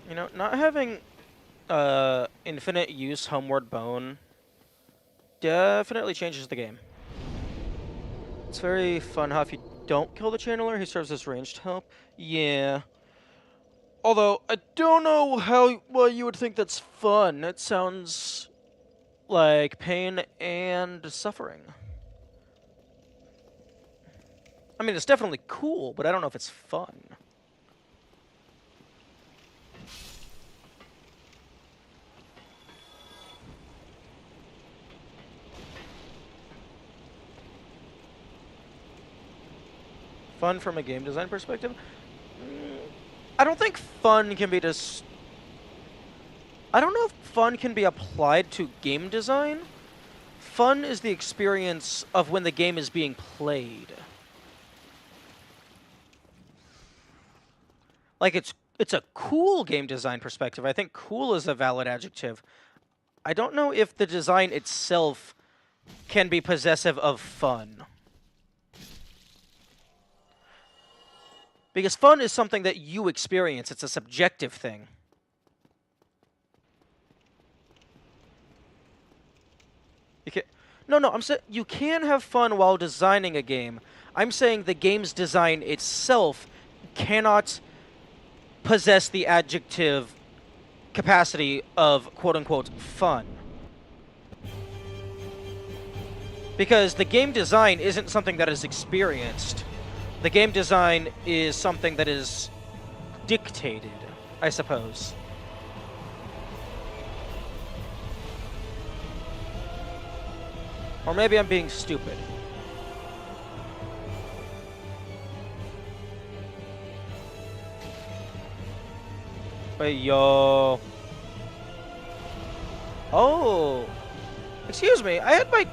You know, not having infinite use homeward bone definitely changes the game. It's very fun how if you don't kill the channeler, he serves as ranged help. Yeah. Although, I don't know why you would think that's fun. It sounds like pain and suffering. I mean, it's definitely cool, but I don't know if it's fun. Fun from a game design perspective? I don't think fun can be I don't know if fun can be applied to game design. Fun is the experience of when the game is being played. Like, it's a cool game design perspective. I think cool is a valid adjective. I don't know if the design itself can be possessive of fun. Because fun is something that you experience. It's a subjective thing. No, I'm saying you can have fun while designing a game. I'm saying the game's design itself cannot possess the adjective capacity of quote-unquote fun. Because the game design isn't something that is experienced. The game design is something that is dictated, I suppose. Or maybe I'm being stupid. Wait, yo. Oh. Excuse me, I had my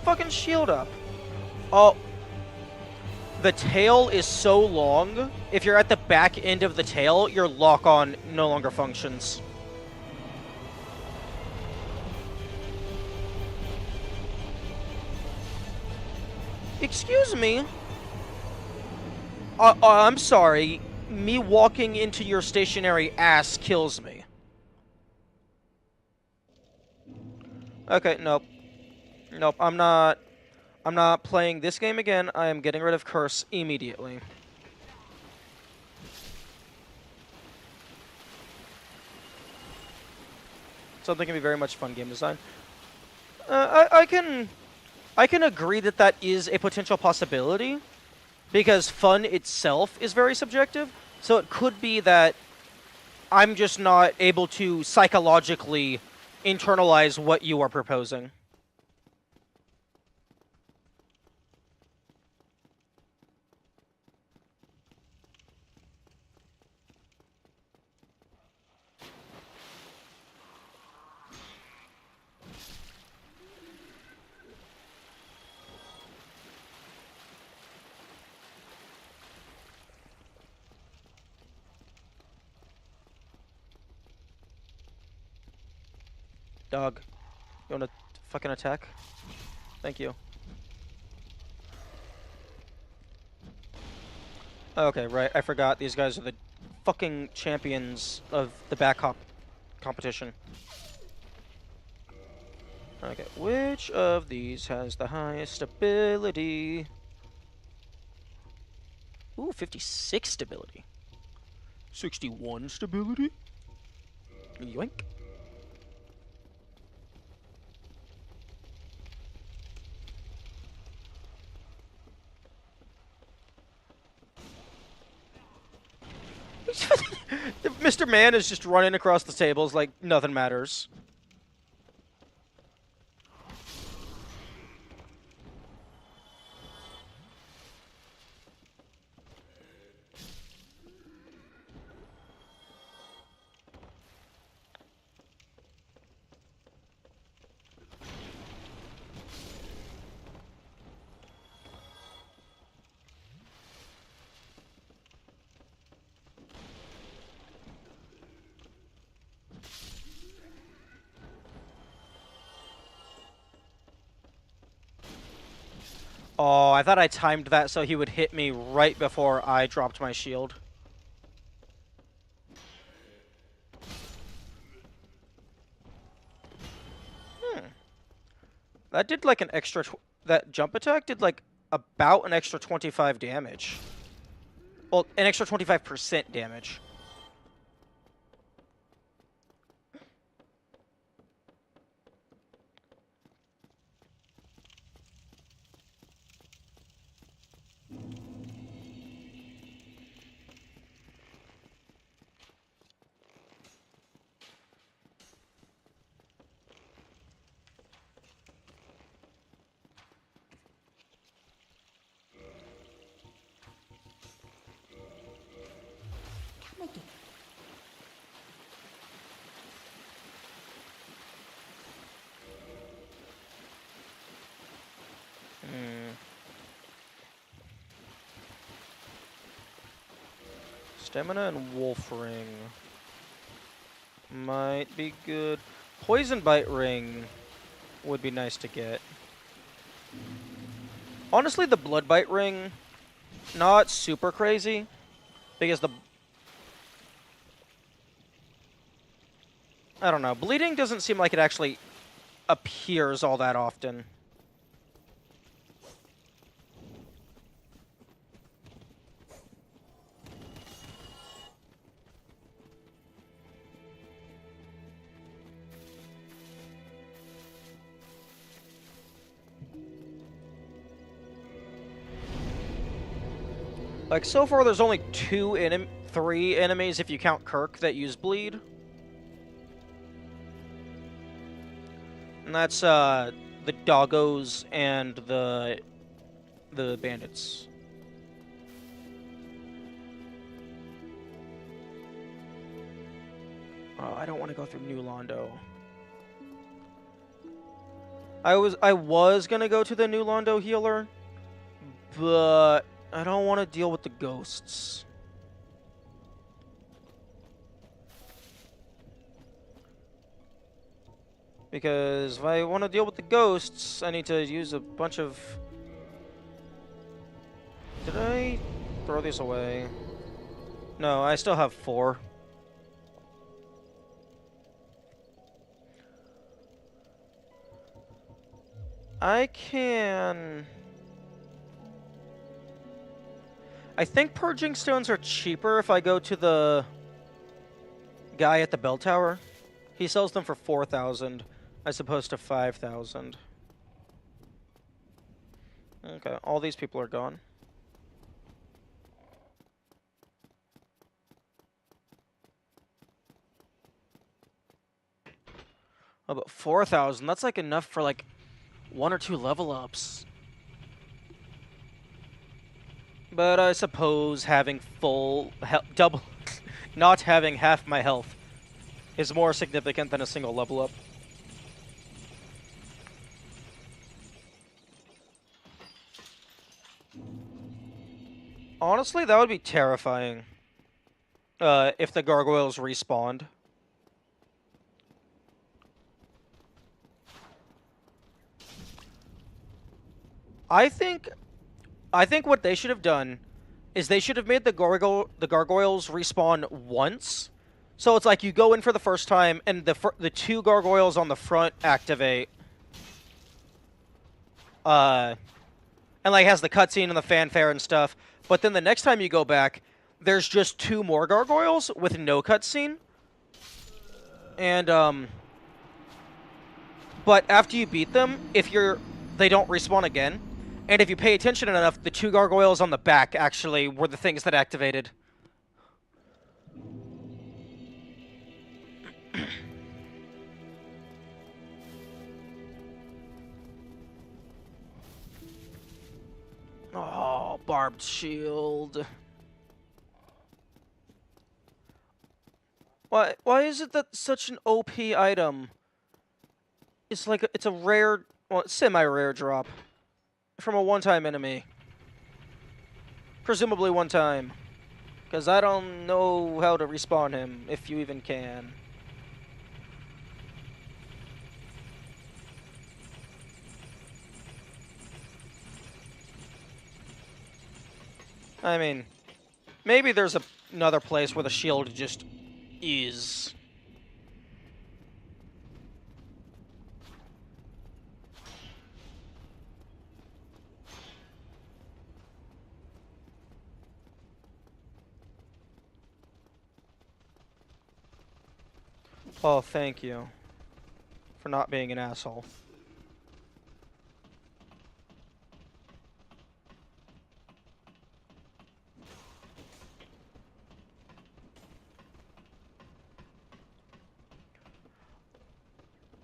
fucking shield up. Oh. The tail is so long, if you're at the back end of the tail, your lock-on no longer functions. Excuse me? I'm sorry. Me walking into your stationary ass kills me. Okay, nope. Nope, I'm not playing this game again. I am getting rid of Curse immediately. Something can be very much fun game design. I can agree that that is a potential possibility, because fun itself is very subjective. So it could be that I'm just not able to psychologically internalize what you are proposing. Dog, you wanna fucking attack? Thank you. Okay, right, I forgot. These guys are the fucking champions of the back hop competition. Okay, which of these has the highest ability? Ooh, 56 stability. 61 stability? Yoink. Mr. Man is just running across the tables like nothing matters. Oh, I thought I timed that so he would hit me right before I dropped my shield. That did like an extra... that jump attack did like about an extra 25 damage. Well, an extra 25% damage. Stamina and Wolf Ring might be good. Poison Bite Ring would be nice to get. Honestly, the Blood Bite Ring, not super crazy, because I don't know. Bleeding doesn't seem like it actually appears all that often. Like, so far there's only three enemies if you count Kirk that use bleed. And that's, the doggos and the bandits. Oh, I don't want to go through New Londo. I was gonna go to the New Londo healer, but I don't want to deal with the ghosts. Because if I want to deal with the ghosts, I need to use a bunch of... Did I throw these away? No, I still have 4. I can... I think purging stones are cheaper if I go to the guy at the bell tower. He sells them for 4,000 as opposed to 5,000. Okay, all these people are gone. Oh, about 4,000. That's like enough for like 1 or 2 level ups. But I suppose having full double, not having half my health is more significant than a single level up. Honestly, that would be terrifying. If the gargoyles respawned. I think what they should have done is they should have made the gargoyles respawn once. So it's like you go in for the first time and the 2 gargoyles on the front activate. And like has the cutscene and the fanfare and stuff. But then the next time you go back, there's just 2 more gargoyles with no cutscene. And but after you beat them, they don't respawn again. And if you pay attention enough, the 2 gargoyles on the back actually were the things that activated. Oh, barbed shield. Why is it that such an OP item? It's like it's a rare, well, semi-rare drop from a one-time enemy. Presumably one time. Because I don't know how to respawn him, if you even can. I mean, maybe there's another place where the shield just is. Oh, thank you for not being an asshole.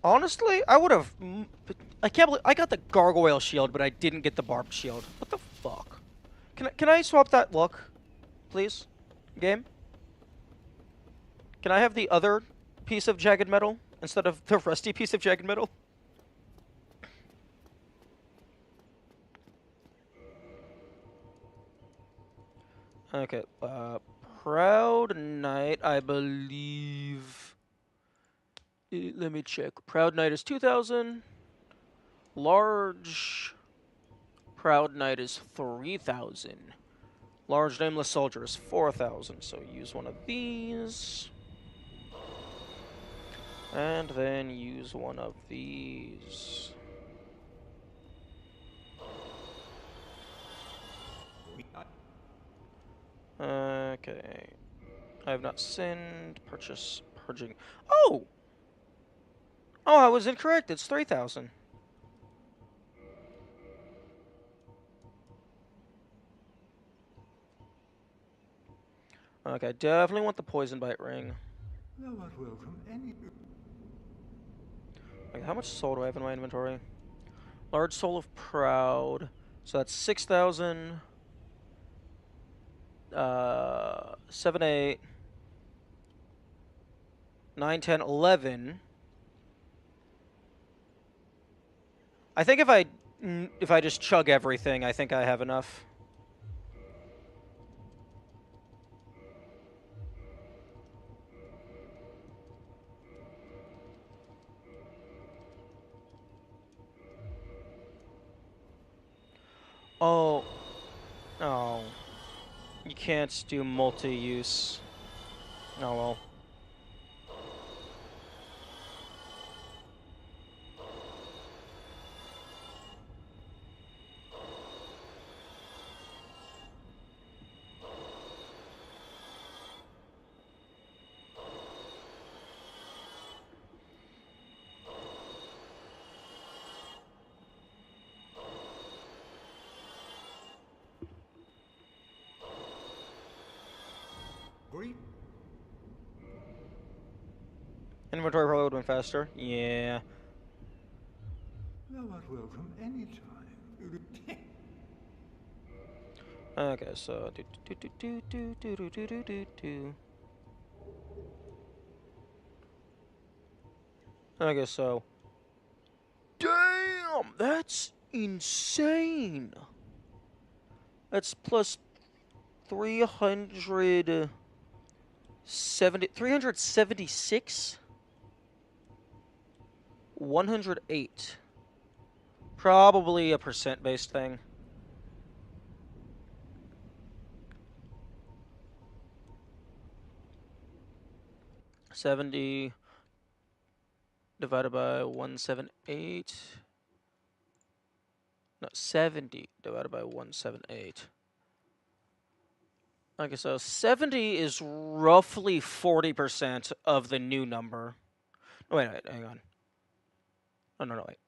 Honestly, I would have. I can't believe I got the gargoyle shield, but I didn't get the barbed shield. What the fuck? Can I swap that look, please? Game? Can I have the other piece of jagged metal instead of the rusty piece of jagged metal? Okay, Proud Knight, I believe. Let me check. Proud Knight is 2,000. Large Proud Knight is 3,000. Large Nameless Soldier is 4,000. So use one of these. And then use one of these. Okay. I have not sinned. Purchase. Purging. Oh! Oh, I was incorrect. It's 3,000. Okay, definitely want the poison bite ring. Thou art welcome any. Okay, how much soul do I have in my inventory? Large Soul of Proud. So that's 6,000. 7, 8. 9, 10, 11. I think if I just chug everything, I think I have enough. Oh. Oh. You can't do multi-use. Oh well. Inventory. Inventory probably would have been faster. Yeah. Thou art welcome any time. Okay, so Okay, so damn, that's insane. That's plus 376, 108. Probably a percent-based thing. $70 divided by 178. No, 70 divided by 178. Okay, so 70 is roughly 40% of the new number. Oh, wait, hang on. Oh, no, wait.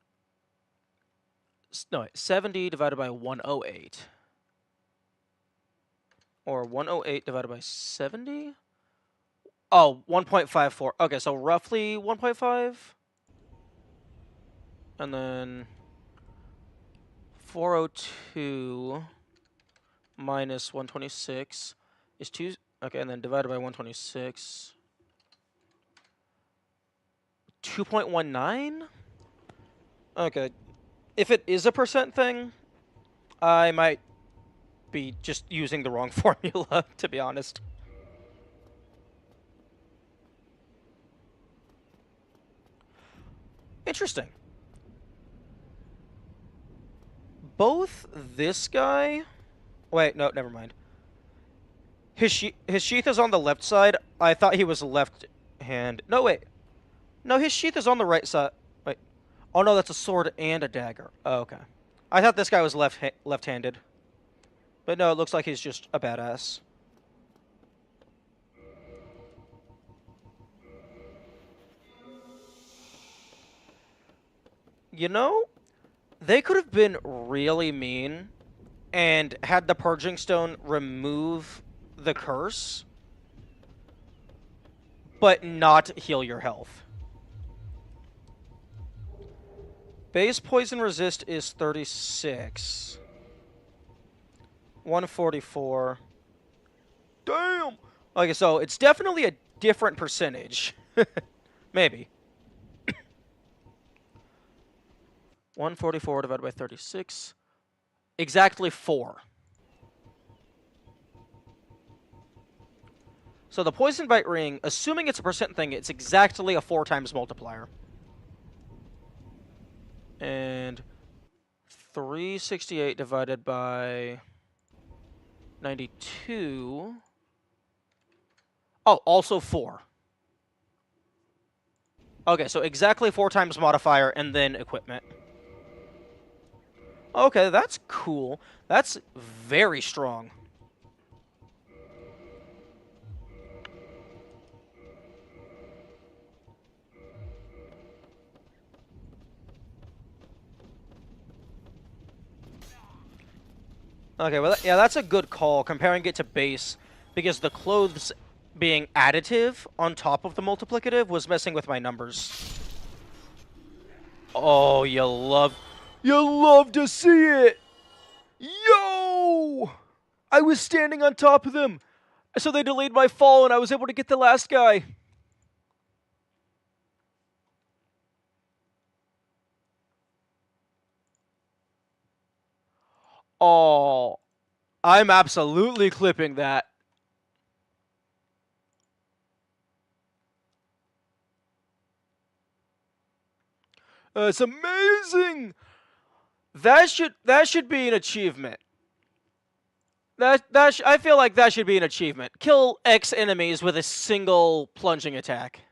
No, wait. 70 divided by 108. Or 108 divided by 70? Oh, 1.54. Okay, so roughly 1.5. And then 402 minus 126 is 2. Okay, and then divided by 126. 2.19? Okay. If it is a percent thing, I might be just using the wrong formula, to be honest. Interesting. Both this guy... Wait, no, never mind. His sheath is on the left side. I thought he was left hand. No, wait. No, his sheath is on the right side. Wait. Oh, no, that's a sword and a dagger. Oh, okay. I thought this guy was left-handed. But no, it looks like he's just a badass. You know, they could have been really mean and had the Purging Stone remove the curse, but not heal your health. Base poison resist is 36. 144. Damn! Okay, so it's definitely a different percentage. Maybe. 144 divided by 36. Exactly 4. So the Poison Bite Ring, assuming it's a percent thing, it's exactly a 4 times multiplier. And 368 divided by 92. Oh, also 4. Okay, so exactly 4 times modifier and then equipment. Okay, that's cool. That's very strong. Okay, well, yeah, that's a good call, comparing it to base, because the clothes being additive on top of the multiplicative was messing with my numbers. Oh, you love to see it! Yo! I was standing on top of them, so they delayed my fall, and I was able to get the last guy. Oh, I'm absolutely clipping that. It's amazing. That should be an achievement. I feel like that should be an achievement. Kill X enemies with a single plunging attack.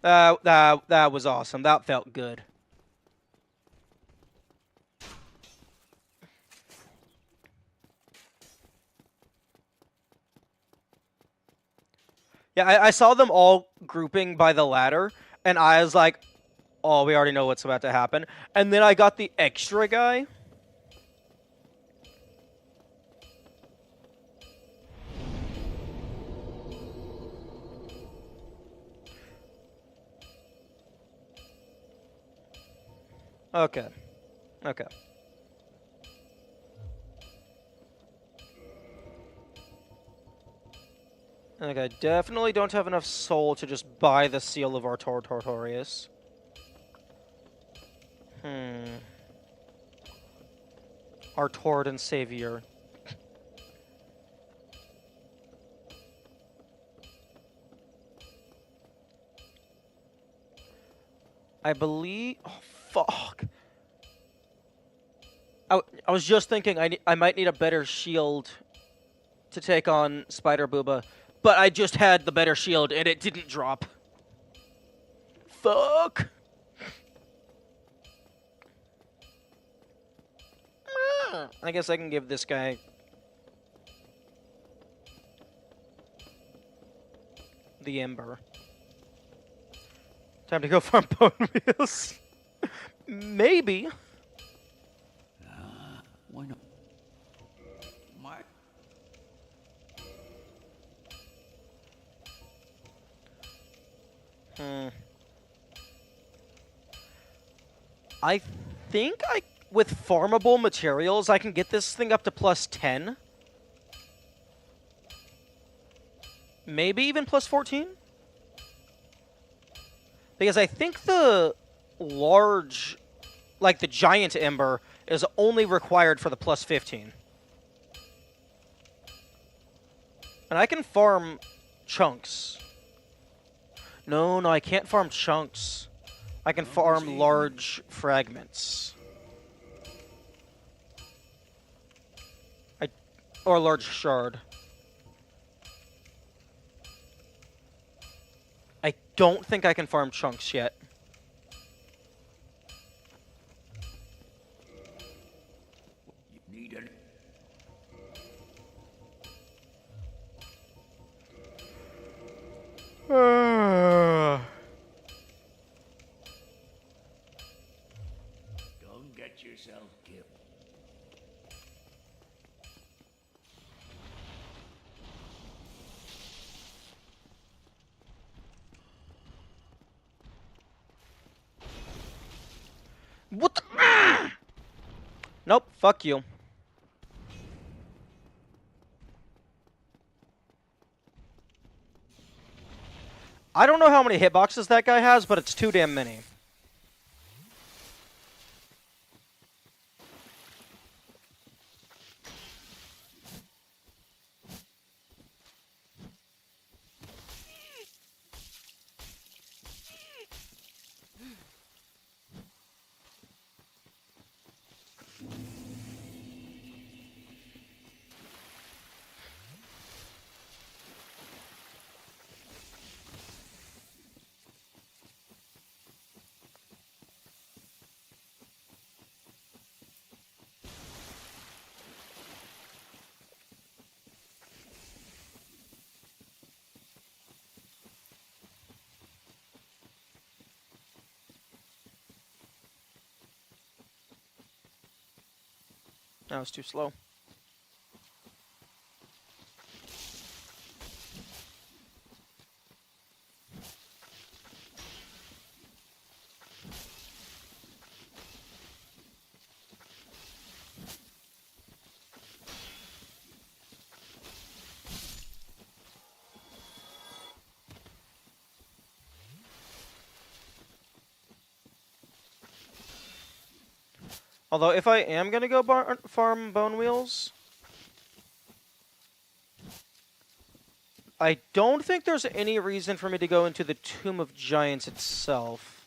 That was awesome. That felt good. Yeah, I saw them all grouping by the ladder, and I was like, oh, we already know what's about to happen. And then I got the extra guy. Okay. Okay. Okay, definitely don't have enough soul to just buy the Seal of Artor Tortorius. Artord and Savior. I believe... Oh, fuck. I was just thinking I might need a better shield to take on Spider Booba, but I just had the better shield and it didn't drop. Fuck. I guess I can give this guy... the Ember. Time to go farm bone wheels. Maybe. Why not? My... I think with farmable materials, I can get this thing up to plus 10. Maybe even plus 14? Because I think the large, like the giant ember, is only required for the plus 15. And I can farm chunks. No, I can't farm chunks. I can farm large fragments. Or a large shard. I don't think I can farm chunks yet. You need it. Don't get yourself killed. What the? Nope, fuck you. I don't know how many hitboxes that guy has, but it's too damn many. That was too slow. Although, if I am going to go farm bone wheels, I don't think there's any reason for me to go into the Tomb of Giants itself.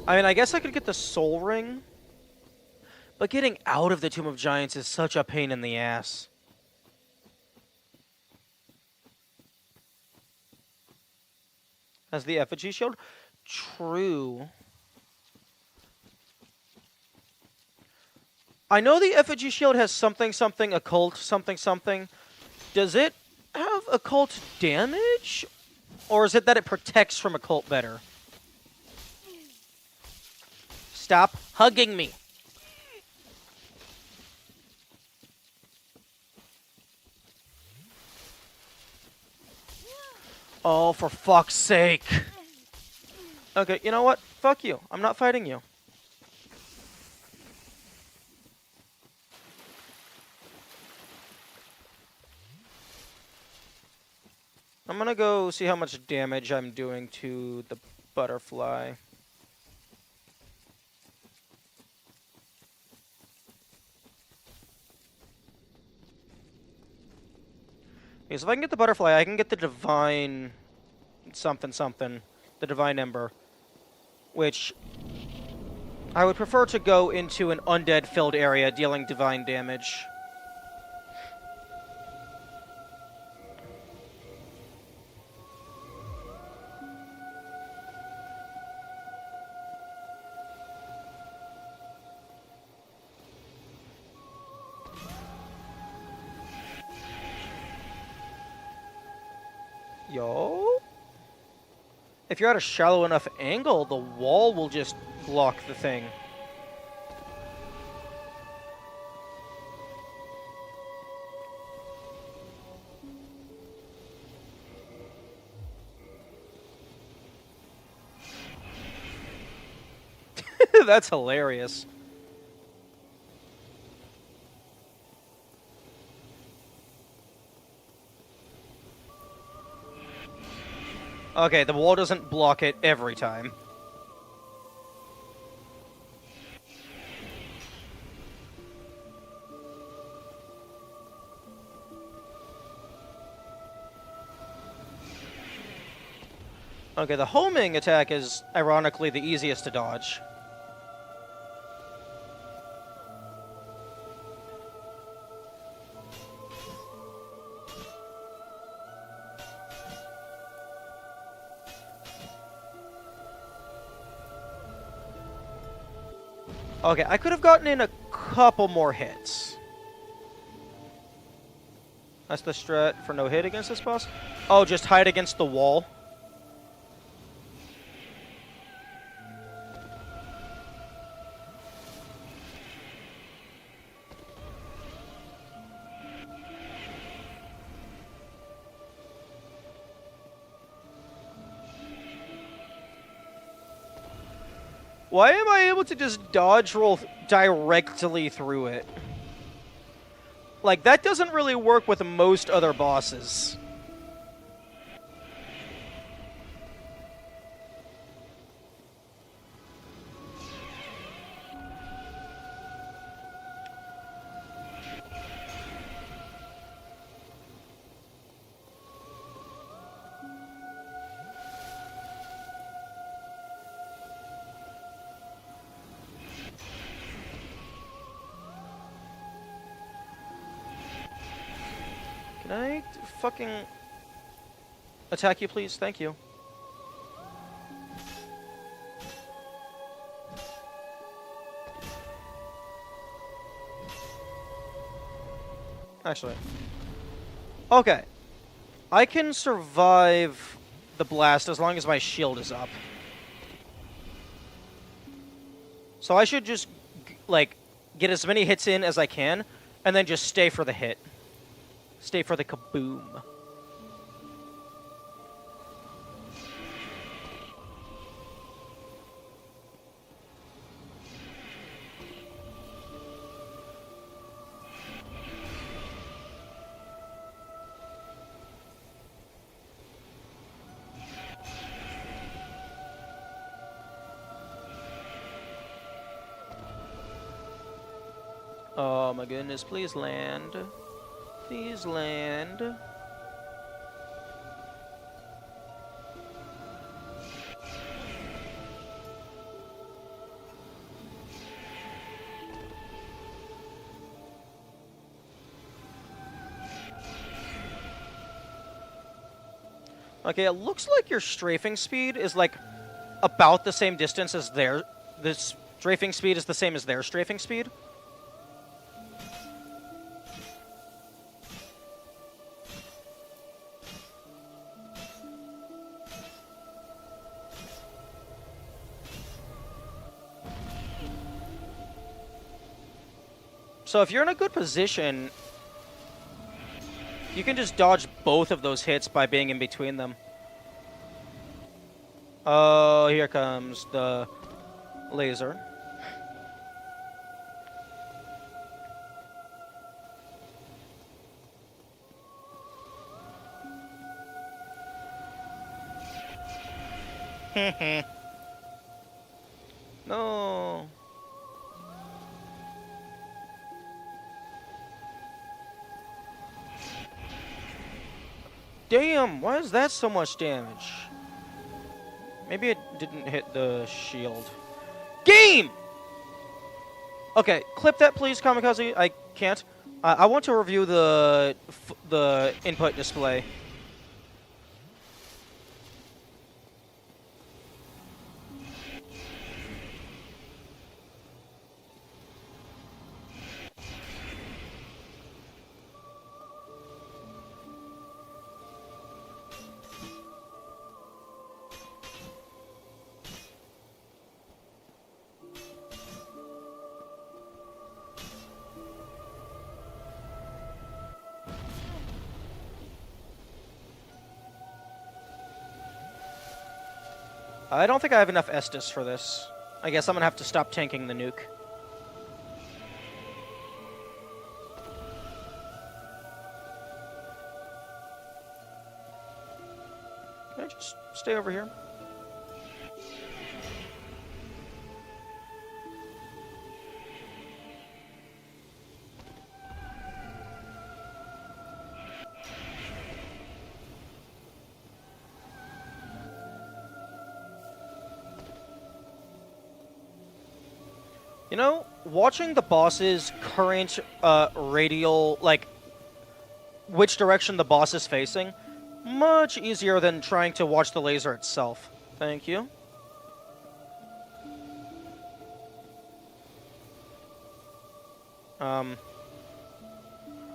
I mean, I guess I could get the Soul Ring, but getting out of the Tomb of Giants is such a pain in the ass. As the effigy shield? True. I know the effigy shield has something something occult something something. Does it have occult damage? Or is it that it protects from occult better? Stop hugging me. Oh, for fuck's sake. Okay, you know what? Fuck you. I'm not fighting you. I'm gonna go see how much damage I'm doing to the butterfly. Because if I can get the butterfly, I can get the divine something something. The divine ember. Which I would prefer to go into an undead-filled area dealing divine damage. Yo? If you're at a shallow enough angle, the wall will just block the thing. That's hilarious. Okay, the wall doesn't block it every time. Okay, the homing attack is ironically the easiest to dodge. Okay, I could have gotten in a couple more hits. That's the strat for no hit against this boss. Oh, just hide against the wall. Why am I able to just dodge roll directly through it? Like, that doesn't really work with most other bosses. Can I fucking attack you, please? Thank you. Actually. Okay. I can survive the blast as long as my shield is up. So I should just, like, get as many hits in as I can, and then just stay for the hit. Stay for the kaboom. Oh my goodness, please land. Please land. Okay, it looks like your strafing speed is like about the same distance as their... The strafing speed is the same as their strafing speed. So if you're in a good position, you can just dodge both of those hits by being in between them. Oh, here comes the laser. No. Damn, why is that so much damage? Maybe it didn't hit the shield. Game! Okay, clip that please, Kamikaze. I can't. I want to review the input display. I don't think I have enough Estus for this. I guess I'm gonna have to stop tanking the nuke. Can I just stay over here? You know, watching the boss's current radial, like, which direction the boss is facing, much easier than trying to watch the laser itself. Thank you.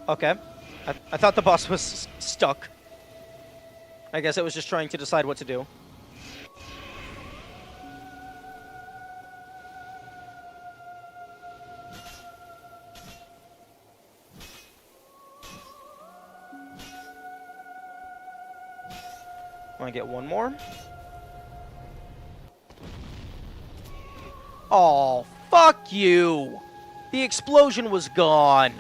Okay. I thought the boss was stuck. I guess it was just trying to decide what to do. Want to get one more? Oh, fuck you! The explosion was gone.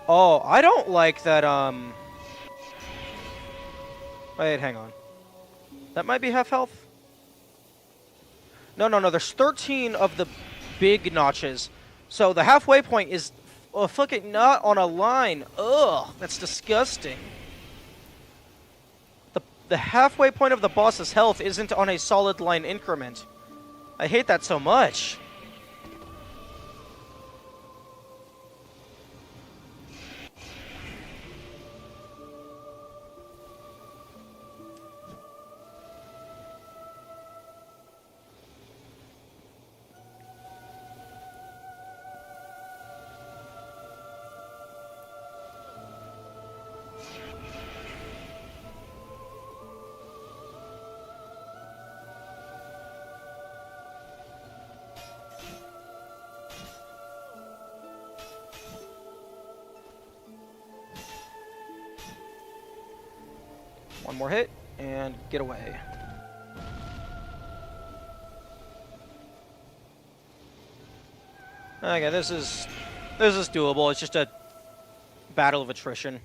Oh, I don't like that, Wait, hang on. That might be half health? No, there's 13 of the big notches. So the halfway point is fucking not on a line. Ugh, that's disgusting. The halfway point of the boss's health isn't on a solid line increment. I hate that so much. One more hit, and get away. Okay, this is doable. It's just a battle of attrition.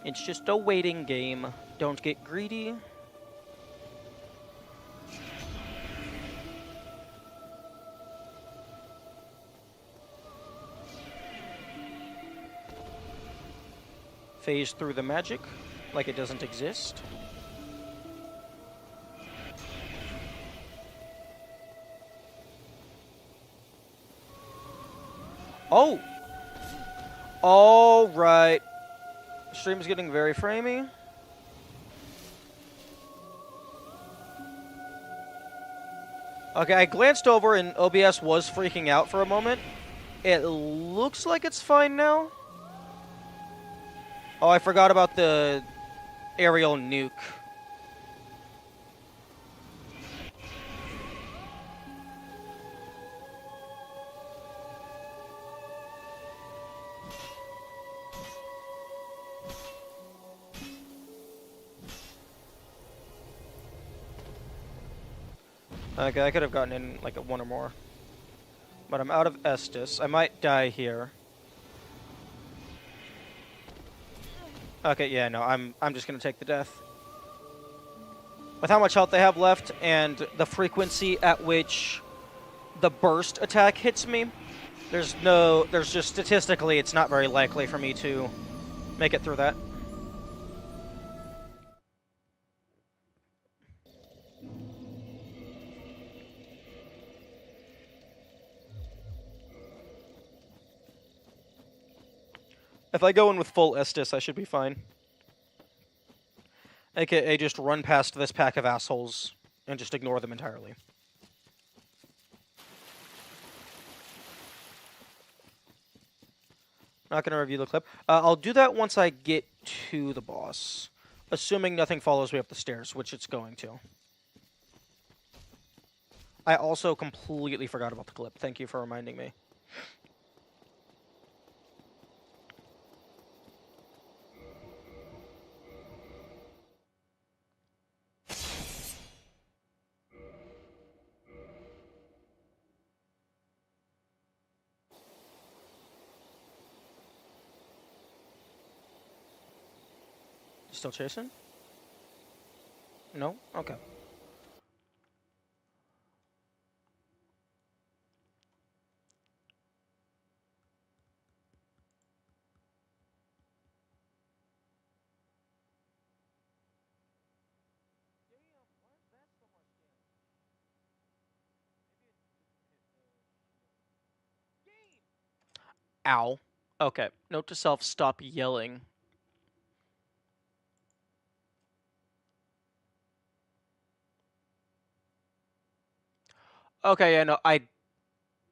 It's just a waiting game. Don't get greedy. Phase through the magic like it doesn't exist. Oh! All right. Stream's getting very framey. Okay, I glanced over and OBS was freaking out for a moment. It looks like it's fine now. Oh, I forgot about the aerial nuke. Okay, I could have gotten in like a 1 or more. But I'm out of Estus. I might die here. Okay, yeah, no, I'm just gonna take the death. With how much health they have left and the frequency at which the burst attack hits me, there's just statistically it's not very likely for me to make it through that. If I go in with full Estus, I should be fine. AKA just run past this pack of assholes and just ignore them entirely. Not going to review the clip. I'll do that once I get to the boss. Assuming nothing follows me up the stairs, which it's going to. I also completely forgot about the clip. Thank you for reminding me. Still chasing? No? Okay. Ow. Okay. Note to self, stop yelling. Okay, yeah, no, I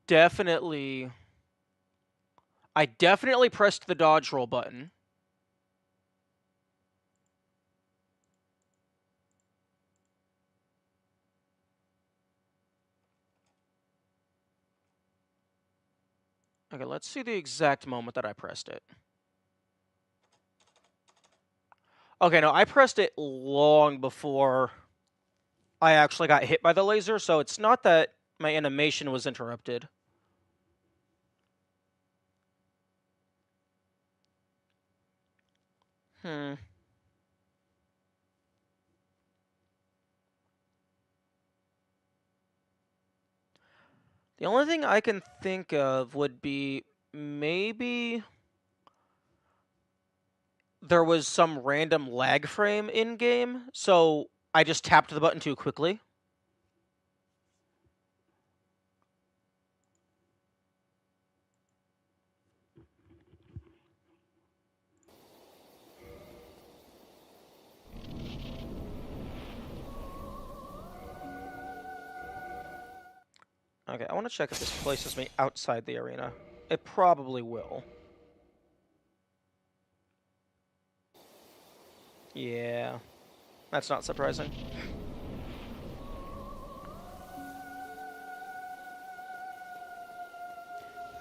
definitely pressed the dodge roll button. Okay, let's see the exact moment that I pressed it. Okay, no, I pressed it long before I actually got hit by the laser, so it's not that my animation was interrupted. The only thing I can think of would be maybe there was some random lag frame in-game, so I just tapped the button too quickly. Okay, I want to check if this places me outside the arena. It probably will. Yeah, that's not surprising.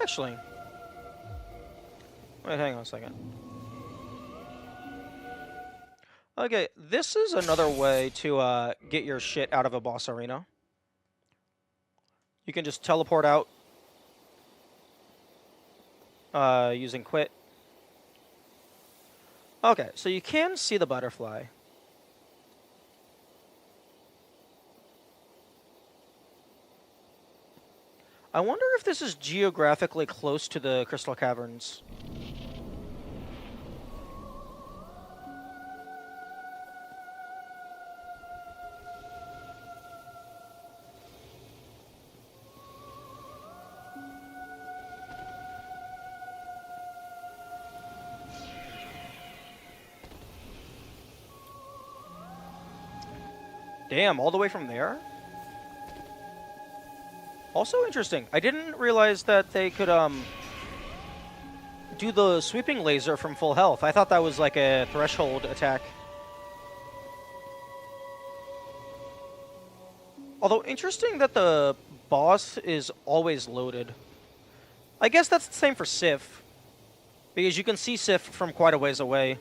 Actually, wait, hang on a second. Okay, this is another way to get your shit out of a boss arena. You can just teleport out using quit. Okay, so you can see the butterfly. I wonder if this is geographically close to the Crystal Caverns. Damn, all the way from there? Also interesting. I didn't realize that they could do the sweeping laser from full health. I thought that was like a threshold attack. Although interesting that the boss is always loaded. I guess that's the same for Sif, because you can see Sif from quite a ways away.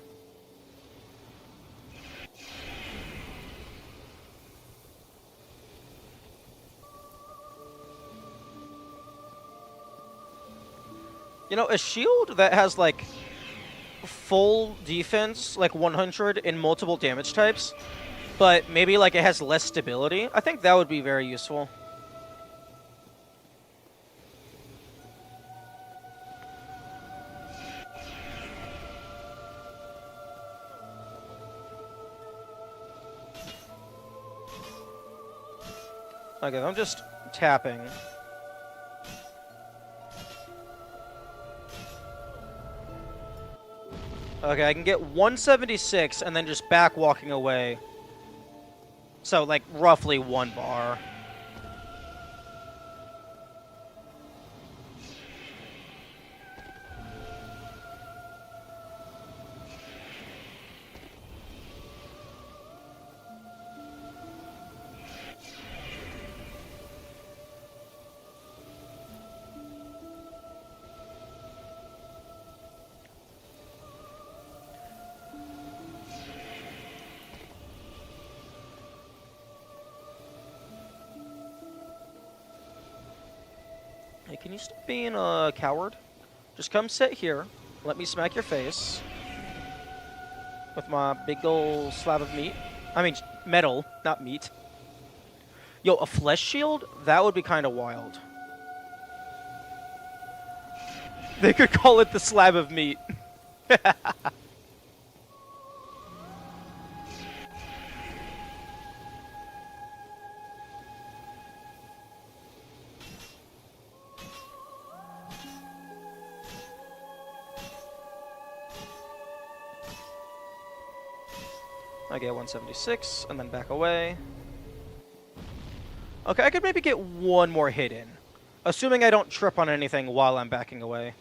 You know, a shield that has, like, full defense, like 100 in multiple damage types, but maybe, like, it has less stability, I think that would be very useful. Okay, I'm just tapping. Okay, I can get 176 and then just back walking away. So, like, roughly 1 bar. Hey, can you stop being a coward? Just come sit here. Let me smack your face. With my big ol' slab of meat. I mean, metal, not meat. Yo, a flesh shield? That would be kind of wild. They could call it the slab of meat. I get 176, and then back away. Okay, I could maybe get 1 more hit in. Assuming I don't trip on anything while I'm backing away.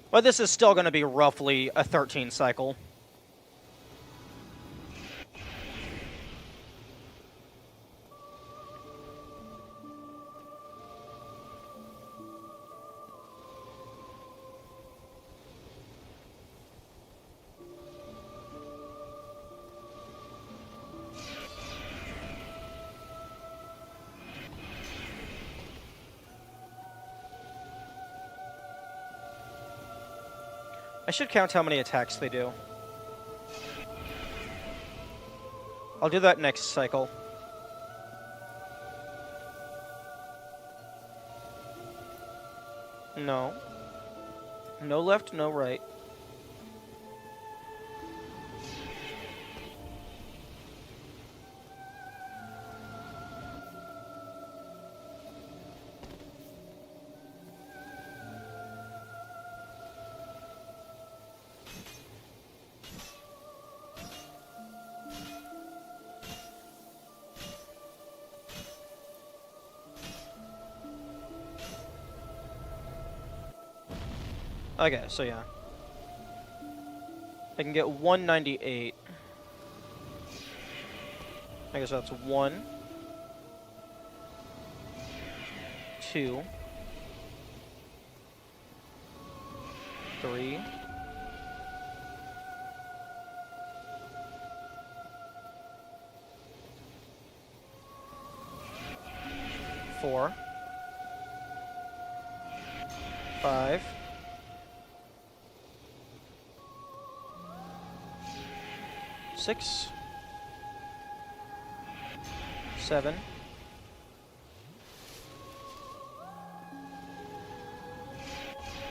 But this is still going to be roughly a 13 cycle. I should count how many attacks they do. I'll do that next cycle. No. No left, no right. Okay, so yeah. I can get 198. I guess that's 1, 2, 3, 4, 5, 6, 7,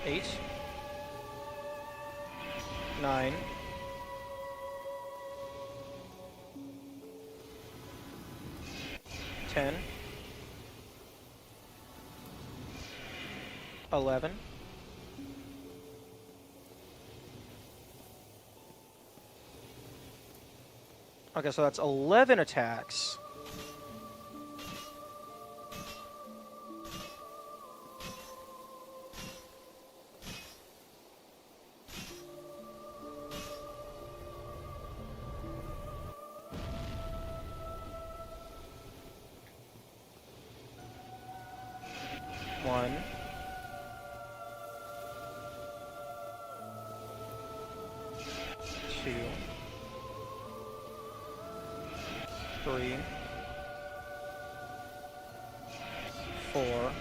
8, 9, 10, 11, 'Okay, so that's 11 attacks. One. Two. 3, 4,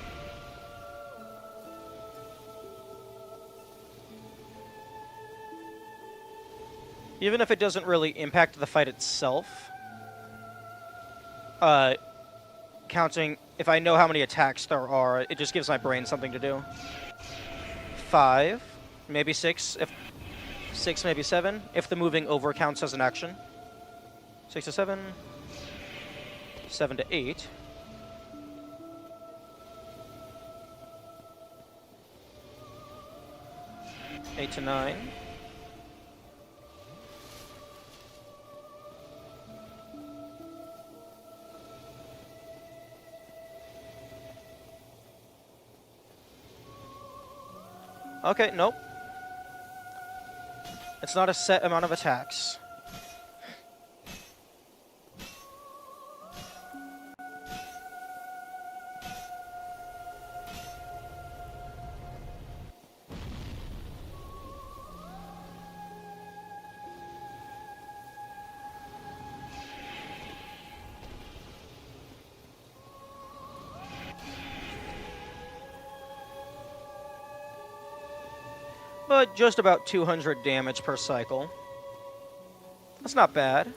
Even if it doesn't really impact the fight itself, counting, if I know how many attacks there are, it just gives my brain something to do. 5, maybe 6, if 6, maybe 7, if the moving over counts as an action. 6 to 7, 7 to 8. Eight to 9. Okay, nope. It's not a set amount of attacks. But just about 200 damage per cycle. That's not bad.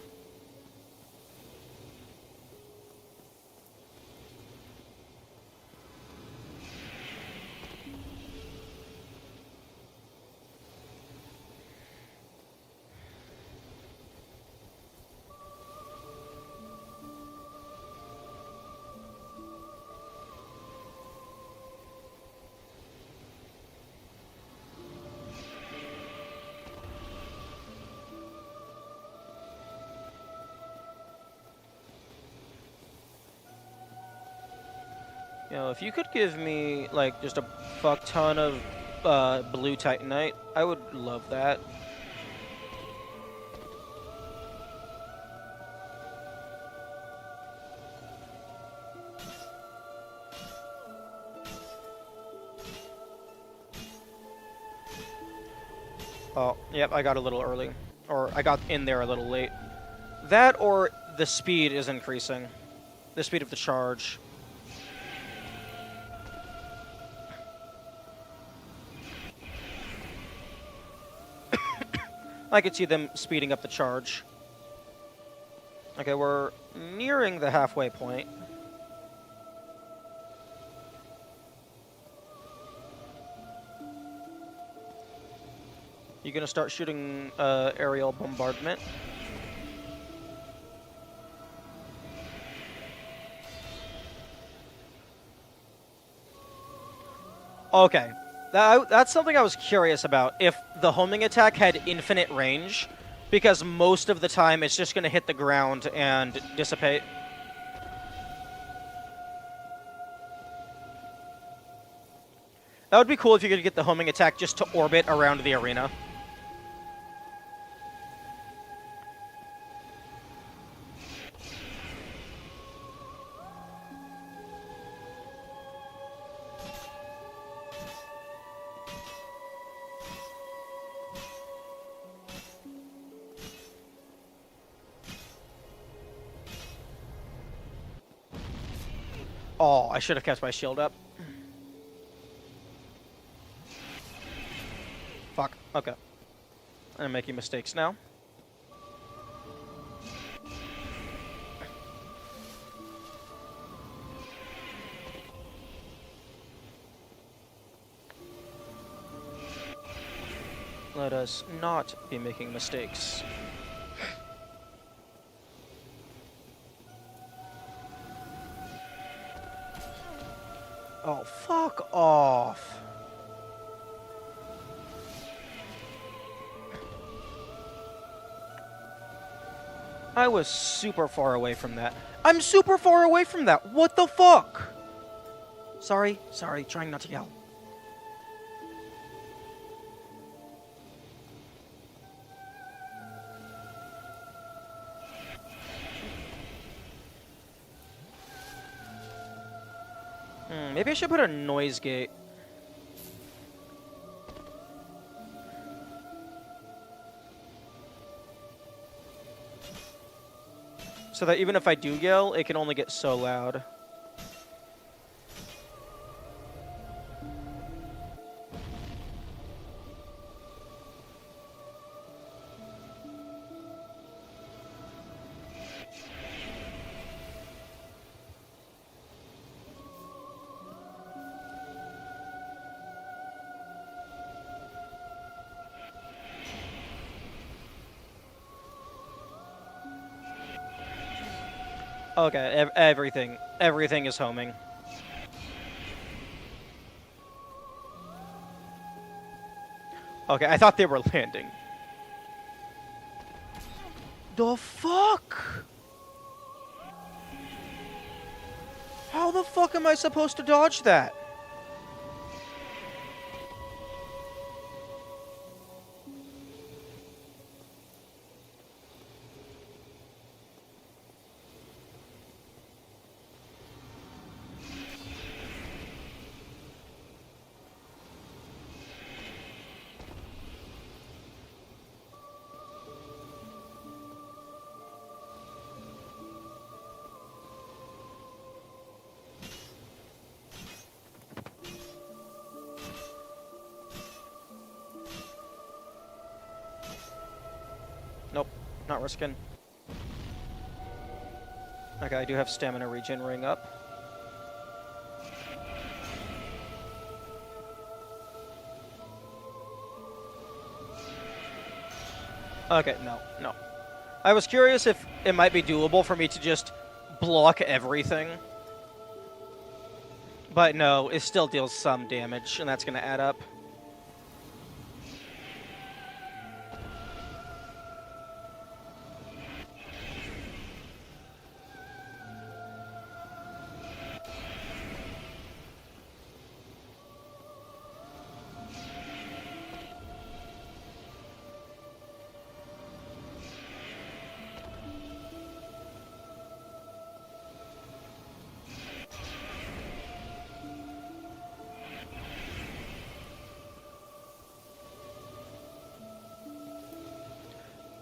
You know, if you could give me, like, just a fuck ton of blue Titanite, I would love that. Oh, yep, I got a little early. Or I got in there a little late. That or the speed is increasing. The speed of the charge. I could see them speeding up the charge. Okay, we're nearing the halfway point. You gonna start shooting aerial bombardment? Okay. That's something I was curious about. If the homing attack had infinite range, because most of the time it's just going to hit the ground and dissipate. That would be cool if you could get the homing attack just to orbit around the arena. Oh, I should have kept my shield up. Fuck. Okay. I'm making mistakes now. Let us not be making mistakes. Oh, fuck off. I was super far away from that. I'm super far away from that. What the fuck? Sorry, trying not to yell. Maybe I should put a noise gate. So that even if I do yell, it can only get so loud. Okay, everything is homing. Okay, I thought they were landing. The fuck? How the fuck am I supposed to dodge that? Nope, not risking. Okay, I do have stamina regen ring up. Okay, no. I was curious if it might be doable for me to just block everything. But no, it still deals some damage, and that's going to add up.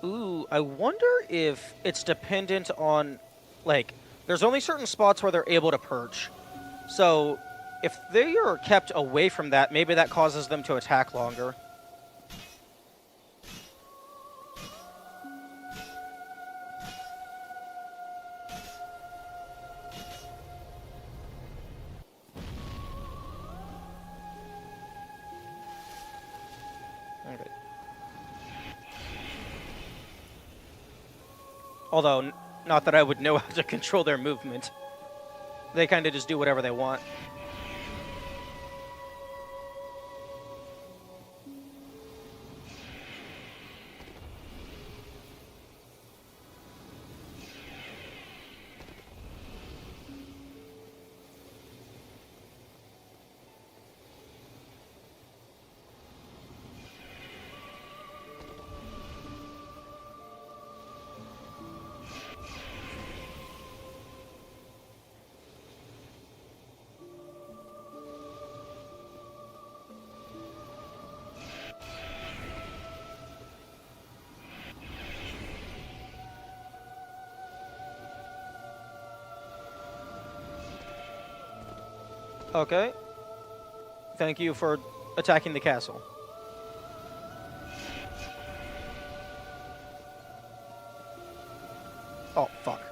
Ooh, I wonder if it's dependent on, like, there's only certain spots where they're able to perch. So, if they are kept away from that, maybe that causes them to attack longer. Okay. Although, not that I would know how to control their movement. They kind of just do whatever they want. Okay. Thank you for attacking the castle. Oh, fuck.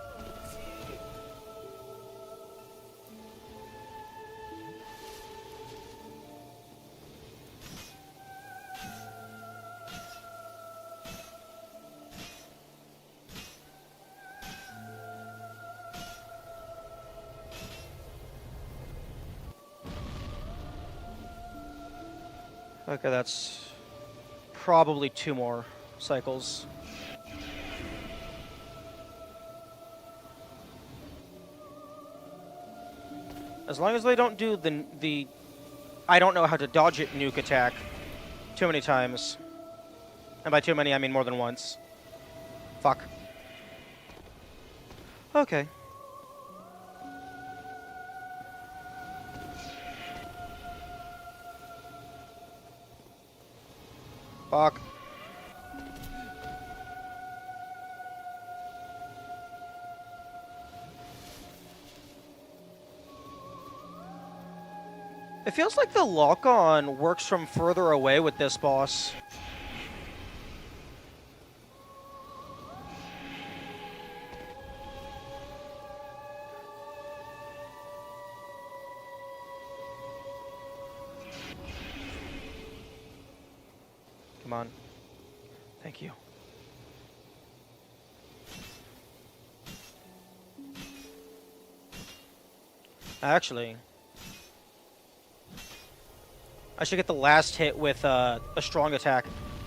Okay, that's probably 2 more cycles. As long as they don't do the I don't know how to dodge it nuke attack too many times. And by too many, I mean more than once. Fuck. Okay. Fuck. It feels like the lock-on works from further away with this boss. Come on. Thank you. Actually, I should get the last hit with a strong attack,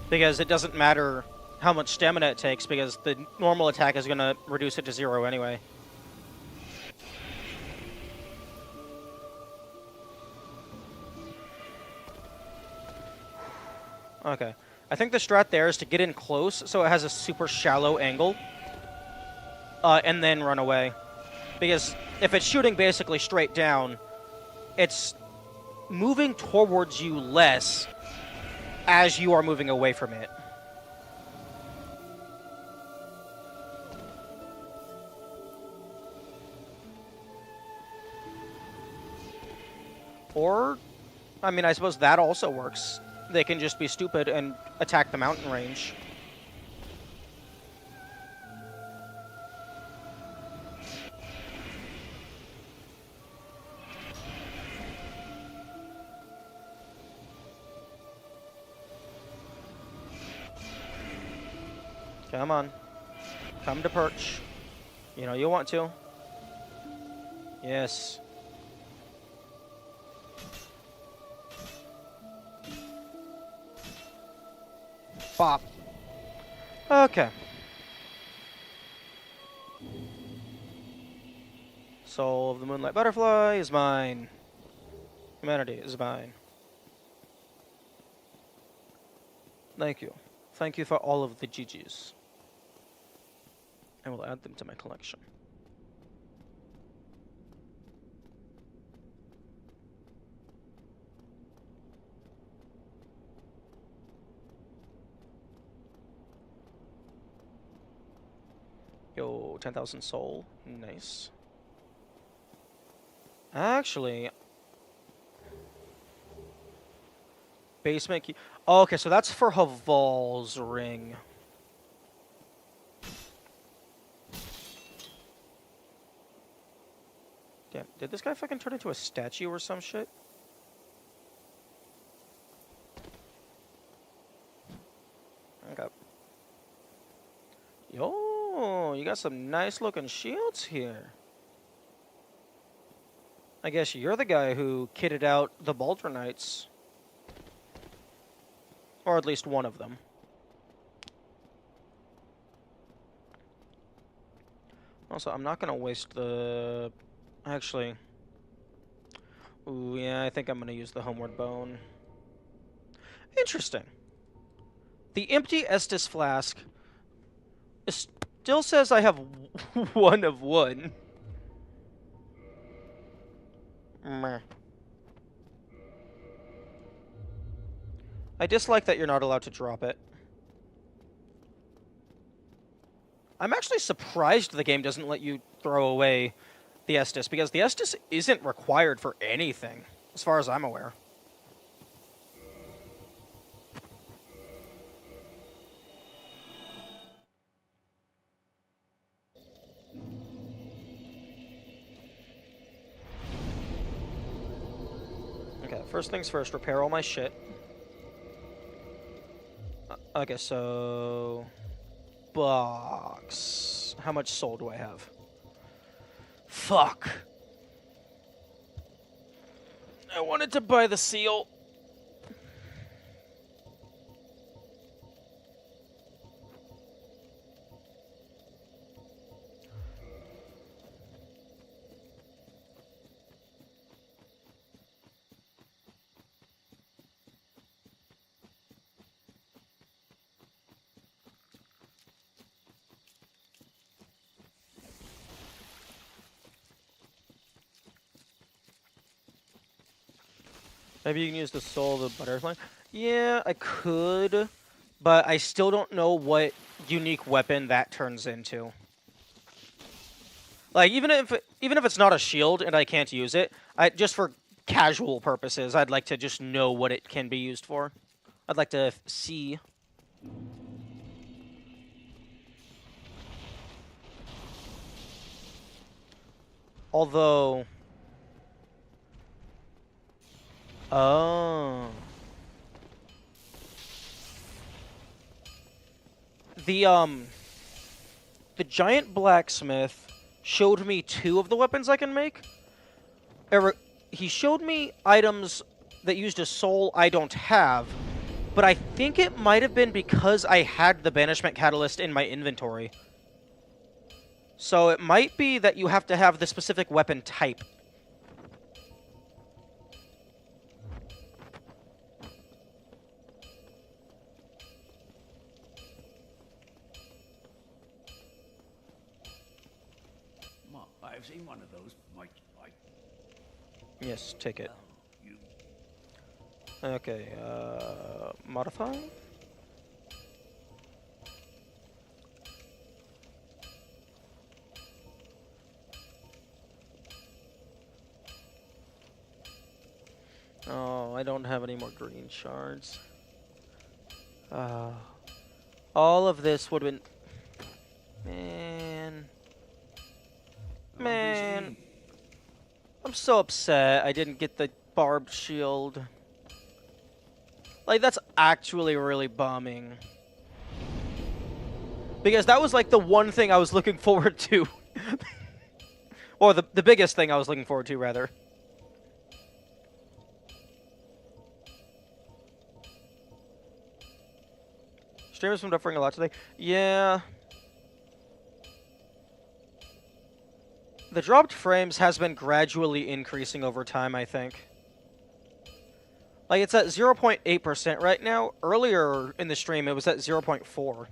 because it doesn't matter how much stamina it takes, because the normal attack is going to reduce it to 0 anyway. Okay. I think the strat there is to get in close so it has a super shallow angle, and then run away. Because if it's shooting basically straight down, it's moving towards you less as you are moving away from it. Or, I mean, I suppose that also works. They can just be stupid and attack the mountain range. Come on. Come to perch. You know you want to. Yes. Bop. Okay. Soul of the Moonlight Butterfly is mine. Humanity is mine. Thank you. Thank you for all of the GGs. I will add them to my collection. Yo, 10,000 soul. Nice. Actually, basement key. Oh, okay, so that's for Haval's ring. Damn, did this guy fucking turn into a statue or some shit? Okay. Yo, you got some nice looking shields here. I guess you're the guy who kitted out the Baldr Knights. Or at least one of them. Also, I'm not gonna waste the... Actually... Ooh, yeah, I think I'm gonna use the Homeward Bone. Interesting. The empty Estus flask still says I have 1 of 1. Meh. I dislike that you're not allowed to drop it. I'm actually surprised the game doesn't let you throw away the Estus, because the Estus isn't required for anything, as far as I'm aware. Okay, first things first, repair all my shit. Okay, so... Box. How much soul do I have? Fuck. I wanted to buy the seal. Maybe you can use the soul of the butterfly. Yeah, I could, but I still don't know what unique weapon that turns into. Like, even if it's not a shield and I can't use it, just for casual purposes, I'd like to just know what it can be used for. I'd like to see. Although... Oh. The giant blacksmith showed me 2 of the weapons I can make, He showed me items that used a soul I don't have, but I think it might have been because I had the Banishment Catalyst in my inventory. So it might be that you have to have the specific weapon type. I've seen one of those. Yes, take it. Well, you... Okay, modify? Oh, I don't have any more green shards. All of this would have been... Man. I'm so upset I didn't get the barbed shield. Like, that's actually really bumming. Because that was, like, the one thing I was looking forward to. Or the biggest thing I was looking forward to, rather. Streamers been offering a lot today. Yeah. The dropped frames has been gradually increasing over time, I think. Like, it's at 0.8% right now. Earlier in the stream, it was at 0.4.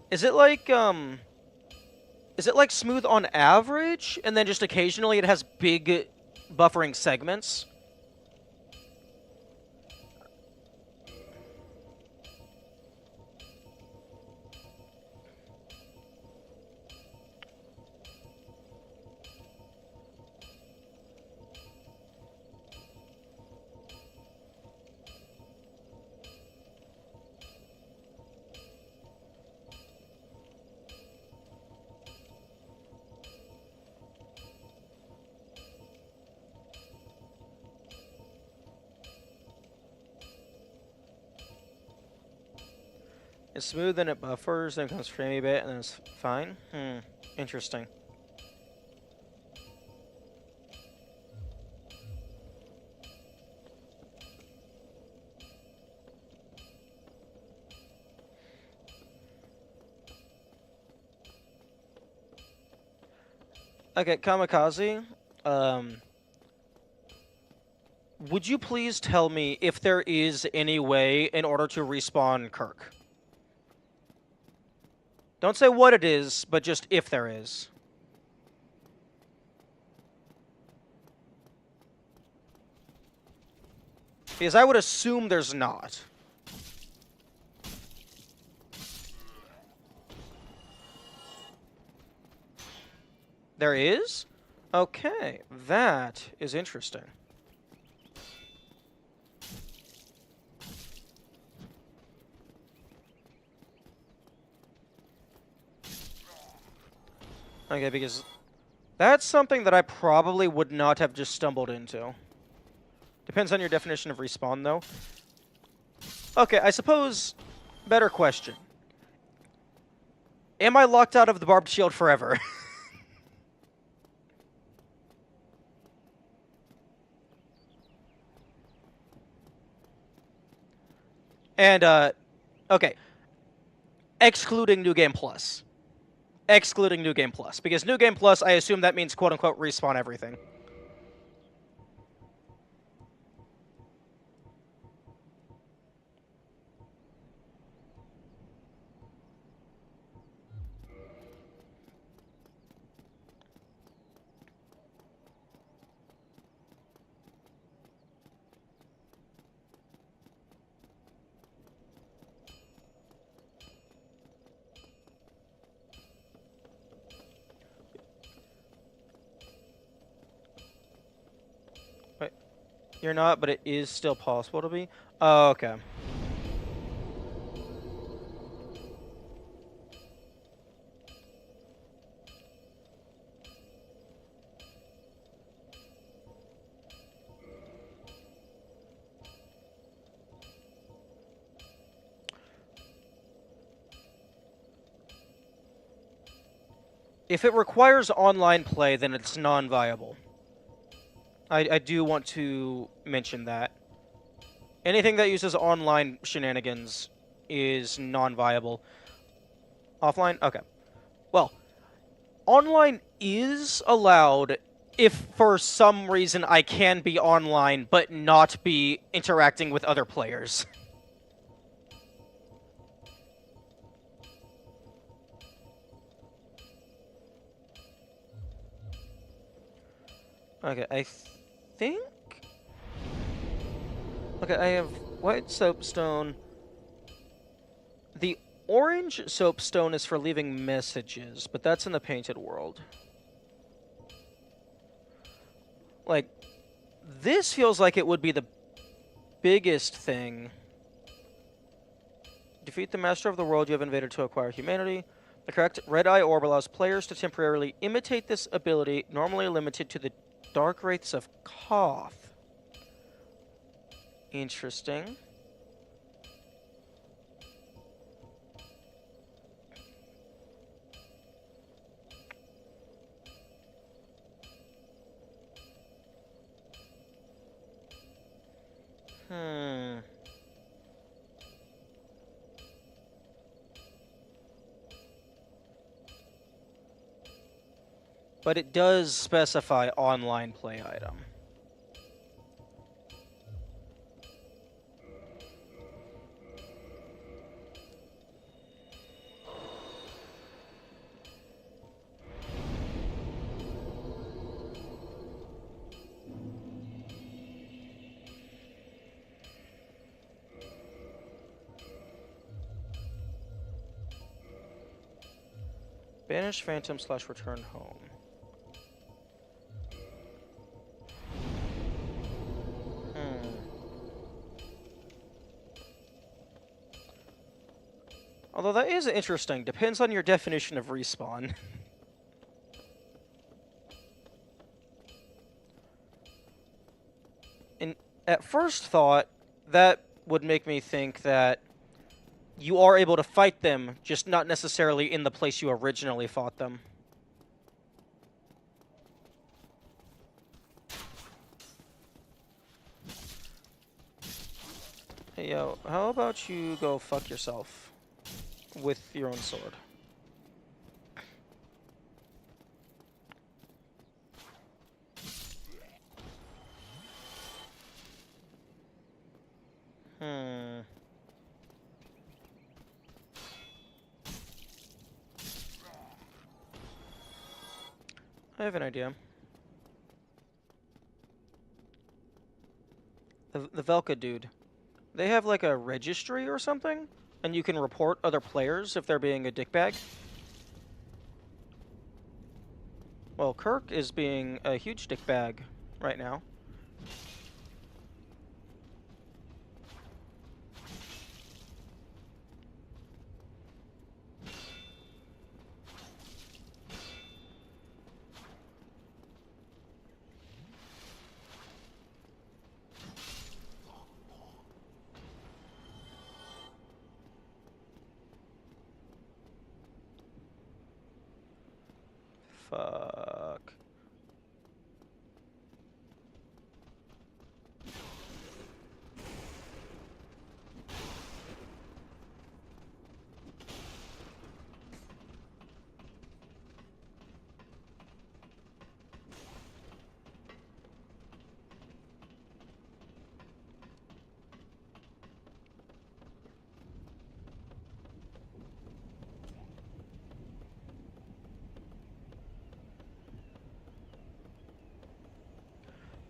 Is it like smooth on average, and then just occasionally it has big buffering segments? It's smooth, then it buffers, then it becomes framey a bit, and then it's fine. Interesting. Okay, Kamikaze, would you please tell me if there is any way in order to respawn Kirk? Don't say what it is, but just if there is. Because I would assume there's not. There is? Okay, that is interesting. Okay, because that's something that I probably would not have just stumbled into. Depends on your definition of respawn, though. Okay, I suppose... Better question. Am I locked out of the barbed shield forever? And, okay. Excluding New Game Plus. Excluding New Game Plus. Because New Game Plus, I assume that means quote-unquote respawn everything. Wait. You're not, but it is still possible to be? Oh, okay. If it requires online play, then it's non-viable. I do want to mention that. Anything that uses online shenanigans is non-viable. Offline? Okay. Well, online is allowed if for some reason I can be online but not be interacting with other players. Okay, I think... Okay, I have white soapstone. The orange soapstone is for leaving messages, but that's in the painted world. Like, this feels like it would be the biggest thing. Defeat the master of the world you have invaded to acquire humanity. The correct red eye orb allows players to temporarily imitate this ability, normally limited to the dark wraiths of Koth. Interesting. But it does specify online play item. Banish Phantom / return home. Although that is interesting. Depends on your definition of respawn. And at first thought, that would make me think that you are able to fight them, just not necessarily in the place you originally fought them. Hey, yo, how about you go fuck yourself with your own sword? I have an idea. The Velka dude. They have like a registry or something? And you can report other players if they're being a dickbag? Well, Kirk is being a huge dickbag right now. Fuck.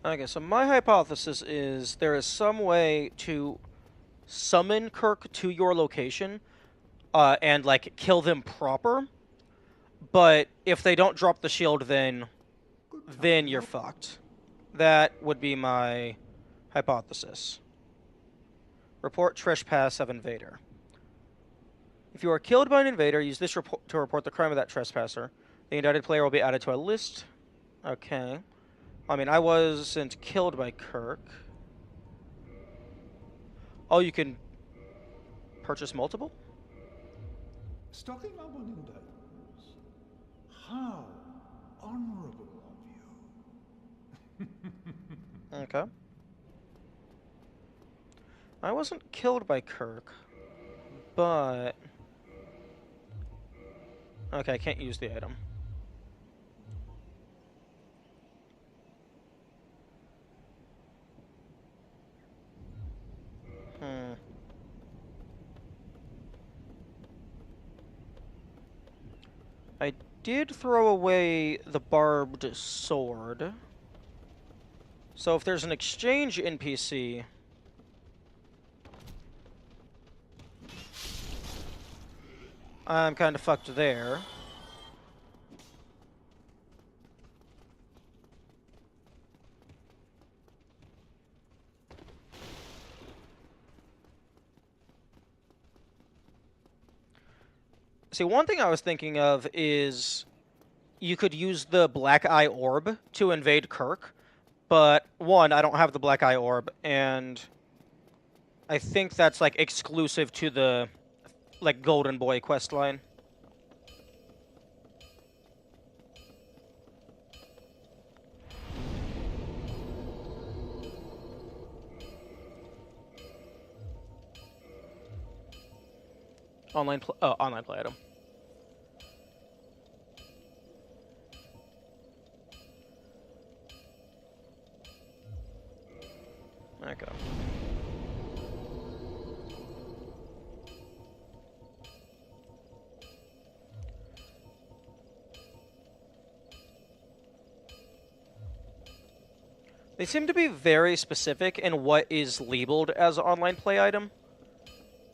Okay, so my hypothesis is there is some way to summon Kirk to your location, and, like, kill them proper. But if they don't drop the shield, then you're fucked. That would be my hypothesis. Report trespass of invader. If you are killed by an invader, use this report to report the crime of that trespasser. The indicted player will be added to a list. Okay. I mean, I wasn't killed by Kirk. Oh, you can purchase multiple? Stocking up on indictments. How honorable of you. Okay. I wasn't killed by Kirk, but... Okay, I can't use the item. I did throw away the barbed sword. So if there's an exchange NPC... I'm kind of fucked there. See, one thing I was thinking of is you could use the Black Eye Orb to invade Kirk, but one, I don't have the Black Eye Orb, and I think that's like exclusive to the like Golden Boy questline. Online play item. Okay. They seem to be very specific in what is labeled as online play item.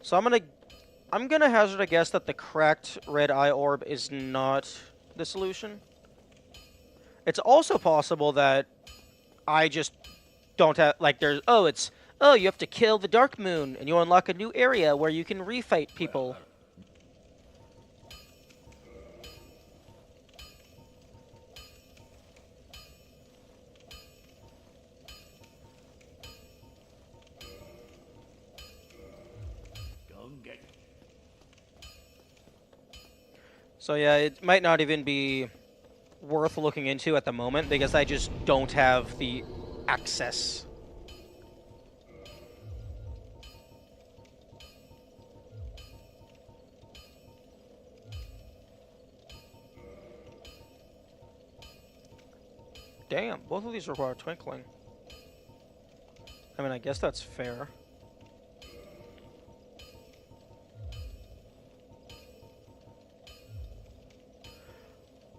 So I'm gonna hazard a guess that the cracked red eye orb is not the solution. It's also possible that I just don't have, like, there's, oh, you have to kill the Dark Moon, and you unlock a new area where you can refight people. So yeah, it might not even be worth looking into at the moment, because I just don't have the access. Damn, both of these require twinkling. I mean, I guess that's fair.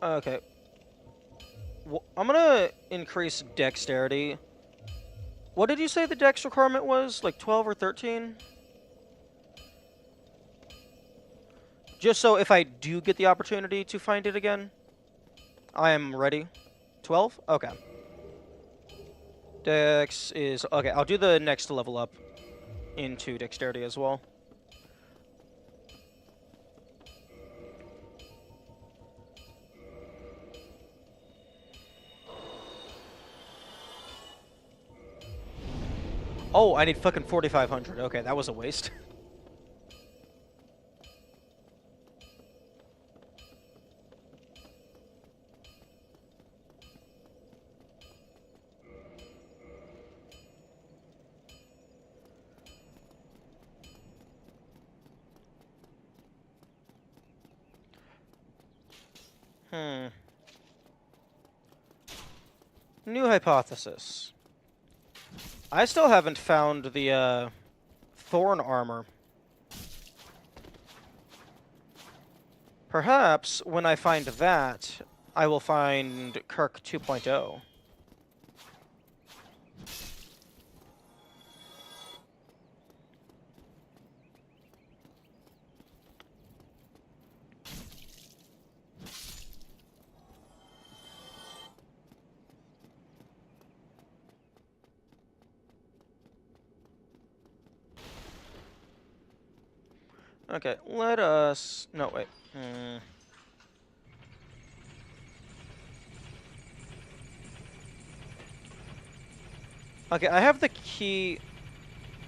Okay. Well, I'm gonna increase dexterity. What did you say the dex requirement was? Like 12 or 13? Just so if I do get the opportunity to find it again, I am ready. 12? Okay. Dex is... Okay, I'll do the next level up into dexterity as well. Oh, I need fucking 4,500. Okay, that was a waste. New hypothesis. I still haven't found the, thorn armor. Perhaps, when I find that, I will find Kirk 2.0. Okay, let us... No, wait. Okay, I have the key...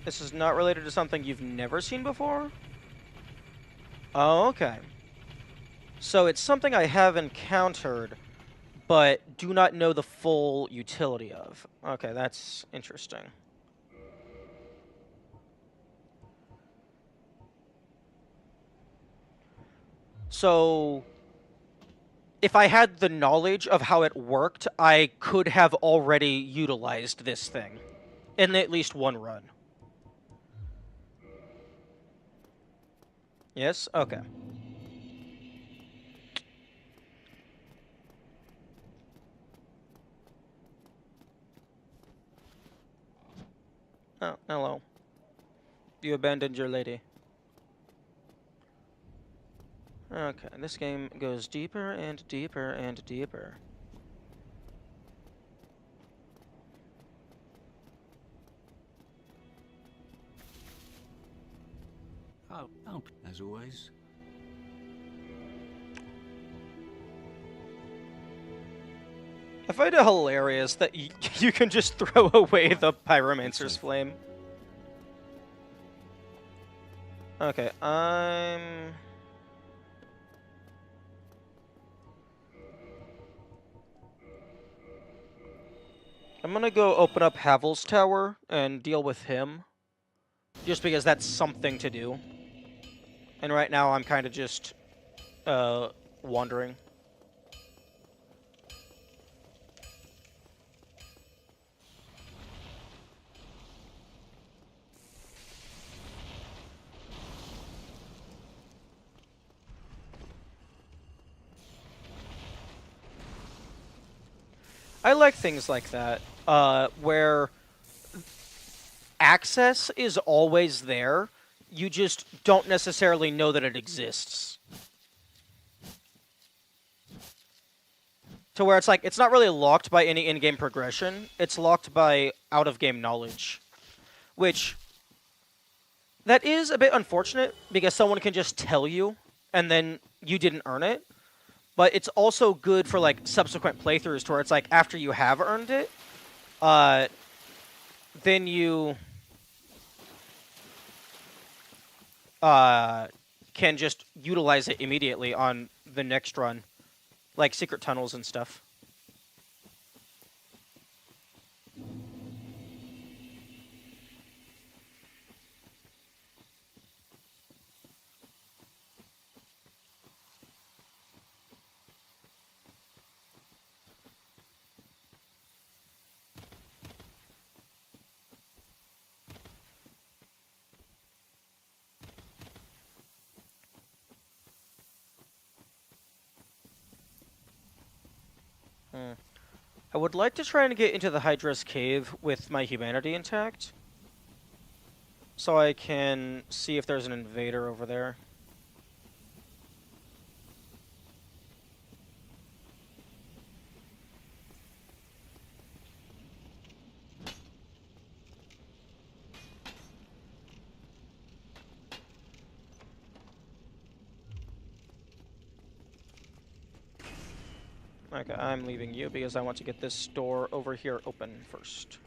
This is not related to something you've never seen before? Oh, okay. So it's something I have encountered, but do not know the full utility of. Okay, that's interesting. So, if I had the knowledge of how it worked, I could have already utilized this thing in at least one run. Yes? Okay. Oh, hello. You abandoned your lady. Okay, this game goes deeper and deeper and deeper. Oh, as always. I find it hilarious that you can just throw away the Pyromancer's Flame. Okay, I'm gonna go open up Havel's tower and deal with him. Just because that's something to do. And right now I'm kind of just, wandering. I like things like that, where access is always there, you just don't necessarily know that it exists. To where it's like, it's not really locked by any in-game progression, it's locked by out-of-game knowledge. Which, that is a bit unfortunate, because someone can just tell you, and then you didn't earn it. But it's also good for, like, subsequent playthroughs, to where it's like, after you have earned it, then you can just utilize it immediately on the next run. Like secret tunnels and stuff. I would like to try and get into the Hydra's cave with my humanity intact. So I can see if there's an invader over there. Okay, I'm leaving you because I want to get this door over here open first.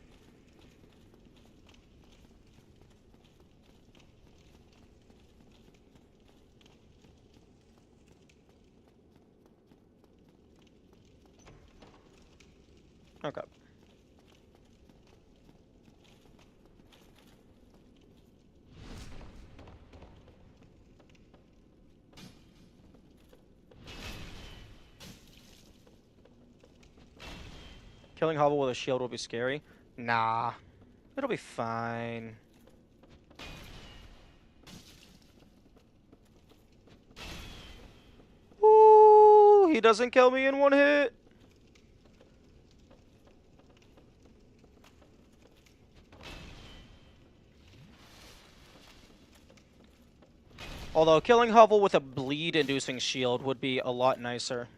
Okay. Killing Hobble with a shield will be scary. Nah. It'll be fine. Ooh, he doesn't kill me in one hit. Although killing Hovel with a bleed-inducing shield would be a lot nicer.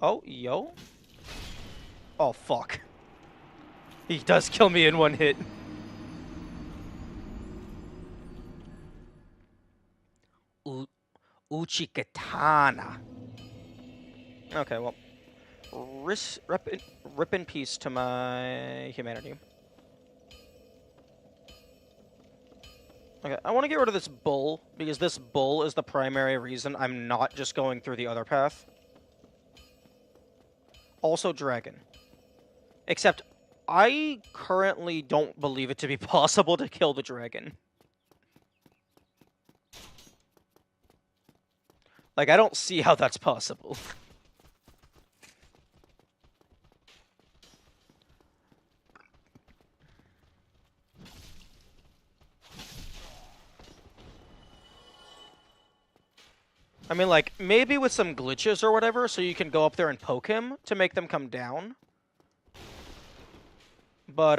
Oh, yo. Oh, fuck. He does kill me in one hit. Uchikatana. Okay, well. Rip in peace to my humanity. Okay, I want to get rid of this bull, because this bull is the primary reason I'm not just going through the other path. Also dragon. Except, I currently don't believe it to be possible to kill the dragon. Like, I don't see how that's possible. I mean, like, maybe with some glitches or whatever, so you can go up there and poke him to make them come down. But,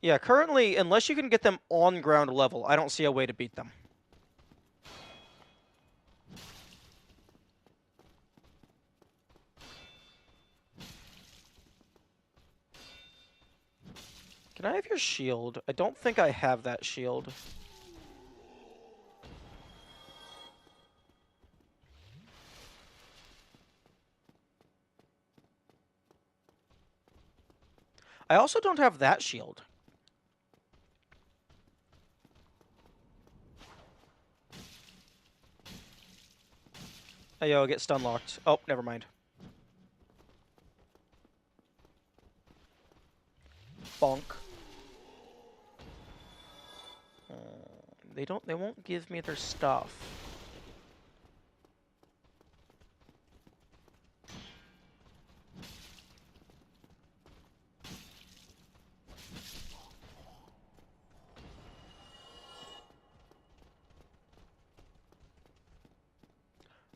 yeah, currently, unless you can get them on ground level, I don't see a way to beat them. Can I have your shield? I don't think I have that shield. I also don't have that shield. Hey, yo, get stun locked. Oh, never mind. Bonk. They won't give me their stuff.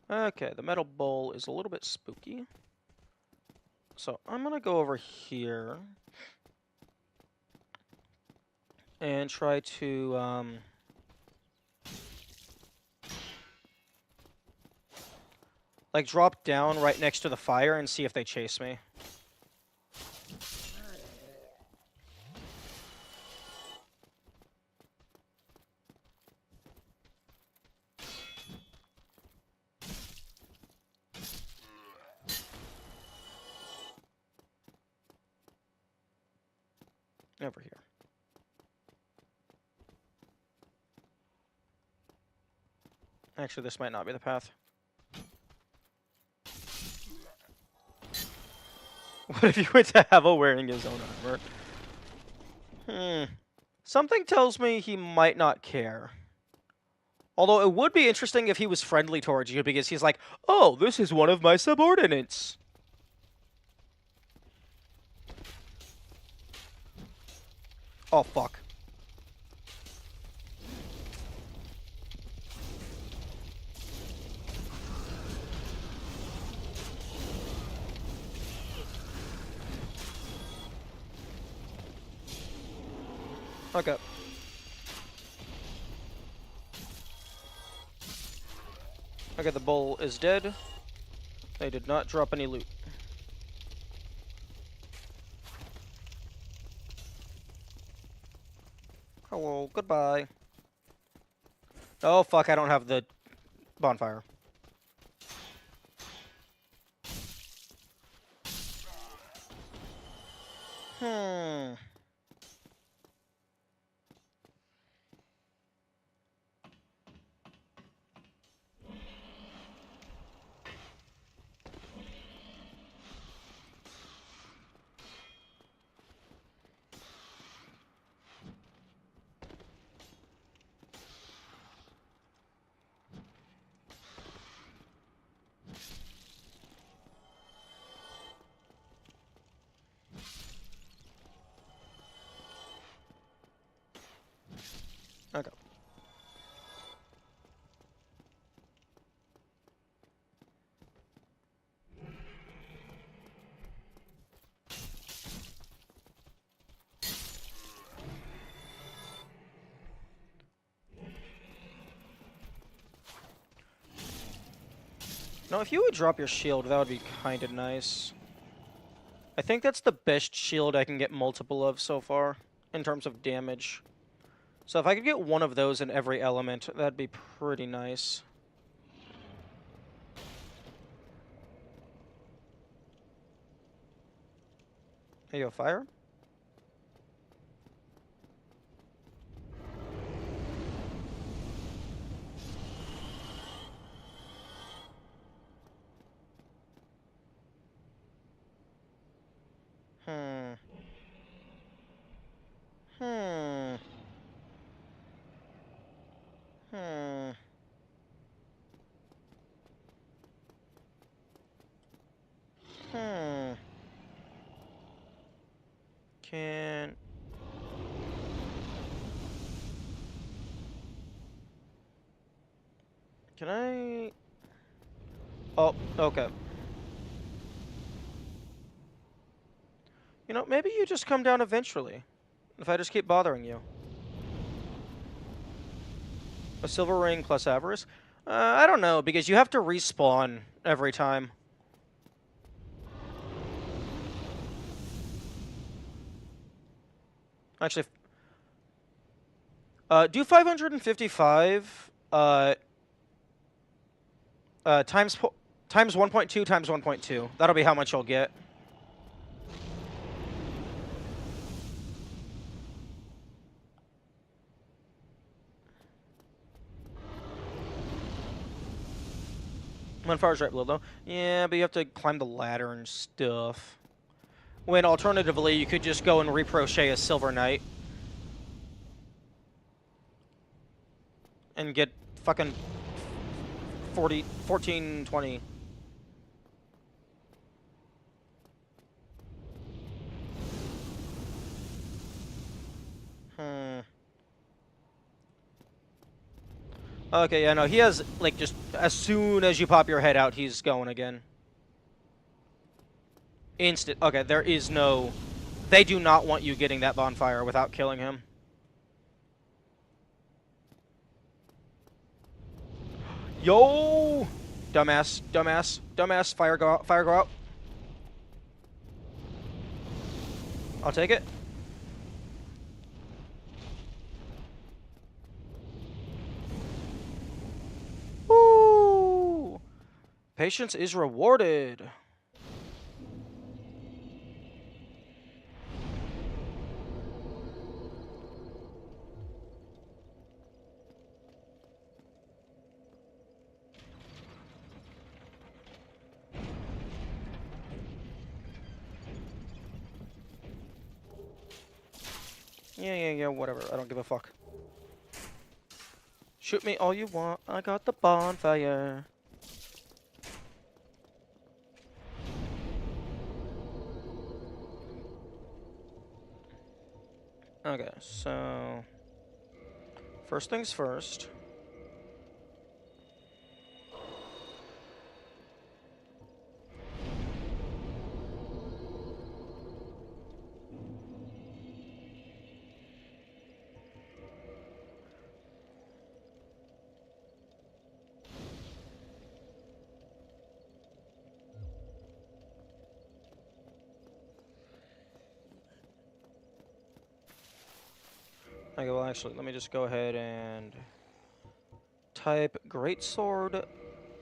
Okay, the metal bowl is a little bit spooky. So I'm gonna go over here and try to like drop down right next to the fire and see if they chase me. Over here. Actually, this might not be the path. What if you went to Havel wearing his own armor? Something tells me he might not care. Although it would be interesting if he was friendly towards you, because he's like, oh, this is one of my subordinates. Oh, fuck. Okay. Okay, the bull is dead. They did not drop any loot. Hello, goodbye. Oh, fuck, I don't have the bonfire. Okay. Now, if you would drop your shield, that would be kind of nice. I think that's the best shield I can get multiple of so far, in terms of damage. So if I could get one of those in every element, that'd be pretty nice. There you go, fire. Hmm. Hmm. Hmm. Hmm. Can... Can I... Oh, okay. You know, maybe you just come down eventually. If I just keep bothering you. A silver ring plus avarice? I don't know, because you have to respawn every time. Actually, do 555 times 1.2 times 1.2. That'll be how much you'll get. Fire's right below, though. Yeah, but you have to climb the ladder and stuff. When alternatively, you could just go and recrochet a silver knight. And get fucking 14, 20. Okay, yeah, no, he has, like, just as soon as you pop your head out, he's going again. Instant. Okay, there is no... They do not want you getting that bonfire without killing him. Yo! Dumbass, dumbass, dumbass. Fire go out, fire go out. I'll take it. Woo! Patience is rewarded. Yeah, whatever. I don't give a fuck. Shoot me all you want. I got the bonfire. Okay, so... First things first. Okay, well, actually, let me just go ahead and type greatsword.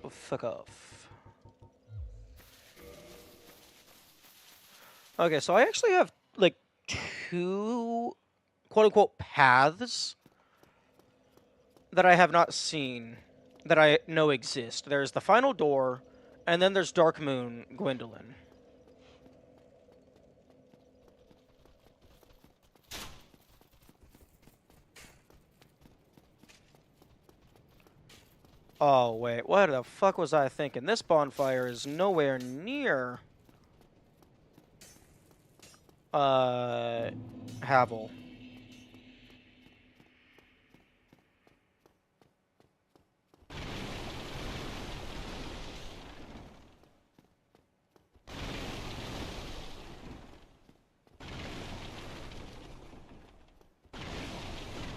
Fuck off. Okay, so I actually have, like, two quote-unquote paths that I have not seen that I know exist. There's the final door, and then there's Dark Moon Gwendolyn. Oh, wait, what the fuck was I thinking? This bonfire is nowhere near... Havel.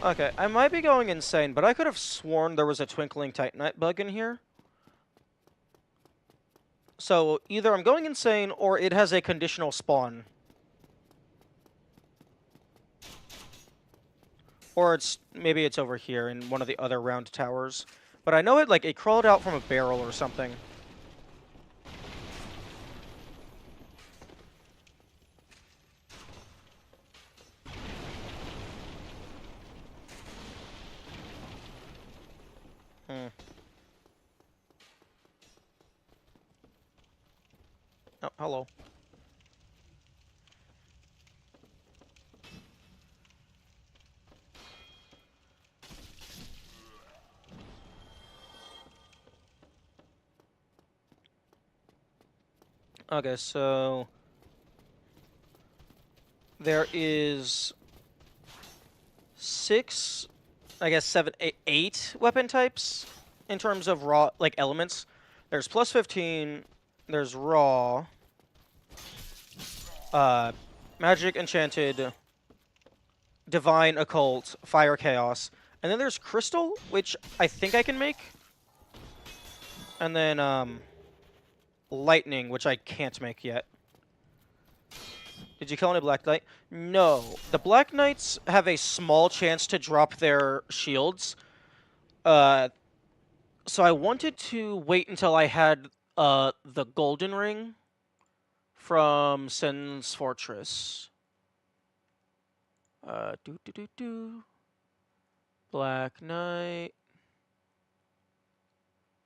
Okay, I might be going insane, but I could have sworn there was a Twinkling Titanite bug in here. So, either I'm going insane, or it has a conditional spawn. Or maybe it's over here in one of the other round towers. But I know it crawled out from a barrel or something. Oh, hello. Okay, so there is 6, I guess 7, 8 weapon types in terms of raw, like, elements. There's plus 15, there's raw, magic, enchanted, divine, occult, fire, chaos, and then there's crystal, which I think I can make, and then lightning, which I can't make yet. Did you kill any Black Knight? No. The Black Knights have a small chance to drop their shields. So I wanted to wait until I had the golden ring from Sen's Fortress. Black Knight.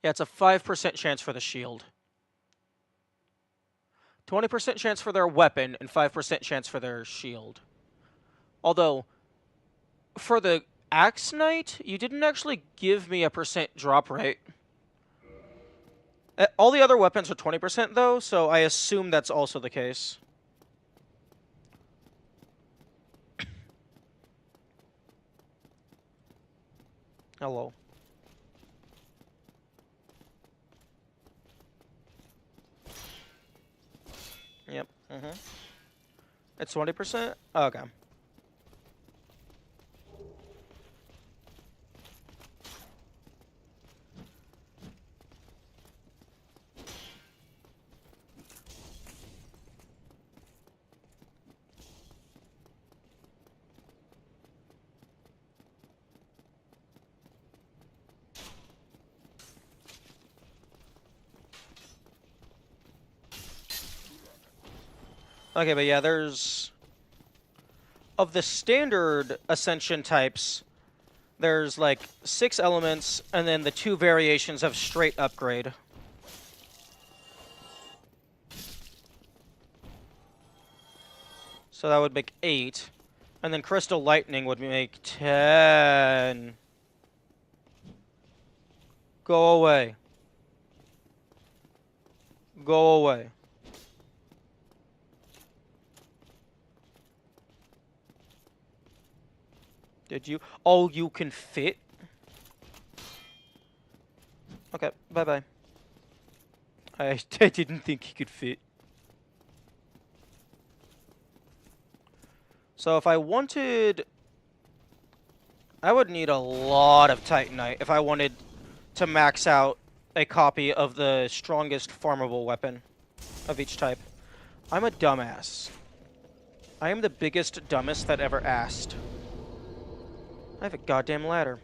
Yeah, it's a 5% chance for the shield. 20% chance for their weapon, and 5% chance for their shield. Although, for the Axe Knight, you didn't actually give me a percent drop rate. All the other weapons are 20% though, so I assume that's also the case. Hello. Yep. It's 20%? Okay. Okay, but yeah, there's... Of the standard Ascension types, there's like 6 elements, and then the 2 variations of straight upgrade. So that would make 8. And then Crystal Lightning would make 10. Go away. Go away. Did you? Oh, you can fit? Okay, bye-bye. I didn't think he could fit. So if I wanted... I would need a lot of Titanite if I wanted to max out a copy of the strongest farmable weapon of each type. I'm a dumbass. I am the biggest dumbest that ever asked. I have a goddamn ladder.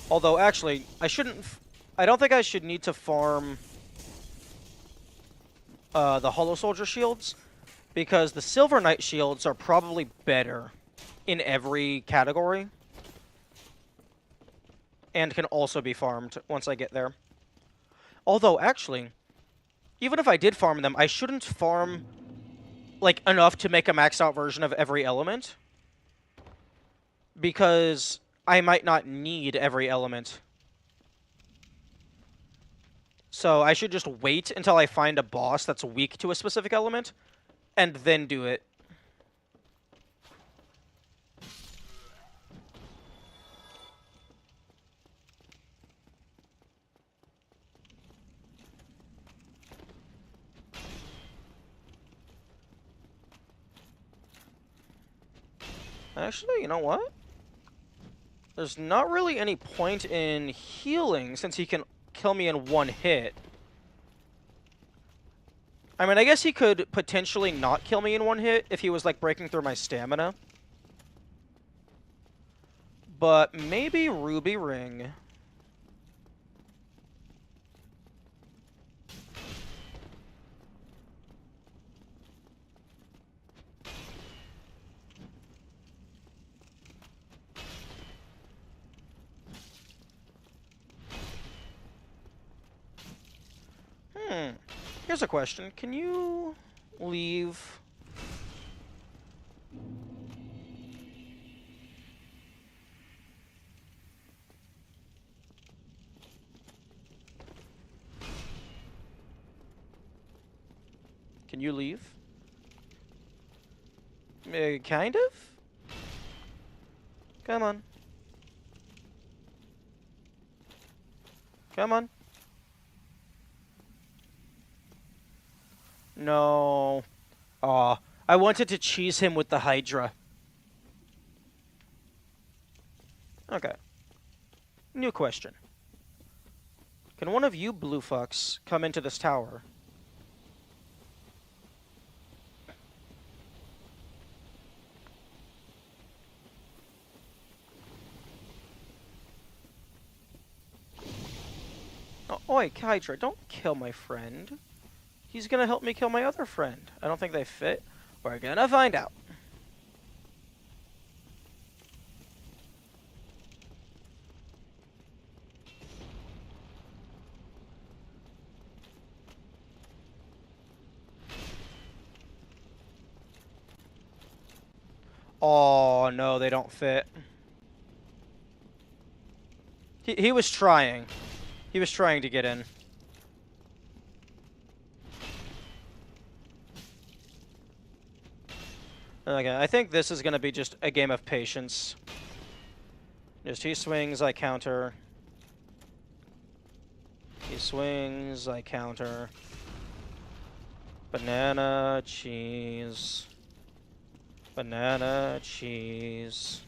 Although, actually, I shouldn't... I don't think I should need to farm the Hollow Soldier shields, because the Silver Knight shields are probably better in every category, and can also be farmed once I get there. Although, actually, even if I did farm them, I shouldn't farm, like, enough to make a maxed out version of every element, because I might not need every element. So I should just wait until I find a boss that's weak to a specific element, and then do it. Actually, you know what? There's not really any point in healing, since he can kill me in one hit. I mean, I guess he could potentially not kill me in one hit if he was, like, breaking through my stamina. But maybe Ruby Ring. Here's a question. Can you leave? Can you leave? Kind of? Come on. Come on. No. Aw. I wanted to cheese him with the Hydra. Okay. New question. Can one of you blue fucks come into this tower? Oh, oi, Hydra, don't kill my friend. He's gonna help me kill my other friend. I don't think they fit. We're gonna find out. Oh, no, they don't fit. He was trying. He was trying to get in. Okay, I think this is going to be just a game of patience. Just he swings, I counter. He swings, I counter. Banana, cheese. Banana, cheese.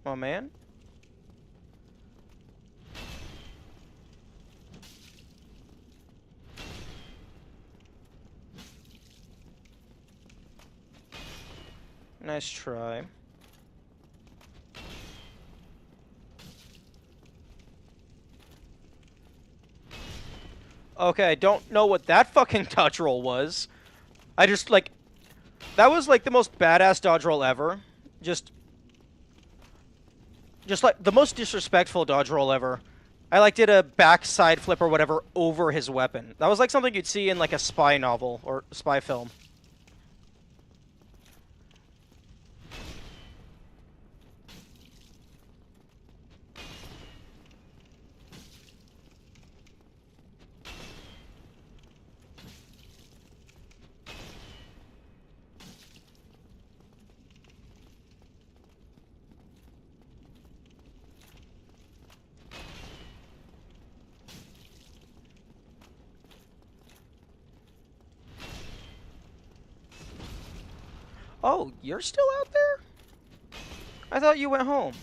Oh, man. Nice try. Okay, I don't know what that fucking dodge roll was. I just, like... That was, like, the most badass dodge roll ever. Just, like, the most disrespectful dodge roll ever. I, like, did a backside flip or whatever over his weapon. That was, like, something you'd see in, like, a spy novel or spy film. Oh, you're still out there? I thought you went home.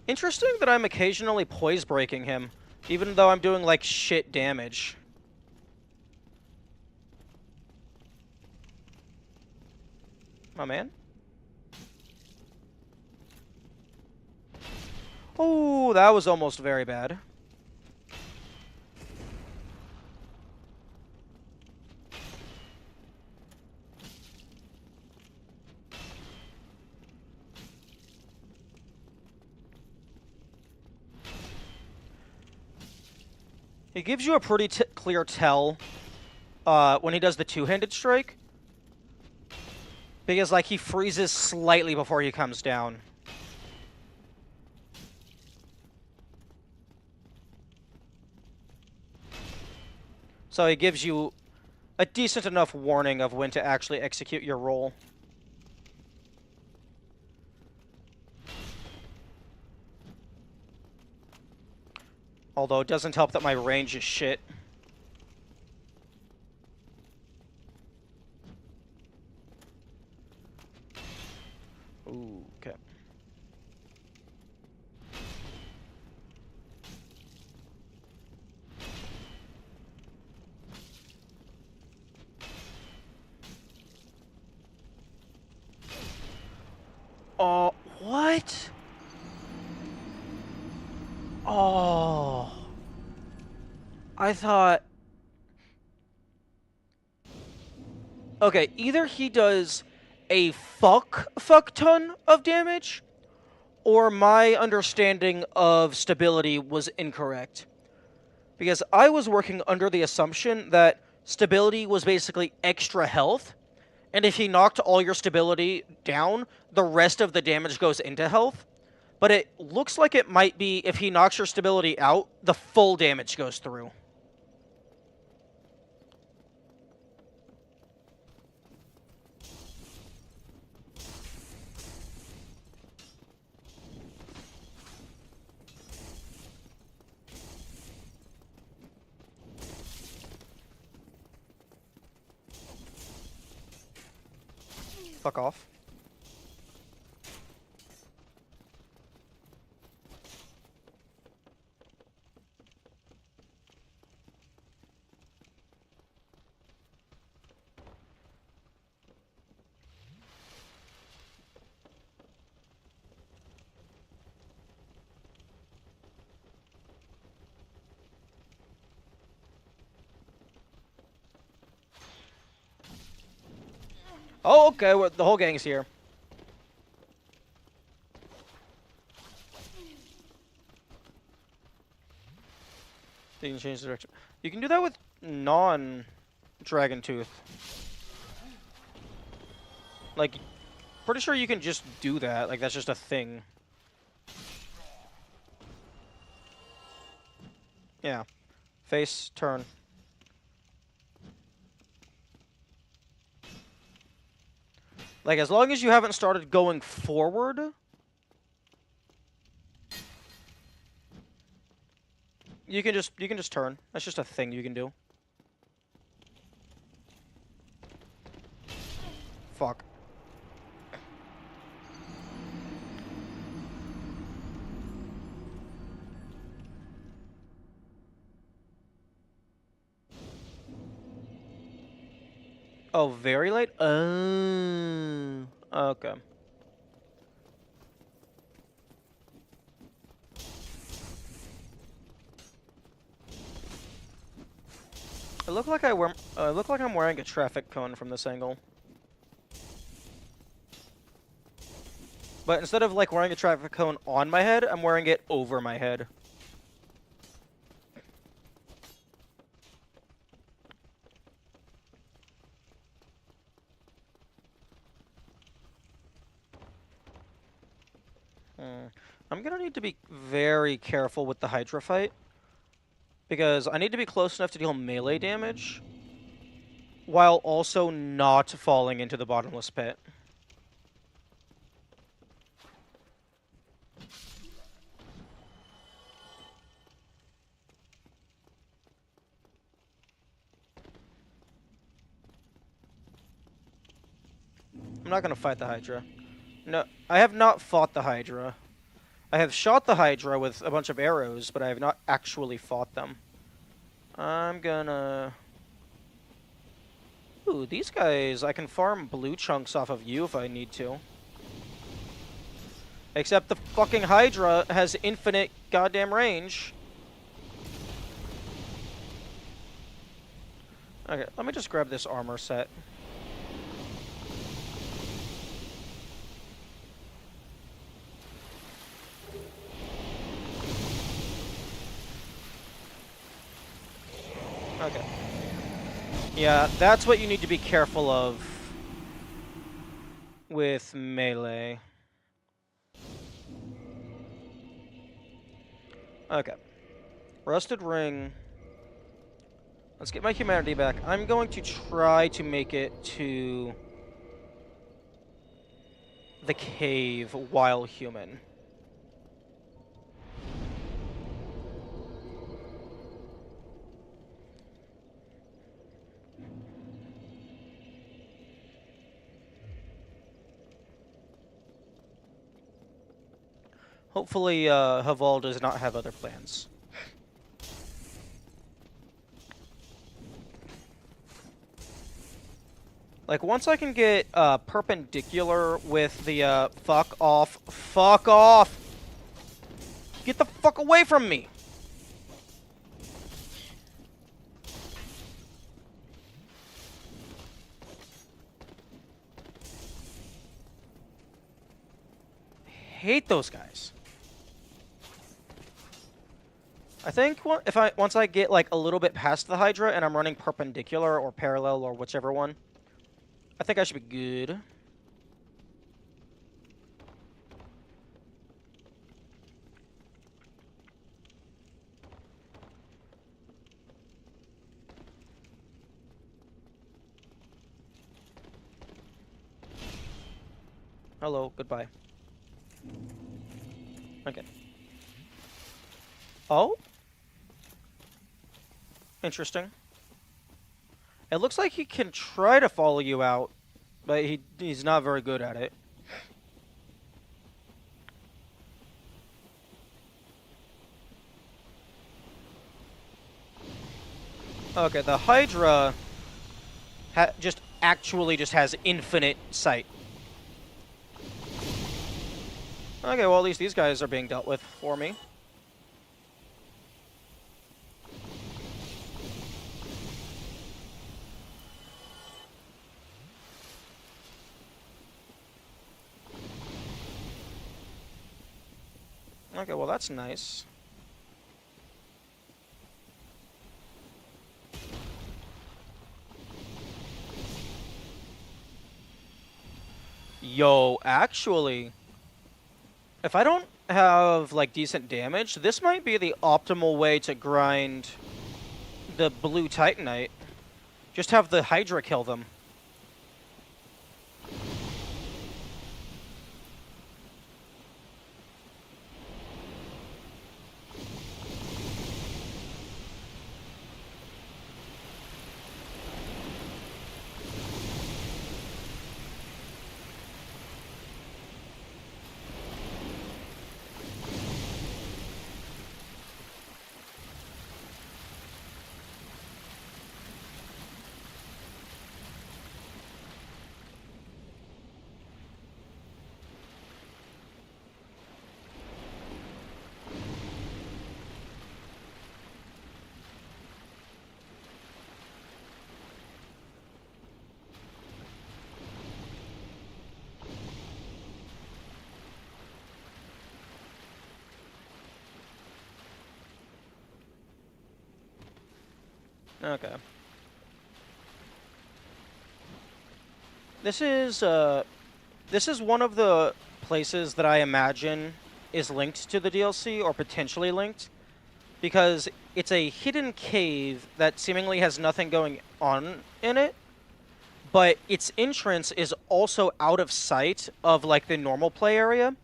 Interesting that I'm occasionally poise breaking him, even though I'm doing, like, shit damage. My man? Oh, that was almost very bad. He gives you a pretty clear tell when he does the two-handed strike. Because, like, he freezes slightly before he comes down. So he gives you a decent enough warning of when to actually execute your roll. Although it doesn't help that my range is shit. Ooh, okay. Oh, what? Oh. I thought... Okay, either he does a fuck ton of damage, or my understanding of stability was incorrect. Because I was working under the assumption that stability was basically extra health, and if he knocked all your stability down, the rest of the damage goes into health. But it looks like it might be if he knocks your stability out, the full damage goes through. Fuck off. Oh, okay, the whole gang's here. You can change the direction. You can do that with non-Dragon Tooth. Like, pretty sure you can just do that. Like, that's just a thing. Yeah. Face, turn. Like, as long as you haven't started going forward... You can just turn. That's just a thing you can do. Fuck. Oh, very late? Okay. It look like I'm wearing a traffic cone from this angle. But instead of like wearing a traffic cone on my head, I'm wearing it over my head. I'm gonna need to be very careful with the Hydra fight. Because I need to be close enough to deal melee damage, while also not falling into the bottomless pit. I'm not gonna fight the Hydra. No, I have not fought the Hydra. I have shot the Hydra with a bunch of arrows, but I have not actually fought them. I'm gonna... Ooh, these guys, I can farm blue chunks off of you if I need to. Except the fucking Hydra has infinite goddamn range. Okay, let me just grab this armor set. Okay. Yeah, that's what you need to be careful of with melee. Okay. Rusted ring. Let's get my humanity back. I'm going to try to make it to the cave while human. Hopefully, Haval does not have other plans. Like, once I can get perpendicular with the fuck off. Fuck off! Get the fuck away from me! Hate those guys. I think once I get like a little bit past the Hydra and I'm running perpendicular or parallel or whichever one, I think I should be good. Hello, goodbye. Okay. Oh? Interesting. It looks like he can try to follow you out, but he's not very good at it. Okay, the Hydra just has infinite sight. Okay, well, at least these guys are being dealt with for me. Okay, well, that's nice. Yo, actually, if I don't have, like, decent damage, this might be the optimal way to grind the blue Titanite. Just have the Hydra kill them. Okay. This is one of the places that I imagine is linked to the DLC, or potentially linked, because it's a hidden cave that seemingly has nothing going on in it, but its entrance is also out of sight of, like, the normal play area.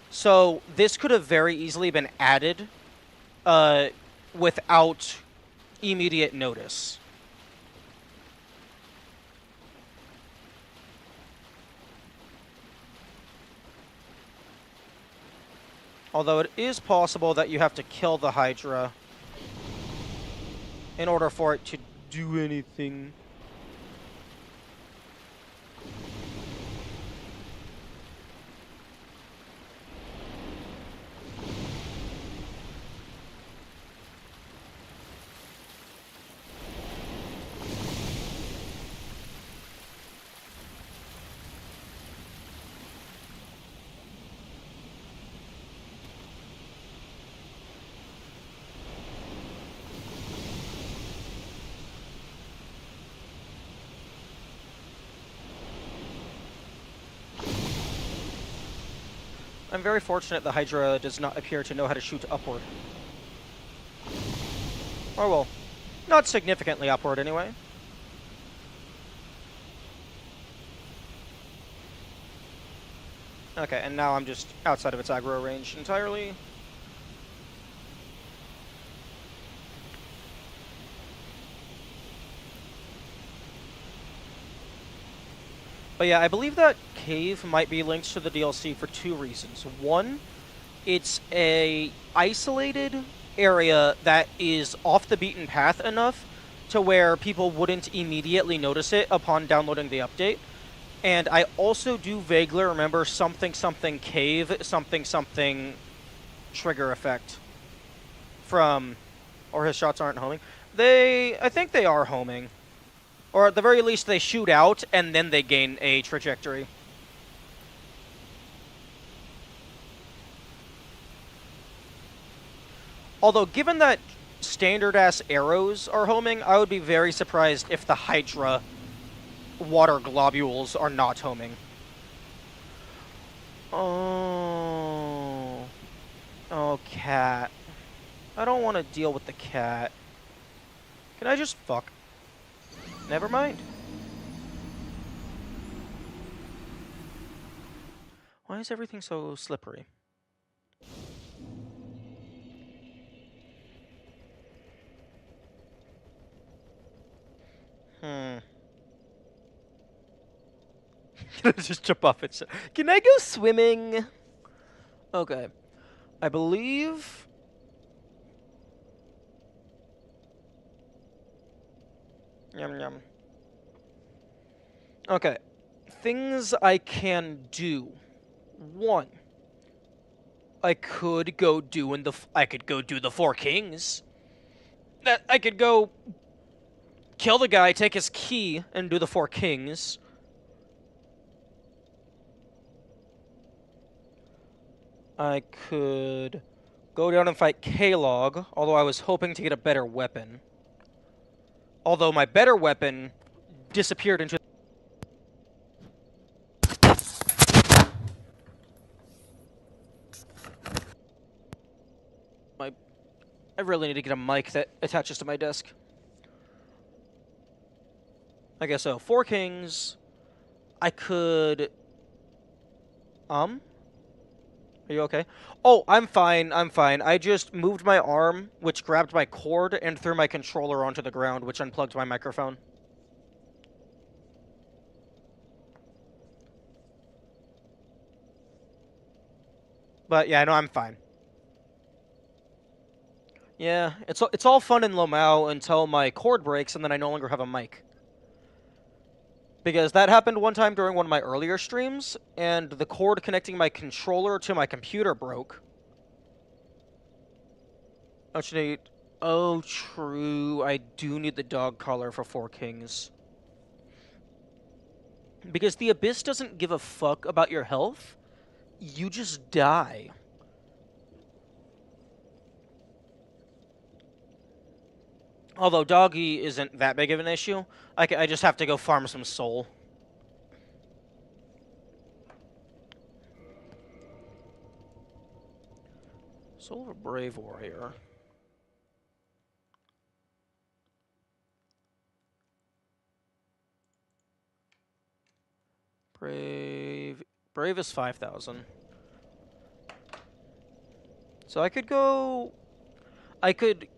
So this could have very easily been added without immediate notice. Although it is possible that you have to kill the Hydra in order for it to do anything. I'm very fortunate the Hydra does not appear to know how to shoot upward. Or, well, not significantly upward anyway. Okay, and now I'm just outside of its aggro range entirely. But yeah, I believe that cave might be linked to the DLC for two reasons. One it's a isolated area that is off the beaten path enough to where people wouldn't immediately notice it upon downloading the update. And I also do vaguely remember something something cave, something something trigger effect from, or his shots aren't homing. I think they are homing. Or at the very least they shoot out and then they gain a trajectory. Although, given that standard-ass arrows are homing, I would be very surprised if the Hydra water globules are not homing. Oh. Oh, cat. I don't want to deal with the cat. Can I just fuck? Never mind. Why is everything so slippery? Just jump off it. Can I go swimming? Okay. I believe... Yum yum. Okay. Things I can do. 1. I could go do the Four Kings. That I could go kill the guy, take his key, and do the Four Kings. I could go down and fight K-Log, although I was hoping to get a better weapon. Although my better weapon disappeared into... I really need to get a mic that attaches to my desk. I guess so. Four Kings. I could... Are you okay? Oh, I'm fine. I'm fine. I just moved my arm, which grabbed my cord, and threw my controller onto the ground, which unplugged my microphone. But yeah, no, I'm fine. Yeah, it's all fun in Lomao until my cord breaks and then I no longer have a mic. Because that happened one time during one of my earlier streams, and the cord connecting my controller to my computer broke. Actually, oh, true. I do need the dog collar for Four Kings. Because the Abyss doesn't give a fuck about your health. You just die. Although doggy isn't that big of an issue. I just have to go farm some soul. Soul of a Brave Warrior. Brave is 5,000. So I could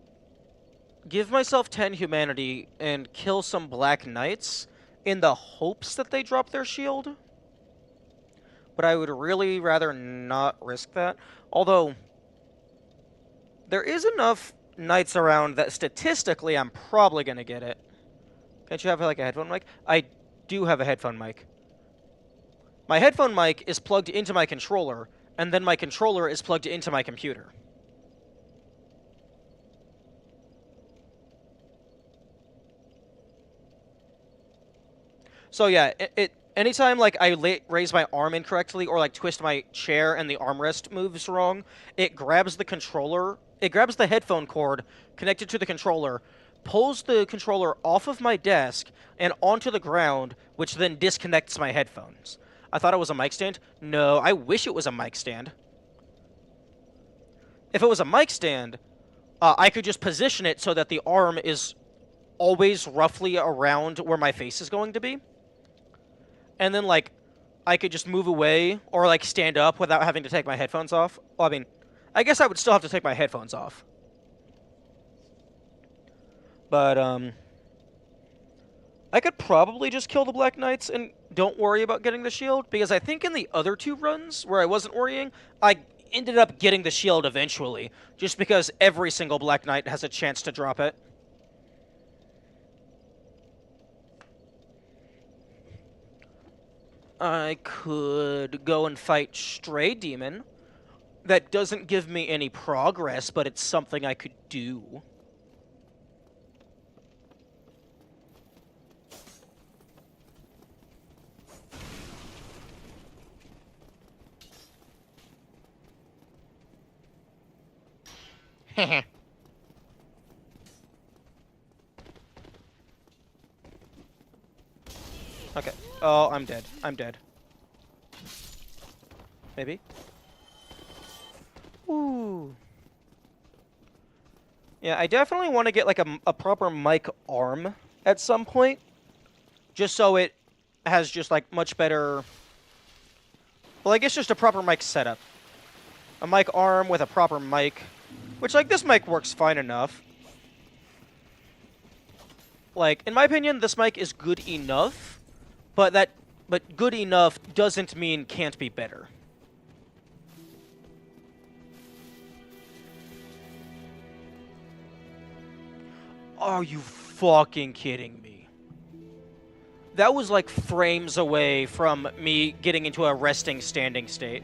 give myself 10 humanity and kill some Black Knights in the hopes that they drop their shield. But I would really rather not risk that. Although, there is enough Knights around that statistically I'm probably going to get it. Can't you have like a headphone mic? I do have a headphone mic. My headphone mic is plugged into my controller, and then my controller is plugged into my computer. So yeah, anytime like I raise my arm incorrectly or like twist my chair and the armrest moves wrong, it grabs the controller, it grabs the headphone cord connected to the controller, pulls the controller off of my desk and onto the ground, which then disconnects my headphones. I thought it was a mic stand. No, I wish it was a mic stand. If it was a mic stand, I could just position it so that the arm is always roughly around where my face is going to be. And then, like, I could just move away or, like, stand up without having to take my headphones off. Well, I mean, I guess I would still have to take my headphones off. But, I could probably just kill the Black Knights and don't worry about getting the shield, because I think in the other two runs, where I wasn't worrying, ended up getting the shield eventually, just because every single Black Knight has a chance to drop it. I could go and fight Stray Demon. That doesn't give me any progress, but it's something I could do. Heh. Okay. Oh, I'm dead. I'm dead. Maybe? Ooh. Yeah, I definitely want to get like a proper mic arm at some point. Just so it has just like much better... Well, I guess just a proper mic setup. A mic arm with a proper mic. Which, like, this mic works fine enough. Like, in my opinion, this mic is good enough. But good enough doesn't mean can't be better. Are you fucking kidding me? That was like frames away from me getting into a resting standing state.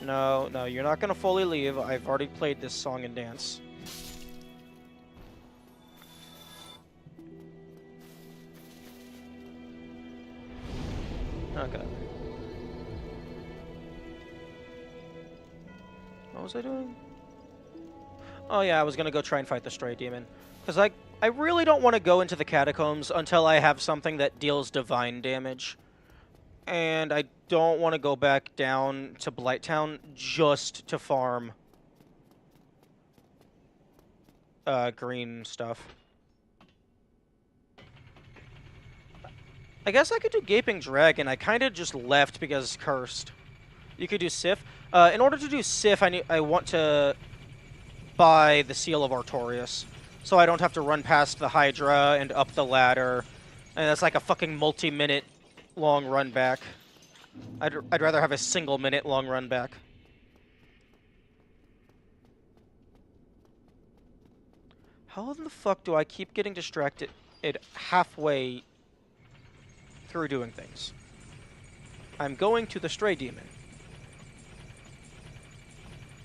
No, no, you're not gonna fully leave. I've already played this song and dance. Okay. What was I doing? Oh yeah, I was gonna go try and fight the Stray Demon. Because I really don't want to go into the catacombs until I have something that deals divine damage. And I don't want to go back down to Blighttown just to farm green stuff. I guess I could do Gaping Dragon. I kind of just left because it's cursed. You could do Sif. In order to do Sif, I want to buy the Seal of Artorias, so I don't have to run past the Hydra and up the ladder. And that's like a fucking multi-minute long run back. I'd rather have a single minute long run back. How in the fuck do I keep getting distracted halfway through doing things? I'm going to the Stray Demon.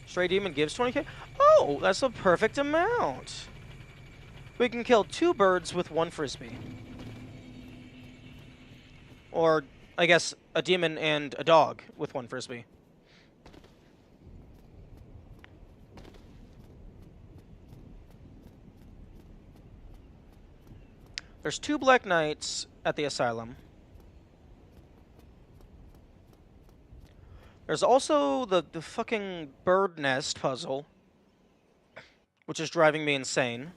Stray Demon gives 20k? Oh, that's a perfect amount. We can kill 2 birds with 1 frisbee. Or, I guess, a demon and a dog with 1 frisbee. There's 2 Black Knights at the asylum. There's also the fucking bird nest puzzle, which is driving me insane.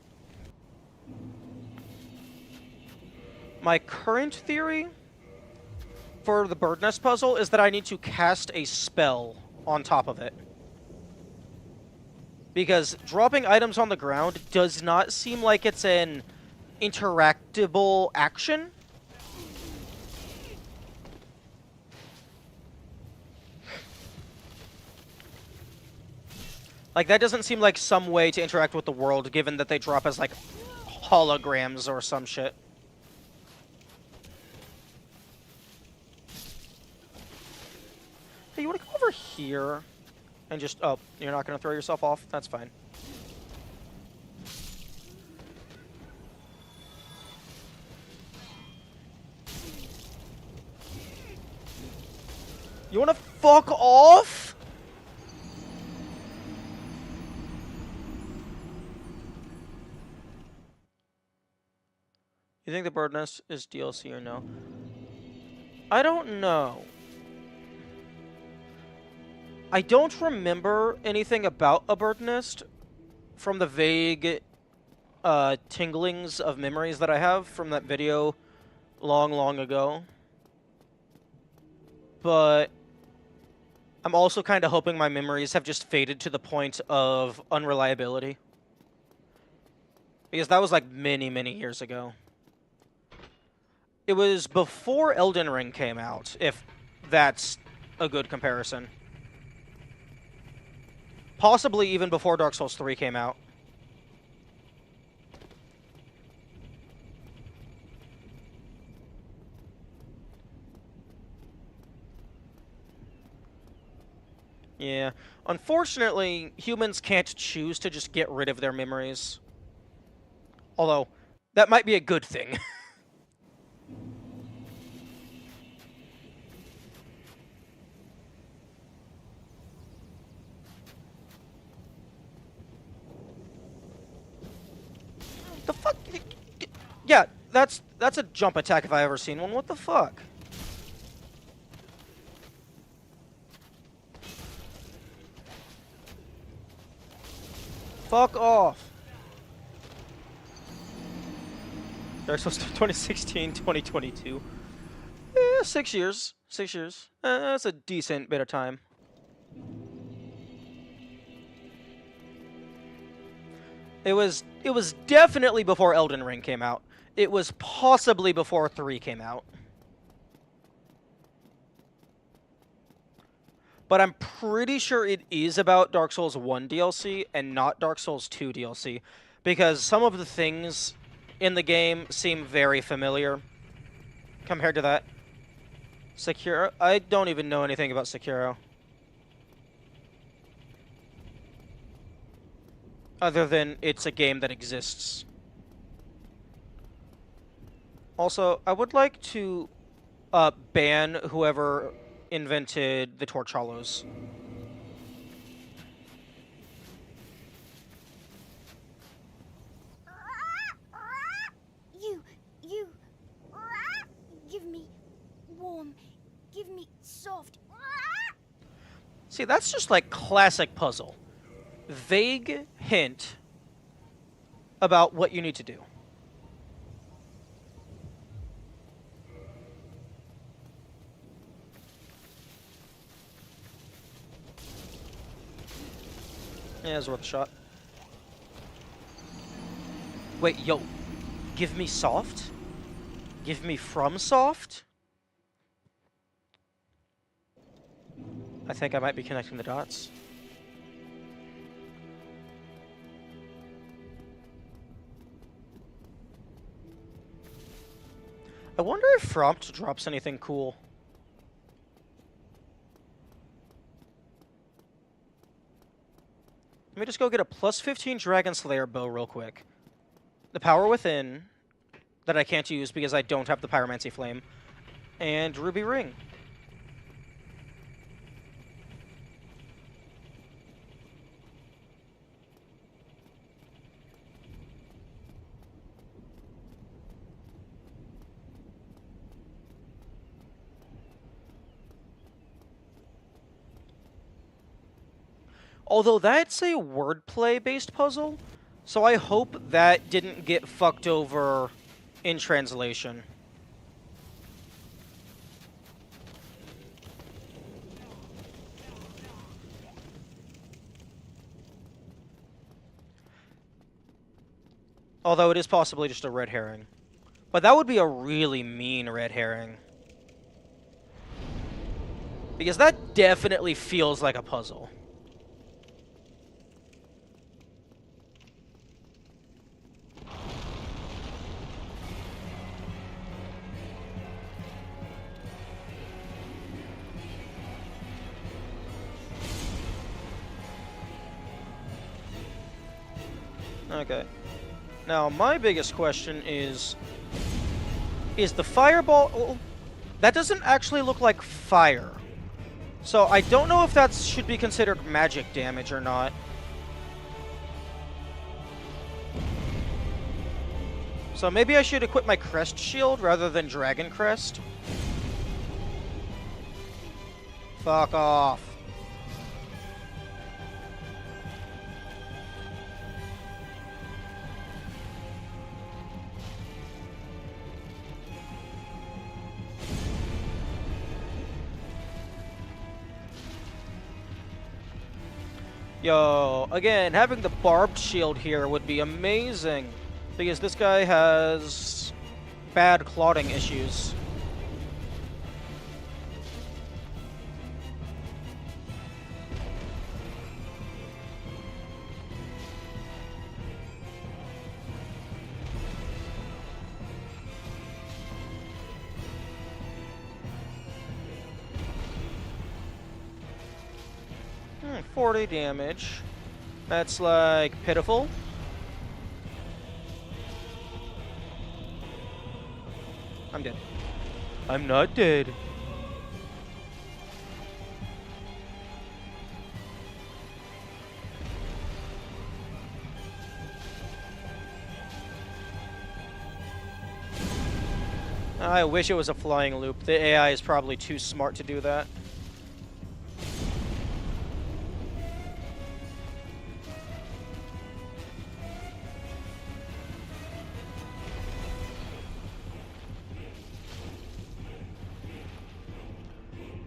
My current theory for the bird nest puzzle is that I need to cast a spell on top of it. Because dropping items on the ground does not seem like it's an interactable action. Like, that doesn't seem like some way to interact with the world, given that they drop as, like, holograms or some shit. Hey, you want to come over here and just... Oh, you're not going to throw yourself off? That's fine. You want to fuck off? You think the bird nest is DLC or no? I don't know. I don't remember anything about a bird nest from the vague tinglings of memories that I have from that video long, long ago. But I'm also kind of hoping my memories have just faded to the point of unreliability. Because that was like many, many years ago. It was before Elden Ring came out, if that's a good comparison. Possibly even before Dark Souls 3 came out. Yeah. Unfortunately, humans can't choose to just get rid of their memories. Although, that might be a good thing. The fuck? Yeah, that's a jump attack if I ever seen one. What the fuck? Fuck off. Dark Souls 2016, 2022. 6 years. 6 years. That's a decent bit of time. It was definitely before Elden Ring came out. It was possibly before 3 came out. But I'm pretty sure it is about Dark Souls 1 DLC and not Dark Souls 2 DLC. Because some of the things in the game seem very familiar compared to that. Sekiro? I don't even know anything about Sekiro. Other than it's a game that exists. Also, I would like to ban whoever invented the Torch Hollows. You, give me warm, give me soft. See, that's just like classic puzzle. Vague hint about what you need to do. Yeah, it's worth a shot. Wait, yo. Give me soft? Give me from soft? I think I might be connecting the dots. I wonder if Frompt drops anything cool. Let me just go get a plus 15 Dragon Slayer bow real quick. The Power Within, that I can't use because I don't have the Pyromancy Flame, and Ruby Ring. Although that's a wordplay-based puzzle, so I hope that didn't get fucked over in translation. Although it is possibly just a red herring. But that would be a really mean red herring. Because that definitely feels like a puzzle. Okay. Now, my biggest question is the fireball... Well, that doesn't actually look like fire. So I don't know if that should be considered magic damage or not. So maybe I should equip my crest shield rather than dragon crest. Fuck off. Yo, again, having the barbed shield here would be amazing. Because this guy has bad clotting issues. Hmm, 40 damage. That's like pitiful. I'm dead. I'm not dead. I wish it was a flying loop. The AI is probably too smart to do that.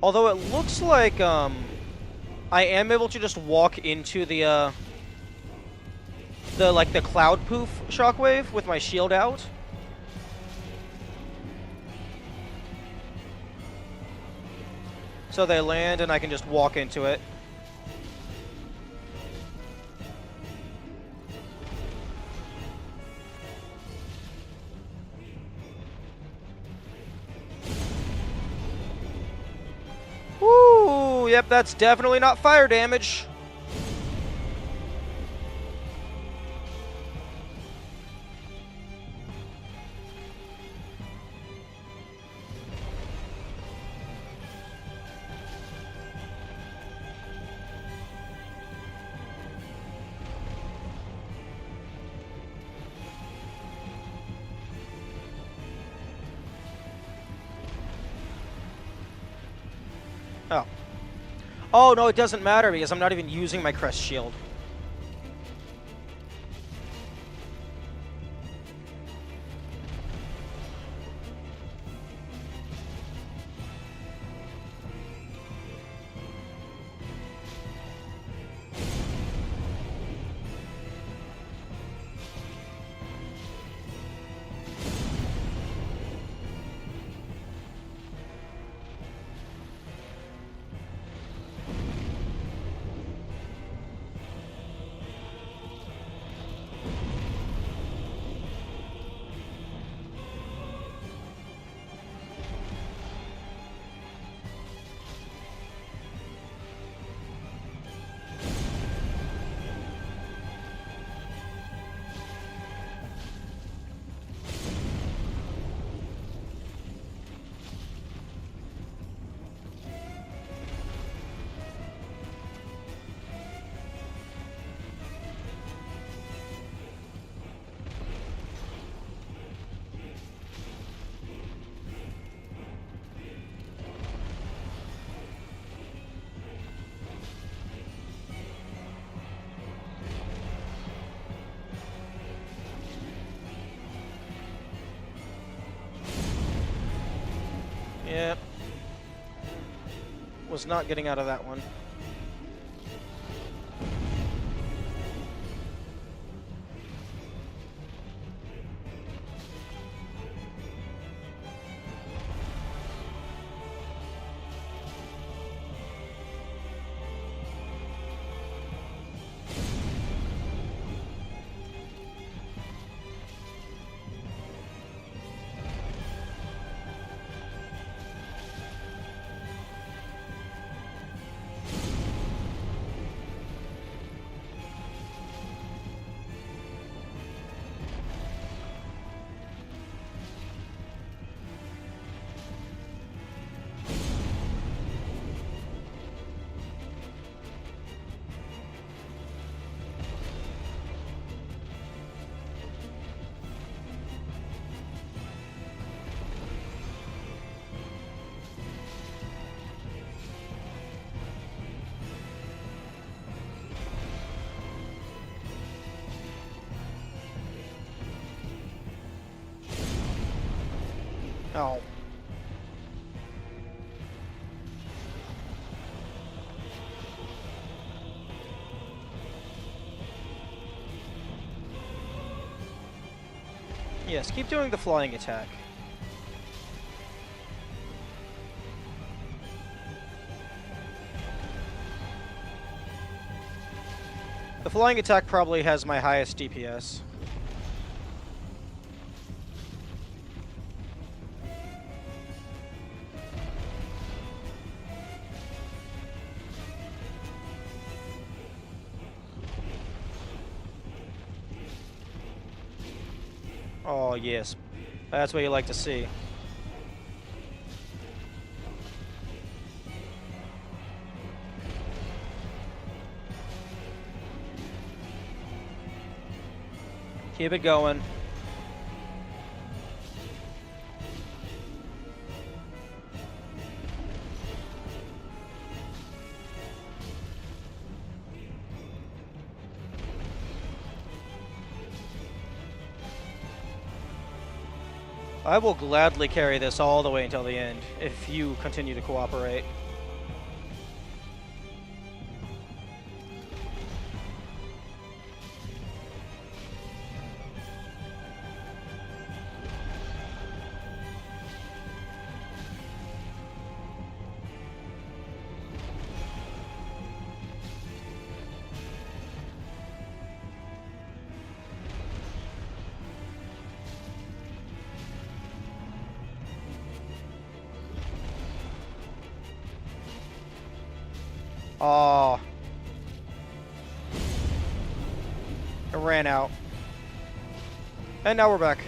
Although it looks like I am able to just walk into the cloud poof shockwave with my shield out. So they land and I can just walk into it. Woo! Yep, that's definitely not fire damage. Oh. Oh, no, it doesn't matter because I'm not even using my crest shield. Yep. Was not getting out of that one. Oh. Yes, keep doing the flying attack. The flying attack probably has my highest DPS. Oh, yes. That's what you like to see. Keep it going. I will gladly carry this all the way until the end, if you continue to cooperate. Aw. It ran out. And now we're back.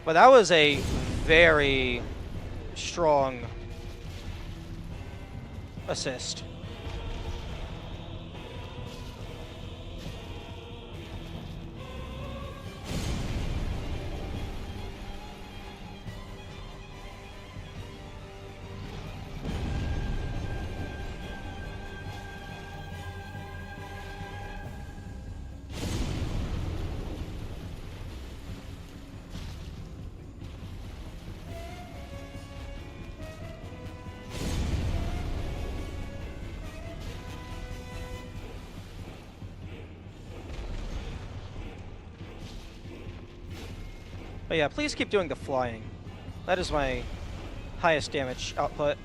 But that was a very strong assist. But yeah, please keep doing the flying. That is my highest damage output.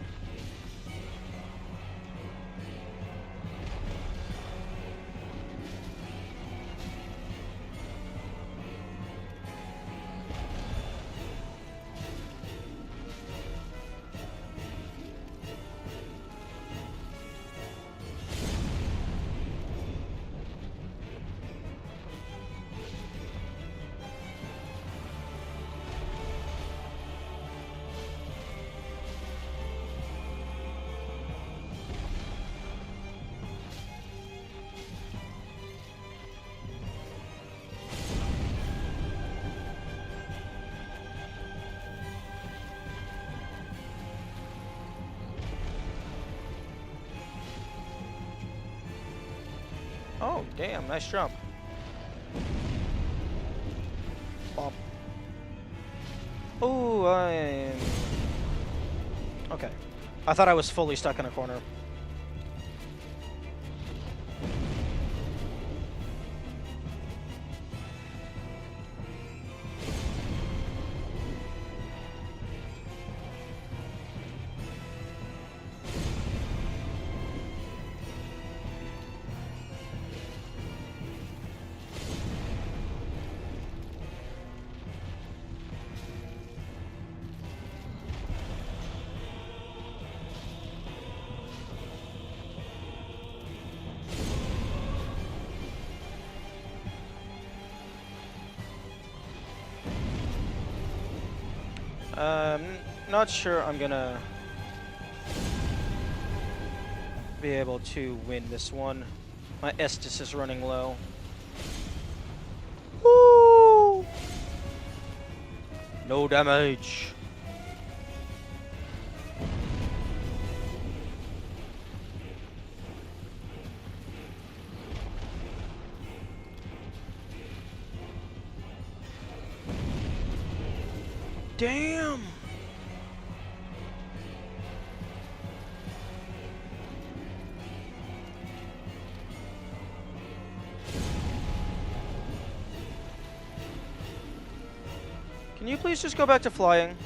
Oh, damn, nice jump. Bop. Ooh, okay. I thought I was fully stuck in a corner. Not sure I'm gonna be able to win this one. My Estus is running low. Woo! No damage. Damn! Can you please just go back to flying?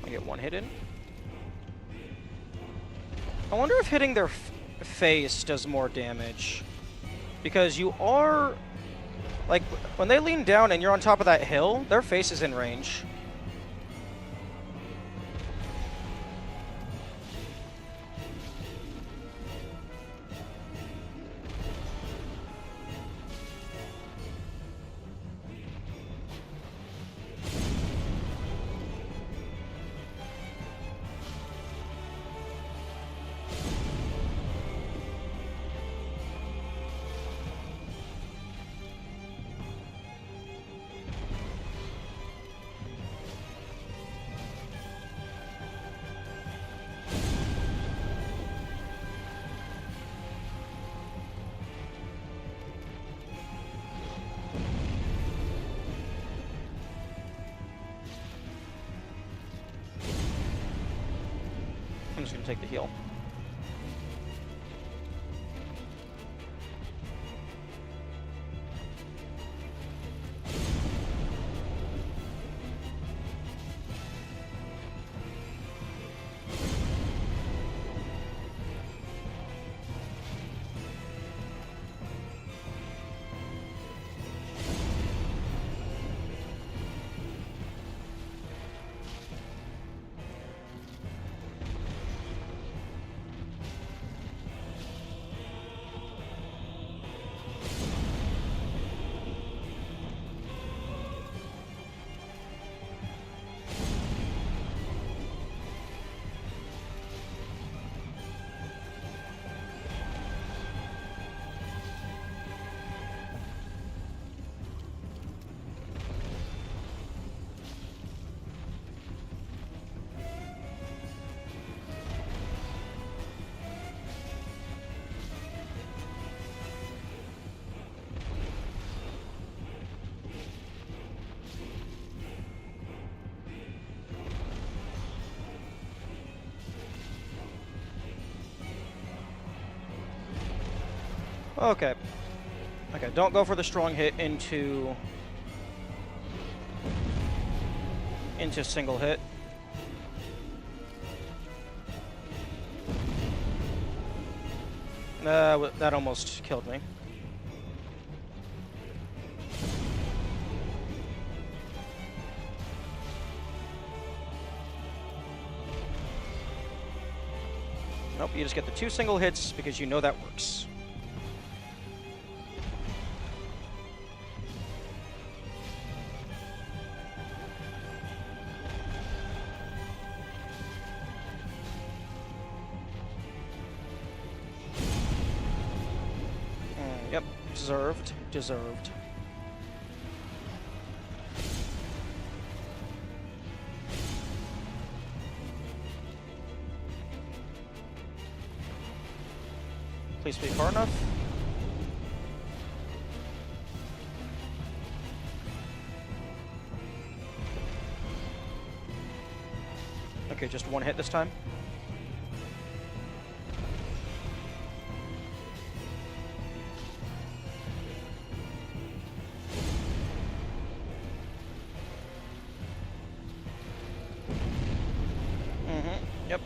Get one hit in. I wonder if hitting their face does more damage. Because you are... Like, when they lean down and you're on top of that hill, their face is in range. I'm just gonna take the heal. Okay. Okay, don't go for the strong hit into single hit. That almost killed me. Nope, you just get the 2 single hits because you know that works. Yep. Deserved. Deserved. Please be far enough. Okay, just one hit this time. Yep.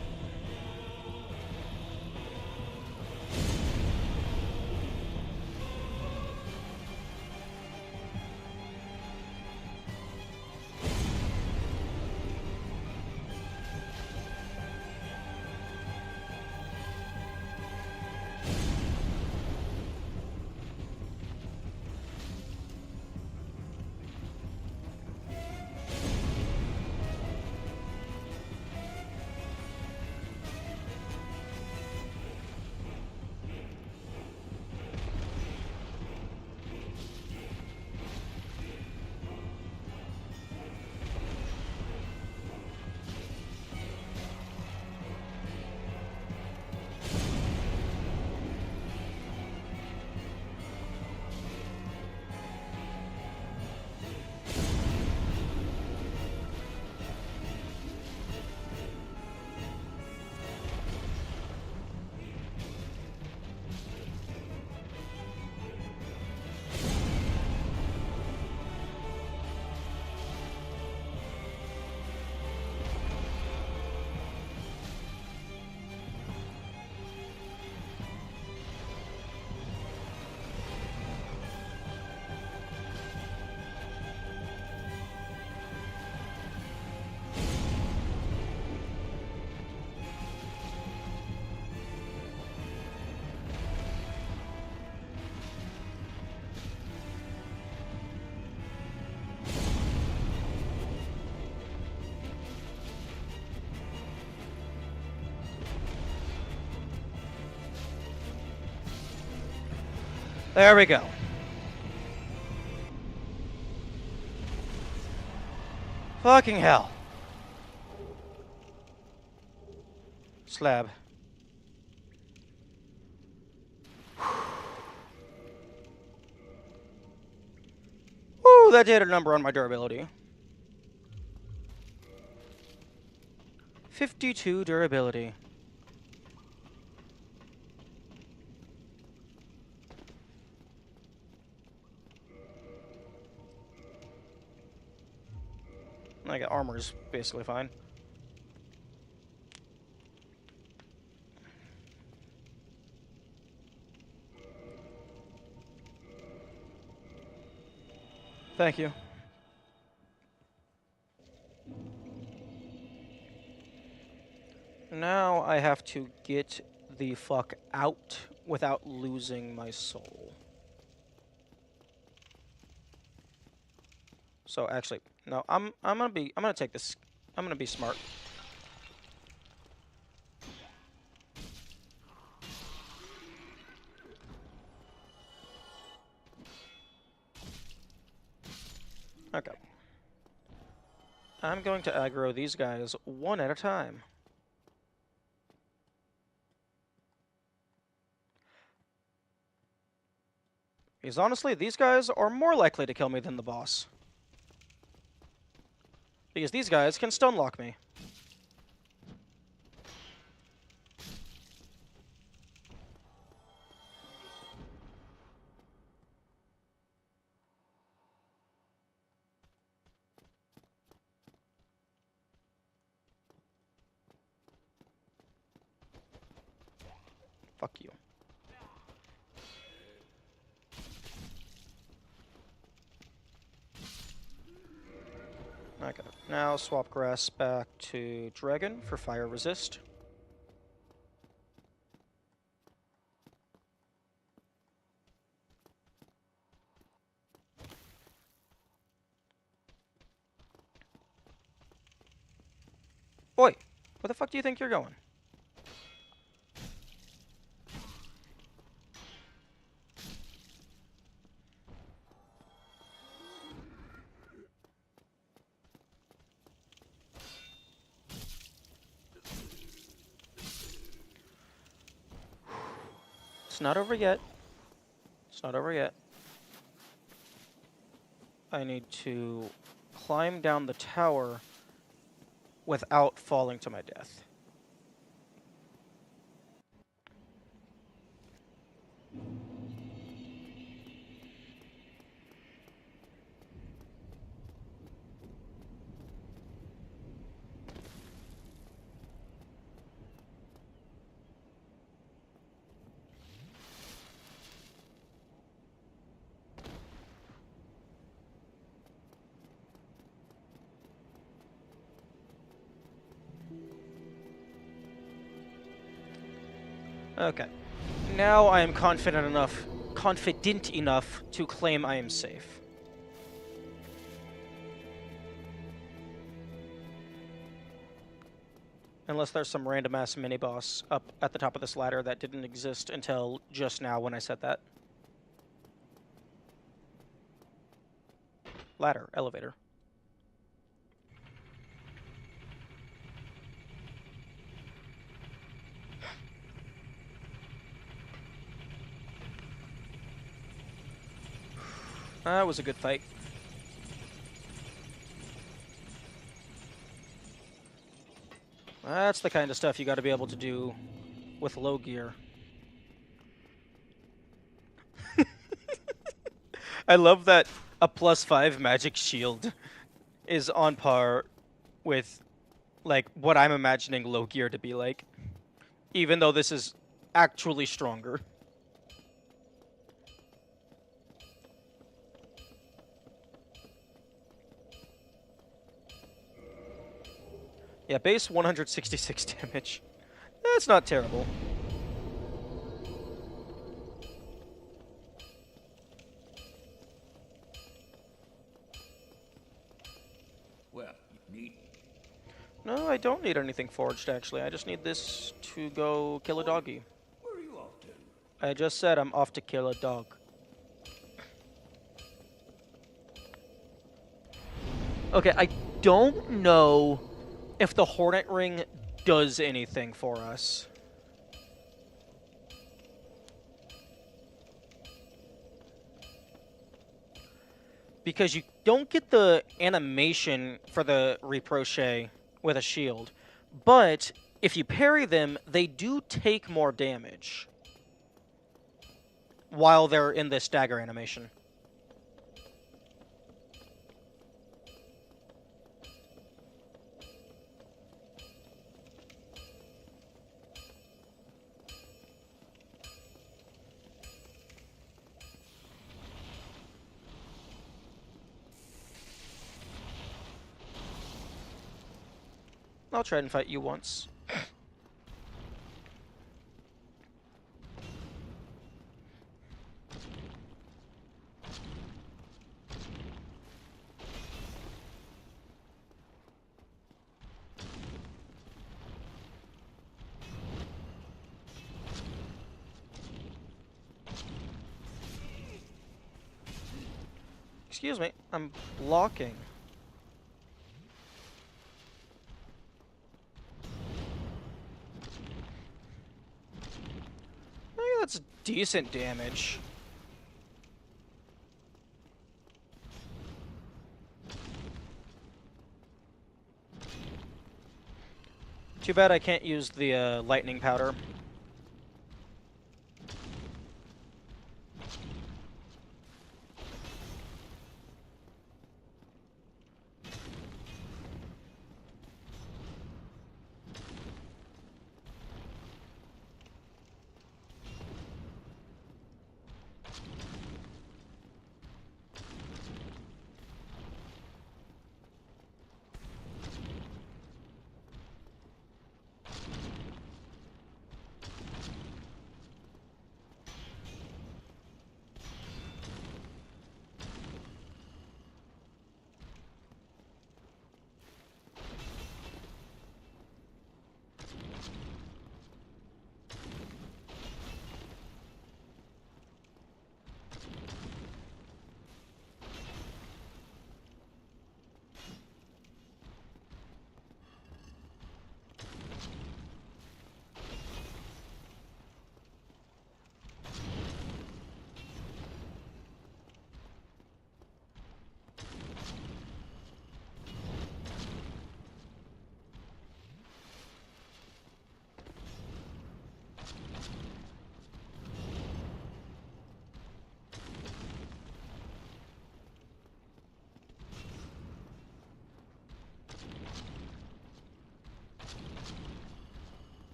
There we go. Fucking hell. Slab. Woo, that did a number on my durability. 52 durability. I got armor's basically fine. Thank you. Now I have to get the fuck out without losing my soul. So actually, no, I'm gonna take this. I'm gonna be smart. Okay. I'm going to aggro these guys one at a time. Because honestly, these guys are more likely to kill me than the boss. Because these guys can stun lock me. Fuck you. Okay, now swap grass back to Dragon for fire resist. Oi, where the fuck do you think you're going? It's not over yet. It's not over yet. I need to climb down the tower without falling to my death. Okay. Now I am confident enough to claim I am safe. Unless there's some random ass mini boss up at the top of this ladder that didn't exist until just now when I said that. Ladder, elevator. That was a good fight. That's the kind of stuff you got to be able to do with low gear. I love that a +5 magic shield is on par with, like, what I'm imagining low gear to be like. Even though this is actually stronger. Yeah, base 166 damage. That's not terrible. Well, you need. No, I don't need anything forged, actually. I just need this to go kill a doggy. Where are you off to? I just said I'm off to kill a dog. Okay, I don't know if the Hornet Ring does anything for us. Because you don't get the animation for the Reproche with a shield. But if you parry them, they do take more damage while they're in this stagger animation. I'll try and fight you once. Excuse me, I'm blocking. I think that's decent damage. Too bad I can't use the lightning powder.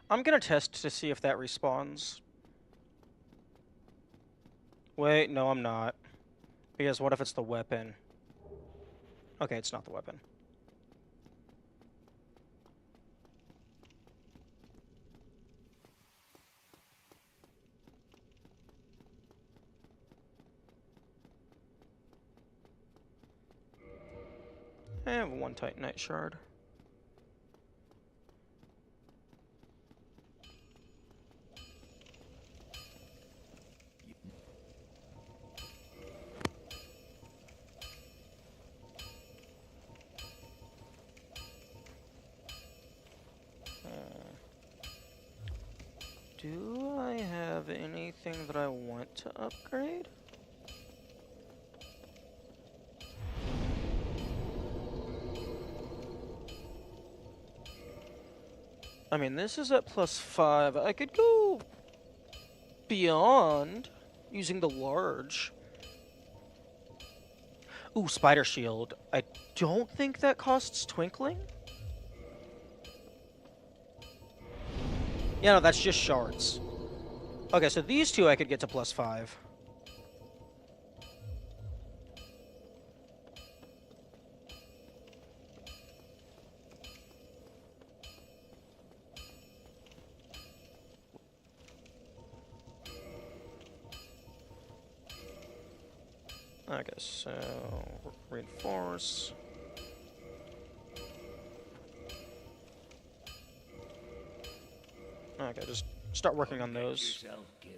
I'm gonna test to see if that respawns. Wait, no, I'm not. Because what if it's the weapon? Okay, it's not the weapon. I have one Titanite shard. Do I have anything that I want to upgrade? I mean, this is at +5. I could go beyond using the large. Ooh, spider shield. I don't think that costs twinkling. Yeah, no, that's just shards. Okay, so these two I could get to +5. Okay, so reinforce. Okay, just start working on those. Yourself killed.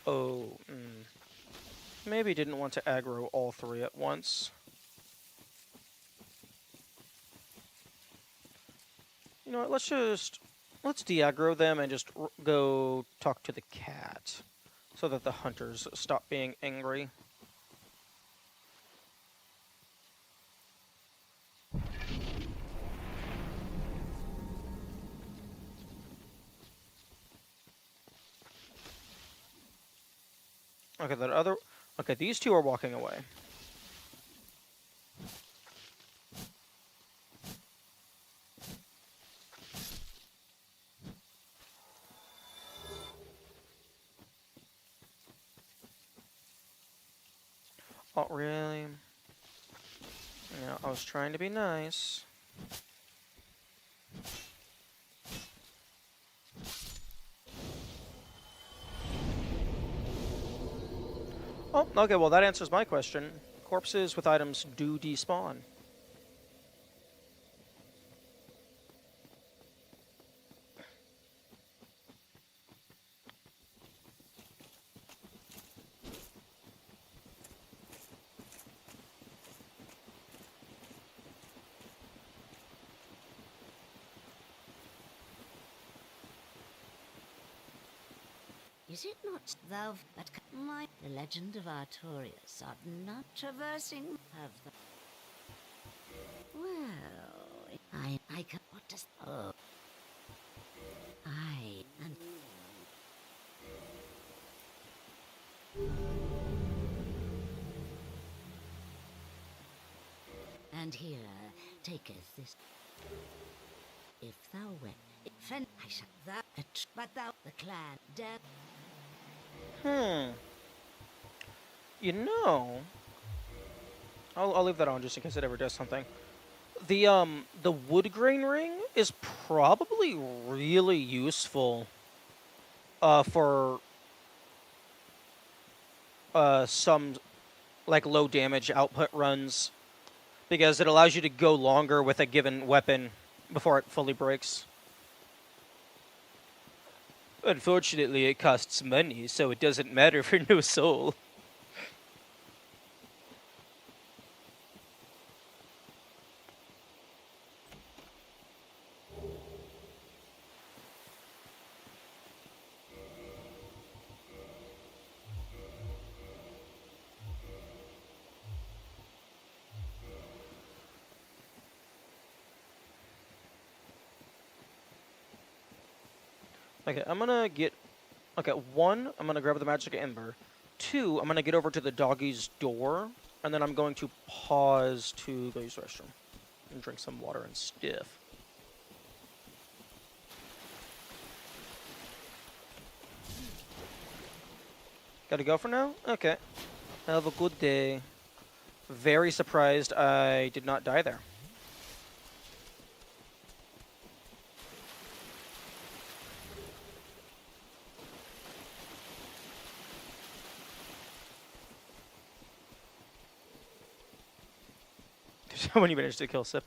Oh, maybe didn't want to aggro all three at once. You know what, let's de-aggro them and just go talk to the cat so that the hunters stop being angry. Okay, these two are walking away. Oh, really? Yeah, I was trying to be nice. Oh, okay, well that answers my question. Corpses with items do despawn. Is it not thou that the legend of Artorias are not traversing of the... Well, I can... What does... Oh. And... And here taketh this... If thou went... Fen... I shall... That... But thou... The clan... Death... You know, I'll leave that on just in case it ever does something. The wood grain ring is probably really useful for some like low damage output runs because it allows you to go longer with a given weapon before it fully breaks. Unfortunately, it costs money, so it doesn't matter for no soul. Okay, I'm gonna get... Okay, 1, I'm gonna grab the magic ember. 2, I'm gonna get over to the doggy's door, and then I'm going to pause to go use the restroom and drink some water and stuff. Gotta go for now? Okay. Have a good day. Very surprised I did not die there. When you manage to kill Sif.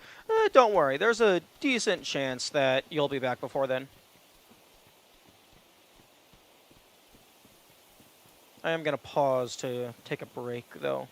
Don't worry, there's a decent chance that you'll be back before then. I am going to pause to take a break, though.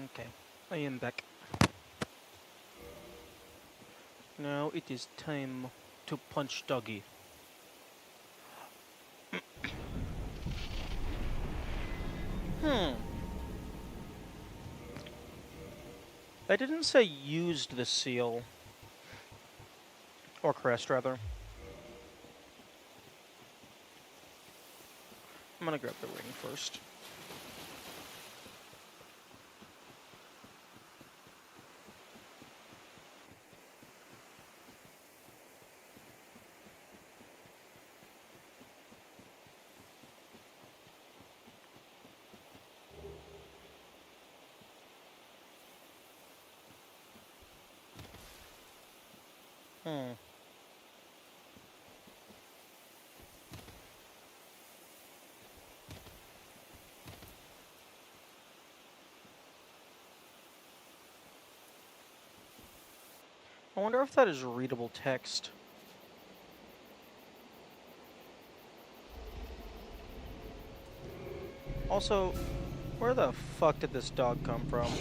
Okay, I am back. Now it is time to punch Doggy. I didn't say used the seal. Or crest, rather. I'm gonna grab the ring first. I wonder if that is readable text. Also, where the fuck did this dog come from?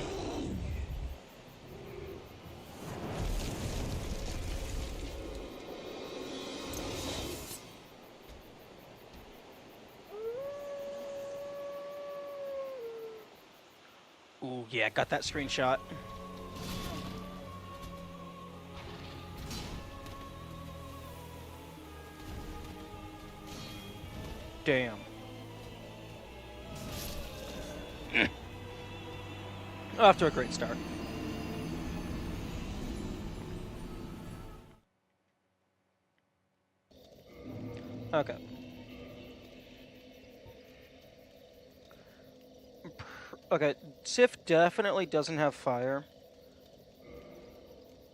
Ooh, yeah, got that screenshot. Damn. Off to a great start. Okay. Okay, Sif definitely doesn't have fire.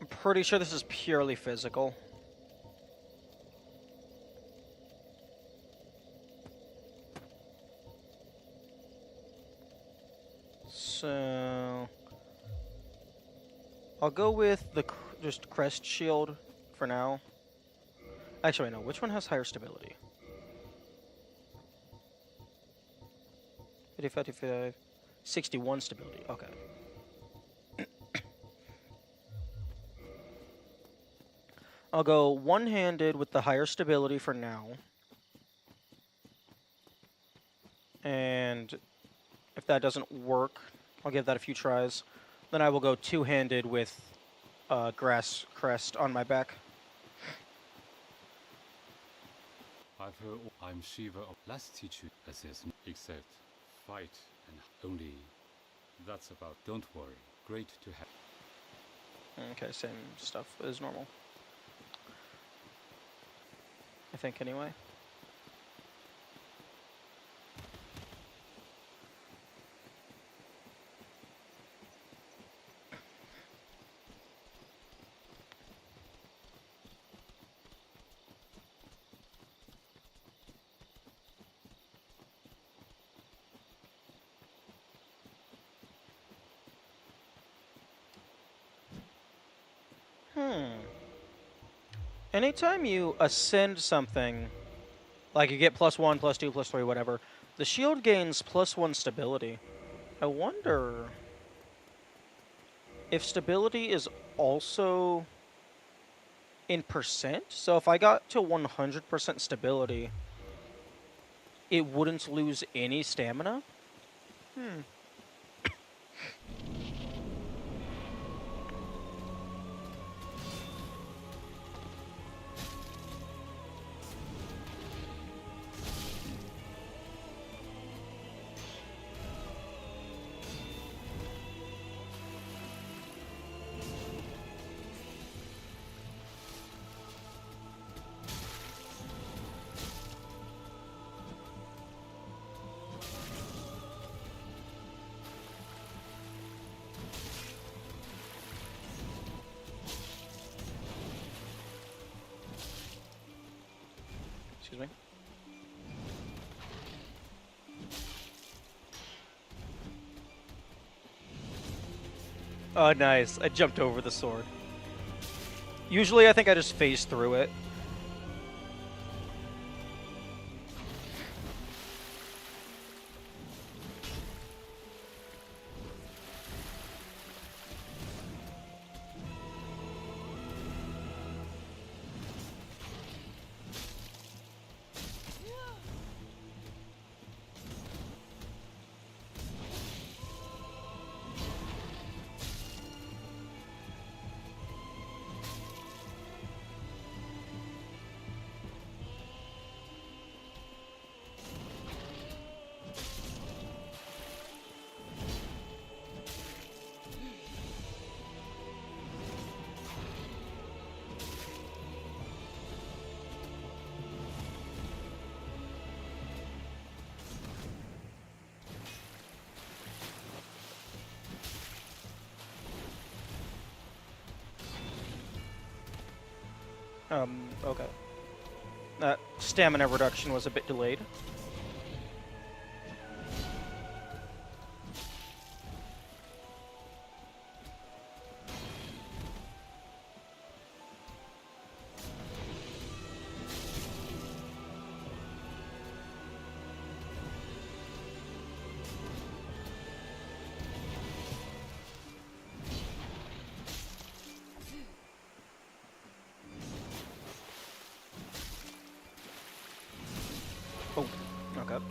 I'm pretty sure this is purely physical. So I'll go with the just crest shield for now. Actually, no. Which one has higher stability? 55, 55, 61 stability. Okay. I'll go one-handed with the higher stability for now. And if that doesn't work, I'll give that a few tries. Then I will go two-handed with grass crest on my back. I've heard I'm Shiva of lassitude assessment, except fight and only. That's about. Don't worry. Great to have. Okay, same stuff as normal. I think anyway. Anytime you ascend something, like you get +1, +2, +3, whatever, the shield gains +1 stability. I wonder if stability is also in percent? So if I got to 100% stability, it wouldn't lose any stamina? Excuse me. Oh, nice. I jumped over the sword. Usually I think I just phase through it. Okay. That stamina reduction was a bit delayed. Oh, okay.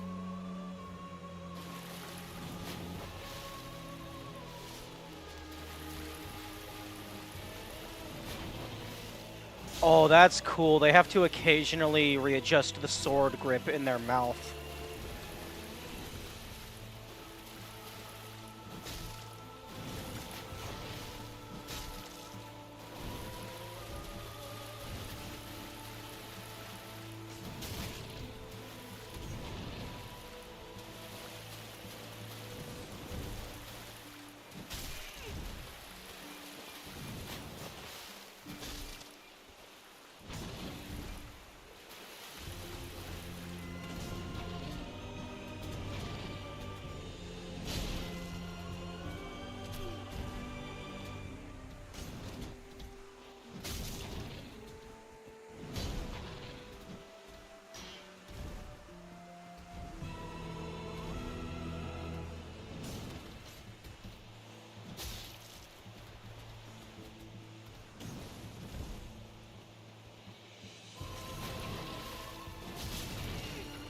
Oh, that's cool. They have to occasionally readjust the sword grip in their mouth.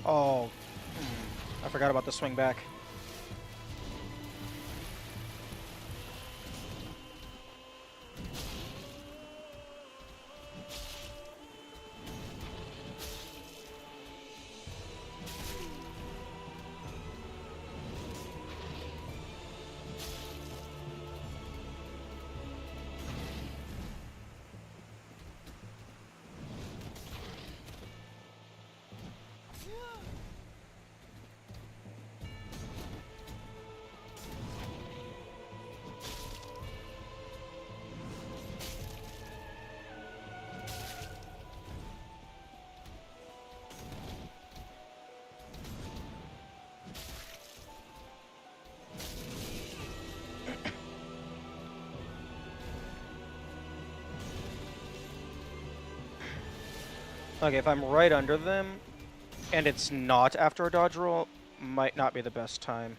Oh, I forgot about the swing back. Okay, if I'm right under them, and it's not after a dodge roll, might not be the best time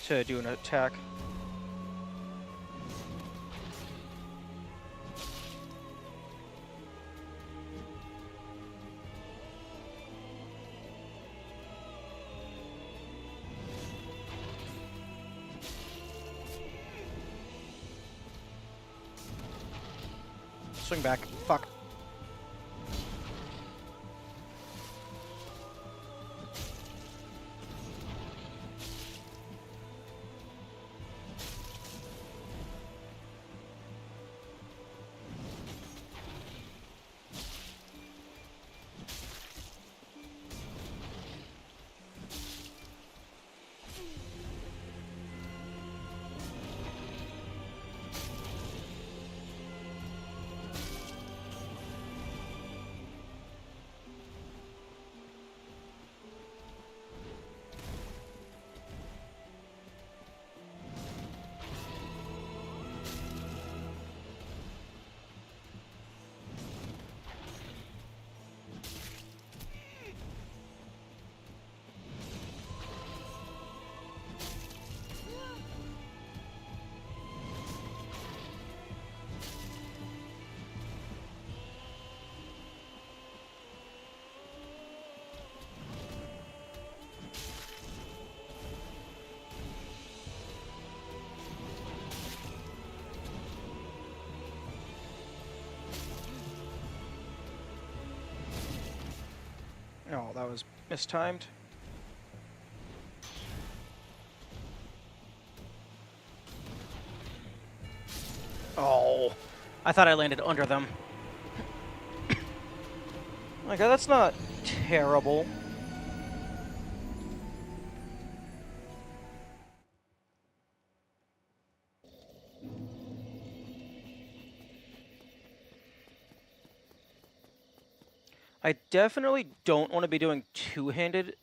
to do an attack. Swing back. Fuck. Oh, that was mistimed. Oh, I thought I landed under them. Okay, that's not terrible. I definitely don't want to be doing two-handed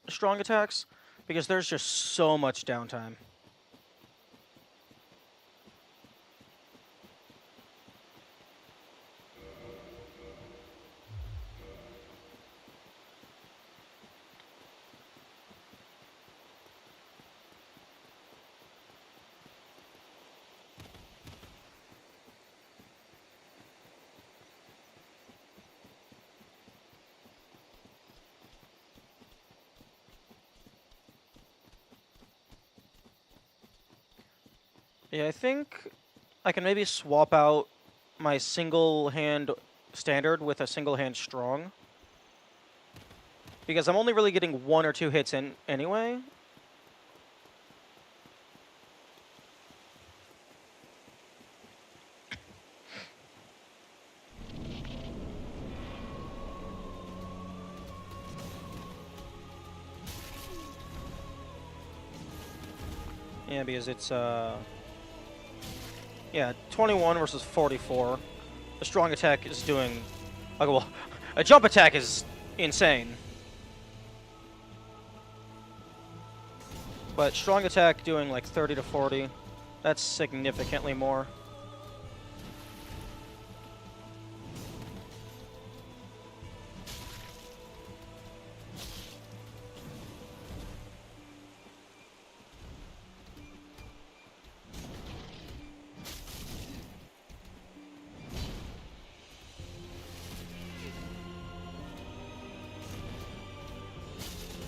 strong attacks because there's just so much downtime. Yeah, I think I can maybe swap out my single hand standard with a single hand strong. Because I'm only really getting 1 or 2 hits in anyway. Yeah, because it's, yeah, 21 versus 44. The strong attack is doing, like, well, a jump attack is insane. But strong attack doing like 30 to 40, that's significantly more.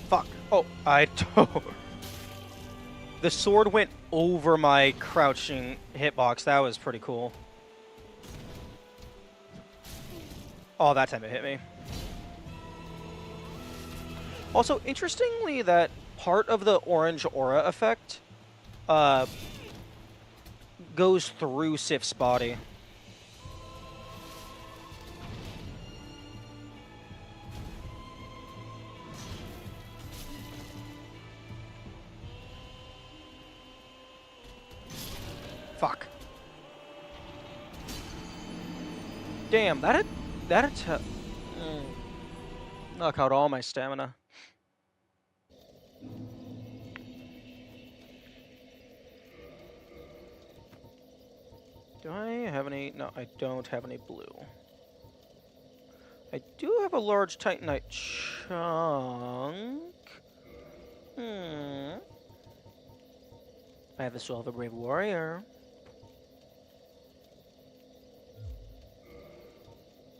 Fuck. Oh, I don't. The sword went over my crouching hitbox. That was pretty cool. Oh, that time it hit me. Also, interestingly, that part of the orange aura effect goes through Sif's body. Fuck. Damn, that knock out all my stamina. Do I have any? No, I don't have any blue. I do have a large Titanite chunk. I have the Soul of a Brave Warrior.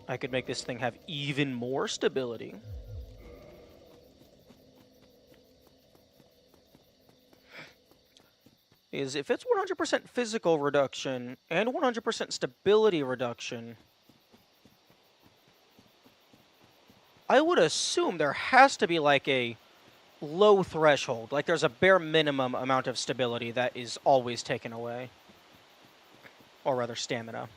I could make this thing have even more stability. Is if it's 100% physical reduction and 100% stability reduction, I would assume there has to be like a low threshold. Like there's a bare minimum amount of stability that is always taken away. Or rather, stamina.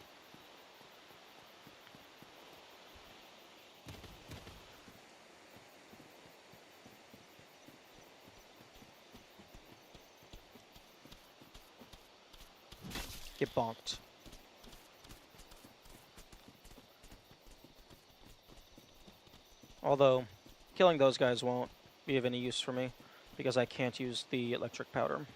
Get bonked. Although, killing those guys won't be of any use for me, because I can't use the electric powder.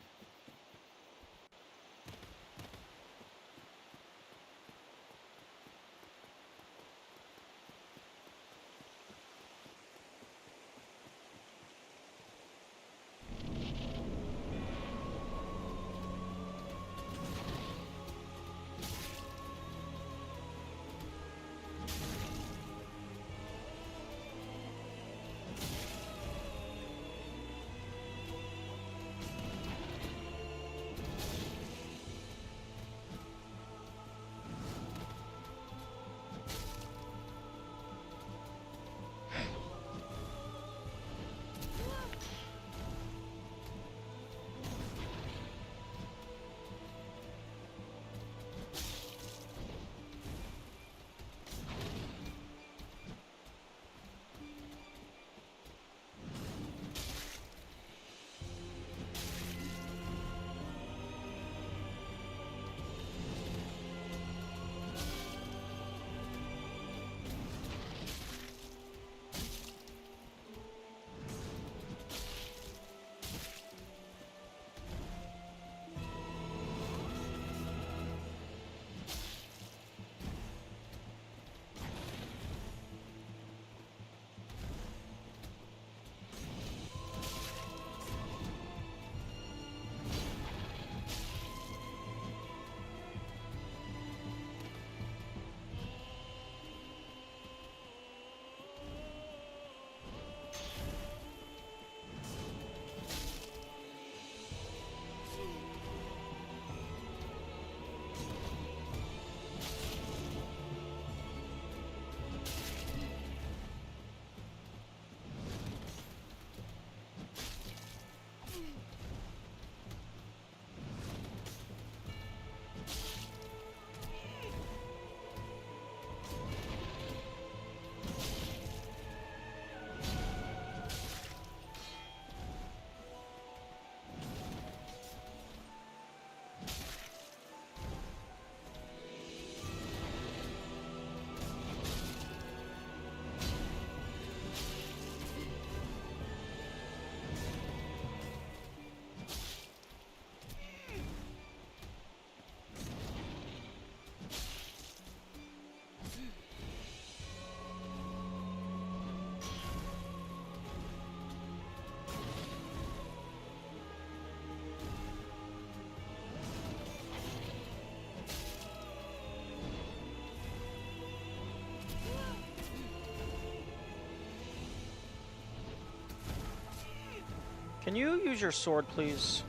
Can you use your sword, please?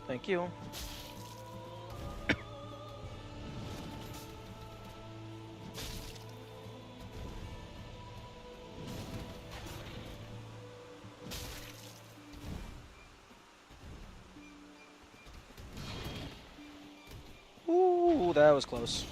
Thank you. Ooh, that was close.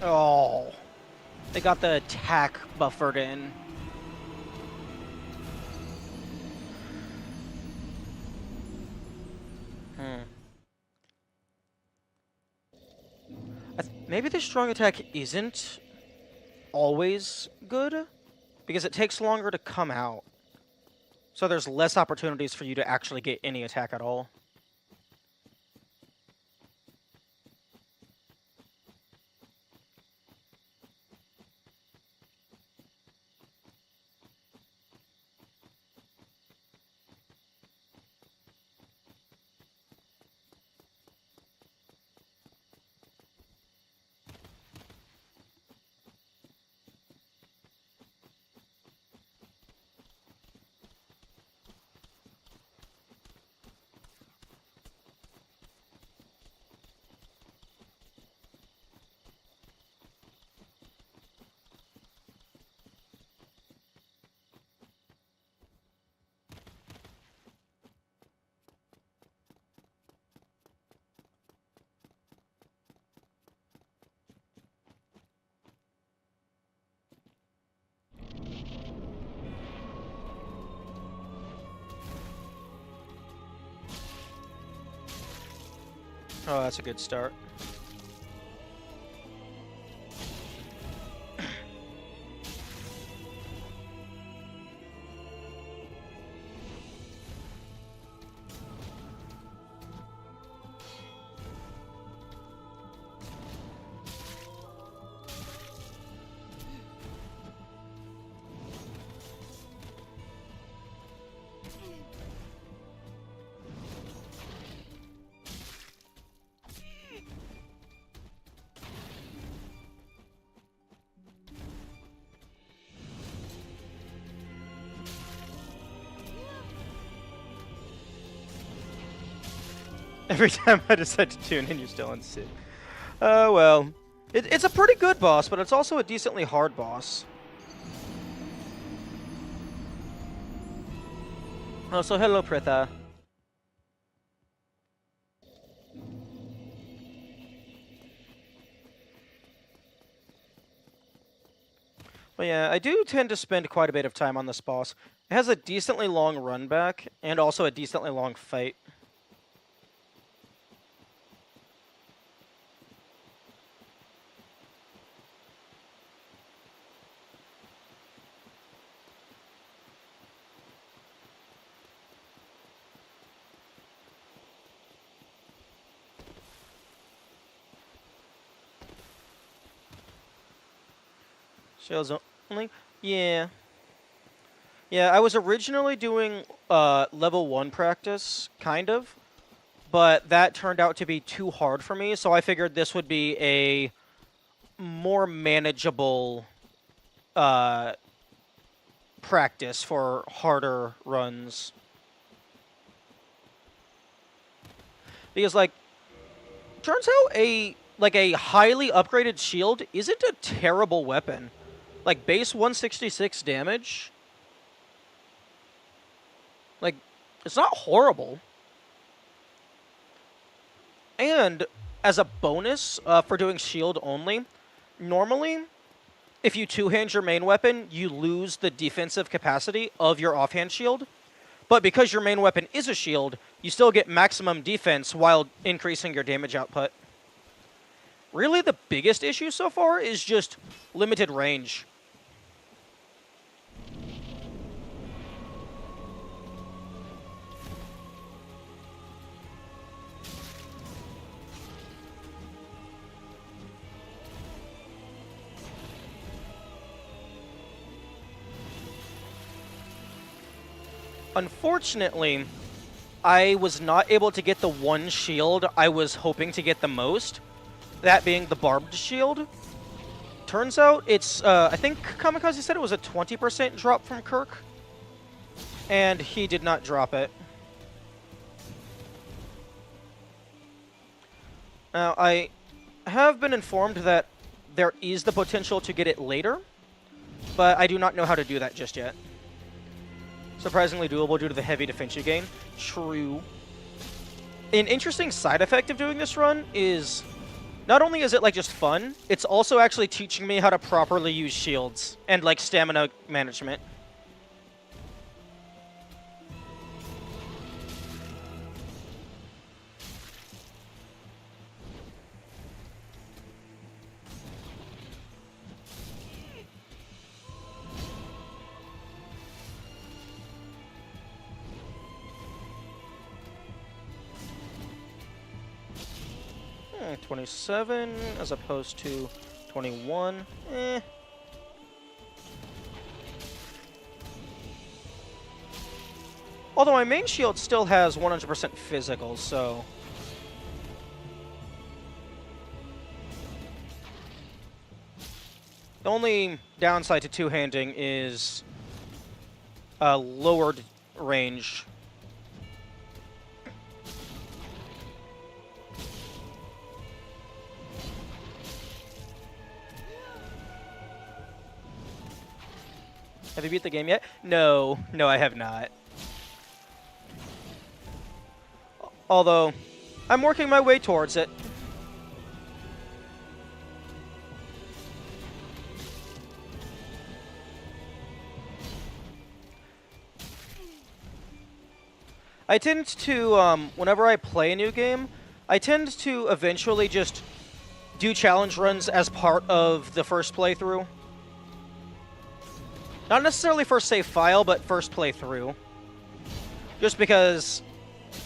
Oh, they got the attack buffered in. Maybe the strong attack isn't always good because it takes longer to come out. So there's less opportunities for you to actually get any attack at all. Oh, that's a good start. Every time I decide to tune in, you're still on Sid. Well. It's a pretty good boss, but it's also a decently hard boss. Oh, so hello, Pritha. But yeah, I do tend to spend quite a bit of time on this boss. It has a decently long run back, and also a decently long fight. Shields only? Yeah. Yeah, I was originally doing level 1 practice, kind of. But that turned out to be too hard for me, so I figured this would be a more manageable practice for harder runs. Because, like, turns out a highly upgraded shield isn't a terrible weapon. Like, base 166 damage, like, it's not horrible. And as a bonus for doing shield only, normally, if you two-hand your main weapon, you lose the defensive capacity of your offhand shield. But because your main weapon is a shield, you still get maximum defense while increasing your damage output. Really, the biggest issue so far is just limited range. Unfortunately, I was not able to get the one shield I was hoping to get the most, that being the barbed shield. Turns out it's, I think Kamikaze said it was a 20% drop from Kirk, and he did not drop it. Now, I have been informed that there is the potential to get it later, but I do not know how to do that just yet. Surprisingly doable due to the heavy defense you gain. True. An interesting side effect of doing this run is, not only is it like just fun, it's also actually teaching me how to properly use shields and like stamina management. Hmm, 27 as opposed to 21. Eh. Although my main shield still has 100% physical, so... The only downside to two-handing is a lowered range. Have you beat the game yet? No. No, I have not. Although, I'm working my way towards it. I tend to, whenever I play a new game, I tend to eventually just do challenge runs as part of the first playthrough. Not necessarily first save file, but first playthrough. Just because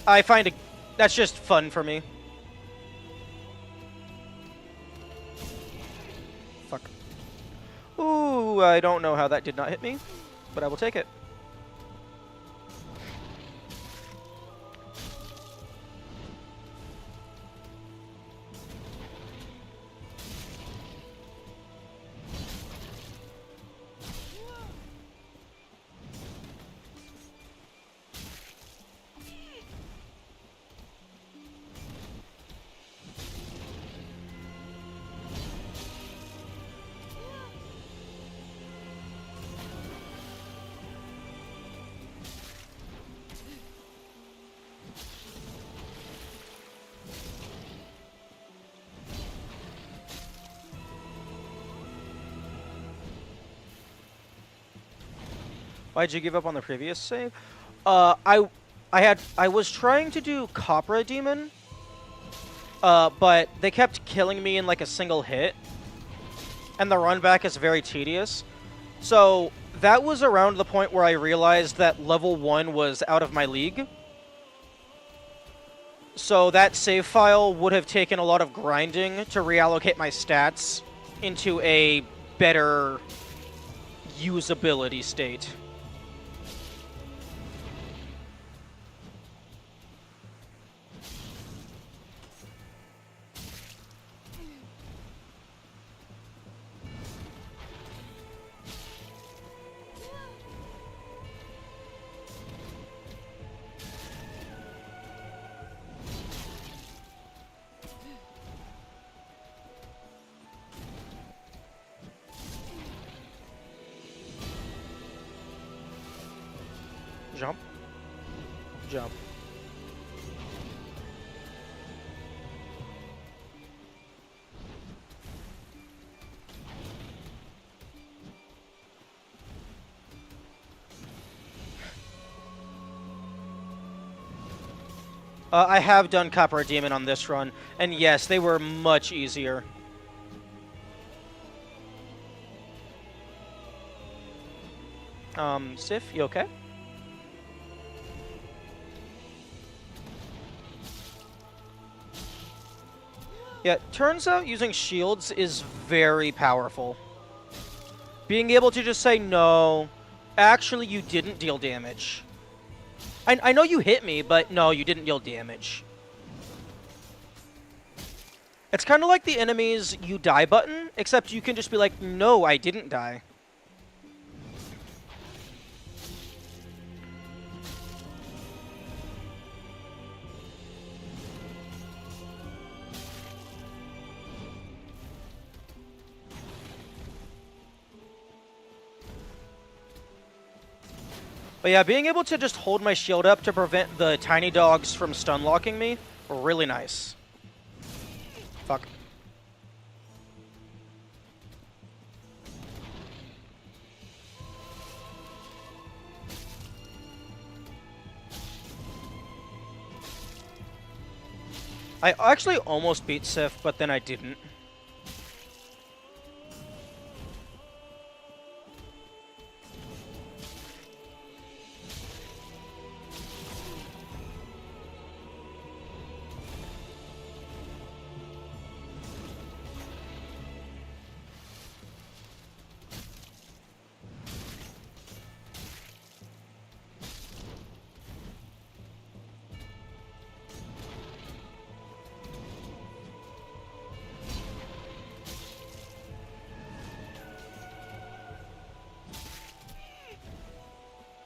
I find that's just fun for me. Fuck. Ooh, I don't know how that did not hit me, but I will take it. Why'd you give up on the previous save? I was trying to do Copra Demon, but they kept killing me in like a single hit, and the run back is very tedious. So that was around the point where I realized that level 1 was out of my league. So that save file would have taken a lot of grinding to reallocate my stats into a better usability state. Jump. Jump. I have done Copper Demon on this run, and yes, they were much easier. Sif, you okay? Yeah, turns out using shields is very powerful. Being able to just say, no, actually you didn't deal damage. I know you hit me, but no, you didn't deal damage. It's kind of like the enemy's you die button, except you can just be like, no, I didn't die. But yeah, being able to just hold my shield up to prevent the tiny dogs from stun locking me, really nice. Fuck. I actually almost beat Sif, but then I didn't.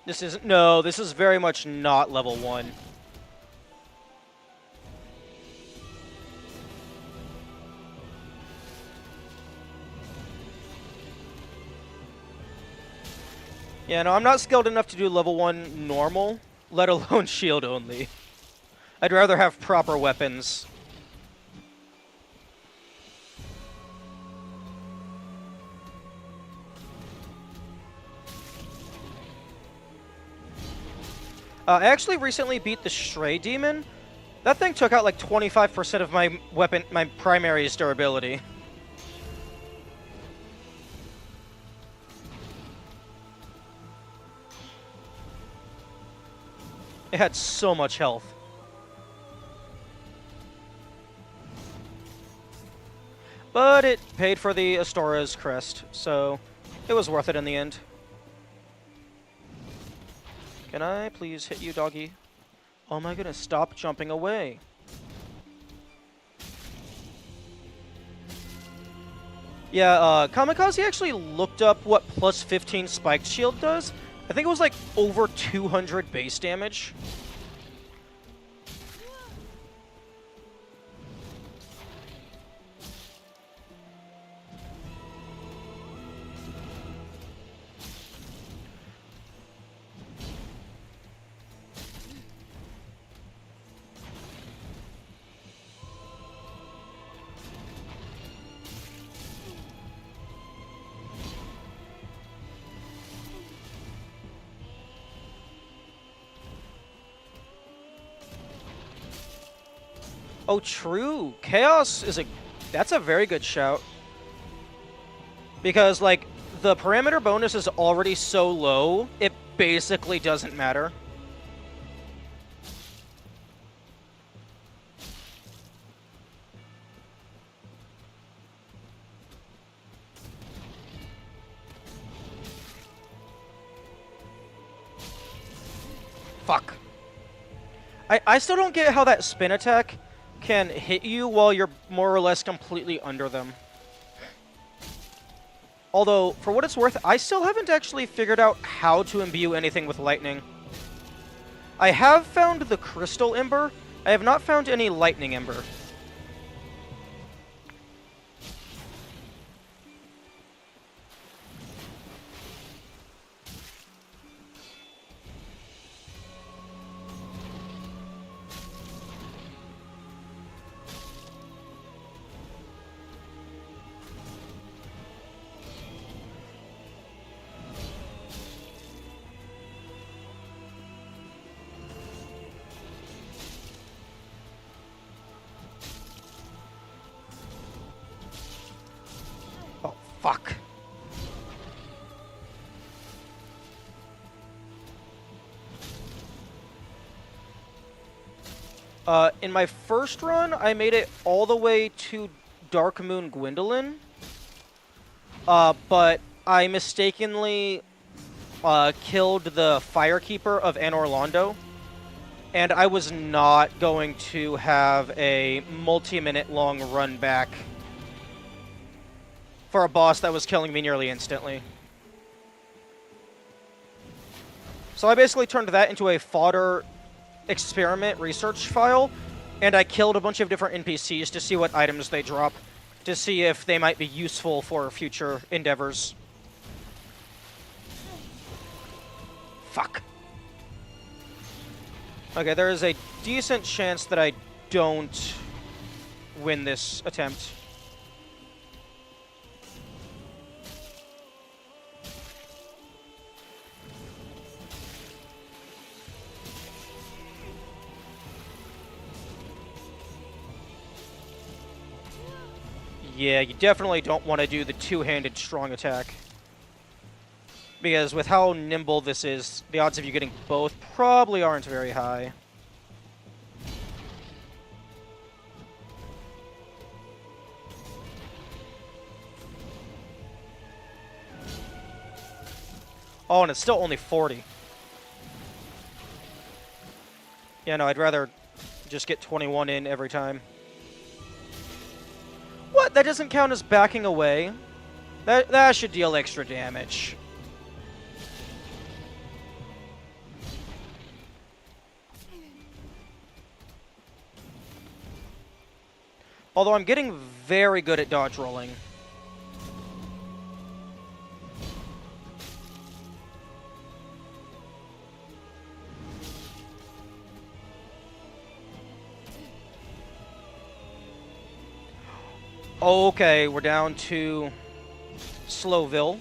This isn't. No, this is very much not level 1. Yeah, no, I'm not skilled enough to do level 1 normal, let alone shield only. I'd rather have proper weapons. I actually recently beat the Stray Demon. That thing took out like 25% of my weapon, my primary's durability. It had so much health. But it paid for the Astora's crest, so it was worth it in the end. Can I please hit you, doggy? Oh my goodness, stop jumping away. Yeah, Kamikaze actually looked up what plus 15 spiked shield does. I think it was like over 200 base damage. Oh, true. Chaos is that's a very good shout. Because, like, the parameter bonus is already so low, it basically doesn't matter. Fuck. I still don't get how that spin attack can hit you while you're more or less completely under them. Although, for what it's worth, I still haven't actually figured out how to imbue anything with lightning. I have found the Crystal Ember. I have not found any Lightning Ember. Fuck. In my first run, I made it all the way to Dark Moon Gwendolyn. But I mistakenly killed the Firekeeper of Anor Londo. And I was not going to have a multi-minute long run back for a boss that was killing me nearly instantly. So I basically turned that into a fodder experiment research file, and I killed a bunch of different NPCs to see what items they drop, to see if they might be useful for future endeavors. Fuck. Okay, there is a decent chance that I don't win this attempt. Yeah, you definitely don't want to do the two-handed strong attack. Because with how nimble this is, the odds of you getting both probably aren't very high. Oh, and it's still only 40. Yeah, no, I'd rather just get 21 in every time. What? That doesn't count as backing away? That should deal extra damage. Although I'm getting very good at dodge rolling. Okay, we're down to Slowville.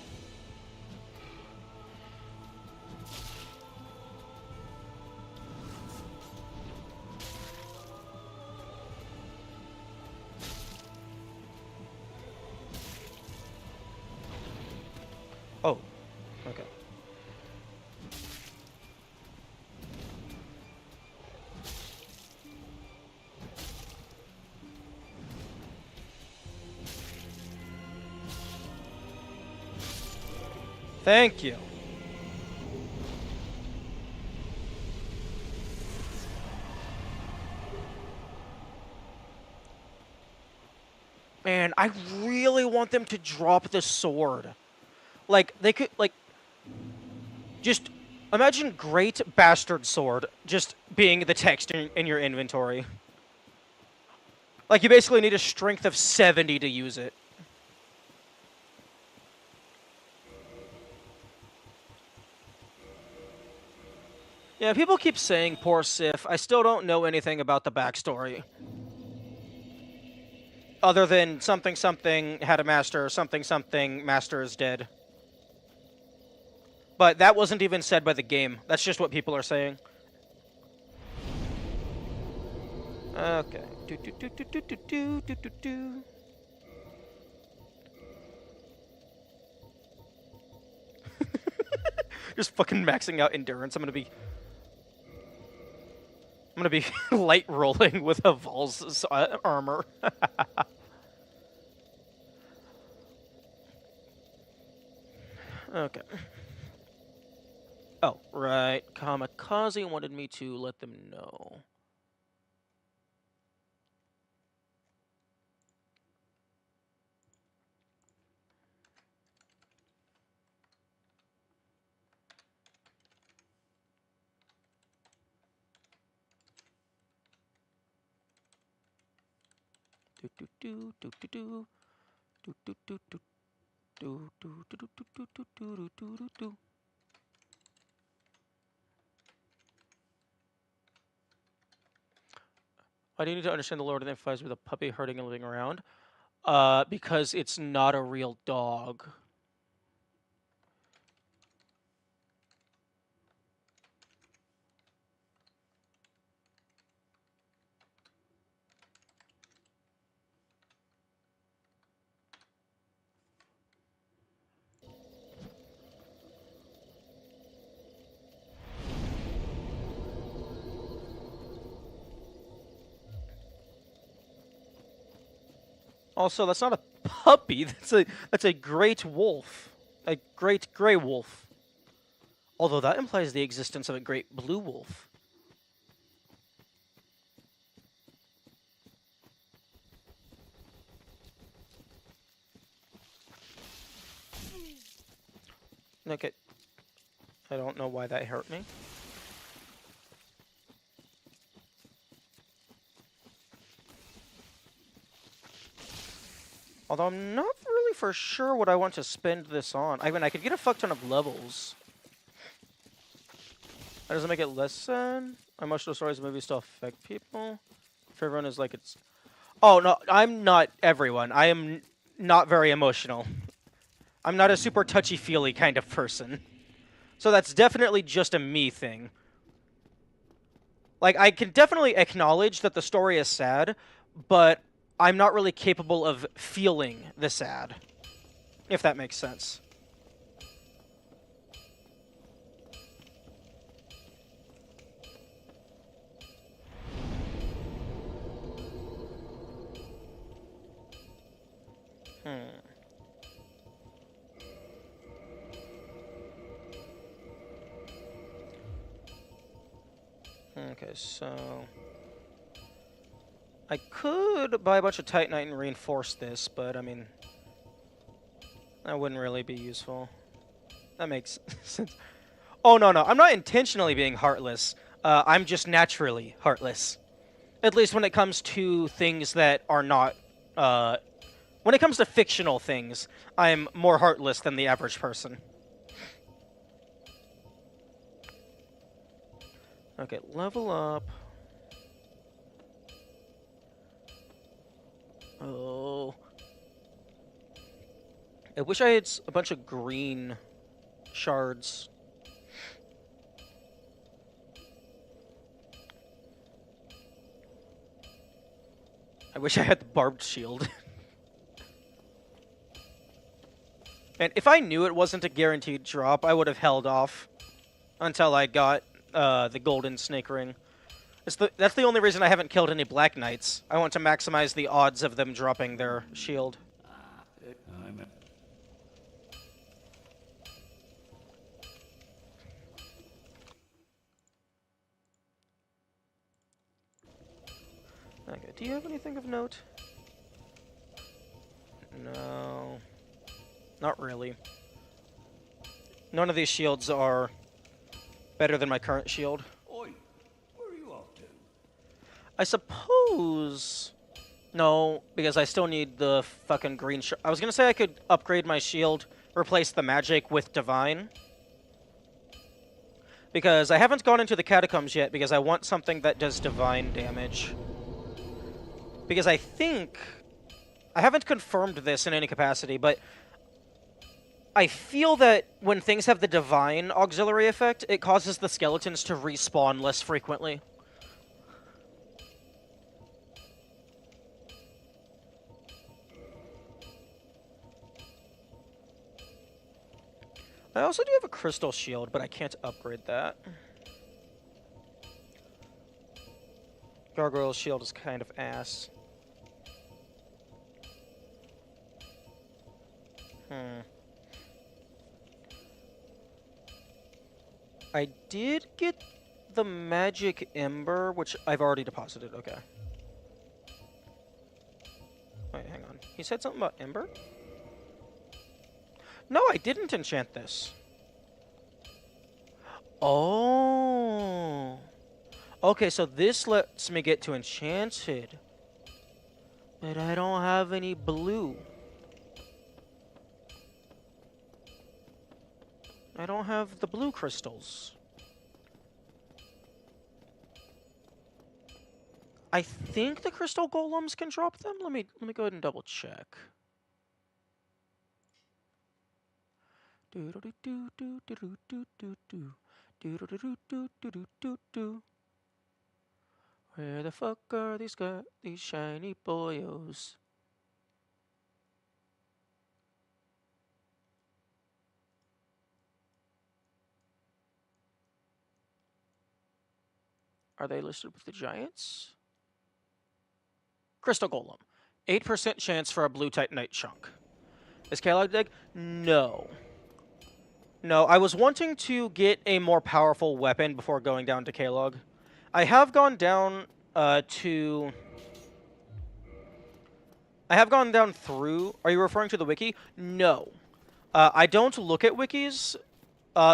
Oh, okay. Thank you. Man, I really want them to drop the sword. Like, they could, like, just imagine Great Bastard Sword just being the text in your inventory. Like, you basically need a strength of 70 to use it. Yeah, people keep saying poor Sif. I still don't know anything about the backstory. Other than something something had a master, something something master is dead. But that wasn't even said by the game. That's just what people are saying. Okay. Just fucking maxing out endurance. I'm gonna be light rolling with a Val's armor. Okay. Oh, right. Kamikaze wanted me to let them know. I do need to understand the Lord identifies with a puppy hurting and living around. Because it's not a real dog. Also, that's not a puppy. That's a great wolf. A great gray wolf. Although that implies the existence of a great blue wolf. Okay. I don't know why that hurt me. Although I'm not really for sure what I want to spend this on. I mean, I could get a fuck ton of levels. That doesn't make it less sad. Emotional stories and movies still affect people. If everyone is like it's... Oh, no, I'm not everyone. I am not very emotional. I'm not a super touchy-feely kind of person. So that's definitely just a me thing. Like, I can definitely acknowledge that the story is sad, but I'm not really capable of feeling the sad, if that makes sense. Okay, so... I could buy a bunch of Titanite and reinforce this, but, I mean... that wouldn't really be useful. That makes sense. Oh, no, I'm not intentionally being heartless. I'm just naturally heartless. At least when it comes to things that are not... when it comes to fictional things, I'm more heartless than the average person. Okay, level up. Oh. I wish I had a bunch of green shards. I wish I had the barbed shield. And if I knew it wasn't a guaranteed drop, I would have held off until I got the golden snake ring. That's the only reason I haven't killed any Black Knights. I want to maximize the odds of them dropping their shield. Okay, do you have anything of note? No. Not really. None of these shields are better than my current shield. Oi, where are you off to? I suppose... No, because I still need the fucking green shard. I was gonna say I could upgrade my shield, replace the magic with divine. Because I haven't gone into the catacombs yet, because I want something that does divine damage. Because I think... I haven't confirmed this in any capacity, but... I feel that when things have the divine auxiliary effect, it causes the skeletons to respawn less frequently. I also do have a crystal shield, but I can't upgrade that. Gargoyle shield is kind of ass. I did get the magic ember, which I've already deposited. Okay. Wait, hang on. He said something about ember? No, I didn't enchant this. Oh. Okay, so this lets me get to enchanted. But I don't have any blue. I don't have the blue crystals. I think the crystal golems can drop them. Let me go ahead and double check. Where the fuck are these shiny boyos? Are they listed with the giants? Crystal Golem. 8% chance for a blue Titanite chunk. Is Kalog dead? No. No, I was wanting to get a more powerful weapon before going down to Kalog. I have gone down to... I have gone down through... Are you referring to the wiki? No. I don't look at wikis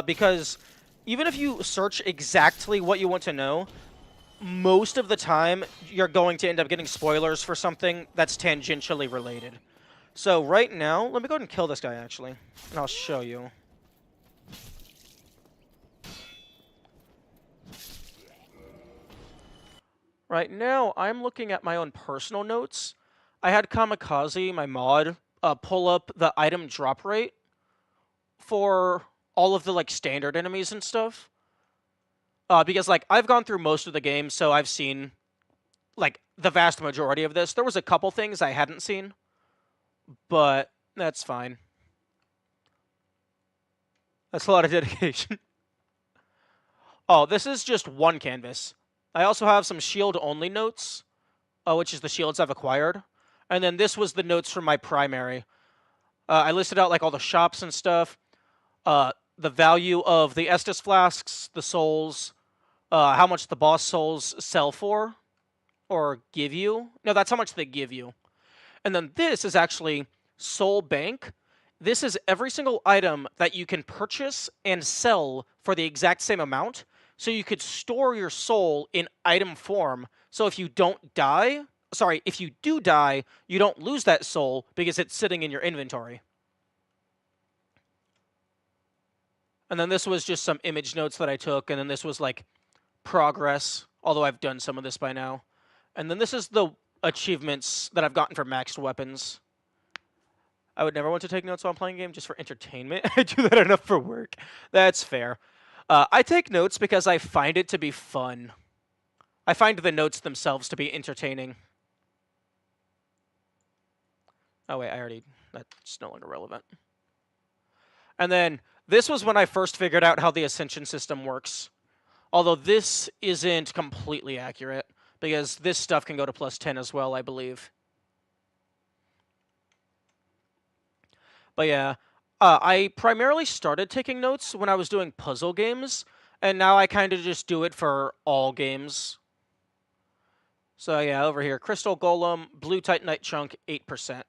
because even if you search exactly what you want to know, most of the time you're going to end up getting spoilers for something that's tangentially related. So right now, let me go ahead and kill this guy actually, and I'll show you. Right now, I'm looking at my own personal notes. I had Kamikaze, my mod, pull up the item drop rate for all of the like standard enemies and stuff. Because like I've gone through most of the game, so I've seen like the vast majority of this. There was a couple things I hadn't seen, but that's fine. That's a lot of dedication. Oh, this is just one canvas. I also have some shield-only notes, which is the shields I've acquired. And then this was the notes from my primary. I listed out like all the shops and stuff, the value of the Estus flasks, the souls, how much the boss souls sell for or give you. No, that's how much they give you. And then this is actually Soul Bank. This is every single item that you can purchase and sell for the exact same amount. So you could store your soul in item form. So if you don't die, if you do die, you don't lose that soul because it's sitting in your inventory. And then this was just some image notes that I took. And then this was like progress, although I've done some of this by now. And then this is the achievements that I've gotten for maxed weapons. I would never want to take notes while I'm playing a game just for entertainment. I do that enough for work. That's fair. I take notes because I find it to be fun. I find the notes themselves to be entertaining. Oh, wait, that's no longer relevant. And then this was when I first figured out how the Ascension system works. Although this isn't completely accurate, because this stuff can go to +10 as well, I believe. But yeah, I primarily started taking notes when I was doing puzzle games, and now I kind of just do it for all games. So yeah, over here, Crystal Golem, Blue Titanite Chunk, 8%.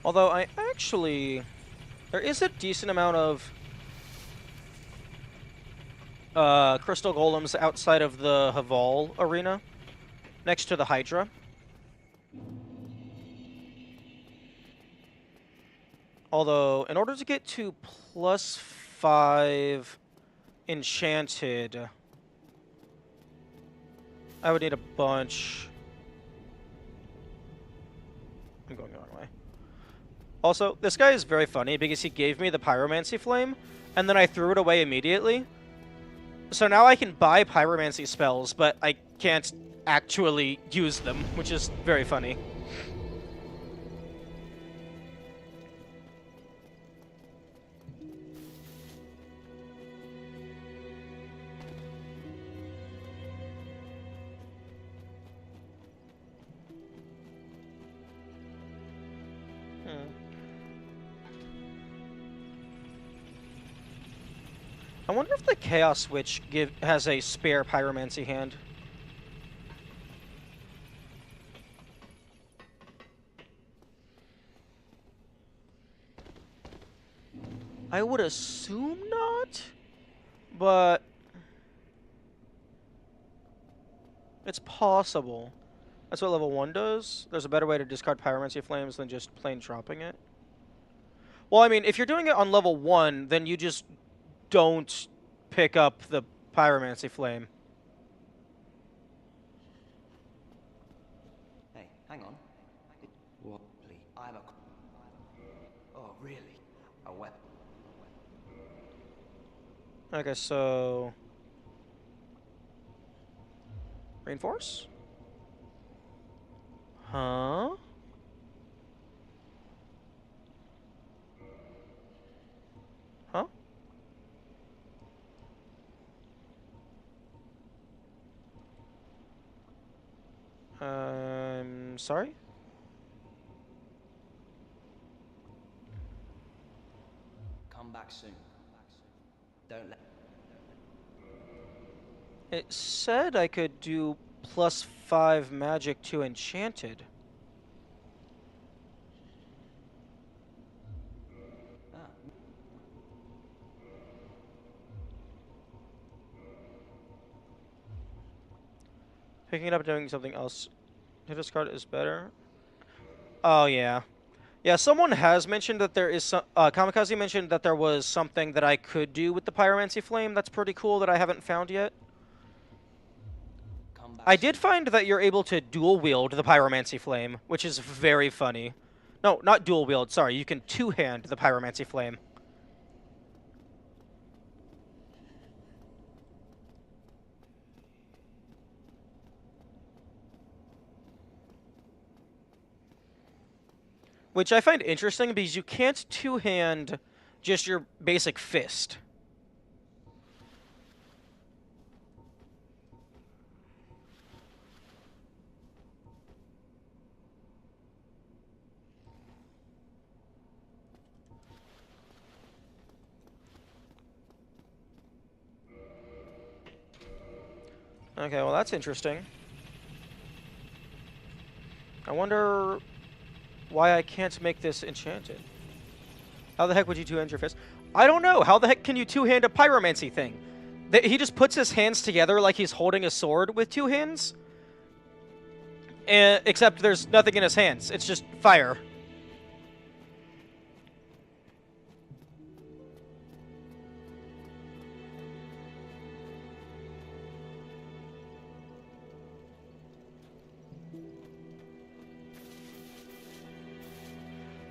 Although there is a decent amount of Crystal Golems outside of the Haval arena, next to the Hydra. Although, in order to get to +5 enchanted, I would need a bunch. I'm going the wrong way. Also, this guy is very funny because he gave me the pyromancy flame, and then I threw it away immediately. So now I can buy pyromancy spells, but I can't actually use them, which is very funny. I wonder if the Chaos Switch has a spare pyromancy hand. I would assume not, but it's possible. That's what level 1 does. There's a better way to discard pyromancy flames than just plain dropping it. Well, I mean, if you're doing it on level 1, then you just don't pick up the pyromancy flame. Hey, hang on. What? Please, I'm a... Oh, really? A weapon? Okay, so... Reinforce? Huh? Huh? Sorry? Come back soon. Don't let... It said I could do +5 magic to enchanted. Ah. Picking it up and doing something else. Hit discard is better. Oh, yeah. Yeah, someone has mentioned that there is some... Kamikaze mentioned that there was something that I could do with the Pyromancy Flame that's pretty cool that I haven't found yet. I did find that you're able to dual-wield the Pyromancy Flame, which is very funny. No, not dual-wield, sorry. You can two-hand the Pyromancy Flame. Which I find interesting because you can't two-hand just your basic fist. Okay, well that's interesting. I wonder why I can't make this enchanted. How the heck would you two-hand your fist? I don't know. How the heck can you two-hand a pyromancy thing? He just puts his hands together like he's holding a sword with two hands. Except there's nothing in his hands. It's just fire.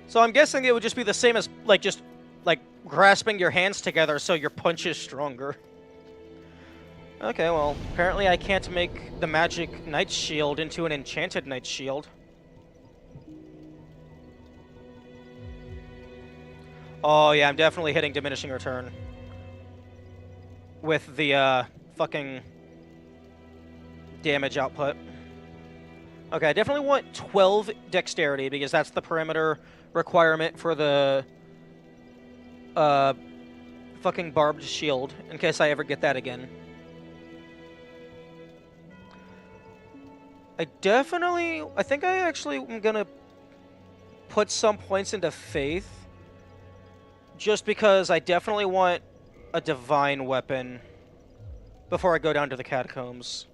So I'm guessing it would just be the same as, like, just, like, grasping your hands together so your punch is stronger. Okay, well, apparently I can't make the magic Knight Shield into an enchanted Knight Shield. Oh, yeah, I'm definitely hitting diminishing return. With the, fucking damage output. Okay, I definitely want 12 dexterity because that's the perimeter requirement for the fucking barbed shield in case I ever get that again. I think I actually am gonna put some points into faith just because I definitely want a divine weapon before I go down to the catacombs.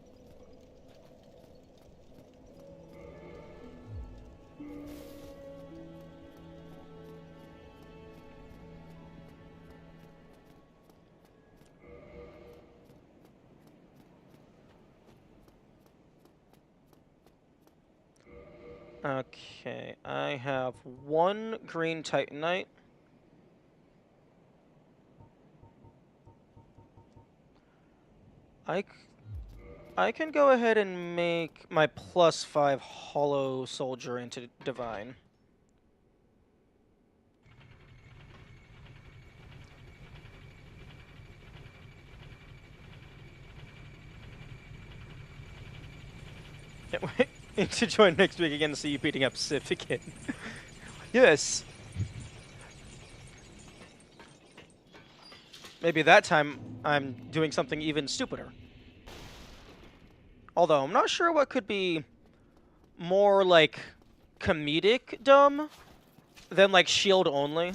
Okay, I have one green Titanite. I can go ahead and make my +5 Hollow Soldier into Divine. Can't wait to join next week again to see you beating up Sif again. Yes. Maybe that time I'm doing something even stupider. Although I'm not sure what could be more like comedic dumb than like shield only.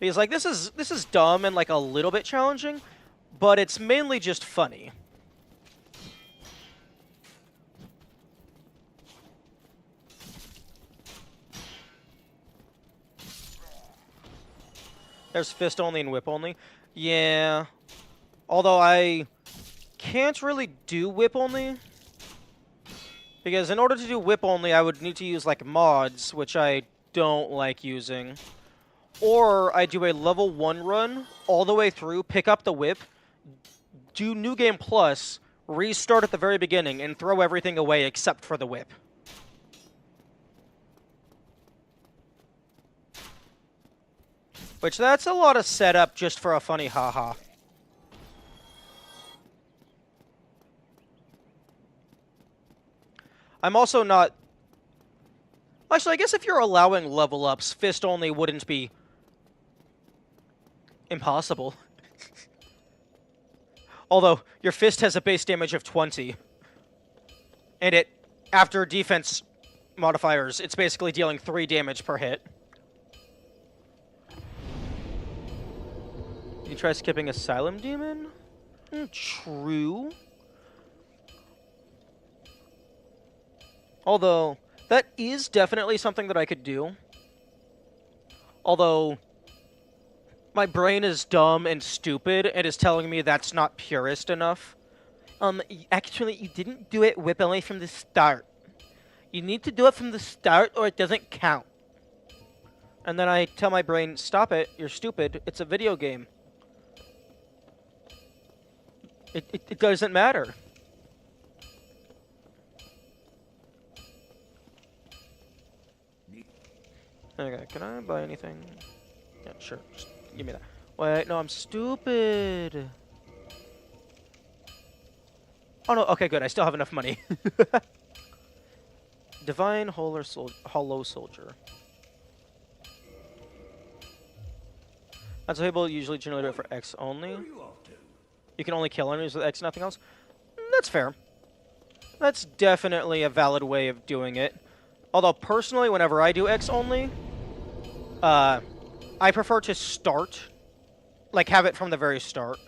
Because like this is dumb and like a little bit challenging, but it's mainly just funny. There's fist only and whip only. Yeah. Although I can't really do whip only. Because in order to do whip only, I would need to use like mods, which I don't like using. Or I do a level 1 run all the way through, pick up the whip, do New Game Plus, restart at the very beginning, and throw everything away except for the whip. Which, that's a lot of setup just for a funny haha. I'm also not... Actually, I guess if you're allowing level ups, fist only wouldn't be impossible. Although, your fist has a base damage of 20. And it, after defense modifiers, it's basically dealing 3 damage per hit. You try skipping Asylum Demon? True. Although, that is definitely something that I could do. Although, my brain is dumb and stupid and is telling me that's not purist enough. Actually, you didn't do it whip only from the start. You need to do it from the start or it doesn't count. And then I tell my brain, stop it, you're stupid, it's a video game. It doesn't matter. Okay, can I buy anything? Yeah, sure. Just give me that. Wait, no, I'm stupid. Oh, no. Okay, good. I still have enough money. Divine Hollow Soldier. That's able usually generate it for X only. You can only kill enemies with X, nothing else. That's fair. That's definitely a valid way of doing it. Although, personally, whenever I do X only, I prefer to start, like, have it from the very start.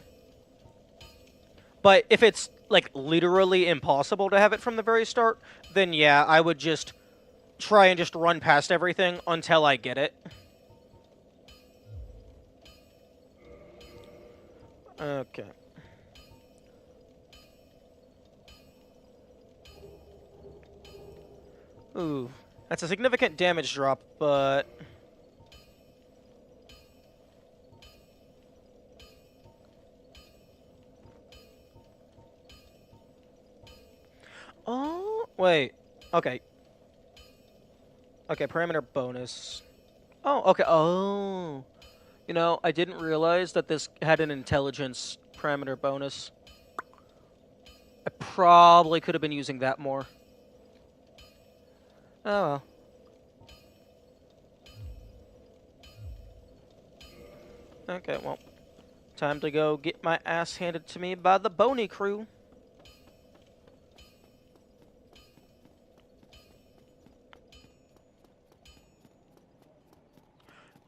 But if it's, like, literally impossible to have it from the very start, then yeah, I would just try and just run past everything until I get it. Okay. Ooh, that's a significant damage drop, but... Oh, wait. Okay. Okay, parameter bonus. Oh, okay. Oh. You know, I didn't realize that this had an intelligence parameter bonus. I probably could have been using that more. Oh, well. Okay, well. Time to go get my ass handed to me by the Bony crew.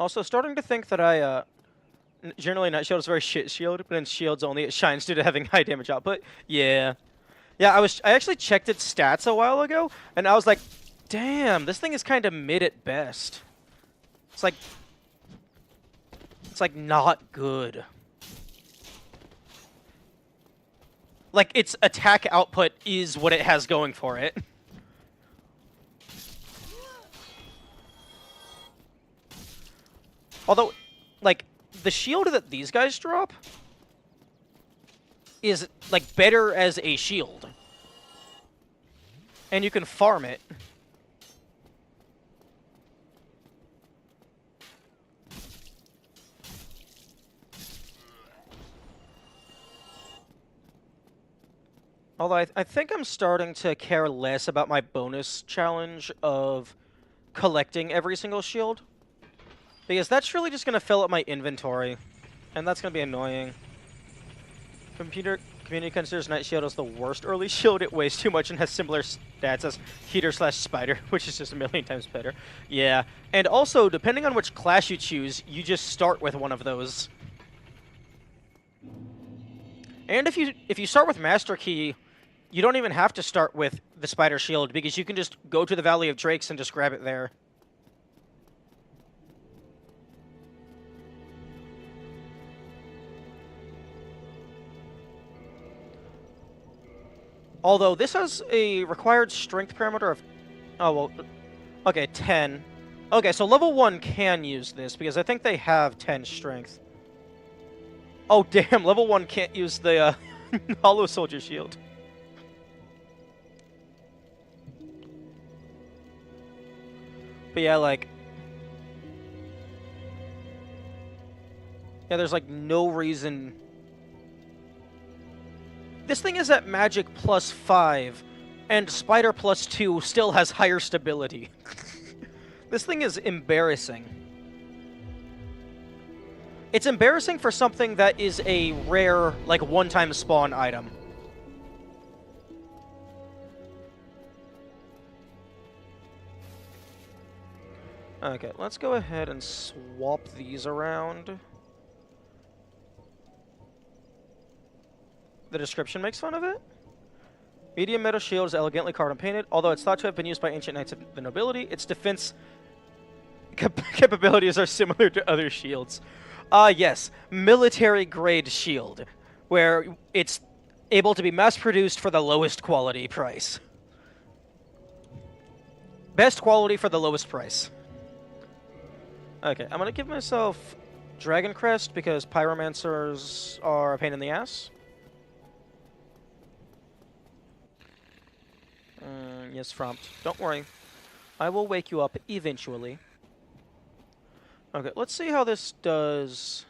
Also, starting to think that I, generally Night Shield is very shit shield, but in shields only it shines due to having high damage output. Yeah. Yeah, I actually checked its stats a while ago, and I was like, damn, this thing is kind of mid at best. It's like not good. Like, its attack output is what it has going for it. Although, like, the shield that these guys drop is, like, better as a shield. And you can farm it. Although I think I'm starting to care less about my bonus challenge of collecting every single shield. Because that's really just going to fill up my inventory. And that's going to be annoying. Community considers Night Shield as the worst early shield. It weighs too much and has similar stats as Heater/Spider, which is just a million times better. Yeah. And also, depending on which class you choose, you just start with one of those. And if you start with Master Key, you don't even have to start with the Spider Shield, because you can just go to the Valley of Drakes and just grab it there. Although this has a required strength parameter of... Oh, well... Okay, 10. Okay, so level 1 can use this, because I think they have 10 strength. Oh, damn, level 1 can't use the Hollow Soldier Shield. But yeah, like... Yeah, there's, like, no reason... This thing is at Magic +5, and Spider +2 still has higher stability. This thing is embarrassing. It's embarrassing for something that is a rare, like, one-time spawn item. Okay, let's go ahead and swap these around. The description makes fun of it. Medium metal shield is elegantly carved and painted. Although it's thought to have been used by ancient knights of the nobility, its defense capabilities are similar to other shields. Yes, military-grade shield, where it's able to be mass-produced for the lowest quality price. Best quality for the lowest price. Okay, I'm gonna give myself Dragon Crest because Pyromancers are a pain in the ass. Yes, Frompt. Don't worry. I will wake you up eventually. Okay, let's see how this does.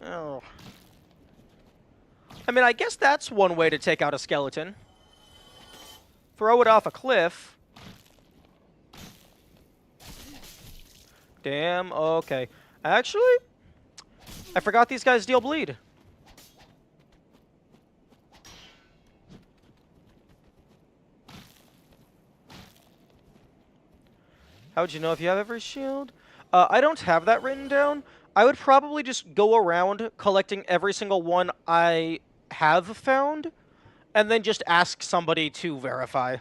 Oh. I mean, I guess that's one way to take out a skeleton. Throw it off a cliff. Damn, okay. Actually, I forgot these guys deal bleed. How would you know if you have every shield? I don't have that written down. I would probably just go around collecting every single one I have found, and then just ask somebody to verify.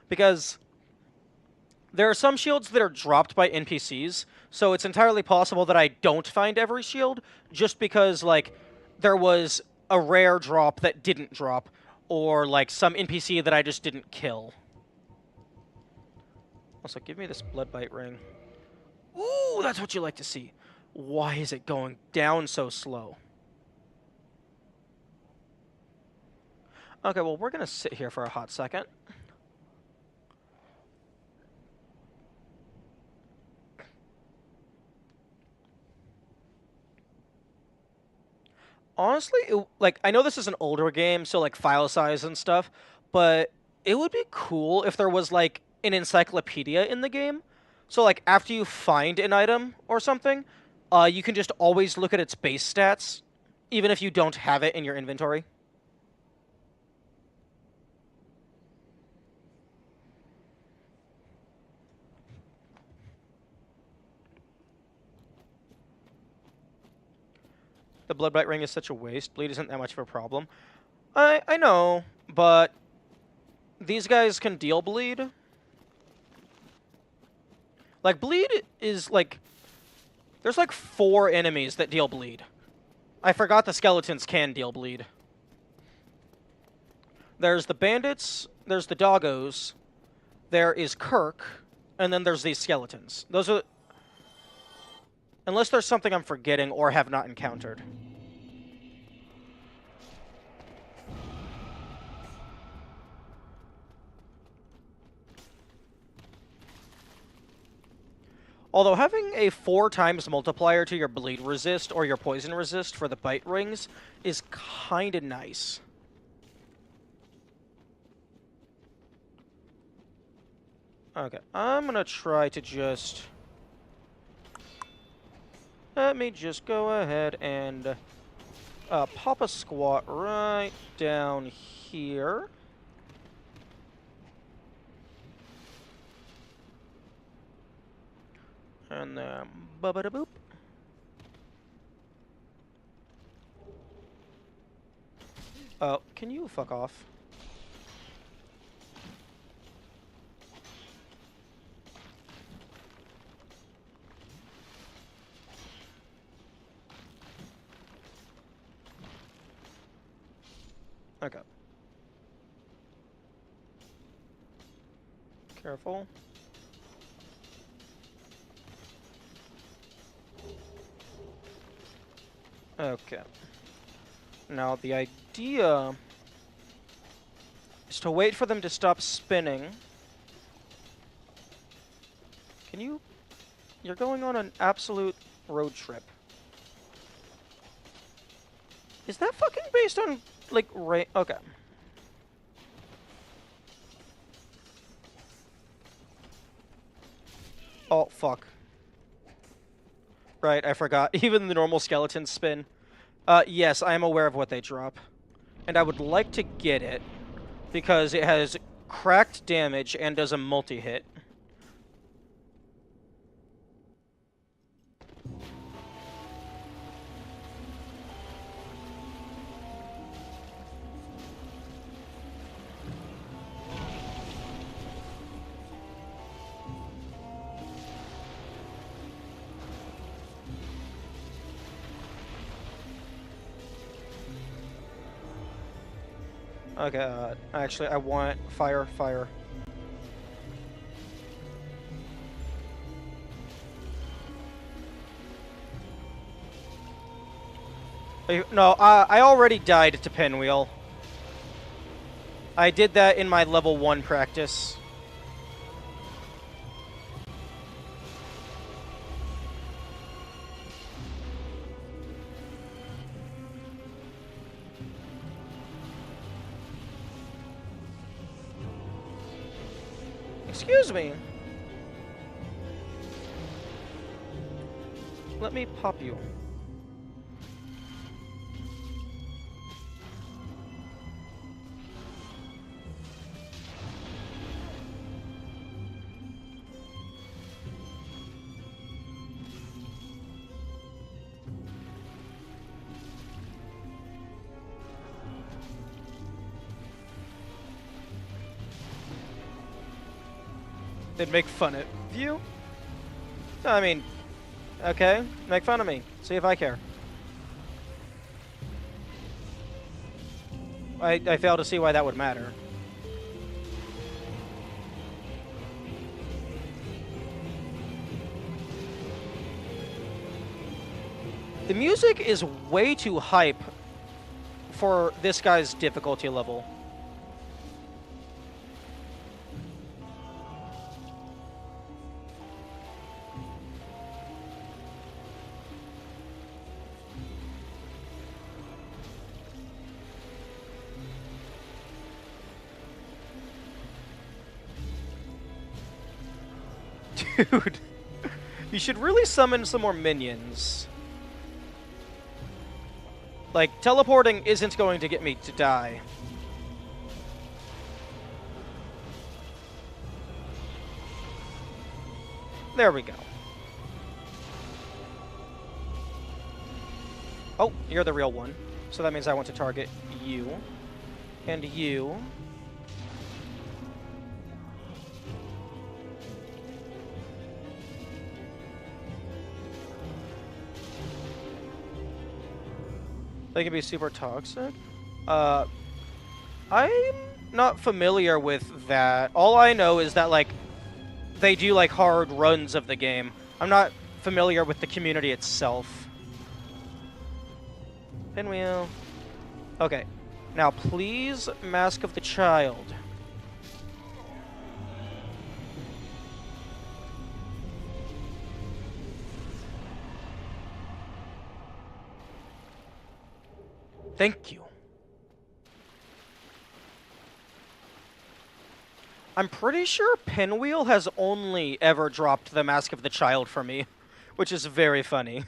Because there are some shields that are dropped by NPCs, so it's entirely possible that I don't find every shield, just because, like, there was a rare drop that didn't drop, or, like, some NPC that I just didn't kill. Also, give me this Bloodbite ring. Ooh, that's what you like to see. Why is it going down so slow? Okay, well, we're gonna sit here for a hot second. Honestly, like, I know this is an older game, so, like, file size and stuff, but it would be cool if there was, like, an encyclopedia in the game. So, like, after you find an item or something, you can just always look at its base stats, even if you don't have it in your inventory. The blood bite ring is such a waste. Bleed isn't that much of a problem. I know, but these guys can deal bleed. Like, bleed is, like... There's, like, 4 enemies that deal bleed. I forgot the skeletons can deal bleed. There's the bandits, there's the doggos, there is Kirk, and then there's these skeletons. Those are... Unless there's something I'm forgetting or have not encountered. Although having a 4 times multiplier to your bleed resist or your poison resist for the bite rings is kinda nice. Okay, I'm gonna try to just... Let me just go ahead and pop a squat right down here. And then ba-ba-da-boop. Oh, can you fuck off? Okay. Careful. Okay. Now, the idea is to wait for them to stop spinning. Can you... You're going on an absolute road trip. Is that fucking based on, like, okay. Oh, fuck. Right, I forgot. Even the normal skeletons spin. Yes, I am aware of what they drop. And I would like to get it, because it has cracked damage and does a multi-hit. Okay, actually, I want fire. No, I already died to Pinwheel. I did that in my level 1 practice. Excuse me. Let me pop you. They'd make fun of you? I mean, okay, make fun of me. See if I care. I fail to see why that would matter. The music is way too hype for this guy's difficulty level. Dude, you should really summon some more minions. Like, teleporting isn't going to get me to die. There we go. Oh, you're the real one. So that means I want to target you. And you. They can be super toxic. I'm not familiar with that. All I know is that, like, they do, like, hard runs of the game. I'm not familiar with the community itself. Pinwheel. Okay. Now, please, Mask of the Child. Thank you. I'm pretty sure Pinwheel has only ever dropped the Mask of the Child for me, which is very funny.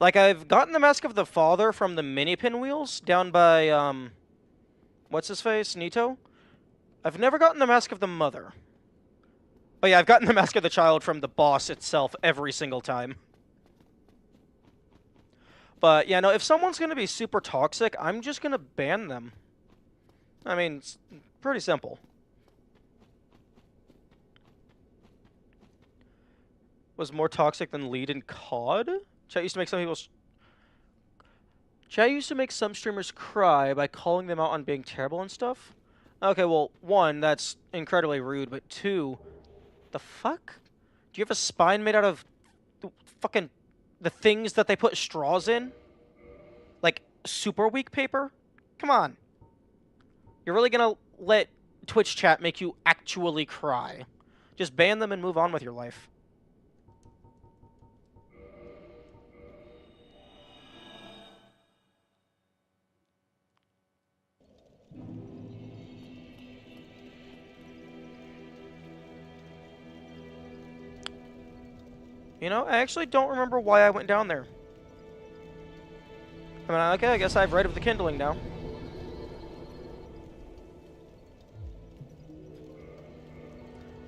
Like, I've gotten the Mask of the Father from the mini Pinwheels down by, what's his face? Nito? I've never gotten the Mask of the Mother. But yeah, I've gotten the Mask of the Child from the boss itself every single time. But, yeah, no, if someone's going to be super toxic, I'm just going to ban them. I mean, it's pretty simple. Was more toxic than Lead in COD? Chat used to make some people... Chat used to make some streamers cry by calling them out on being terrible and stuff? Okay, well, one, that's incredibly rude, but two, the fuck? Do you have a spine made out of fucking... the things that they put straws in? Like, super weak paper? Come on. You're really gonna let Twitch chat make you actually cry. Just ban them and move on with your life. You know, I actually don't remember why I went down there. I mean, okay, I guess I have right of the kindling now.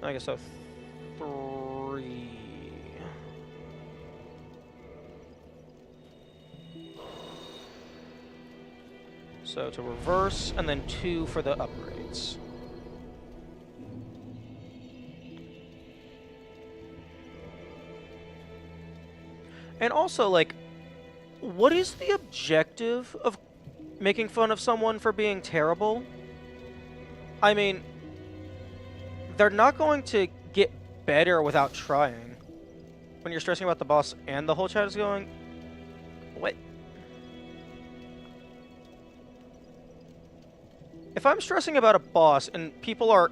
I guess so. 3. So to reverse, and then 2 for the upgrades. And also, like, what is the objective of making fun of someone for being terrible? I mean, they're not going to get better without trying. When you're stressing about the boss and the whole chat is going, what? If I'm stressing about a boss and people are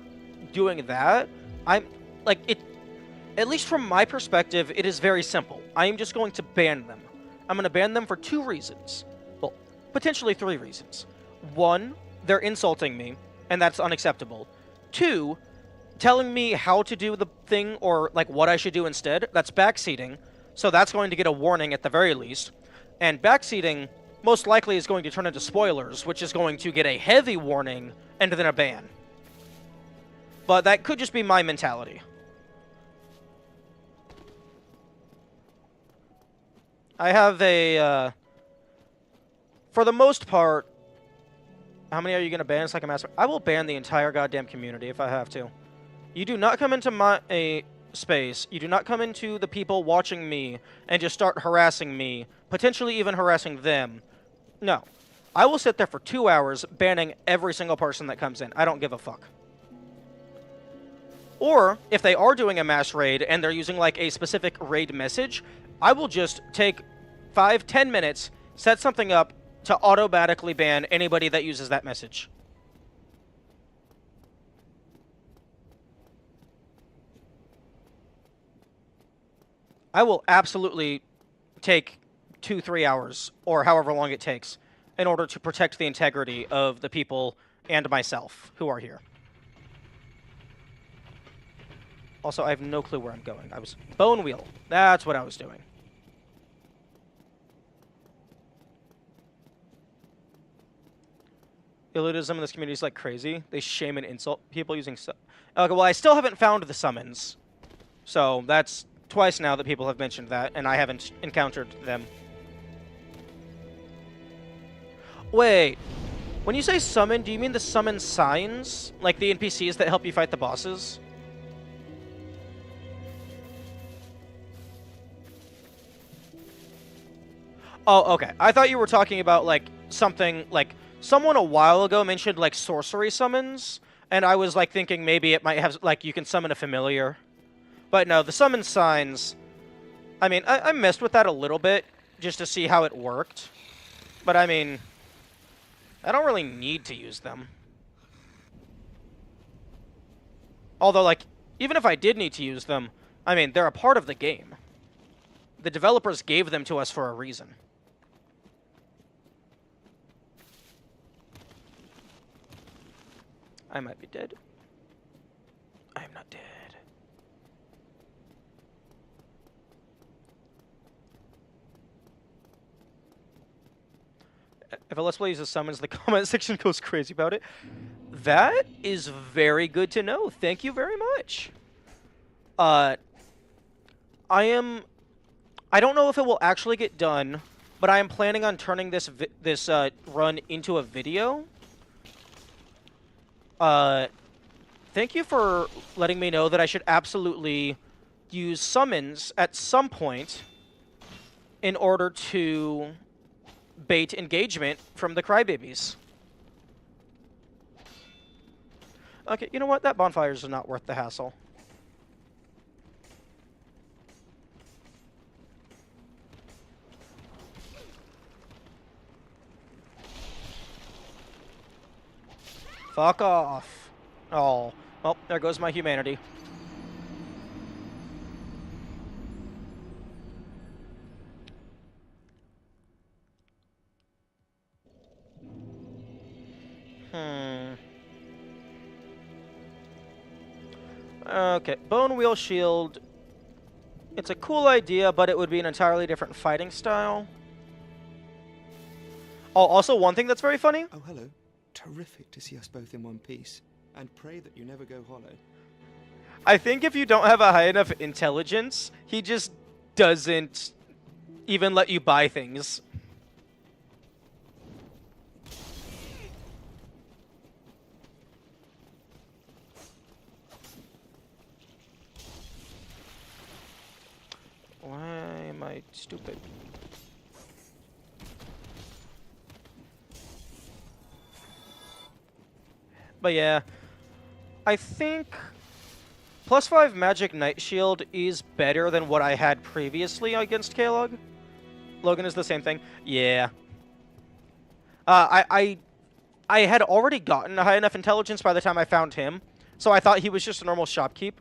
doing that, I'm, like, it... At least from my perspective, it is very simple. I am just going to ban them. I'm going to ban them for 2 reasons. Well, potentially 3 reasons. 1, they're insulting me, and that's unacceptable. 2, telling me how to do the thing or, like, what I should do instead, that's backseating. So that's going to get a warning at the very least. And backseating most likely is going to turn into spoilers, which is going to get a heavy warning and then a ban. But that could just be my mentality. I have a, for the most part, how many are you going to ban? It's like a master. I will ban the entire goddamn community if I have to. You do not come into my space. You do not come into the people watching me and just start harassing me, potentially even harassing them. No. I will sit there for 2 hours banning every single person that comes in. I don't give a fuck. Or, if they are doing a mass raid and they're using, like, a specific raid message, I will just take 5-10 minutes, set something up to automatically ban anybody that uses that message. I will absolutely take 2-3 hours, or however long it takes, in order to protect the integrity of the people and myself who are here. Also, I have no clue where I'm going. I was... Bone Wheel. That's what I was doing. Elitism in this community is like crazy. They shame and insult people using... Okay, well, I still haven't found the summons. So, that's twice now that people have mentioned that, and I haven't encountered them. Wait, when you say summon, do you mean the summon signs? Like the NPCs that help you fight the bosses? Oh, okay. I thought you were talking about, like, something, like, someone a while ago mentioned, like, sorcery summons, and I was, like, thinking maybe it might have, like, you can summon a familiar. But no, the summon signs, I mean, I messed with that a little bit, just to see how it worked. But, I mean, I don't really need to use them. Although, like, even if I did need to use them, I mean, they're a part of the game. The developers gave them to us for a reason. I might be dead. I am not dead. If a Let's Play uses summons, the comment section goes crazy about it. That is very good to know. Thank you very much. I don't know if it will actually get done, but I am planning on turning this run into a video. Thank you for letting me know that I should absolutely use summons at some point in order to bait engagement from the crybabies. Okay, you know what? That bonfires are not worth the hassle. Fuck off. Oh. Well, there goes my humanity. Okay, Bone Wheel Shield. It's a cool idea, but it would be an entirely different fighting style. Oh, also one thing that's very funny. Oh, hello. Terrific to see us both in one piece. And pray that you never go hollow. I think if you don't have a high enough intelligence, he just doesn't even let you buy things. Why am I stupid? But yeah, I think +5 Magic Knight Shield is better than what I had previously against Kalog. Logan is the same thing. Yeah. I had already gotten a high enough intelligence by the time I found him, so I thought he was just a normal shopkeep.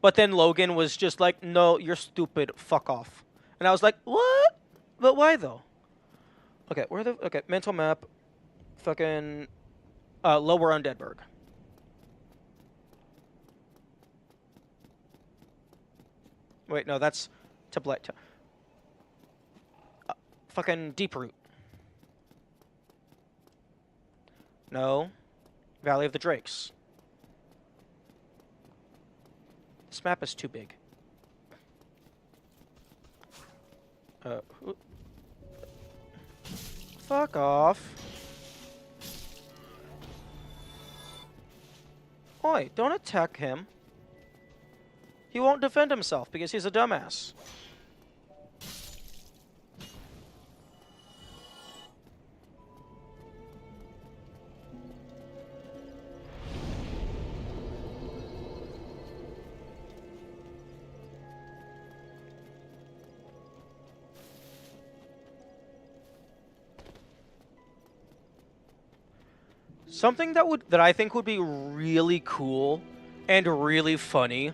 But then Logan was just like, no, you're stupid, fuck off. And I was like, what? But why though? Okay, okay, mental map. Fucking, Lower Undeadburg. Wait, no, that's Tablet. Fucking Deeproot. No. Valley of the Drakes. This map is too big. Fuck off. Oi, don't attack him. He won't defend himself because he's a dumbass. Something that I think would be really cool and really funny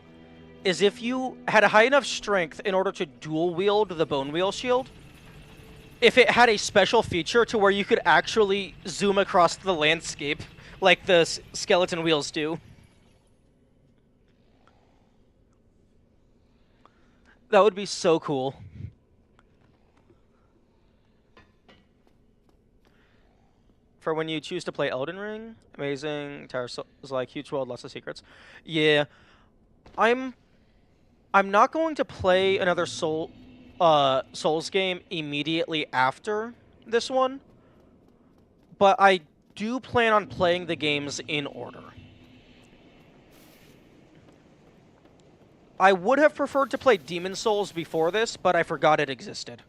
is if you had a high enough strength in order to dual wield the Bone Wheel Shield. If it had a special feature to where you could actually zoom across the landscape like the skeleton wheels do. That would be so cool. For when you choose to play Elden Ring, amazing. Tower is like huge world, lots of secrets. Yeah, I'm I'm not going to play another Souls game immediately after this one, but I do plan on playing the games in order. I would have preferred to play Demon Souls before this, but I forgot it existed.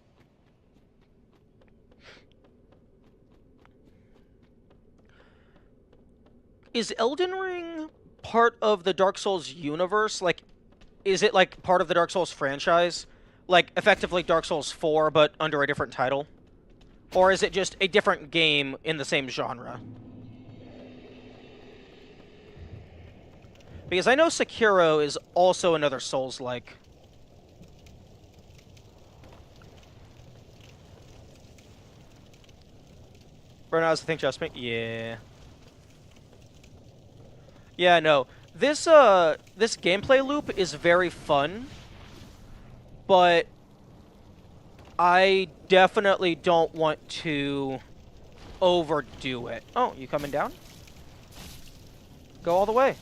Is Elden Ring part of the Dark Souls universe? Like, is it like part of the Dark Souls franchise? Like, effectively Dark Souls 4, but under a different title? Or is it just a different game in the same genre? Because I know Sekiro is also another Souls-like. Right now, I think just me. Yeah. Yeah, no. This gameplay loop is very fun, but I definitely don't want to overdo it. Oh, you coming down? Go all the way.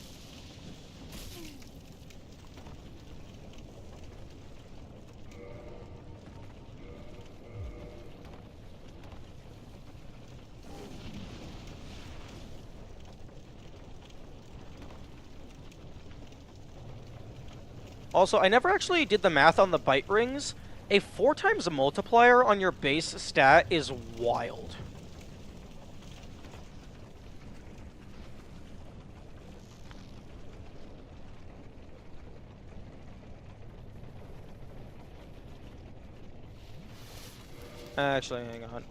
Also, I never actually did the math on the bite rings. A 4 times multiplier on your base stat is wild. Actually, hang on.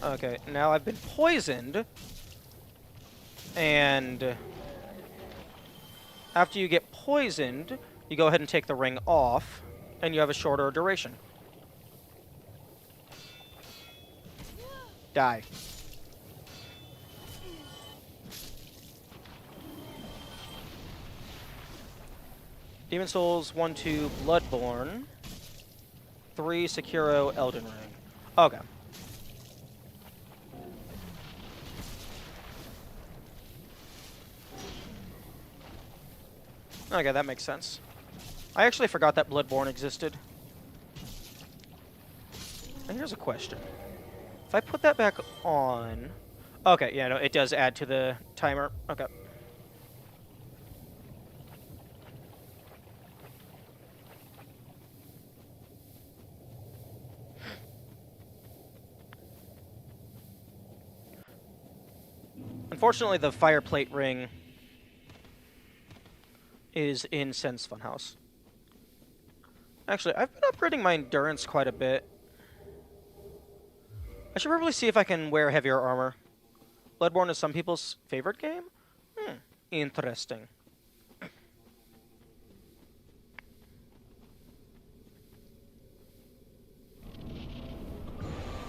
Okay, now I've been poisoned, and after you get poisoned, you go ahead and take the ring off, and you have a shorter duration. Die. Demon Souls 1, 2, Bloodborne. 3, Sekiro, Elden Ring. Okay. Okay, that makes sense. I actually forgot that Bloodborne existed. And here's a question. If I put that back on... Okay, yeah, no, it does add to the timer. Okay. Unfortunately, the fireplate ring is in Sen's Funhouse. Actually, I've been upgrading my endurance quite a bit. I should probably see if I can wear heavier armor. Bloodborne is some people's favorite game? Interesting.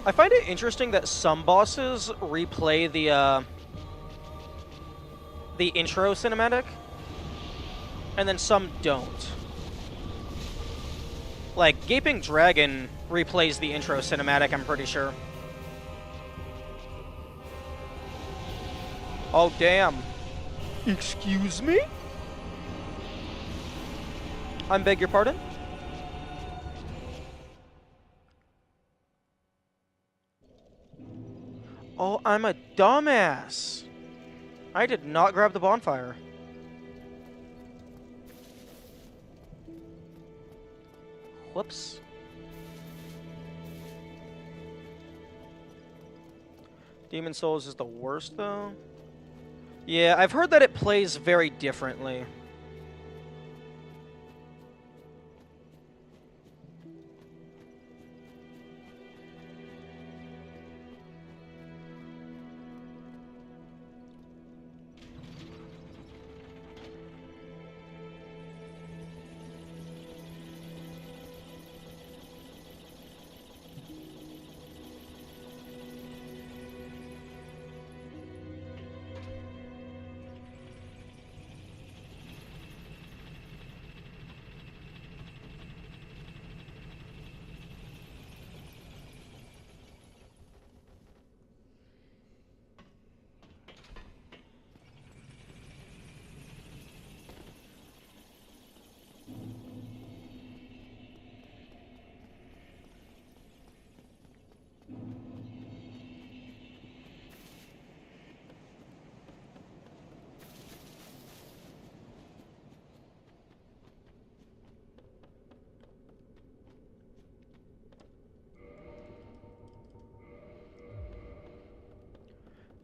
I find it interesting that some bosses replay the intro cinematic, and then some don't. Like, Gaping Dragon replays the intro cinematic, I'm pretty sure. Oh, damn. Excuse me? I beg your pardon? Oh, I'm a dumbass. I did not grab the bonfire. Whoops. Demon Souls is the worst, though. Yeah, I've heard that it plays very differently.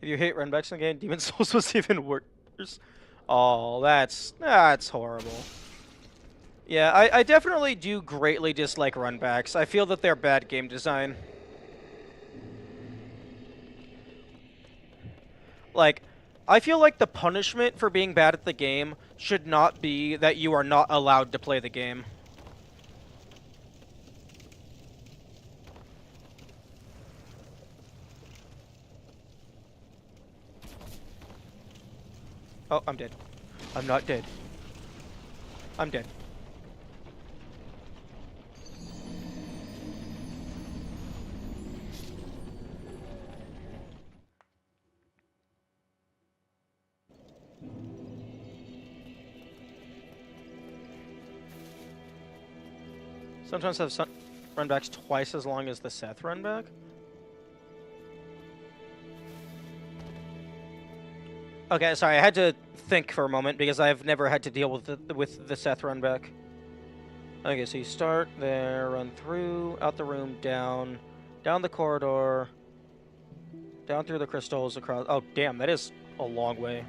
If you hate runbacks in the game, Demon Souls was even worse. Oh, that's horrible. Yeah, I definitely do greatly dislike runbacks. I feel that they're bad game design. Like, I feel like the punishment for being bad at the game should not be that you are not allowed to play the game. Oh, I'm dead. I'm not dead. I'm dead. Sometimes have runbacks twice as long as the Seth runback. Okay, sorry, I had to think for a moment because I've never had to deal with the Seth runback. Okay, so you start there, run through, out the room, down the corridor, down through the crystals, across. Oh, damn, that is a long way.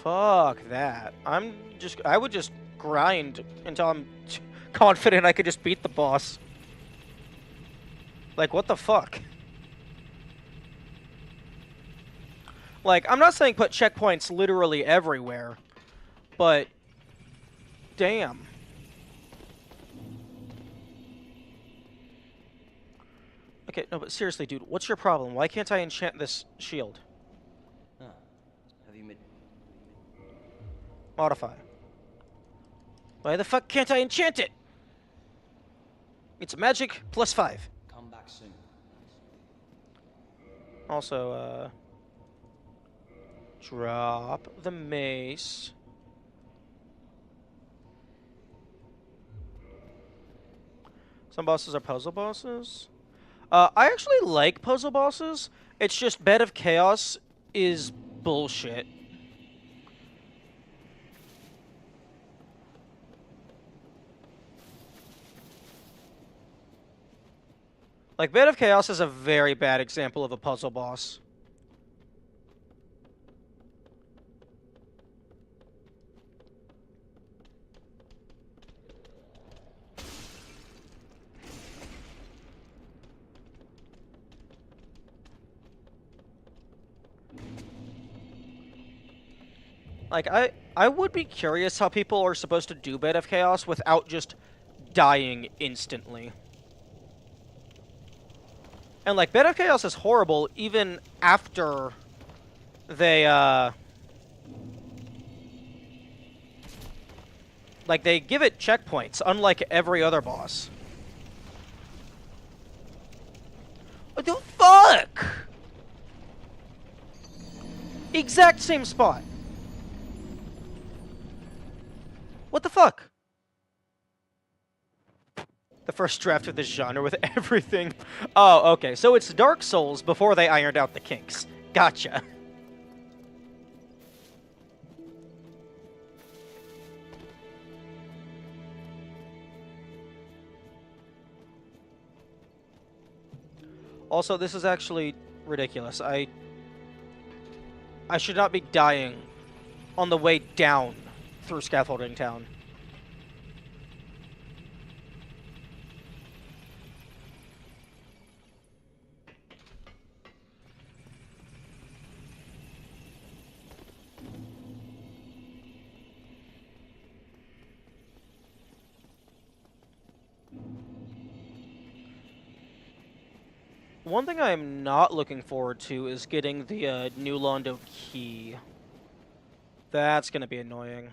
Fuck that. I would just grind until I'm confident I could just beat the boss. Like, what the fuck? Like, I'm not saying put checkpoints literally everywhere, but damn. Okay, no, but seriously, dude, what's your problem? Why can't I enchant this shield? Have you made... Modify. Why the fuck can't I enchant it? It's magic +5. Come back soon. Also, drop the mace. Some bosses are puzzle bosses. I actually like puzzle bosses. It's just Bed of Chaos is bullshit. Like, Bed of Chaos is a very bad example of a puzzle boss. Like, I would be curious how people are supposed to do Bed of Chaos without just dying instantly. And, like, Bed of Chaos is horrible even after they, like, they give it checkpoints, unlike every other boss. What the fuck? Exact same spot. What the fuck? The first draft of this genre with everything. Oh, okay. So it's Dark Souls before they ironed out the kinks. Gotcha. Also, this is actually ridiculous. I should not be dying on the way down through Scaffolding Town. One thing I am not looking forward to is getting the New Londo key. That's going to be annoying.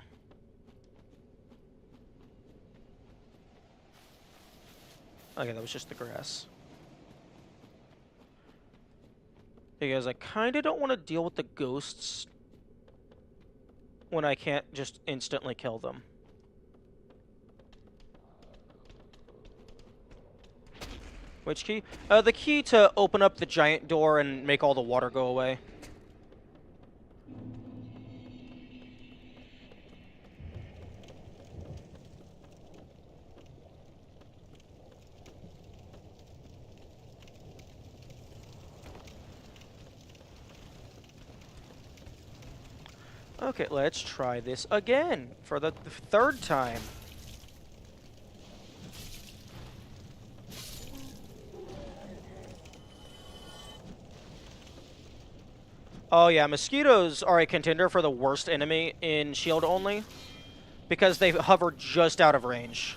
Okay, that was just the grass. Because I kind of don't want to deal with the ghosts when I can't just instantly kill them. Which key? The key to open up the giant door and make all the water go away. Okay, let's try this again for the third time. Oh yeah, mosquitoes are a contender for the worst enemy in shield only because they hover just out of range.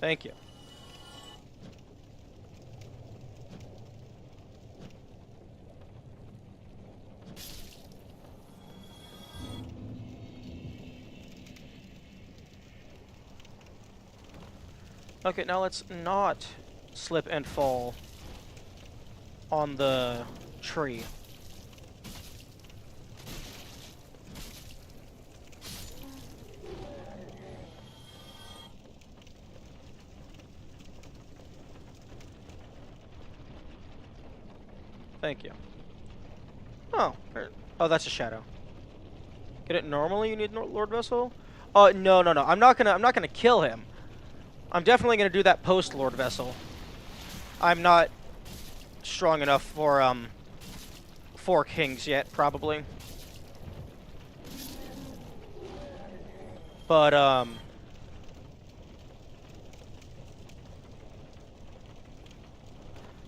Thank you. Okay, now let's not slip and fall on the tree. Thank you. Oh, oh, that's a shadow. Get it normally? You need Lord Vessel? No, no, no. I'm not gonna kill him. I'm definitely gonna do that post Lord Vessel. I'm not strong enough for 4 kings yet, probably. But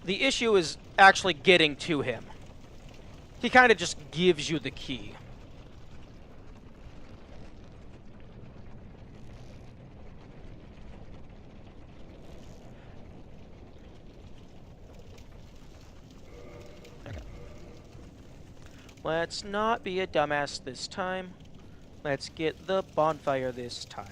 the issue is actually getting to him. He kind of just gives you the key. Okay. Let's not be a dumbass this time. Let's get the bonfire this time.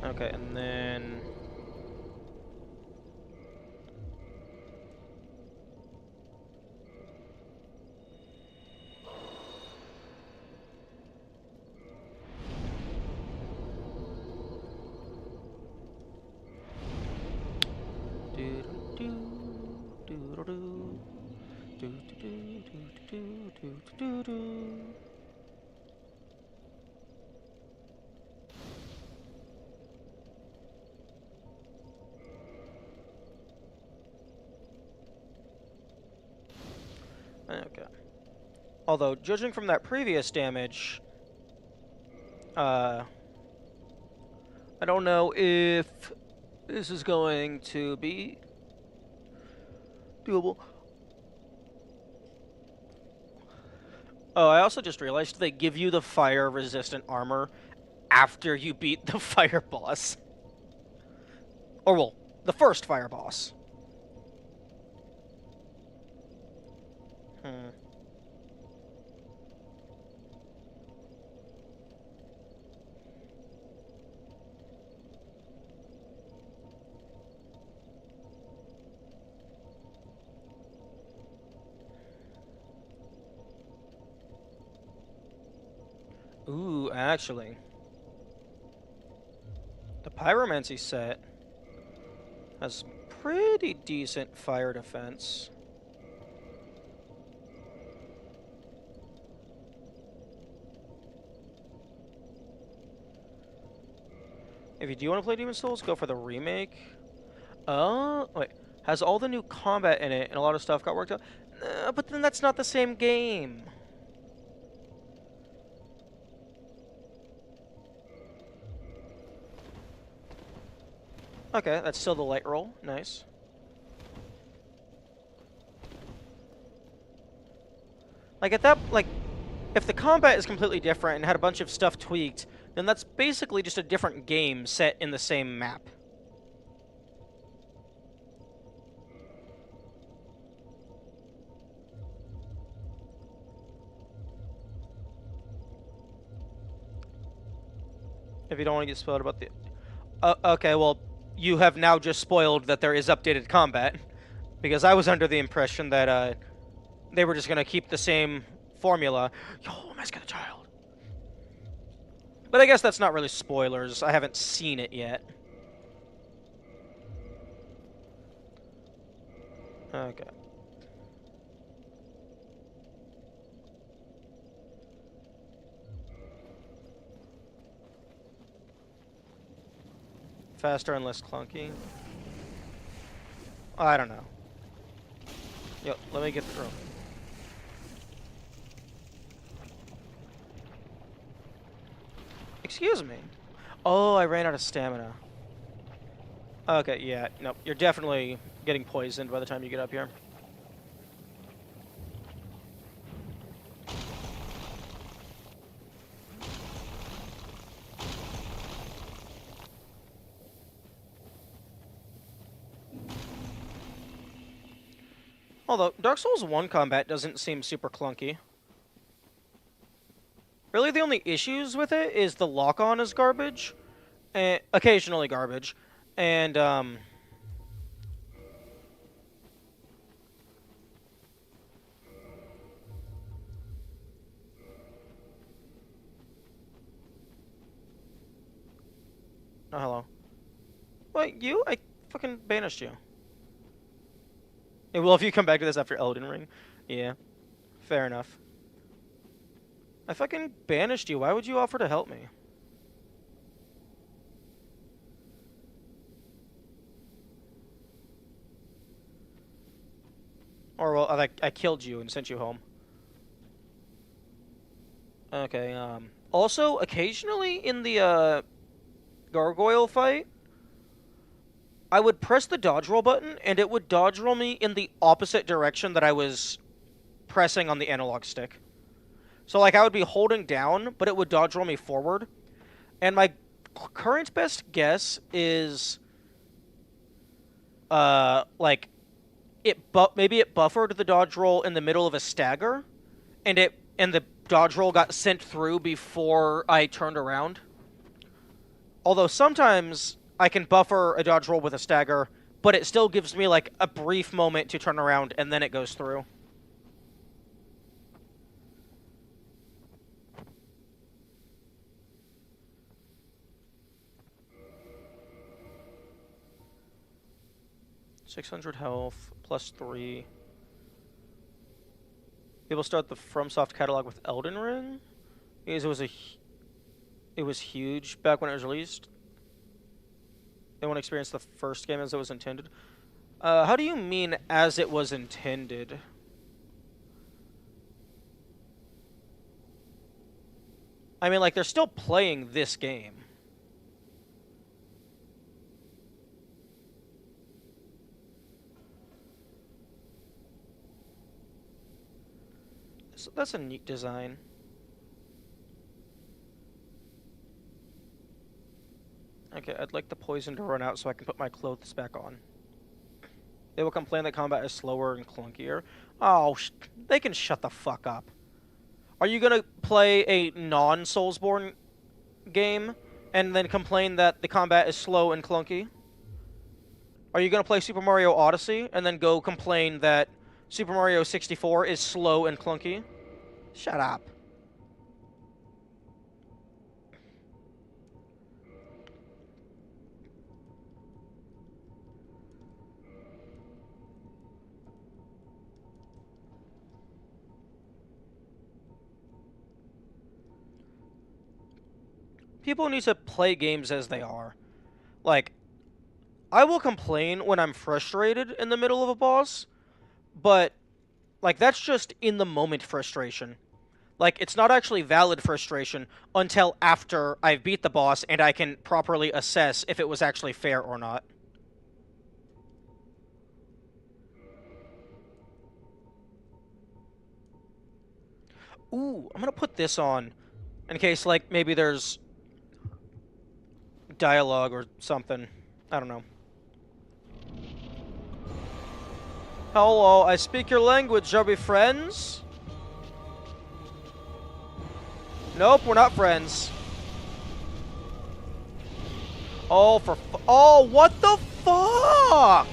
Okay, and then... Okay. Although, judging from that previous damage, I don't know if this is going to be doable. Oh, I also just realized they give you the fire-resistant armor after you beat the fire boss. Or, well, the first fire boss. Ooh, actually. The Pyromancy set has pretty decent fire defense. If you do want to play Demon Souls, go for the remake. Oh, wait. Has all the new combat in it and a lot of stuff got worked out? But then that's not the same game. Okay, that's still the light roll. Nice. Like, at that, like, if the combat is completely different and had a bunch of stuff tweaked, then that's basically just a different game set in the same map. If you don't want to get spoiled about the... okay, well, you have now just spoiled that there is updated combat. Because I was under the impression that they were just going to keep the same formula. Yo, Mask of the Child. But I guess that's not really spoilers. I haven't seen it yet. Okay. Faster and less clunky. I don't know. Yo, let me get through. Excuse me. Oh, I ran out of stamina. Okay, yeah, nope. You're definitely getting poisoned by the time you get up here. Although, Dark Souls 1 combat doesn't seem super clunky. Really, the only issues with it is the lock-on is garbage. And occasionally garbage. And, Oh, hello. Wait, you? I fucking banished you. Yeah, well, if you come back to this after Elden Ring. Yeah. Fair enough. I fucking banished you. Why would you offer to help me? Or, well, I killed you and sent you home. Okay, Also, occasionally in the, gargoyle fight, I would press the dodge roll button, and it would dodge roll me in the opposite direction that I was pressing on the analog stick. So, like, I would be holding down, but it would dodge roll me forward. And my current best guess is, like, maybe it buffered the dodge roll in the middle of a stagger, and the dodge roll got sent through before I turned around. Although sometimes I can buffer a dodge roll with a stagger, but it still gives me, like, a brief moment to turn around, and then it goes through. $600 health, +3. People start the FromSoft catalog with Elden Ring? Because it was huge back when it was released. They want to experience the first game as it was intended. How do you mean as it was intended? I mean, like, they're still playing this game. So that's a neat design. Okay, I'd like the poison to run out so I can put my clothes back on. They will complain that combat is slower and clunkier. Oh, they can shut the fuck up. Are you gonna play a non-Soulsborne game and then complain that the combat is slow and clunky? Are you gonna play Super Mario Odyssey and then go complain that Super Mario 64 is slow and clunky? Shut up. People need to play games as they are. Like, I will complain when I'm frustrated in the middle of a boss, but, like, that's just in the moment frustration. Like, it's not actually valid frustration until after I've beat the boss and I can properly assess if it was actually fair or not. Ooh, I'm gonna put this on in case, like, maybe there's dialogue or something. I don't know. Hello, I speak your language. Are we friends? Nope, we're not friends. Oh, oh, what the fuck?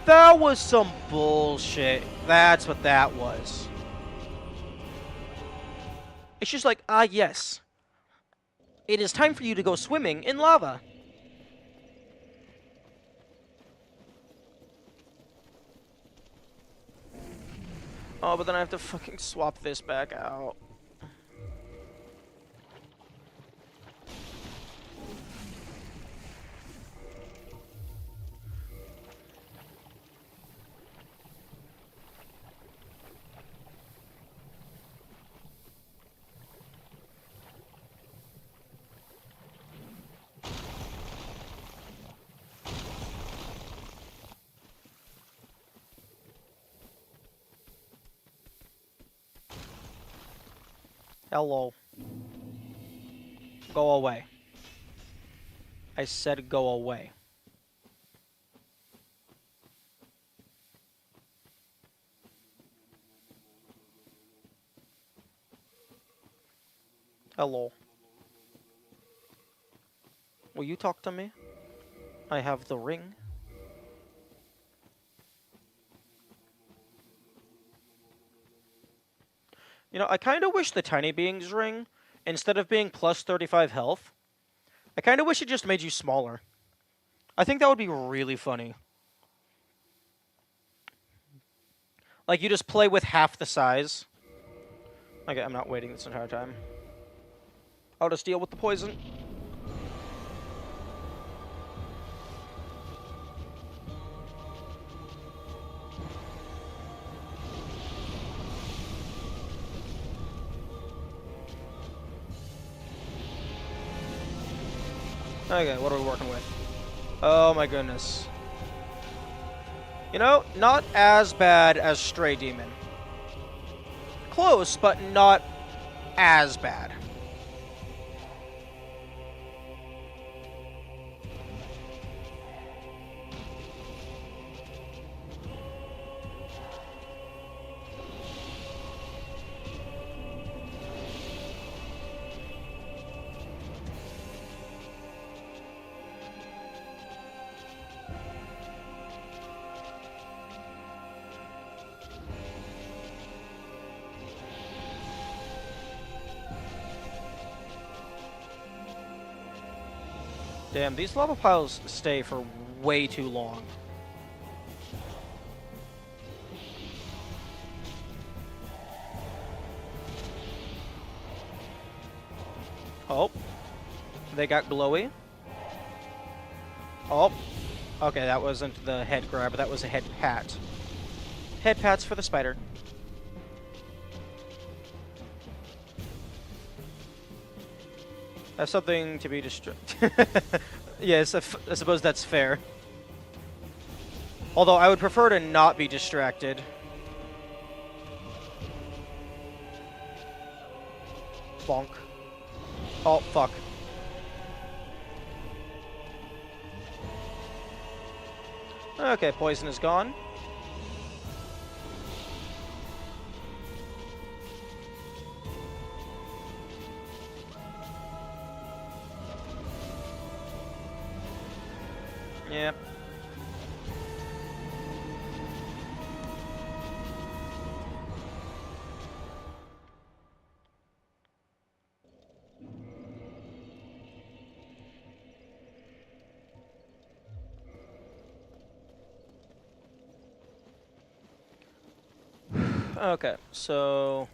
That was some bullshit. That's what that was. It's just like, ah, yes. It is time for you to go swimming in lava. Oh, but then I have to fucking swap this back out. Hello. Go away. I said go away. Hello. Will you talk to me? I have the ring. You know, I kind of wish the Tiny Beings ring, instead of being plus 35 health, I kind of wish it just made you smaller. I think that would be really funny. Like, you just play with half the size. Okay, I'm not waiting this entire time. I'll just deal with the poison. Okay, what are we working with? Oh my goodness. You know, not as bad as Stray Demon. Close, but not as bad. Damn, these lava piles stay for way too long. Oh. They got glowy. Oh. Okay, that wasn't the head grab, that was a head pat. Head pats for the spider. Have something to be distracted. Yes, I suppose that's fair. Although I would prefer to not be distracted. Bonk. Oh, fuck. Okay, poison is gone. Yep. Okay, so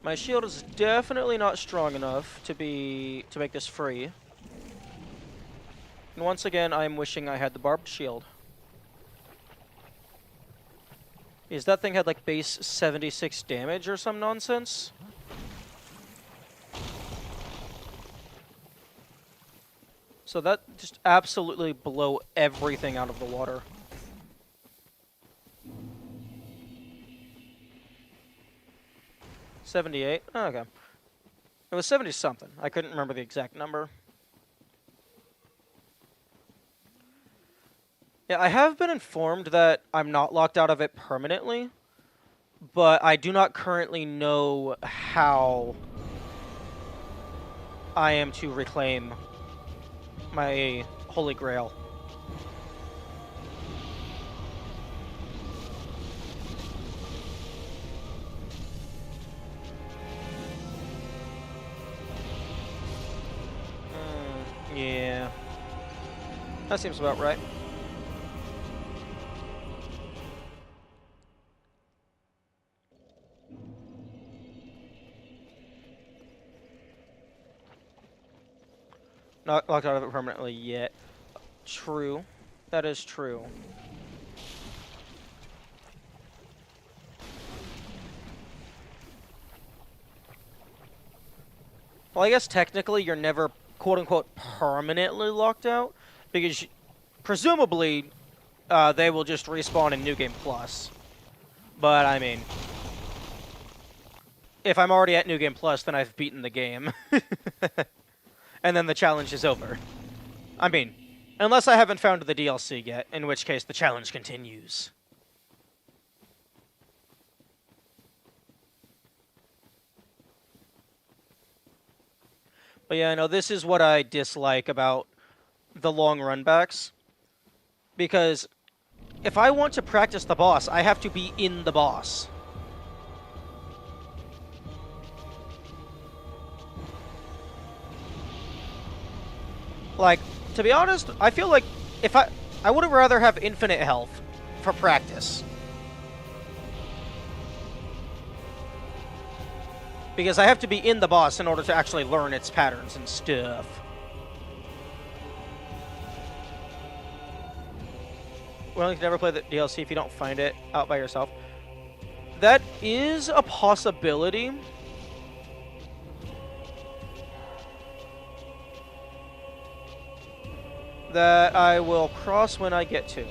my shield is definitely not strong enough to make this free. And once again, I'm wishing I had the barbed shield. Because that thing had like base 76 damage or some nonsense. So that just absolutely blow everything out of the water. $78? Oh, okay. It was 70 something. I couldn't remember the exact number. Yeah, I have been informed that I'm not locked out of it permanently, but I do not currently know how I am to reclaim my Holy Grail. Yeah. That seems about right. not locked out of it permanently yet. True. That is true. Well, I guess technically you're never quote-unquote permanently locked out, because presumably they will just respawn in New Game Plus. But, I mean, if I'm already at New Game Plus, then I've beaten the game. And then the challenge is over. I mean, unless I haven't found the DLC yet, in which case the challenge continues. But yeah, no, this is what I dislike about the long runbacks. Because if I want to practice the boss, I have to be in the boss. Like, to be honest, I feel like if I would have rather have infinite health for practice. Because I have to be in the boss in order to actually learn its patterns and stuff. Well, you can never play the DLC if you don't find it out by yourself. That is a possibility. That I will cross when I get to.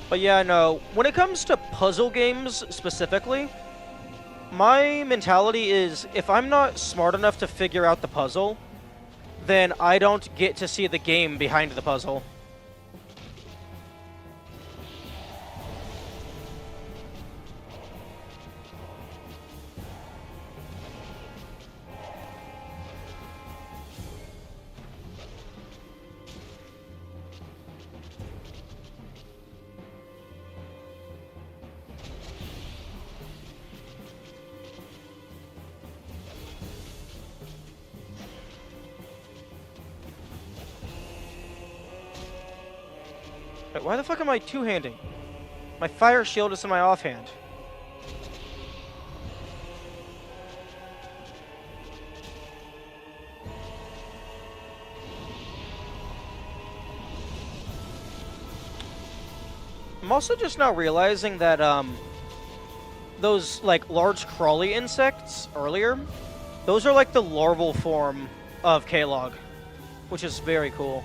But yeah, no, when it comes to puzzle games specifically, my mentality is if I'm not smart enough to figure out the puzzle, then I don't get to see the game behind the puzzle. Wait, why the fuck am I two-handing? My fire shield is in my offhand. I'm also just now realizing that, those, like, large crawly insects earlier, those are like the larval form of K-Log, which is very cool.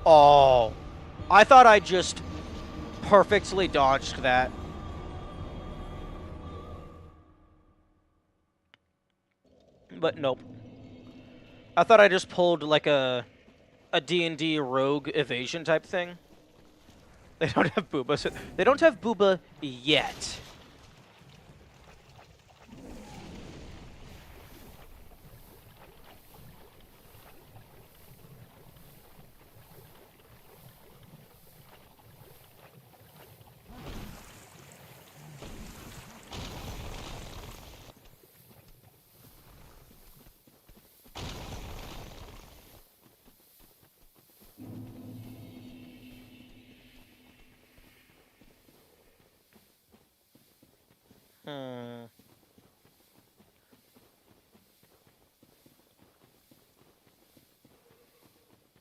Oh, I thought I just perfectly dodged that. But nope. I thought I just pulled like a D&D rogue evasion type thing. They don't have Booba. So they don't have Booba yet.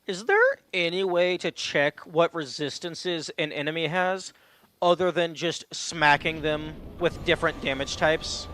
Is there any way to check what resistances an enemy has other than just smacking them with different damage types?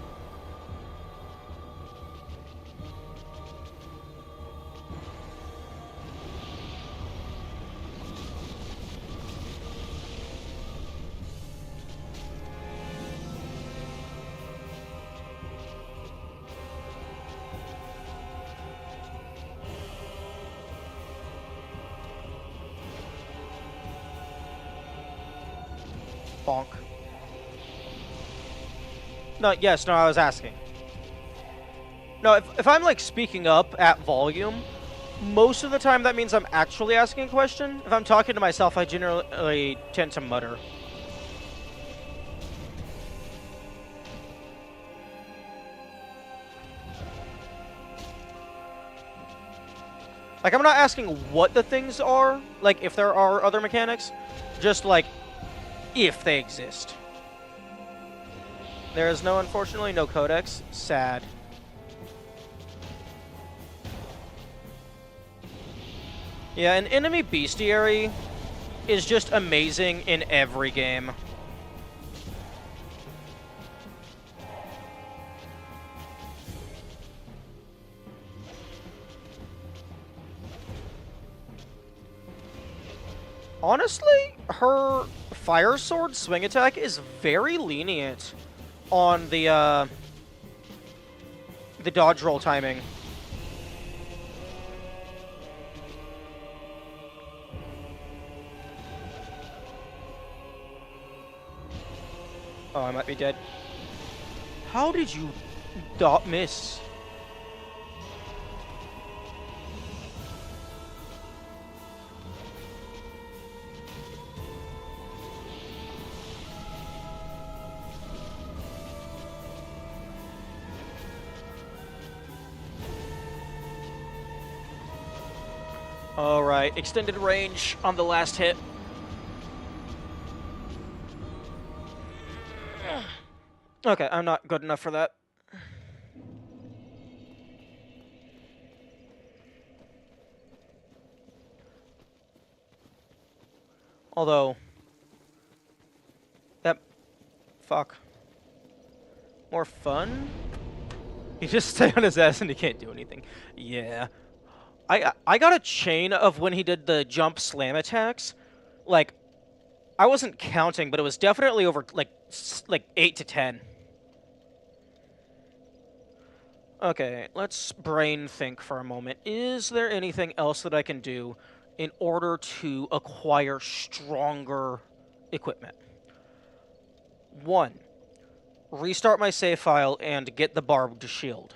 Bonk. No, yes, no, I was asking. No, if I'm, like, speaking up at volume, most of the time that means I'm actually asking a question. If I'm talking to myself, I generally tend to mutter. Like, I'm not asking what the things are, like, if there are other mechanics, just, like, if they exist. There is no, unfortunately, no codex. Sad. Yeah, an enemy bestiary is just amazing in every game. Honestly, her fire sword swing attack is very lenient on the dodge roll timing. Oh, I might be dead. How did you not miss? Alright, extended range on the last hit. Okay, I'm not good enough for that. Although... That... Fuck. More fun? He just stay on his ass and he can't do anything. Yeah. I got a chain of when he did the jump slam attacks. Like, I wasn't counting, but it was definitely over, like 8 to 10. Okay, let's brain think for a moment. Is there anything else that I can do in order to acquire stronger equipment? 1. Restart my save file and get the barbed shield.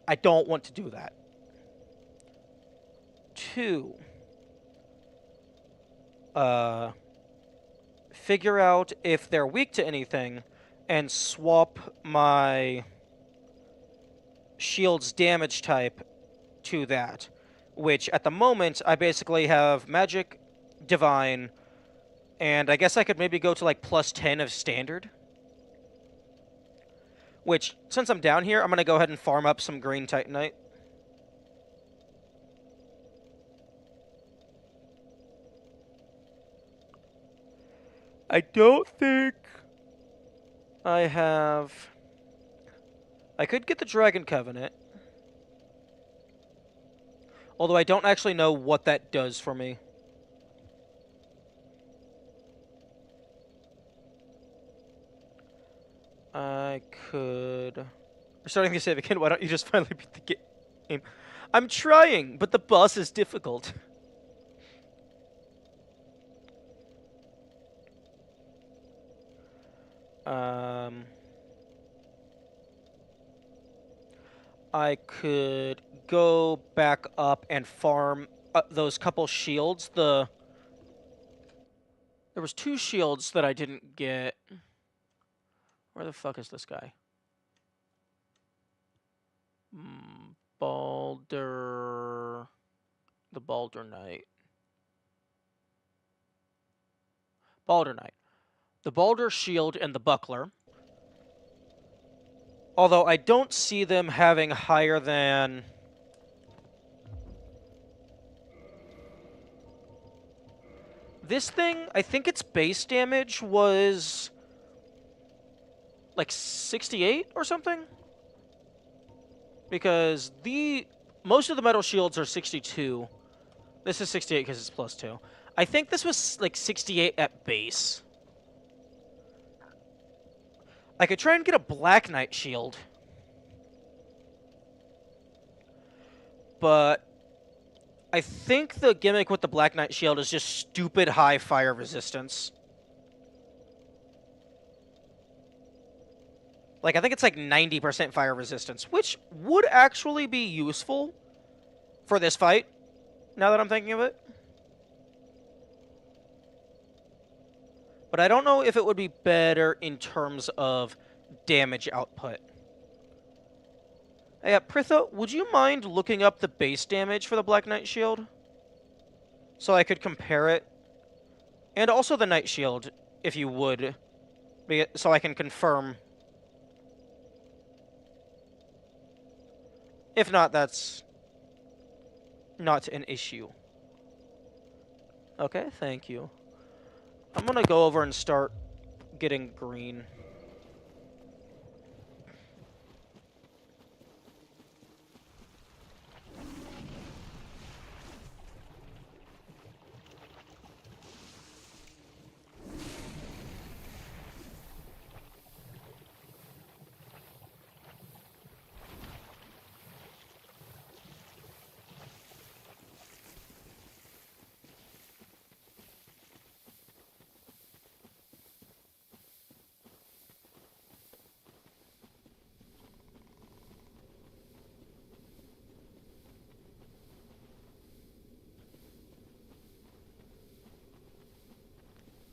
I don't want to do that. 2. Figure out if they're weak to anything and swap my shield's damage type to that, which at the moment I basically have magic, divine, and I guess I could maybe go to like plus 10 of standard, which since I'm down here I'm gonna go ahead and farm up some green titanite. I don't think I have... I could get the Dragon Covenant. Although I don't actually know what that does for me. I could... We're starting to save again. Why don't you just finally beat the game? I'm trying, but the boss is difficult. I could go back up and farm those couple shields. There was 2 shields that I didn't get. Where the fuck is this guy? Balder... The Balder Knight. Balder Knight. The Balder Shield and the Buckler. Although I don't see them having higher than... This thing, I think its base damage was... like 68 or something? Because most of the metal shields are 62. This is 68 because it's plus 2. I think this was like 68 at base. I could try and get a Black Knight shield. But I think the gimmick with the Black Knight shield is just stupid high fire resistance. Like, I think it's like 90% fire resistance, which would actually be useful for this fight, now that I'm thinking of it. But I don't know if it would be better in terms of damage output. Hey, Pritha, would you mind looking up the base damage for the Black Knight Shield? So I could compare it? And also the Knight Shield, if you would. So I can confirm. If not, that's not an issue. Okay, thank you. I'm gonna go over and start getting green.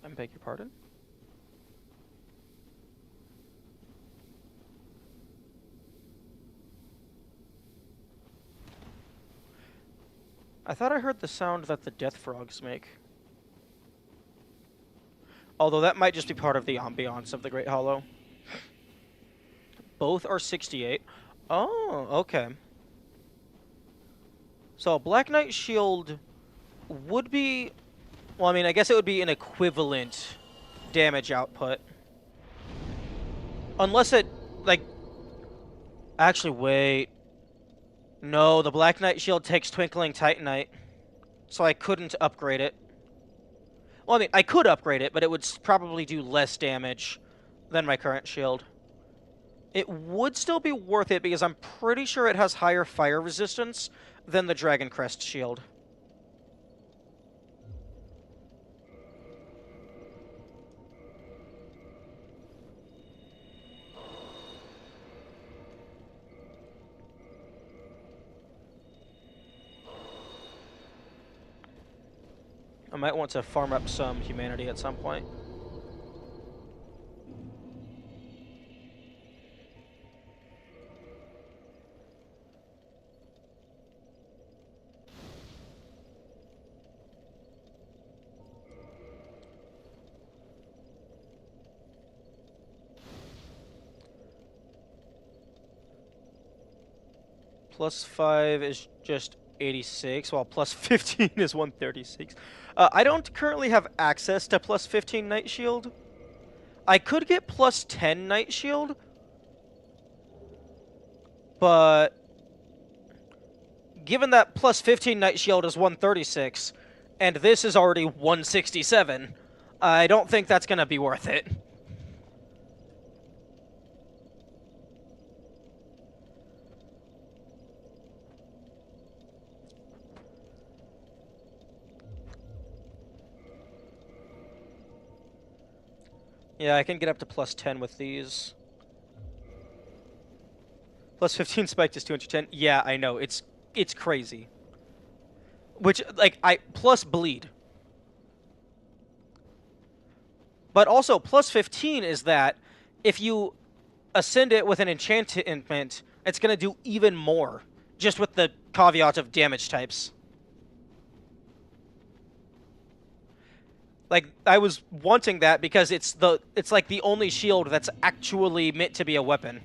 I beg your pardon? I thought I heard the sound that the death frogs make. Although that might just be part of the ambiance of the Great Hollow. Both are 68. Oh, okay. So Black Knight Shield would be... Well, I mean, I guess it would be an equivalent damage output. Unless it, like... Actually, wait. No, the Black Knight Shield takes Twinkling Titanite. So I couldn't upgrade it. Well, I mean, I could upgrade it, but it would probably do less damage than my current shield. It would still be worth it because I'm pretty sure it has higher fire resistance than the Dragon Crest shield. I might want to farm up some humanity at some point. Plus 5 is just 86, while plus 15 is 136. I don't currently have access to plus 15 Night Shield. I could get plus 10 Night Shield, but given that plus 15 Night Shield is 136, and this is already 167, I don't think that's going to be worth it. Yeah, I can get up to plus 10 with these. Plus 15 spiked is 210. Yeah, I know. It's crazy. Which, like, plus bleed. But also, plus 15 is that if you ascend it with an enchantment, it's going to do even more. Just with the caveat of damage types. Like, I was wanting that because it's like the only shield that's actually meant to be a weapon.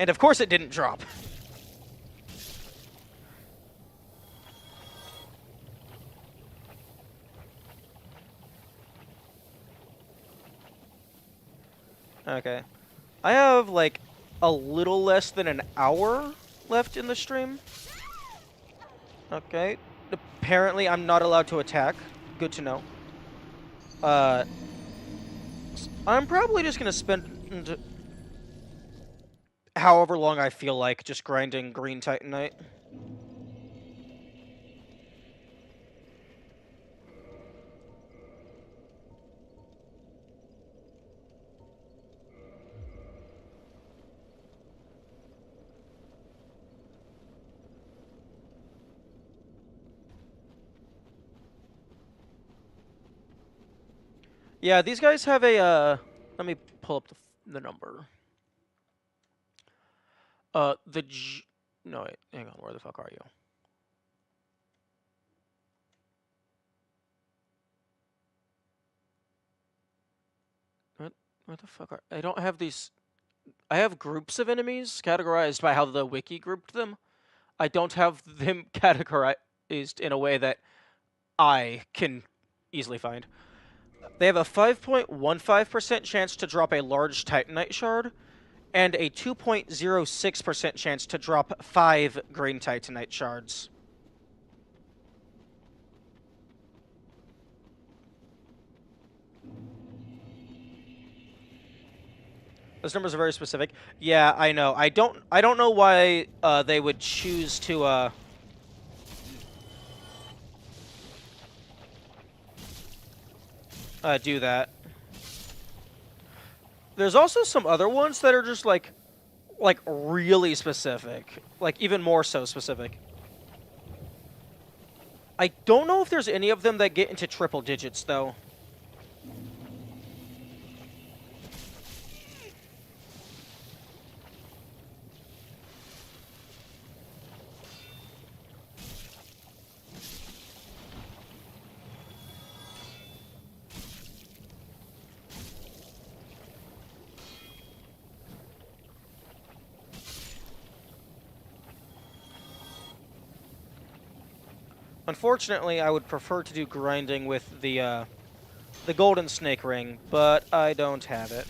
And of course it didn't drop. Okay. I have, like, a little less than an hour left in the stream. Okay. Apparently I'm not allowed to attack. Good to know. I'm probably just gonna spend however long I feel like just grinding green Titanite. Yeah, these guys have a, let me pull up the number. No, wait, hang on, where the fuck are you? What the fuck I don't have these, I have groups of enemies categorized by how the wiki grouped them. I don't have them categorized in a way that I can easily find. They have a 5.15% chance to drop a large Titanite shard, and a 2.06% chance to drop 5 green Titanite shards. Those numbers are very specific. Yeah, I know. I don't know why they would choose to do that. There's also some other ones that are just like really specific, like even more so specific. I don't know if there's any of them that get into triple digits though. Unfortunately, I would prefer to do grinding with the golden snake ring, but I don't have it.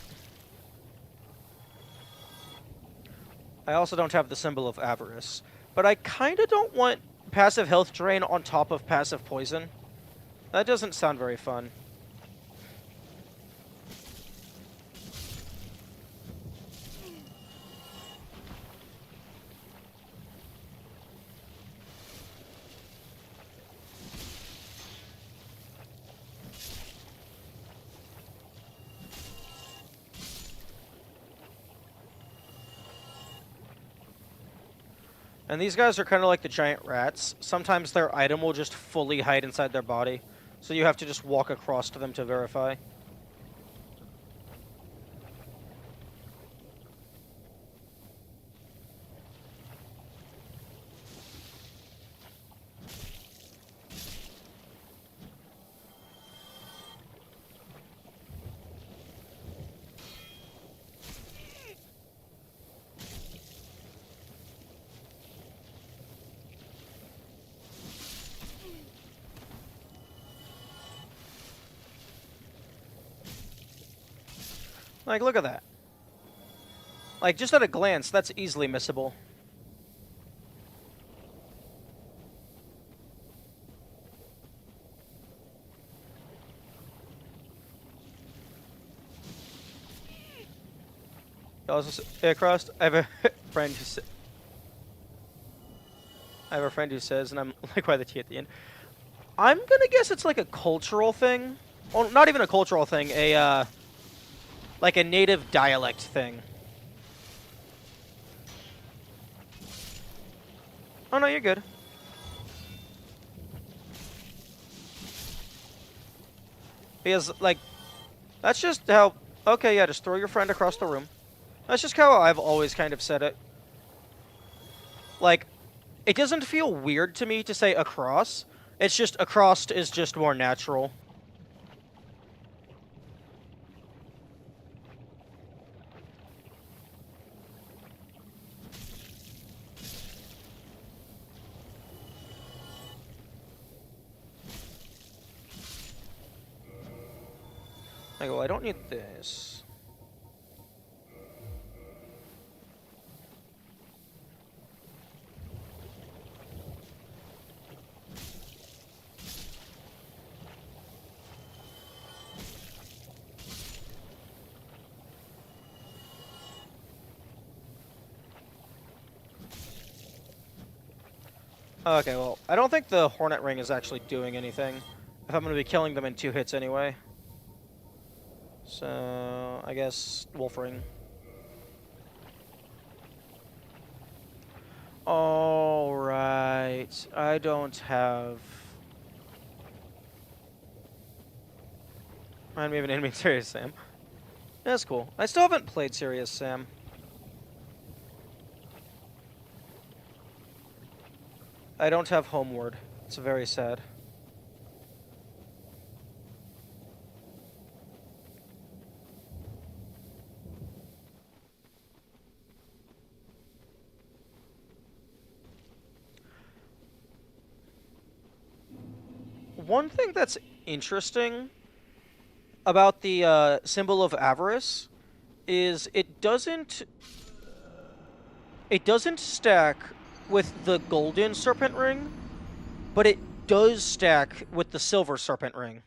I also don't have the symbol of avarice, but I kind of don't want passive health drain on top of passive poison. That doesn't sound very fun. And these guys are kind of like the giant rats. Sometimes their item will just fully hide inside their body, so you have to just walk across to them to verify. Like, look at that. Like, just at a glance, that's easily missable. Across. I have a friend who says, and I'm like by the T at the end. I'm gonna guess it's like a cultural thing. Well, not even a cultural thing. Like a native dialect thing. Oh no, you're good. Because like, that's just how. Okay, yeah, just throw your friend across the room. That's just how I've always kind of said it. Like, it doesn't feel weird to me to say across. It's just across is just more natural. I go, I don't need this. Okay, well, I don't think the Hornet Ring is actually doing anything. If I'm going to be killing them in 2 hits anyway. So, I guess Wolf Ring. Alright, I don't have... Remind me of an enemy in Serious Sam. That's cool. I still haven't played Serious Sam. I don't have Homeward. It's very sad. One thing that's interesting about the symbol of avarice is it doesn't stack with the golden serpent ring, but it does stack with the silver serpent ring.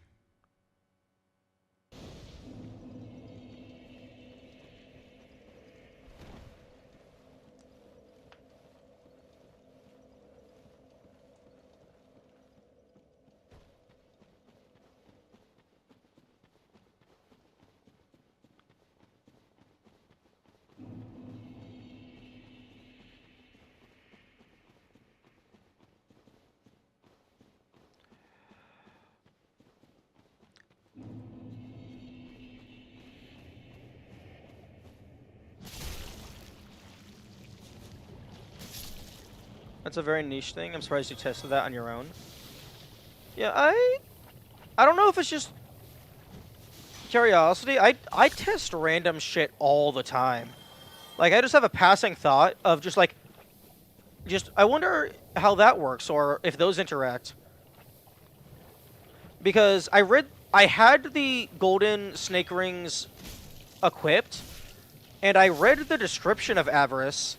That's a very niche thing. I'm surprised you tested that on your own. Yeah, I don't know if it's just curiosity. I test random shit all the time. Like, I just have a passing thought of just like, I wonder how that works or if those interact. Because I had the golden snake rings equipped, and I read the description of Avarice,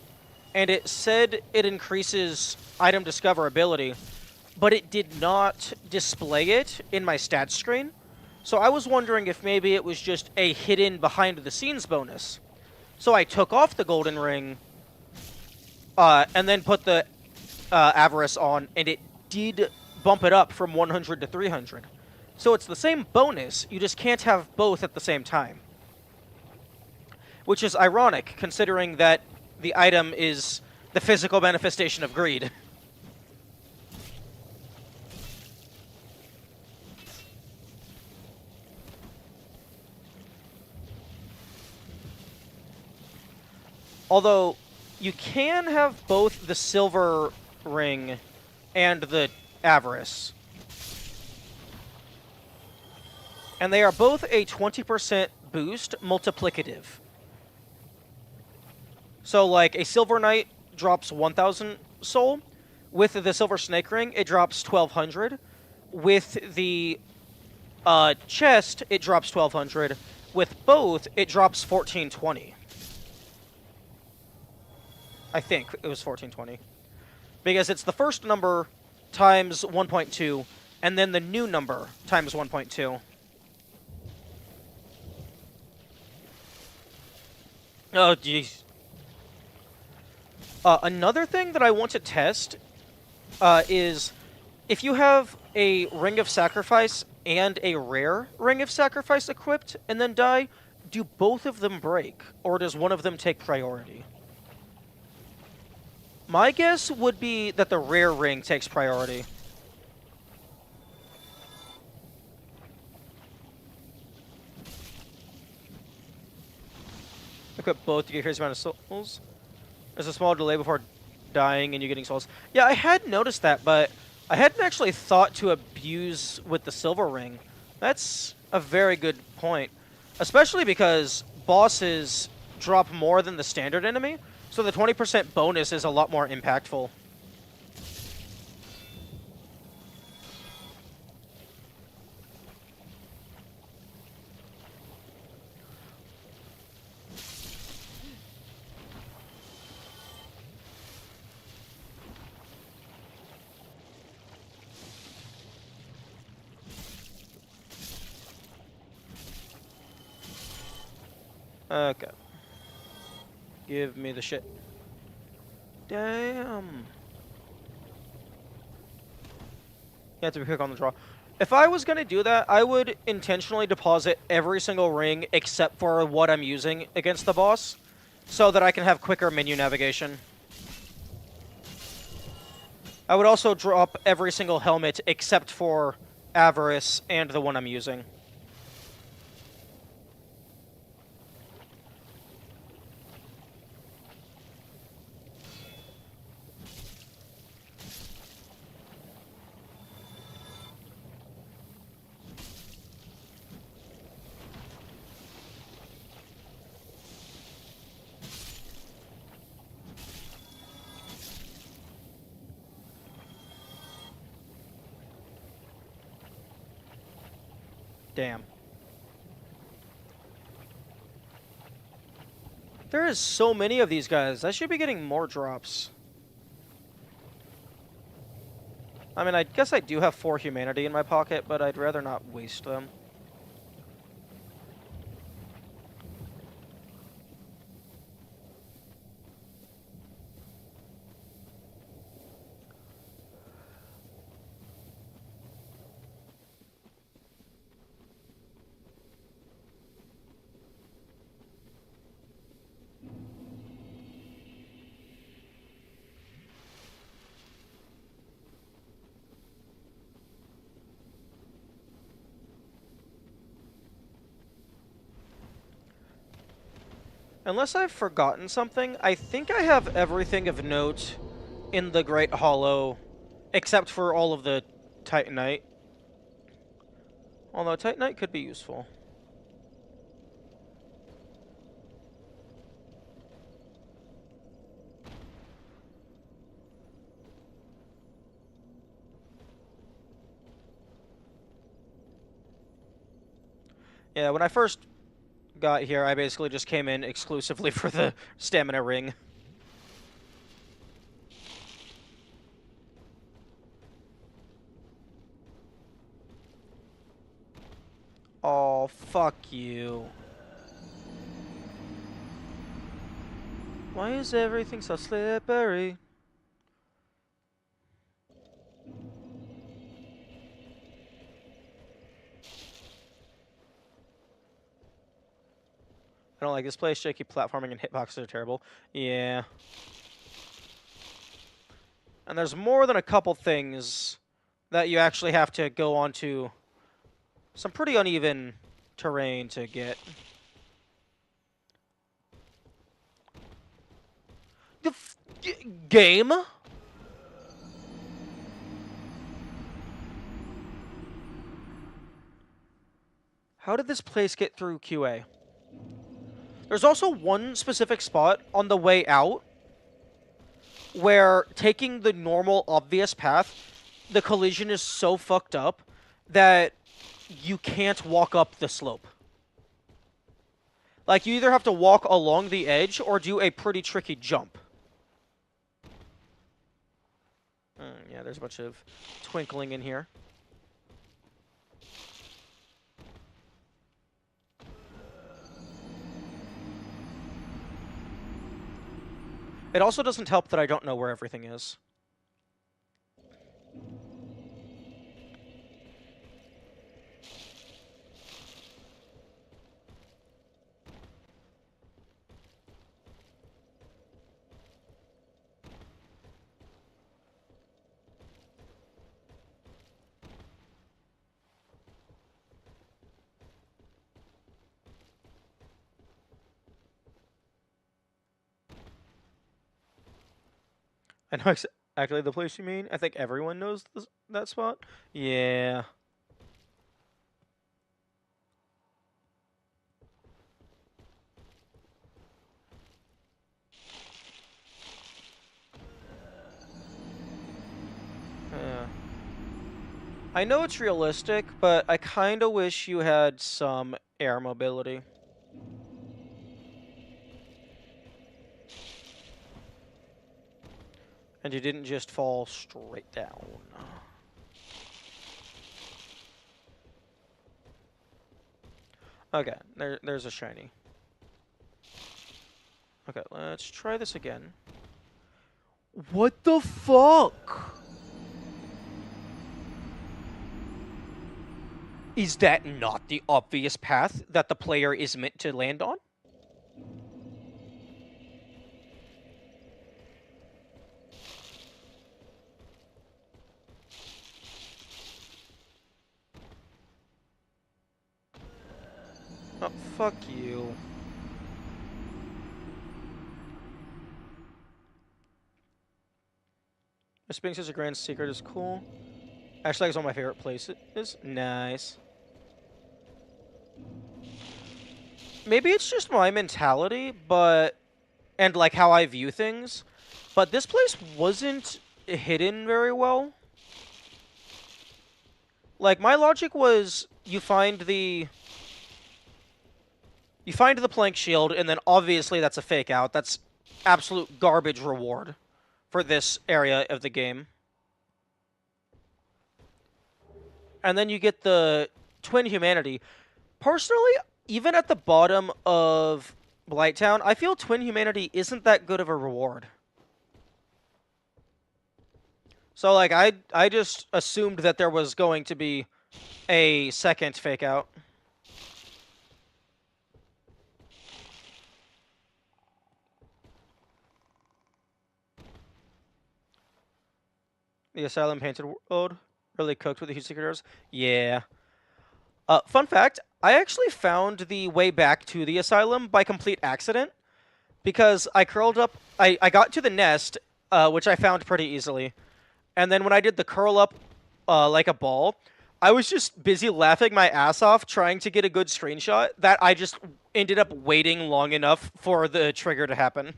and it said it increases item discoverability, but it did not display it in my stats screen. So I was wondering if maybe it was just a hidden behind-the-scenes bonus. So I took off the golden ring, and then put the Avarice on, and it did bump it up from 100 to 300. So it's the same bonus, you just can't have both at the same time. Which is ironic, considering that the item is the physical manifestation of greed. Although, you can have both the silver ring and the Avarice. And they are both a 20% boost multiplicative. So, like, a Silver Knight drops 1,000 soul. With the Silver Snake Ring, it drops 1,200. With the chest, it drops 1,200. With both, it drops 1,420. I think it was 1,420. Because it's the first number times 1.2, and then the new number times 1.2. Oh, jeez. Another thing that I want to test is if you have a Ring of Sacrifice and a rare Ring of Sacrifice equipped and then die, do both of them break, or does one of them take priority? My guess would be that the rare ring takes priority. Equip both to get a crazy amount of souls. There's a small delay before dying and you getting souls. Yeah, I had noticed that, but I hadn't actually thought to abuse with the silver ring. That's a very good point. Especially because bosses drop more than the standard enemy, so the 20% bonus is a lot more impactful. Okay. Give me the shit. Damn. You have to be quick on the draw. If I was going to do that, I would intentionally deposit every single ring except for what I'm using against the boss, so that I can have quicker menu navigation. I would also drop every single helmet except for Avarice and the one I'm using. Damn. There is so many of these guys. I should be getting more drops. I mean, I guess I do have 4 humanity in my pocket, but I'd rather not waste them. Unless I've forgotten something, I think I have everything of note in the Great Hollow, except for all of the Titanite. Although Titanite could be useful. Yeah, when I first got here, I basically just came in exclusively for the stamina ring. Oh, fuck you. Why is everything so slippery? I don't like this place. Shaky platforming and hitboxes are terrible. Yeah. And there's more than a couple things that you actually have to go onto some pretty uneven terrain to get. The game? How did this place get through QA? There's also one specific spot on the way out where taking the normal, obvious path, the collision is so fucked up that you can't walk up the slope. Like, you either have to walk along the edge or do a pretty tricky jump. Yeah, there's a bunch of twinkling in here. It also doesn't help that I don't know where everything is. I know exactly the place you mean. I think everyone knows that spot. Yeah. Yeah. I know it's realistic, but I kind of wish you had some air mobility. And you didn't just fall straight down. Okay, there's a shiny. Okay, let's try this again. What the fuck? Is that not the obvious path that the player is meant to land on? Oh, fuck you. The Sphinx is a grand secret is cool. Actually, it's one of my favorite places. Nice. Maybe it's just my mentality, and like how I view things, but this place wasn't hidden very well. Like, my logic was, you find the plank shield, and then obviously that's a fake out. That's absolute garbage reward for this area of the game. And then you get the twin humanity. Personally, even at the bottom of Blighttown, I feel twin humanity isn't that good of a reward. So like I just assumed that there was going to be a second fake out. The Asylum Painted World really cooked with the huge secret doors. Yeah. Fun fact, I actually found the way back to the Asylum by complete accident. Because I curled up... I got to the nest, which I found pretty easily. And then when I did the curl up like a ball, I was just busy laughing my ass off trying to get a good screenshot that I just ended up waiting long enough for the trigger to happen.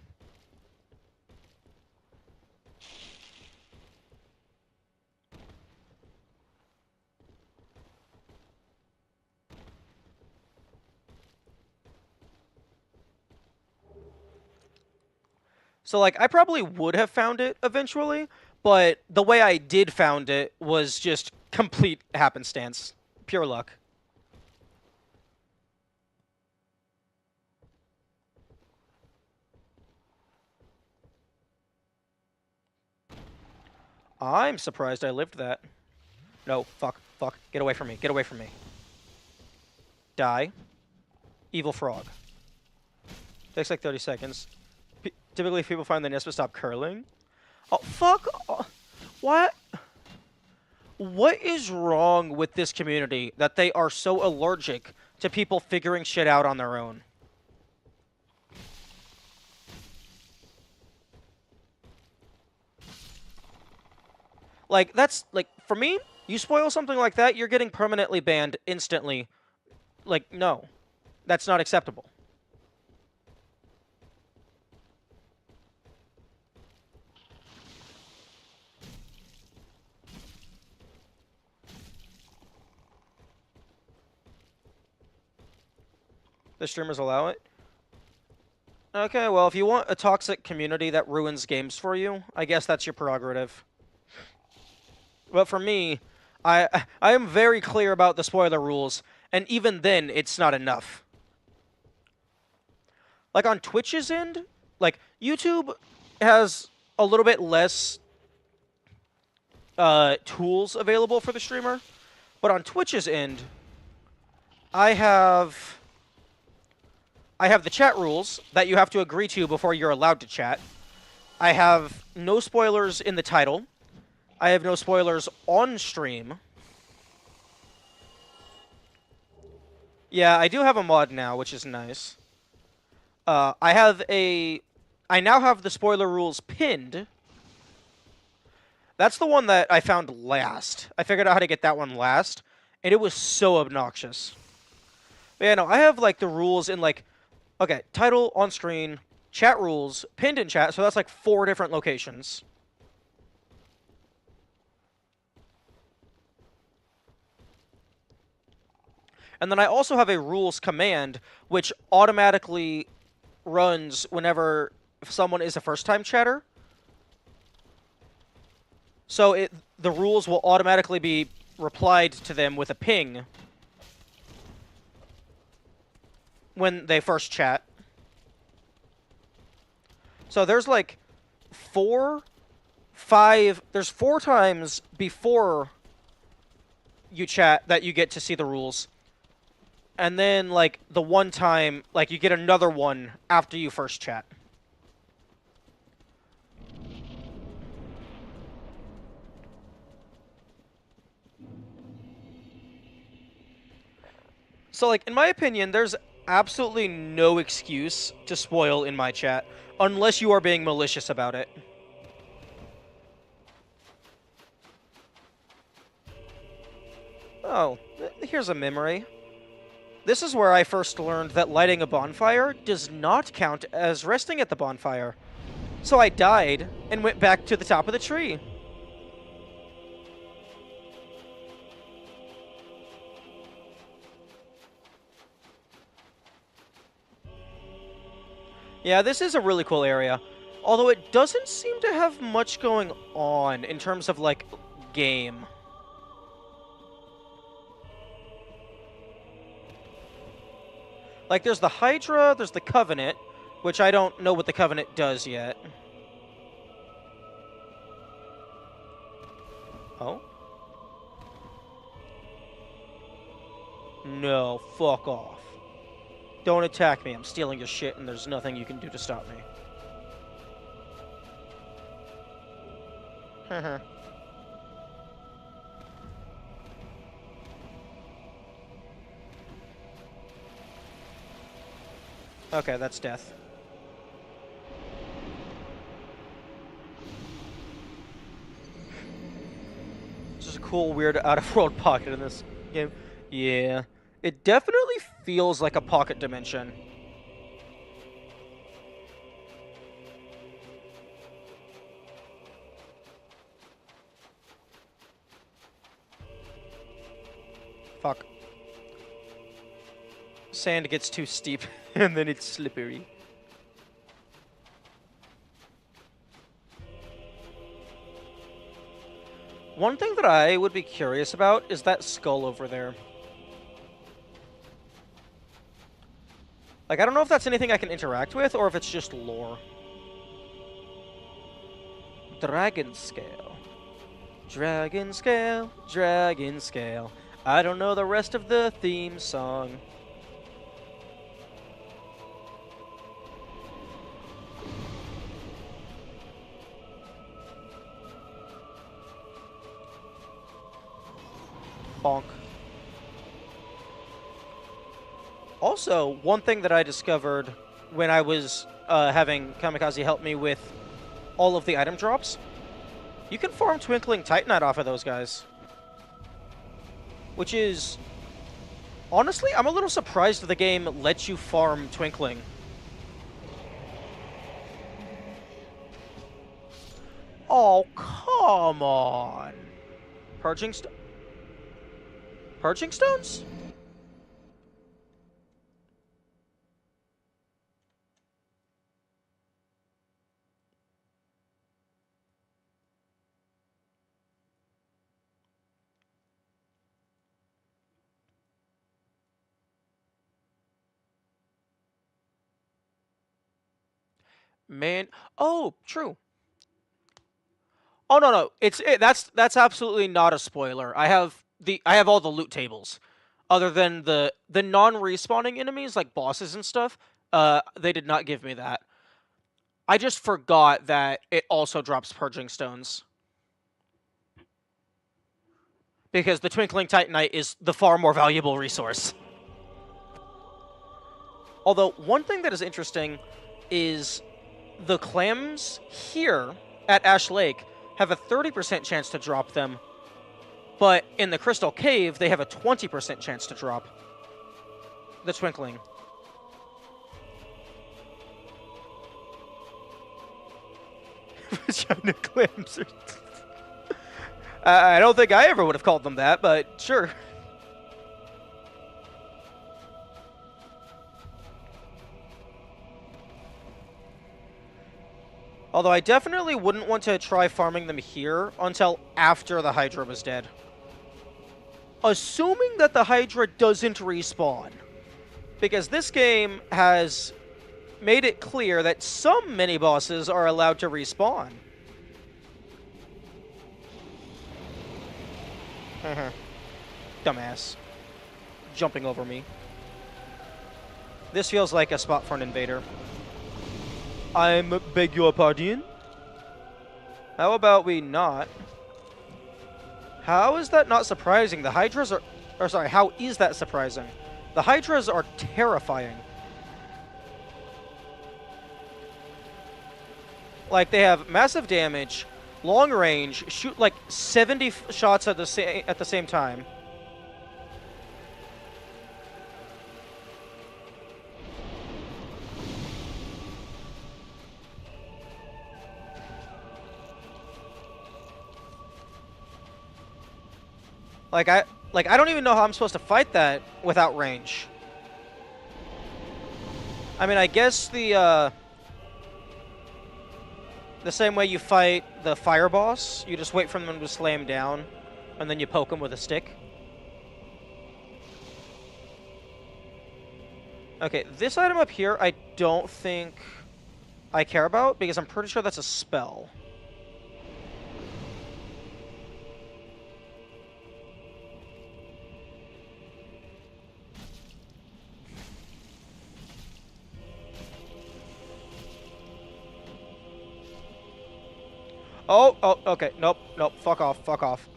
So, like, I probably would have found it eventually, but the way I did found it was just complete happenstance. Pure luck. I'm surprised I lived that. No, fuck, fuck. Get away from me, get away from me. Die. Evil frog. Takes like 30 seconds. Typically, if people find the nest will stop curling. Oh, fuck. What? What is wrong with this community that they are so allergic to people figuring shit out on their own? Like, that's, like, for me, you spoil something like that, you're getting permanently banned instantly. Like, no. That's not acceptable. The streamers allow it? Okay, well, if you want a toxic community that ruins games for you, I guess that's your prerogative. But for me, I am very clear about the spoiler rules, and even then, it's not enough. Like, on Twitch's end, like, YouTube has a little bit less tools available for the streamer, but on Twitch's end, I have the chat rules that you have to agree to before you're allowed to chat. I have no spoilers in the title. I have no spoilers on stream. Yeah, I do have a mod now, which is nice. I now have the spoiler rules pinned. That's the one that I found last. I figured out how to get that one last, and it was so obnoxious. But yeah, no, I have, like, the rules in, like, okay, title on screen, chat rules, pinned in chat, so that's like 4 different locations. And then I also have a rules command, which automatically runs whenever someone is a first-time chatter. So the rules will automatically be replied to them with a ping when they first chat. So there's like 4, 5, there's 4 times before you chat that you get to see the rules. And then like the one time, like you get another one after you first chat. So like in my opinion, there's absolutely no excuse to spoil in my chat, unless you are being malicious about it. Oh, here's a memory. This is where I first learned that lighting a bonfire does not count as resting at the bonfire. So I died and went back to the top of the tree. Yeah, this is a really cool area. Although it doesn't seem to have much going on in terms of, like, game. Like, there's the Hydra, there's the Covenant, which I don't know what the Covenant does yet. Oh? No, fuck off. Don't attack me, I'm stealing your shit and there's nothing you can do to stop me. Haha. Okay, that's death. Just a cool, weird, out-of-world pocket in this game. Yeah. It definitely feels like a pocket dimension. Fuck. Sand gets too steep, and then it's slippery. One thing that I would be curious about is that skull over there. Like, I don't know if that's anything I can interact with, or if it's just lore. Dragon scale. Dragon scale, dragon scale. I don't know the rest of the theme song. Bonk. Also, one thing that I discovered when I was having Kamikaze help me with all of the item drops, you can farm Twinkling Titanite off of those guys. Which is... honestly, I'm a little surprised the game lets you farm Twinkling. Oh, come on. Purging Stones? Man, oh, true. Oh no, that's absolutely not a spoiler. I have all the loot tables, other than the non-respawning enemies like bosses and stuff. They did not give me that. I just forgot that it also drops purging stones because the Twinkling Titanite is the far more valuable resource. Although one thing that is interesting is the clams here at Ash Lake have a 30% chance to drop them, but in the Crystal Cave, they have a 20% chance to drop the Twinkling. Vagina clams. I don't think I ever would have called them that, but sure. Although I definitely wouldn't want to try farming them here until after the Hydra was dead. Assuming that the Hydra doesn't respawn. Because this game has made it clear that some mini-bosses are allowed to respawn. Dumbass. Jumping over me. This feels like a spot for an invader. Beg your pardon? How about we not? How is that not surprising? The Hydras are... or sorry, how is that surprising? The Hydras are terrifying. Like, they have massive damage, long range, shoot like 70 shots at the same time. Like I don't even know how I'm supposed to fight that without range. I mean, I guess the The same way you fight the fire boss, you just wait for them to slay him down, and then you poke him with a stick. Okay, this item up here I don't think I care about, because I'm pretty sure that's a spell. Oh, okay. Nope, fuck off.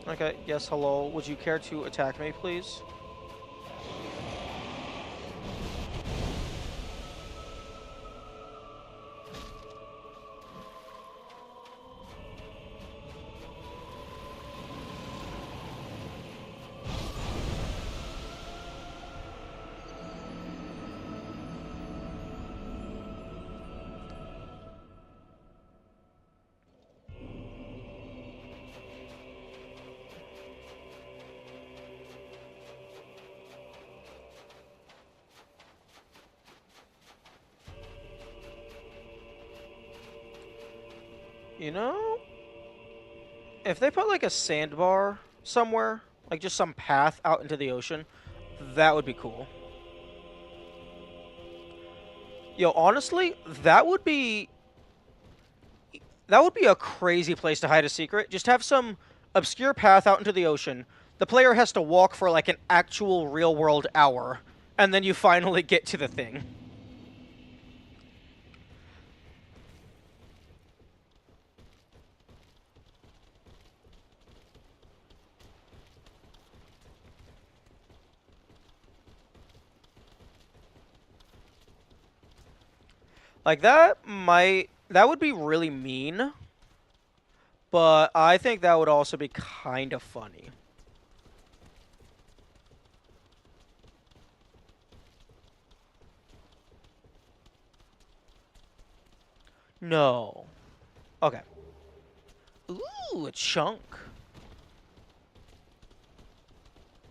Okay, yes, hello. Would you care to attack me, please? You know, if they put like a sandbar somewhere, like just some path out into the ocean, that would be cool. Yo, honestly, that would be a crazy place to hide a secret. Just have some obscure path out into the ocean. The player has to walk for like an actual real world hour, and then you finally get to the thing. Like that would be really mean, but I think that would also be kind of funny. No. Okay. Ooh, a chunk.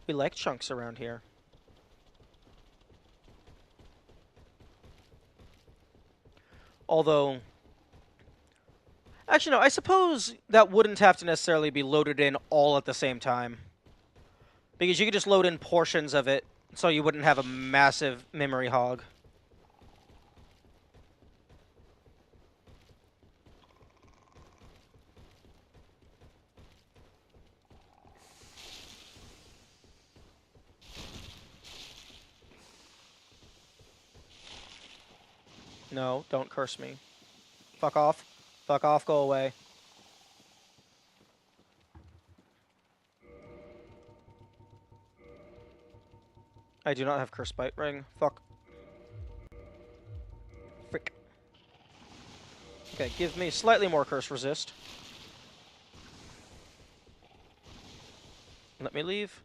We like chunks around here. Although, actually no, I suppose that wouldn't have to necessarily be loaded in all at the same time. Because you could just load in portions of it, so you wouldn't have a massive memory hog. No, don't curse me. Fuck off. Fuck off, go away. I do not have Curse Bite Ring. Fuck. Frick. Okay, give me slightly more Curse Resist. Let me leave.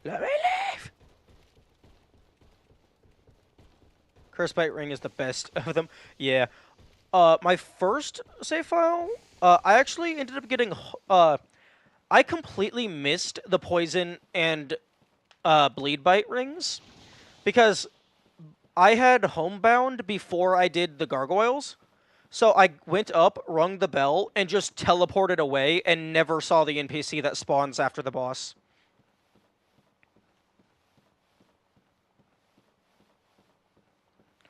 Let me leave! Curse Bite Ring is the best of them. Yeah. My first save file, I actually ended up getting... I completely missed the Poison and Bleed Bite rings. Because I had Homebound before I did the Gargoyles. So I went up, rung the bell, and just teleported away and never saw the NPC that spawns after the boss.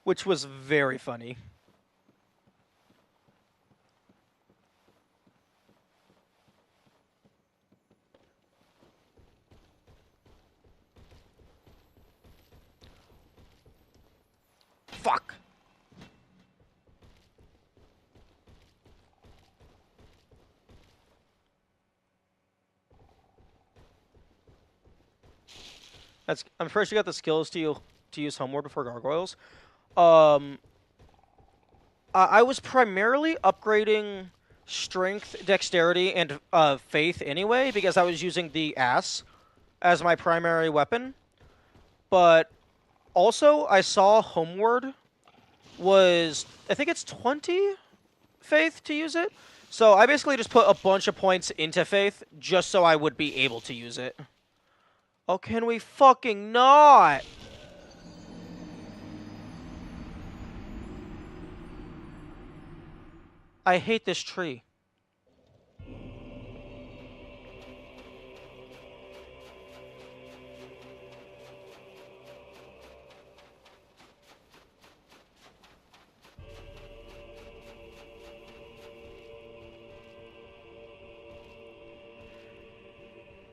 Which was very funny. Fuck! I'm pretty sure you got the skills to use Homeward before Gargoyles. I was primarily upgrading Strength, Dexterity, and Faith anyway, because I was using the Ass as my primary weapon. But also, I saw Homeward was, I think it's 20 faith to use it. So I basically just put a bunch of points into faith just so I would be able to use it. Oh, can we fucking not? I hate this tree.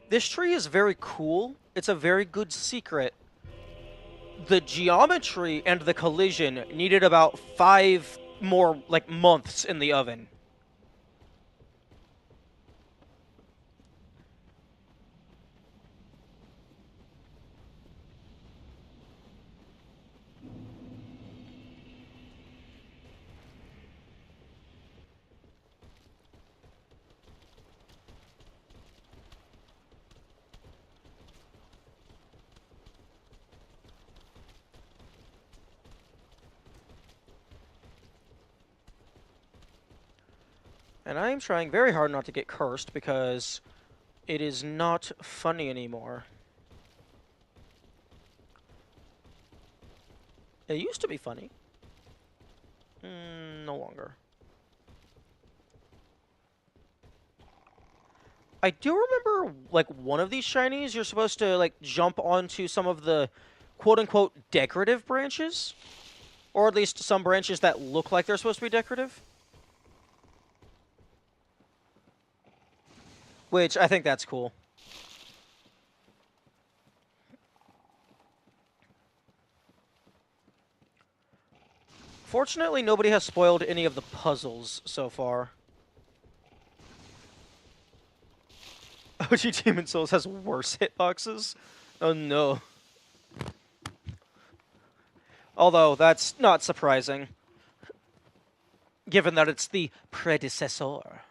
This tree is very cool. It's a very good secret. The geometry and the collision needed about 5 more, like, months in the oven. And I am trying very hard not to get cursed because it is not funny anymore. It used to be funny. No longer. I do remember, like, one of these shinies, you're supposed to, like, jump onto some of the quote-unquote decorative branches. Or at least some branches that look like they're supposed to be decorative. Which, I think that's cool. Fortunately, nobody has spoiled any of the puzzles so far. OG Demon Souls has worse hitboxes? Oh no. Although, that's not surprising, given that it's the predecessor.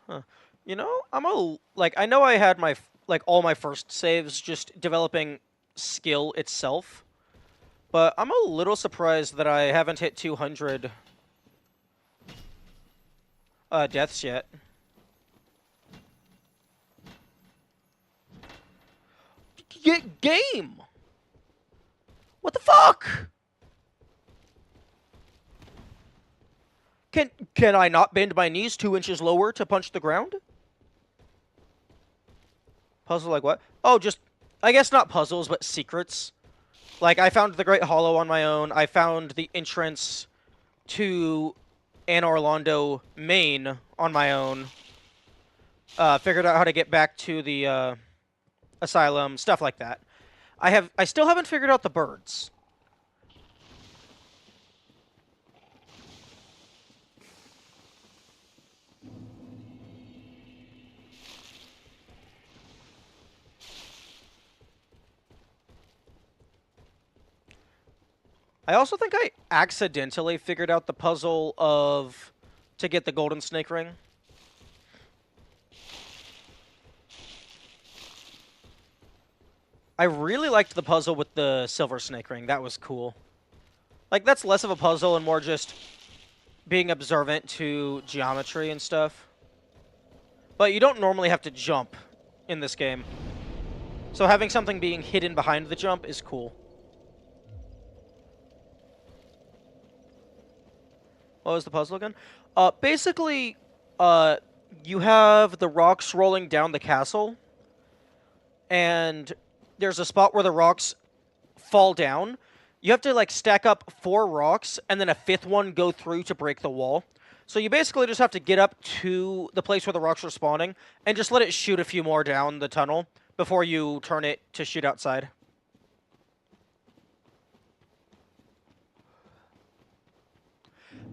Huh. You know, I know I had my, all my first saves just developing skill itself, but I'm a little surprised that I haven't hit 200 deaths yet. Game! What the fuck? Can I not bend my knees 2 inches lower to punch the ground? Puzzle like what? Oh, just, I guess not puzzles, but secrets. Like, I found the Great Hollow on my own. I found the entrance to Anne Orlando, Maine on my own. Figured out how to get back to the asylum, stuff like that. I still haven't figured out the birds. I also think I accidentally figured out the puzzle of to get the golden snake ring. I really liked the puzzle with the silver snake ring. That was cool. Like, that's less of a puzzle and more just being observant to geometry and stuff. But you don't normally have to jump in this game. So having something being hidden behind the jump is cool. What was the puzzle again? Basically, you have the rocks rolling down the castle, and there's a spot where the rocks fall down. You have to, like, stack up 4 rocks, and then a 5th one go through to break the wall. So you basically just have to get up to the place where the rocks are spawning, and just let it shoot a few more down the tunnel before you turn it to shoot outside.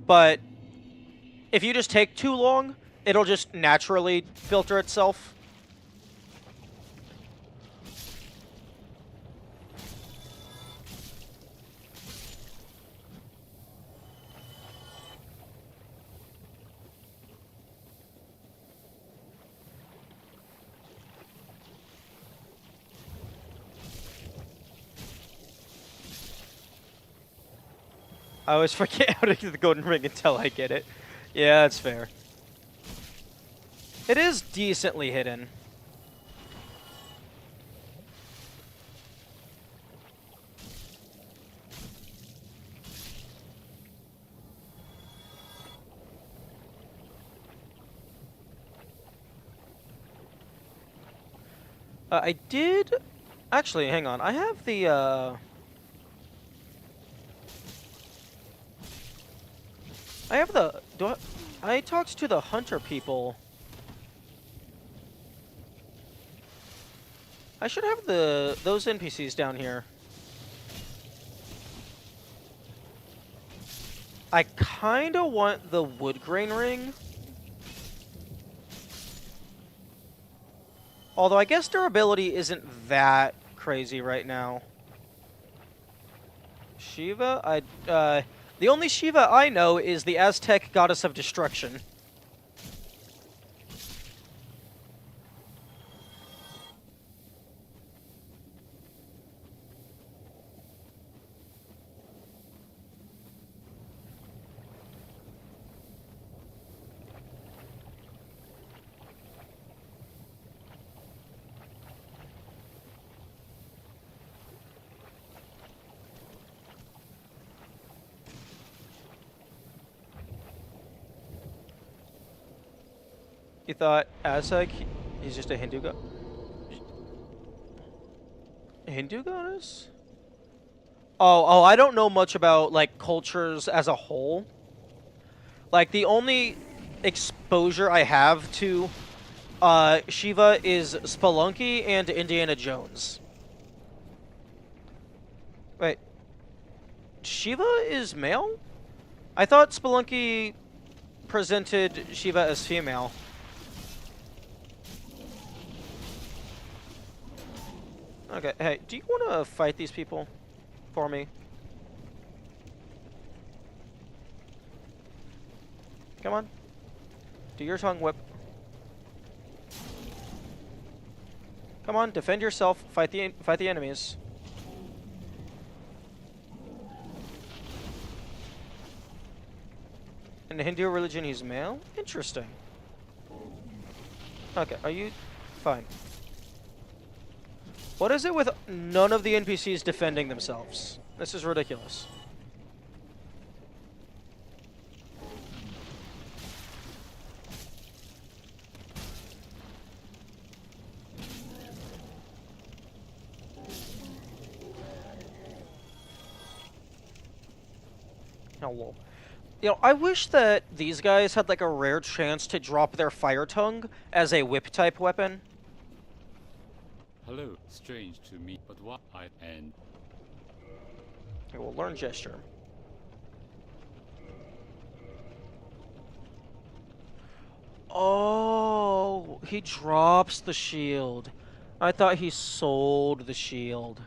But if you just take too long, it'll just naturally filter itself. I always forget how to get the golden ring until I get it. Yeah, that's fair. It is decently hidden. I did... Actually, hang on. I have the, I have the... I talked to the hunter people. I should have those NPCs down here. I kinda want the wood grain ring. Although I guess durability isn't that crazy right now. Shiva? The only Shiva I know is the Aztec goddess of destruction. You thought Aztec, he's just a Hindu god? Hindu goddess? Oh, I don't know much about, like, cultures as a whole. Like, the only exposure I have to Shiva is Spelunky and Indiana Jones. Wait. Shiva is male? I thought Spelunky presented Shiva as female. Okay, hey, do you want to fight these people for me? Come on. Do your tongue whip. Come on, defend yourself. Fight the enemies. In the Hindu religion, he's male? Interesting. Okay, are you... Fine. What is it with none of the NPCs defending themselves? This is ridiculous. Oh, lol. You know, I wish that these guys had like a rare chance to drop their fire tongue as a whip type weapon. Hello, strange to me, but what I and Okay, we'll learn gesture. Oh, he drops the shield. I thought he sold the shield.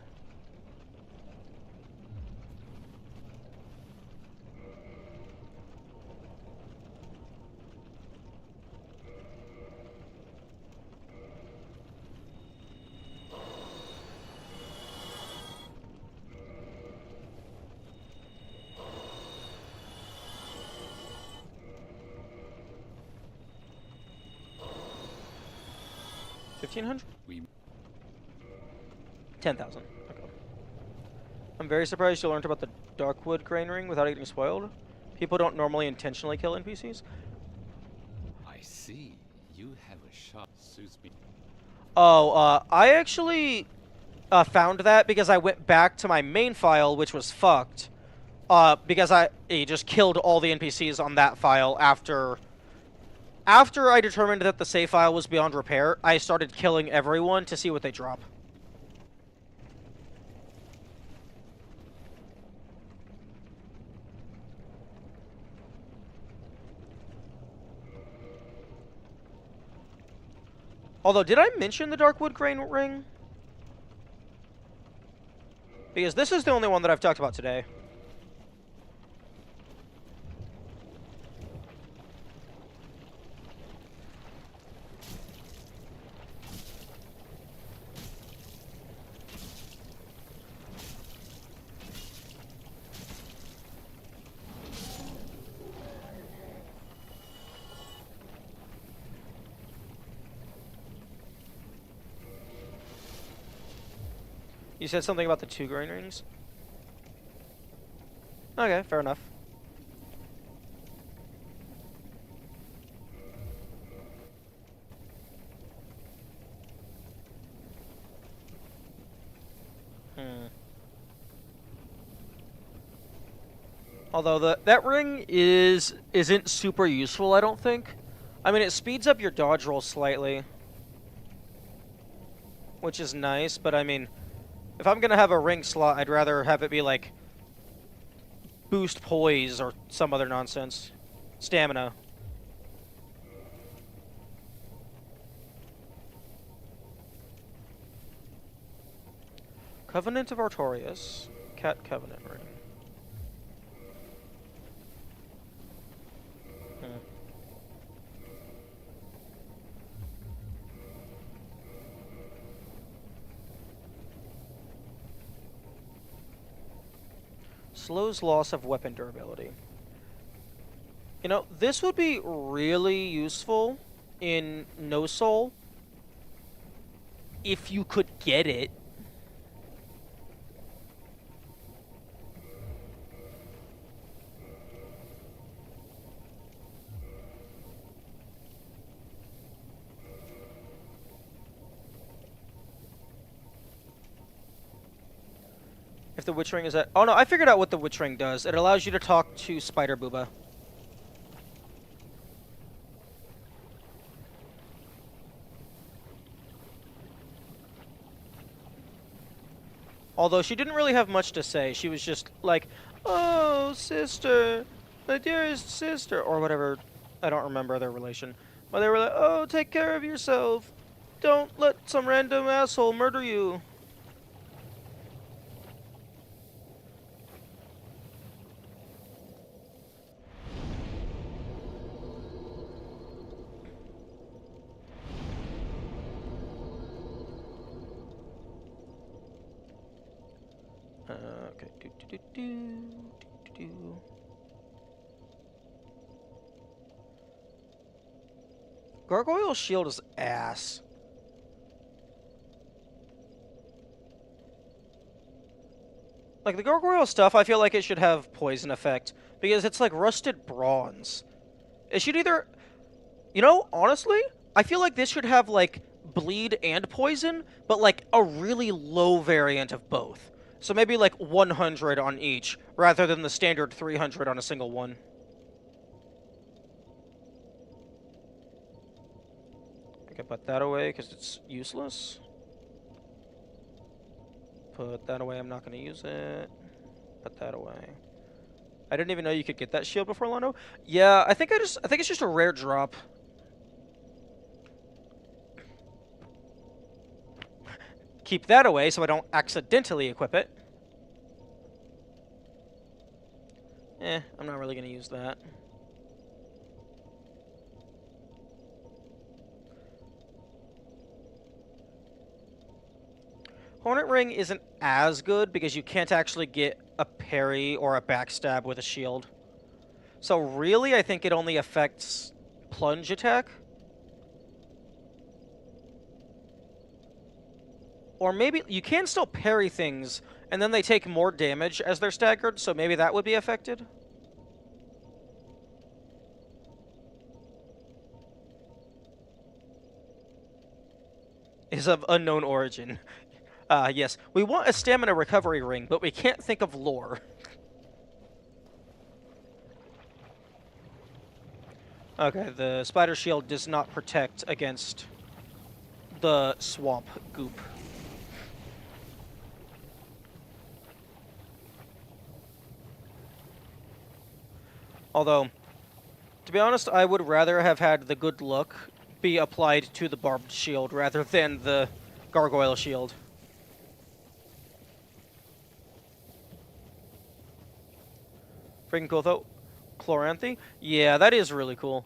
$1,500? 10,000. Okay. I'm very surprised you learned about the Darkwood Grain Ring without getting spoiled. People don't normally intentionally kill NPCs. I see. You have a shot. Suits me. Oh, I actually found that because I went back to my main file, which was fucked. Because he just killed all the NPCs on that file after I determined that the save file was beyond repair. I started killing everyone to see what they drop. Although, did I mention the Darkwood Grain Ring? Because this is the only one that I've talked about today. You said something about the 2 green rings? Okay, fair enough. Although that ring isn't super useful, I don't think. I mean, it speeds up your dodge roll slightly, which is nice, but I mean, if I'm gonna have a ring slot, I'd rather have it be like boost poise or some other nonsense. Stamina. Covenant of Artorias. Cat Covenant ring. Slows loss of weapon durability. You know, this would be really useful in No Soul if you could get it. If the Witch Ring is at... Oh no, I figured out what the Witch Ring does. It allows you to talk to Spider Booba. Although she didn't really have much to say. She was just like, "Oh, sister, my dearest sister," or whatever. I don't remember their relation. But they were like, "Oh, take care of yourself. Don't let some random asshole murder you." Okay. Gargoyle shield is ass. Like, the gargoyle stuff, I feel like it should have poison effect, because it's like rusted bronze. It should either... You know, honestly, I feel like this should have, like, bleed and poison, but, like, a really low variant of both. So maybe, like, 100 on each, rather than the standard 300 on a single one. I can put that away, because it's useless. Put that away, I'm not going to use it. Put that away. I didn't even know you could get that shield before Londo. Yeah, I think it's just a rare drop. Keep that away so I don't accidentally equip it. I'm not really going to use that. Hornet Ring isn't as good because you can't actually get a parry or a backstab with a shield. So really, I think it only affects plunge attack. Or maybe you can still parry things, and then they take more damage as they're staggered, so maybe that would be affected. Is of unknown origin. Yes. We want a stamina recovery ring, but we can't think of lore. Okay, the spider shield does not protect against the swamp goop. Although, to be honest, I would rather have had the good luck be applied to the barbed shield rather than the gargoyle shield. Freaking cool, though. Chloranthy? Yeah, that is really cool.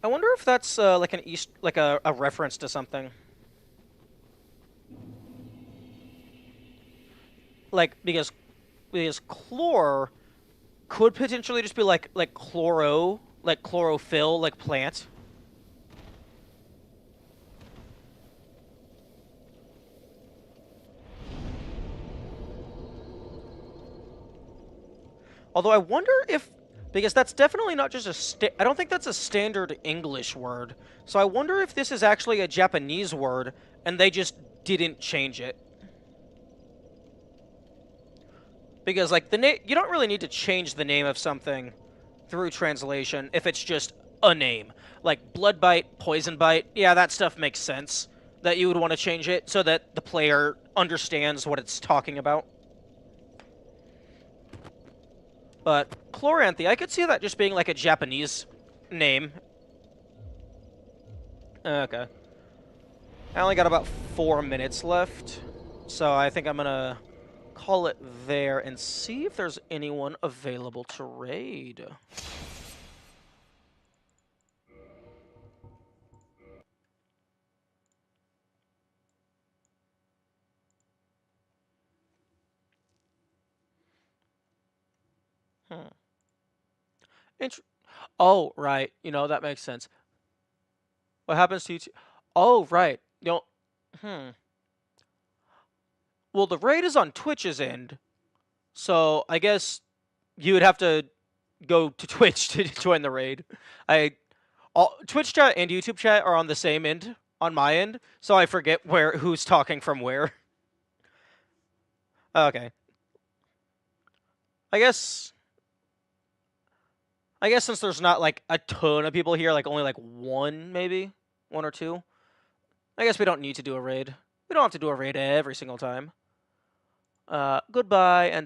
I wonder if that's like a reference to something. Like, because chlor could potentially just be like chlorophyll, like plant. Although I wonder if... Because that's definitely not just a... I don't think that's a standard English word. So I wonder if this is actually a Japanese word, and they just didn't change it. Because, like, the name... You don't really need to change the name of something through translation if it's just a name. Like, blood bite, poison bite, yeah, that stuff makes sense. That you would want to change it so that the player understands what it's talking about. But Chloranthy, I could see that just being like a Japanese name. Okay. I only got about 4 minutes left, so I think I'm gonna call it there and see if there's anyone available to raid. Oh, right. You know, that makes sense. What happens to you? Oh, right. You know, Well, the raid is on Twitch's end, so I guess you would have to go to Twitch to join the raid. Twitch chat and YouTube chat are on the same end on my end, so I forget who's talking from where. Okay. I guess since there's not like a ton of people here, like only like one maybe, one or two. I guess we don't need to do a raid. We don't have to do a raid every single time. Goodbye and